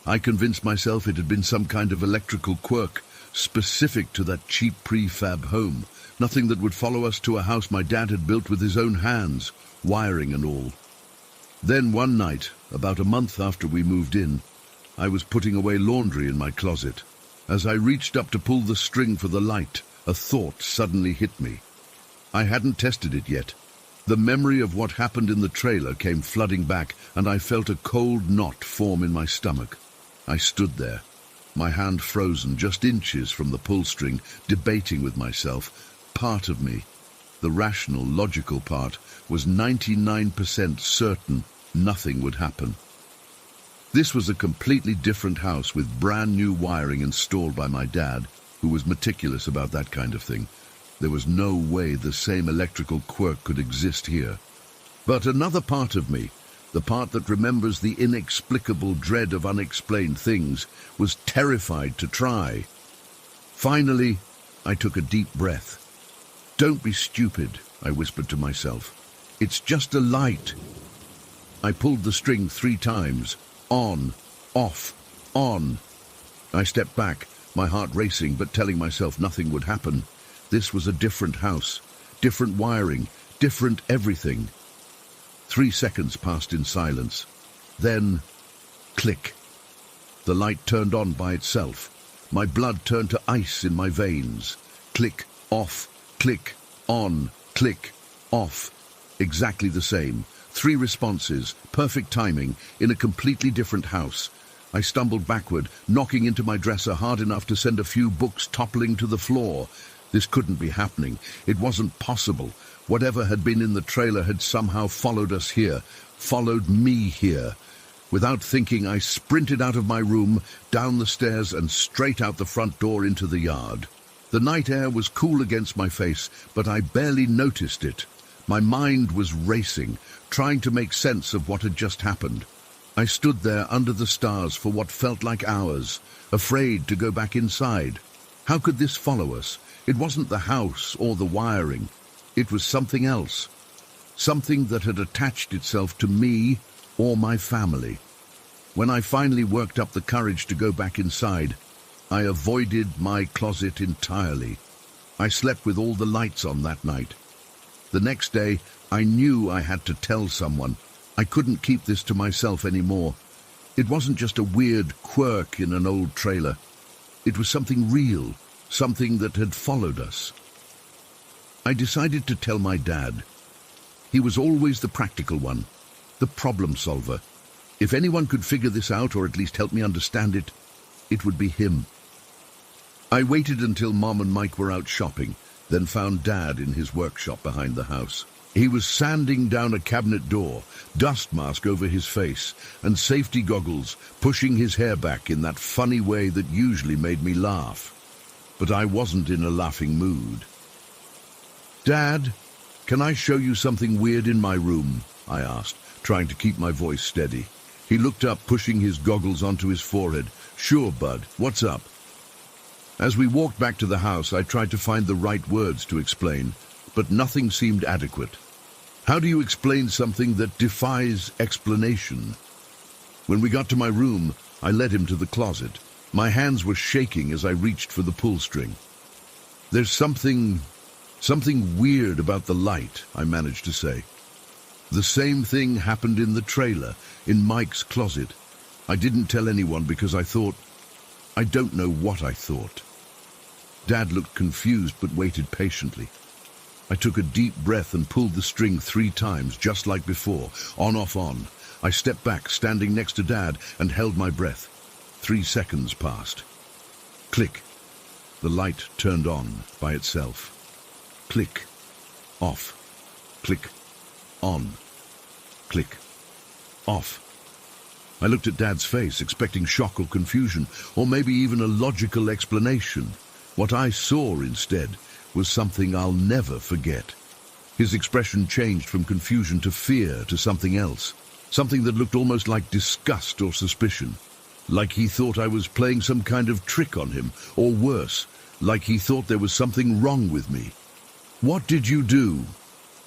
Speaker 1: I convinced myself it had been some kind of electrical quirk specific to that cheap prefab home, nothing that would follow us to a house my dad had built with his own hands, wiring and all. Then one night, about a month after we moved in, I was putting away laundry in my closet. As I reached up to pull the string for the light, a thought suddenly hit me. I hadn't tested it yet. The memory of what happened in the trailer came flooding back, and I felt a cold knot form in my stomach. I stood there, my hand frozen just inches from the pull string, debating with myself. Part of me, the rational, logical part, was 99% certain nothing would happen. This was a completely different house with brand new wiring installed by my dad, who was meticulous about that kind of thing. There was no way the same electrical quirk could exist here. But another part of me, the part that remembers the inexplicable dread of unexplained things, was terrified to try. Finally, I took a deep breath. "Don't be stupid," I whispered to myself. "It's just a light." I pulled the string 3 times. On, off, on. I stepped back, my heart racing but telling myself nothing would happen. This was a different house, different wiring, different everything. 3 seconds passed in silence. Then, click. The light turned on by itself. My blood turned to ice in my veins. Click, off, click, on, click, off. Exactly the same. 3 responses, perfect timing, in a completely different house. I stumbled backward, knocking into my dresser hard enough to send a few books toppling to the floor. This couldn't be happening. It wasn't possible. Whatever had been in the trailer had somehow followed us here, followed me here. Without thinking, I sprinted out of my room, down the stairs and straight out the front door into the yard. The night air was cool against my face, but I barely noticed it. My mind was racing, trying to make sense of what had just happened. I stood there under the stars for what felt like hours, afraid to go back inside. How could this follow us? It wasn't the house or the wiring. It was something else. Something that had attached itself to me or my family. When I finally worked up the courage to go back inside, I avoided my closet entirely. I slept with all the lights on that night. The next day, I knew I had to tell someone. I couldn't keep this to myself anymore. It wasn't just a weird quirk in an old trailer. It was something real, something that had followed us. I decided to tell my dad. He was always the practical one, the problem solver. If anyone could figure this out, or at least help me understand it, it would be him. I waited until Mom and Mike were out shopping, then found Dad in his workshop behind the house. He was sanding down a cabinet door, dust mask over his face, and safety goggles, pushing his hair back in that funny way that usually made me laugh. But I wasn't in a laughing mood. "Dad, can I show you something weird in my room?" I asked, trying to keep my voice steady. He looked up, pushing his goggles onto his forehead. "Sure, bud. What's up?" As we walked back to the house, I tried to find the right words to explain, but nothing seemed adequate. How do you explain something that defies explanation? When we got to my room, I led him to the closet. My hands were shaking as I reached for the pull string. "There's something weird about the light," I managed to say. "The same thing happened in the trailer, in Mike's closet. I didn't tell anyone because I don't know what I thought." Dad looked confused but waited patiently. I took a deep breath and pulled the string 3 times, just like before, on, off, on. I stepped back, standing next to Dad, and held my breath. 3 seconds passed. Click. The light turned on by itself. Click. Off. Click. On. Click. off. I looked at Dad's face, expecting shock or confusion, or maybe even a logical explanation. What I saw instead was something I'll never forget. His expression changed from confusion to fear to something else, something that looked almost like disgust or suspicion, like he thought I was playing some kind of trick on him, or worse, like he thought there was something wrong with me. "What did you do?"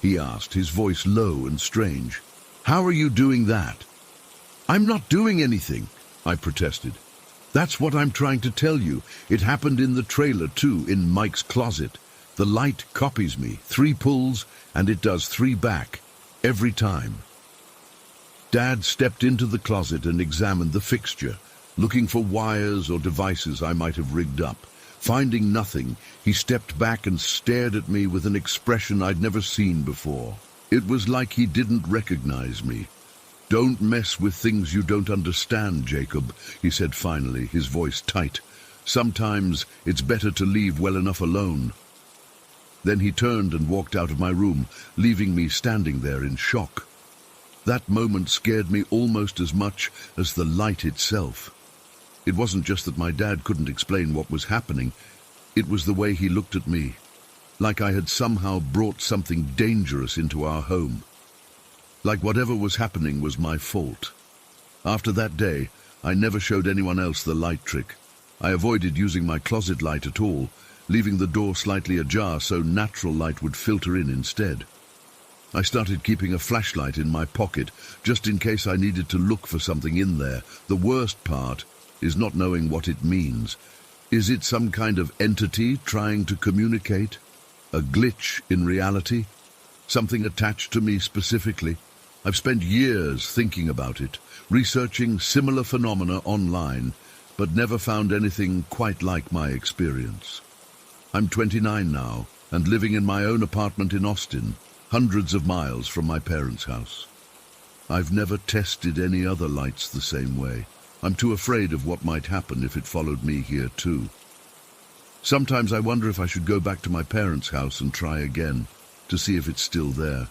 Speaker 1: he asked, his voice low and strange. "How are you doing that?" "I'm not doing anything," I protested. "That's what I'm trying to tell you. It happened in the trailer too, in Mike's closet. The light copies me, 3 pulls, and it does 3 back, every time." Dad stepped into the closet and examined the fixture, looking for wires or devices I might have rigged up. Finding nothing, he stepped back and stared at me with an expression I'd never seen before. It was like he didn't recognize me. "Don't mess with things you don't understand, Jacob," he said finally, his voice tight. "Sometimes it's better to leave well enough alone." Then he turned and walked out of my room, leaving me standing there in shock. That moment scared me almost as much as the light itself. It wasn't just that my dad couldn't explain what was happening. It was the way he looked at me, like I had somehow brought something dangerous into our home. Like whatever was happening was my fault. After that day, I never showed anyone else the light trick. I avoided using my closet light at all, leaving the door slightly ajar so natural light would filter in instead. I started keeping a flashlight in my pocket, just in case I needed to look for something in there. The worst part is not knowing what it means. Is it some kind of entity trying to communicate? A glitch in reality? Something attached to me specifically? I've spent years thinking about it, researching similar phenomena online, but never found anything quite like my experience. I'm 29 now, and living in my own apartment in Austin, hundreds of miles from my parents' house. I've never tested any other lights the same way. I'm too afraid of what might happen if it followed me here too. Sometimes I wonder if I should go back to my parents' house and try again, to see if it's still there.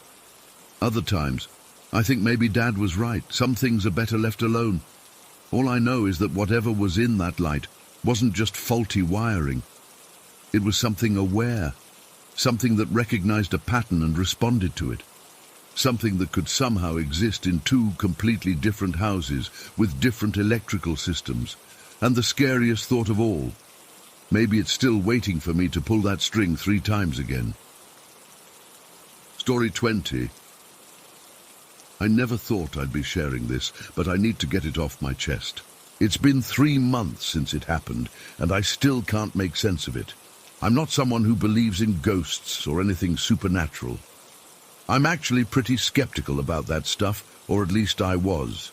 Speaker 1: Other times, I think maybe Dad was right. Some things are better left alone. All I know is that whatever was in that light wasn't just faulty wiring. It was something aware, something that recognized a pattern and responded to it. Something that could somehow exist in 2 completely different houses with different electrical systems. And the scariest thought of all, maybe it's still waiting for me to pull that string 3 times again. Story 20. I never thought I'd be sharing this, but I need to get it off my chest. It's been 3 months since it happened, and I still can't make sense of it. I'm not someone who believes in ghosts or anything supernatural. I'm actually pretty skeptical about that stuff, or at least I was.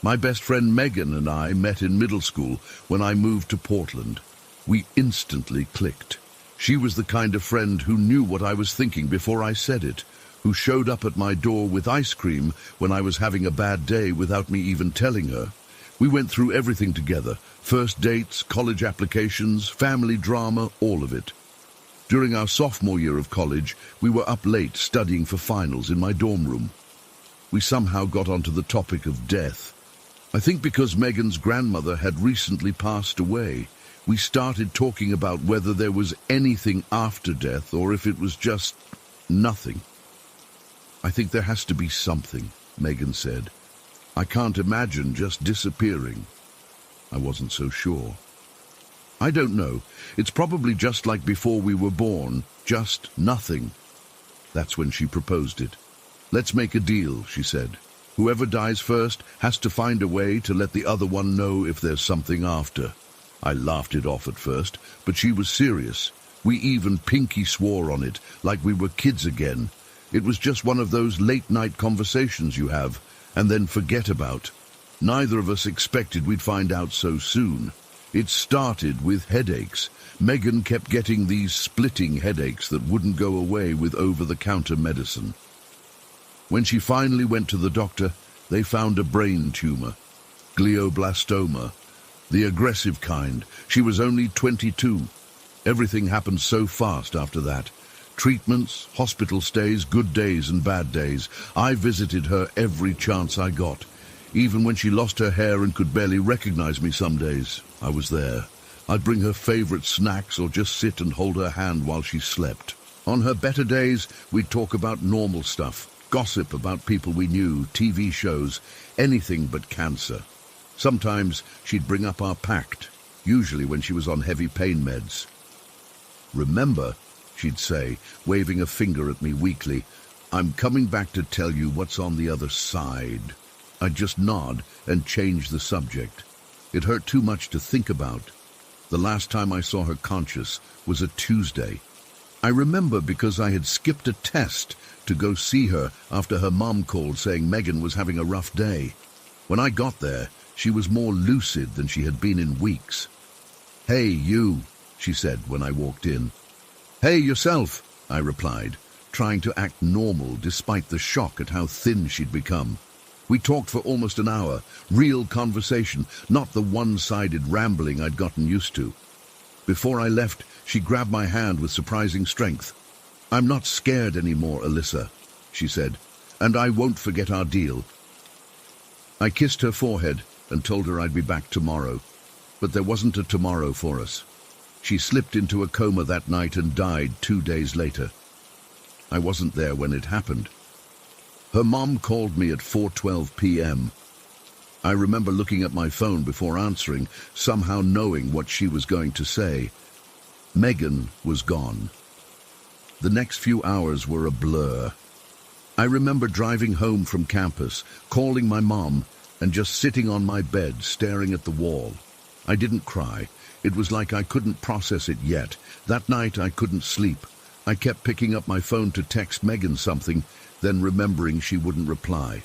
Speaker 1: My best friend Megan and I met in middle school when I moved to Portland. We instantly clicked. She was the kind of friend who knew what I was thinking before I said it, who showed up at my door with ice cream when I was having a bad day without me even telling her. We went through everything together, first dates, college applications, family drama, all of it. During our sophomore year of college, we were up late studying for finals in my dorm room. We somehow got onto the topic of death. I think because Megan's grandmother had recently passed away, we started talking about whether there was anything after death or if it was just nothing. "I think there has to be something," Megan said. "I can't imagine just disappearing." I wasn't so sure. "I don't know. It's probably just like before we were born, just nothing." That's when she proposed it. "Let's make a deal," she said. "Whoever dies first has to find a way to let the other one know if there's something after." I laughed it off at first, but she was serious. We even pinky swore on it, like we were kids again. It was just one of those late-night conversations you have, and then forget about. Neither of us expected we'd find out so soon. It started with headaches. Megan kept getting these splitting headaches that wouldn't go away with over-the-counter medicine. When she finally went to the doctor, they found a brain tumor, glioblastoma, the aggressive kind. She was only 22. Everything happened so fast after that. Treatments, hospital stays, good days and bad days. I visited her every chance I got. Even when she lost her hair and could barely recognize me some days, I was there. I'd bring her favorite snacks or just sit and hold her hand while she slept. On her better days, we'd talk about normal stuff, gossip about people we knew, TV shows, anything but cancer. Sometimes she'd bring up our pact, usually when she was on heavy pain meds. "Remember," she'd say, waving a finger at me weakly, "I'm coming back to tell you what's on the other side." I'd just nod and change the subject. It hurt too much to think about. The last time I saw her conscious was a Tuesday. I remember because I had skipped a test to go see her after her mom called saying Megan was having a rough day. When I got there, she was more lucid than she had been in weeks. "Hey, you," she said when I walked in. "Hey, yourself," I replied, trying to act normal despite the shock at how thin she'd become. We talked for almost an hour, real conversation, not the one-sided rambling I'd gotten used to. Before I left, she grabbed my hand with surprising strength. "I'm not scared anymore, Alyssa," she said, "and I won't forget our deal." I kissed her forehead and told her I'd be back tomorrow. But there wasn't a tomorrow for us. She slipped into a coma that night and died 2 days later. I wasn't there when it happened. Her mom called me at 4:12 p.m. I remember looking at my phone before answering, somehow knowing what she was going to say. Megan was gone. The next few hours were a blur. I remember driving home from campus, calling my mom, and just sitting on my bed staring at the wall. I didn't cry. It was like I couldn't process it yet. That night I couldn't sleep. I kept picking up my phone to text Megan something, then remembering she wouldn't reply.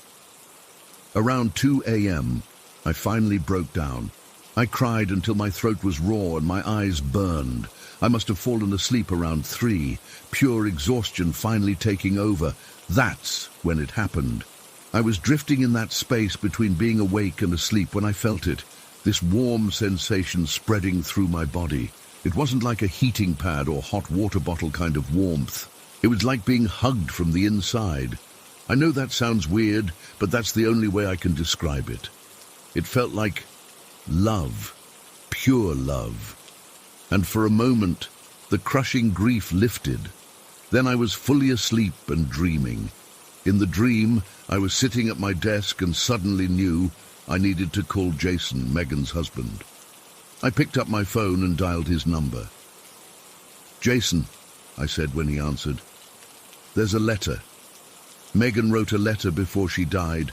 Speaker 1: Around 2 a.m., I finally broke down. I cried until my throat was raw and my eyes burned. I must have fallen asleep around 3, pure exhaustion finally taking over. That's when it happened. I was drifting in that space between being awake and asleep when I felt it, this warm sensation spreading through my body. It wasn't like a heating pad or hot water bottle kind of warmth. It was like being hugged from the inside. I know that sounds weird, but that's the only way I can describe it. It felt like love, pure love. And for a moment, the crushing grief lifted. Then I was fully asleep and dreaming. In the dream, I was sitting at my desk and suddenly knew I needed to call Jason, Megan's husband. I picked up my phone and dialed his number. "Jason," I said when he answered, "there's a letter. Megan wrote a letter before she died,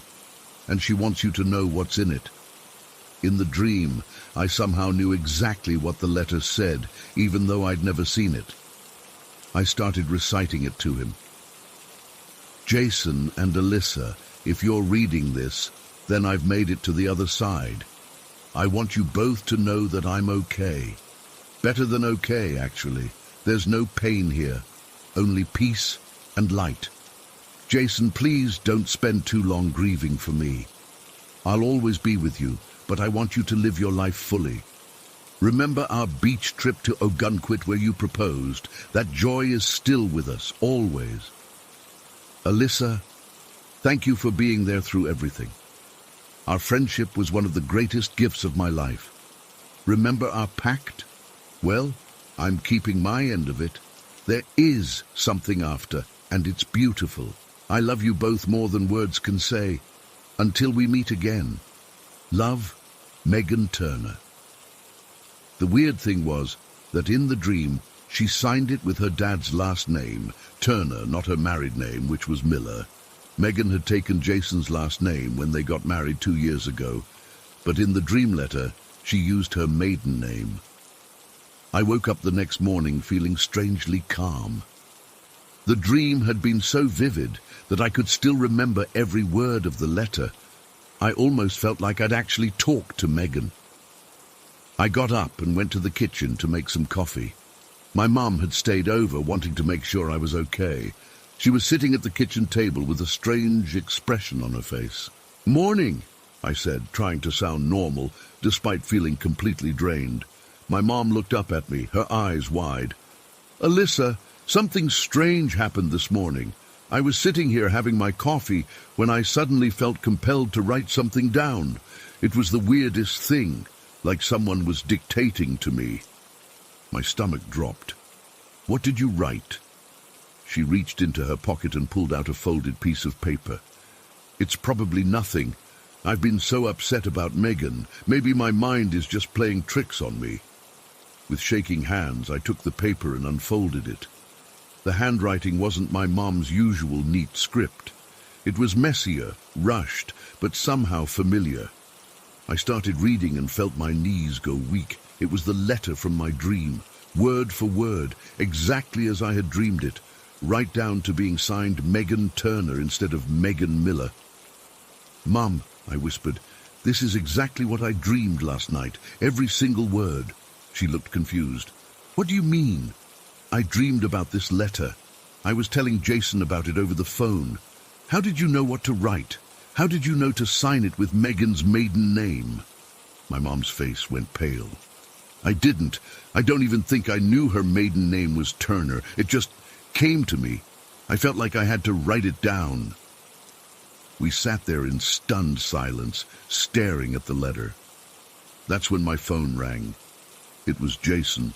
Speaker 1: and she wants you to know what's in it." In the dream, I somehow knew exactly what the letter said, even though I'd never seen it. I started reciting it to him. "Jason and Alyssa, if you're reading this, then I've made it to the other side. I want you both to know that I'm okay. Better than okay, actually. There's no pain here, only peace and light. Jason, please don't spend too long grieving for me. I'll always be with you, but I want you to live your life fully. Remember our beach trip to Ogunquit where you proposed? That joy is still with us, always. Alyssa, thank you for being there through everything. Our friendship was one of the greatest gifts of my life. Remember our pact? Well, I'm keeping my end of it. There is something after, and it's beautiful. I love you both more than words can say. Until we meet again. Love, Megan Turner." The weird thing was that in the dream, she signed it with her dad's last name, Turner, not her married name, which was Miller. Megan had taken Jason's last name when they got married 2 years ago, but in the dream letter, she used her maiden name. I woke up the next morning feeling strangely calm. The dream had been so vivid that I could still remember every word of the letter. I almost felt like I'd actually talked to Megan. I got up and went to the kitchen to make some coffee. My mom had stayed over, wanting to make sure I was okay. She was sitting at the kitchen table with a strange expression on her face. "Morning," I said, trying to sound normal, despite feeling completely drained. My mom looked up at me, her eyes wide. "Alyssa, something strange happened this morning. I was sitting here having my coffee when I suddenly felt compelled to write something down. It was the weirdest thing, like someone was dictating to me. My stomach dropped. What did you write? She reached into her pocket and pulled out a folded piece of paper. It's probably nothing. I've been so upset about Megan. Maybe my mind is just playing tricks on me. With shaking hands, I took the paper and unfolded it. The handwriting wasn't my mom's usual neat script. It was messier, rushed, but somehow familiar. I started reading and felt my knees go weak. It was the letter from my dream, word for word, exactly as I had dreamed it, right down to being signed Megan Turner instead of Megan Miller. "Mom," I whispered, "this is exactly what I dreamed last night, every single word." She looked confused. "What do you mean?" "I dreamed about this letter. I was telling Jason about it over the phone. How did you know what to write? How did you know to sign it with Megan's maiden name?" My mom's face went pale. "I didn't. I don't even think I knew her maiden name was Turner. It just came to me. I felt like I had to write it down." We sat there in stunned silence, staring at the letter. That's when my phone rang. It was Jason.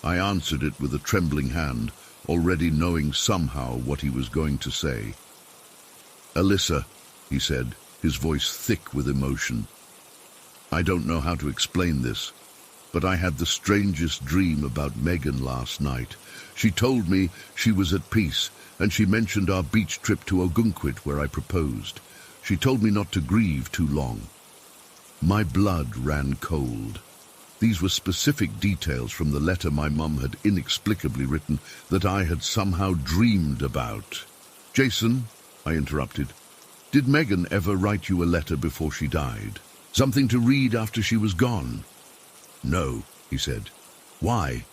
Speaker 1: I answered it with a trembling hand, already knowing somehow what he was going to say. "Alyssa," he said, his voice thick with emotion. "I don't know how to explain this, but I had the strangest dream about Megan last night. She told me she was at peace, and she mentioned our beach trip to Ogunquit where I proposed. She told me not to grieve too long." My blood ran cold. These were specific details from the letter my mum had inexplicably written that I had somehow dreamed about. "Jason," I interrupted, "did Megan ever write you a letter before she died? Something to read after she was gone?" "No," he said. "Why?"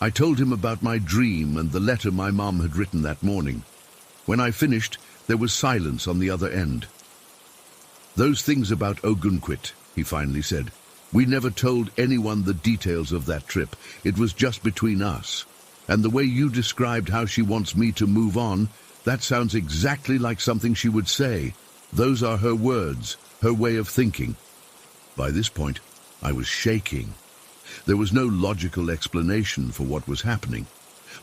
Speaker 1: I told him about my dream and the letter my mom had written that morning. When I finished, there was silence on the other end. "Those things about Ogunquit," he finally said. "We never told anyone the details of that trip. It was just between us. And the way you described how she wants me to move on, that sounds exactly like something she would say. Those are her words, her way of thinking." By this point, I was shaking. There was no logical explanation for what was happening.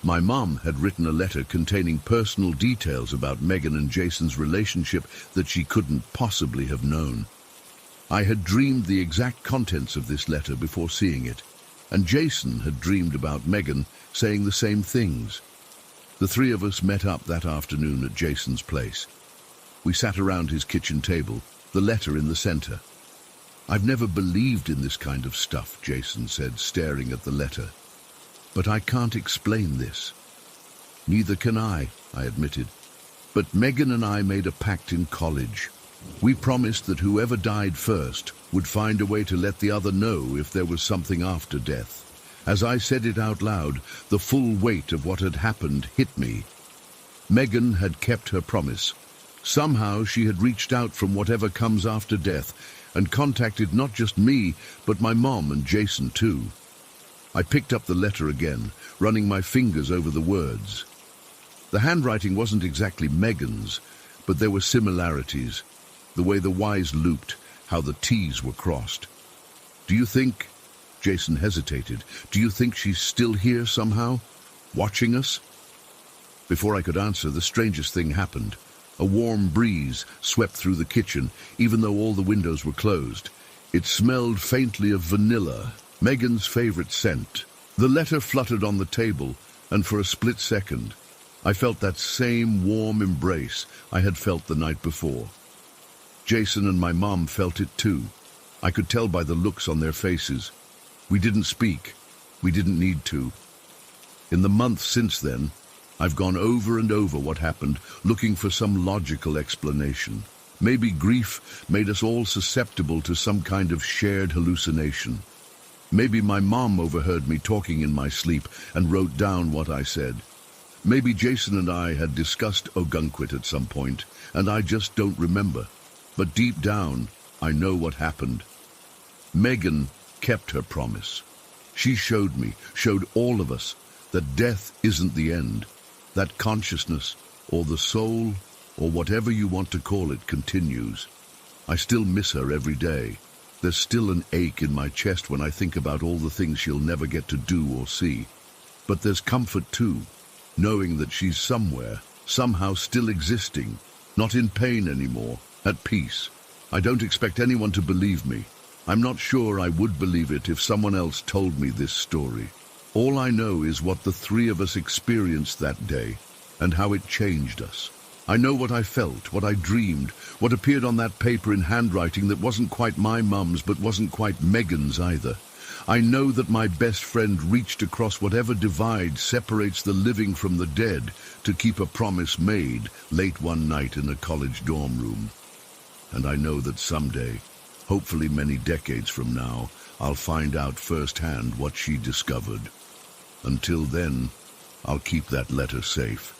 Speaker 1: My mom had written a letter containing personal details about Megan and Jason's relationship that she couldn't possibly have known. I had dreamed the exact contents of this letter before seeing it, and Jason had dreamed about Megan saying the same things. The three of us met up that afternoon at Jason's place. We sat around his kitchen table, the letter in the center. "I've never believed in this kind of stuff," Jason said, staring at the letter. "But I can't explain this." "Neither can I admitted. "But Megan and I made a pact in college. We promised that whoever died first would find a way to let the other know if there was something after death. As I said it out loud, the full weight of what had happened hit me. Megan had kept her promise. Somehow she had reached out from whatever comes after death and contacted not just me, but my mom and Jason too." I picked up the letter again, running my fingers over the words. The handwriting wasn't exactly Megan's, but there were similarities. The way the Y's looped, how the T's were crossed. "Do you think—" Jason hesitated. "Do you think she's still here somehow, watching us?" Before I could answer, the strangest thing happened. A warm breeze swept through the kitchen, even though all the windows were closed. It smelled faintly of vanilla, Megan's favorite scent. The letter fluttered on the table, and for a split second, I felt that same warm embrace I had felt the night before. Jason and my mom felt it too. I could tell by the looks on their faces. We didn't speak. We didn't need to. In the months since then, I've gone over and over what happened, looking for some logical explanation. Maybe grief made us all susceptible to some kind of shared hallucination. Maybe my mom overheard me talking in my sleep and wrote down what I said. Maybe Jason and I had discussed Ogunquit at some point, and I just don't remember. But deep down, I know what happened. Megan kept her promise. She showed me, showed all of us, that death isn't the end. That consciousness, or the soul, or whatever you want to call it, continues. I still miss her every day. There's still an ache in my chest when I think about all the things she'll never get to do or see. But there's comfort too, knowing that she's somewhere, somehow still existing, not in pain anymore, at peace. I don't expect anyone to believe me. I'm not sure I would believe it if someone else told me this story. All I know is what the three of us experienced that day, and how it changed us. I know what I felt, what I dreamed, what appeared on that paper in handwriting that wasn't quite my mum's but wasn't quite Megan's either. I know that my best friend reached across whatever divide separates the living from the dead to keep a promise made late one night in a college dorm room. And I know that someday, hopefully many decades from now, I'll find out firsthand what she discovered. Until then, I'll keep that letter safe.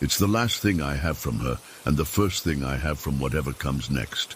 Speaker 1: It's the last thing I have from her, and the first thing I have from whatever comes next.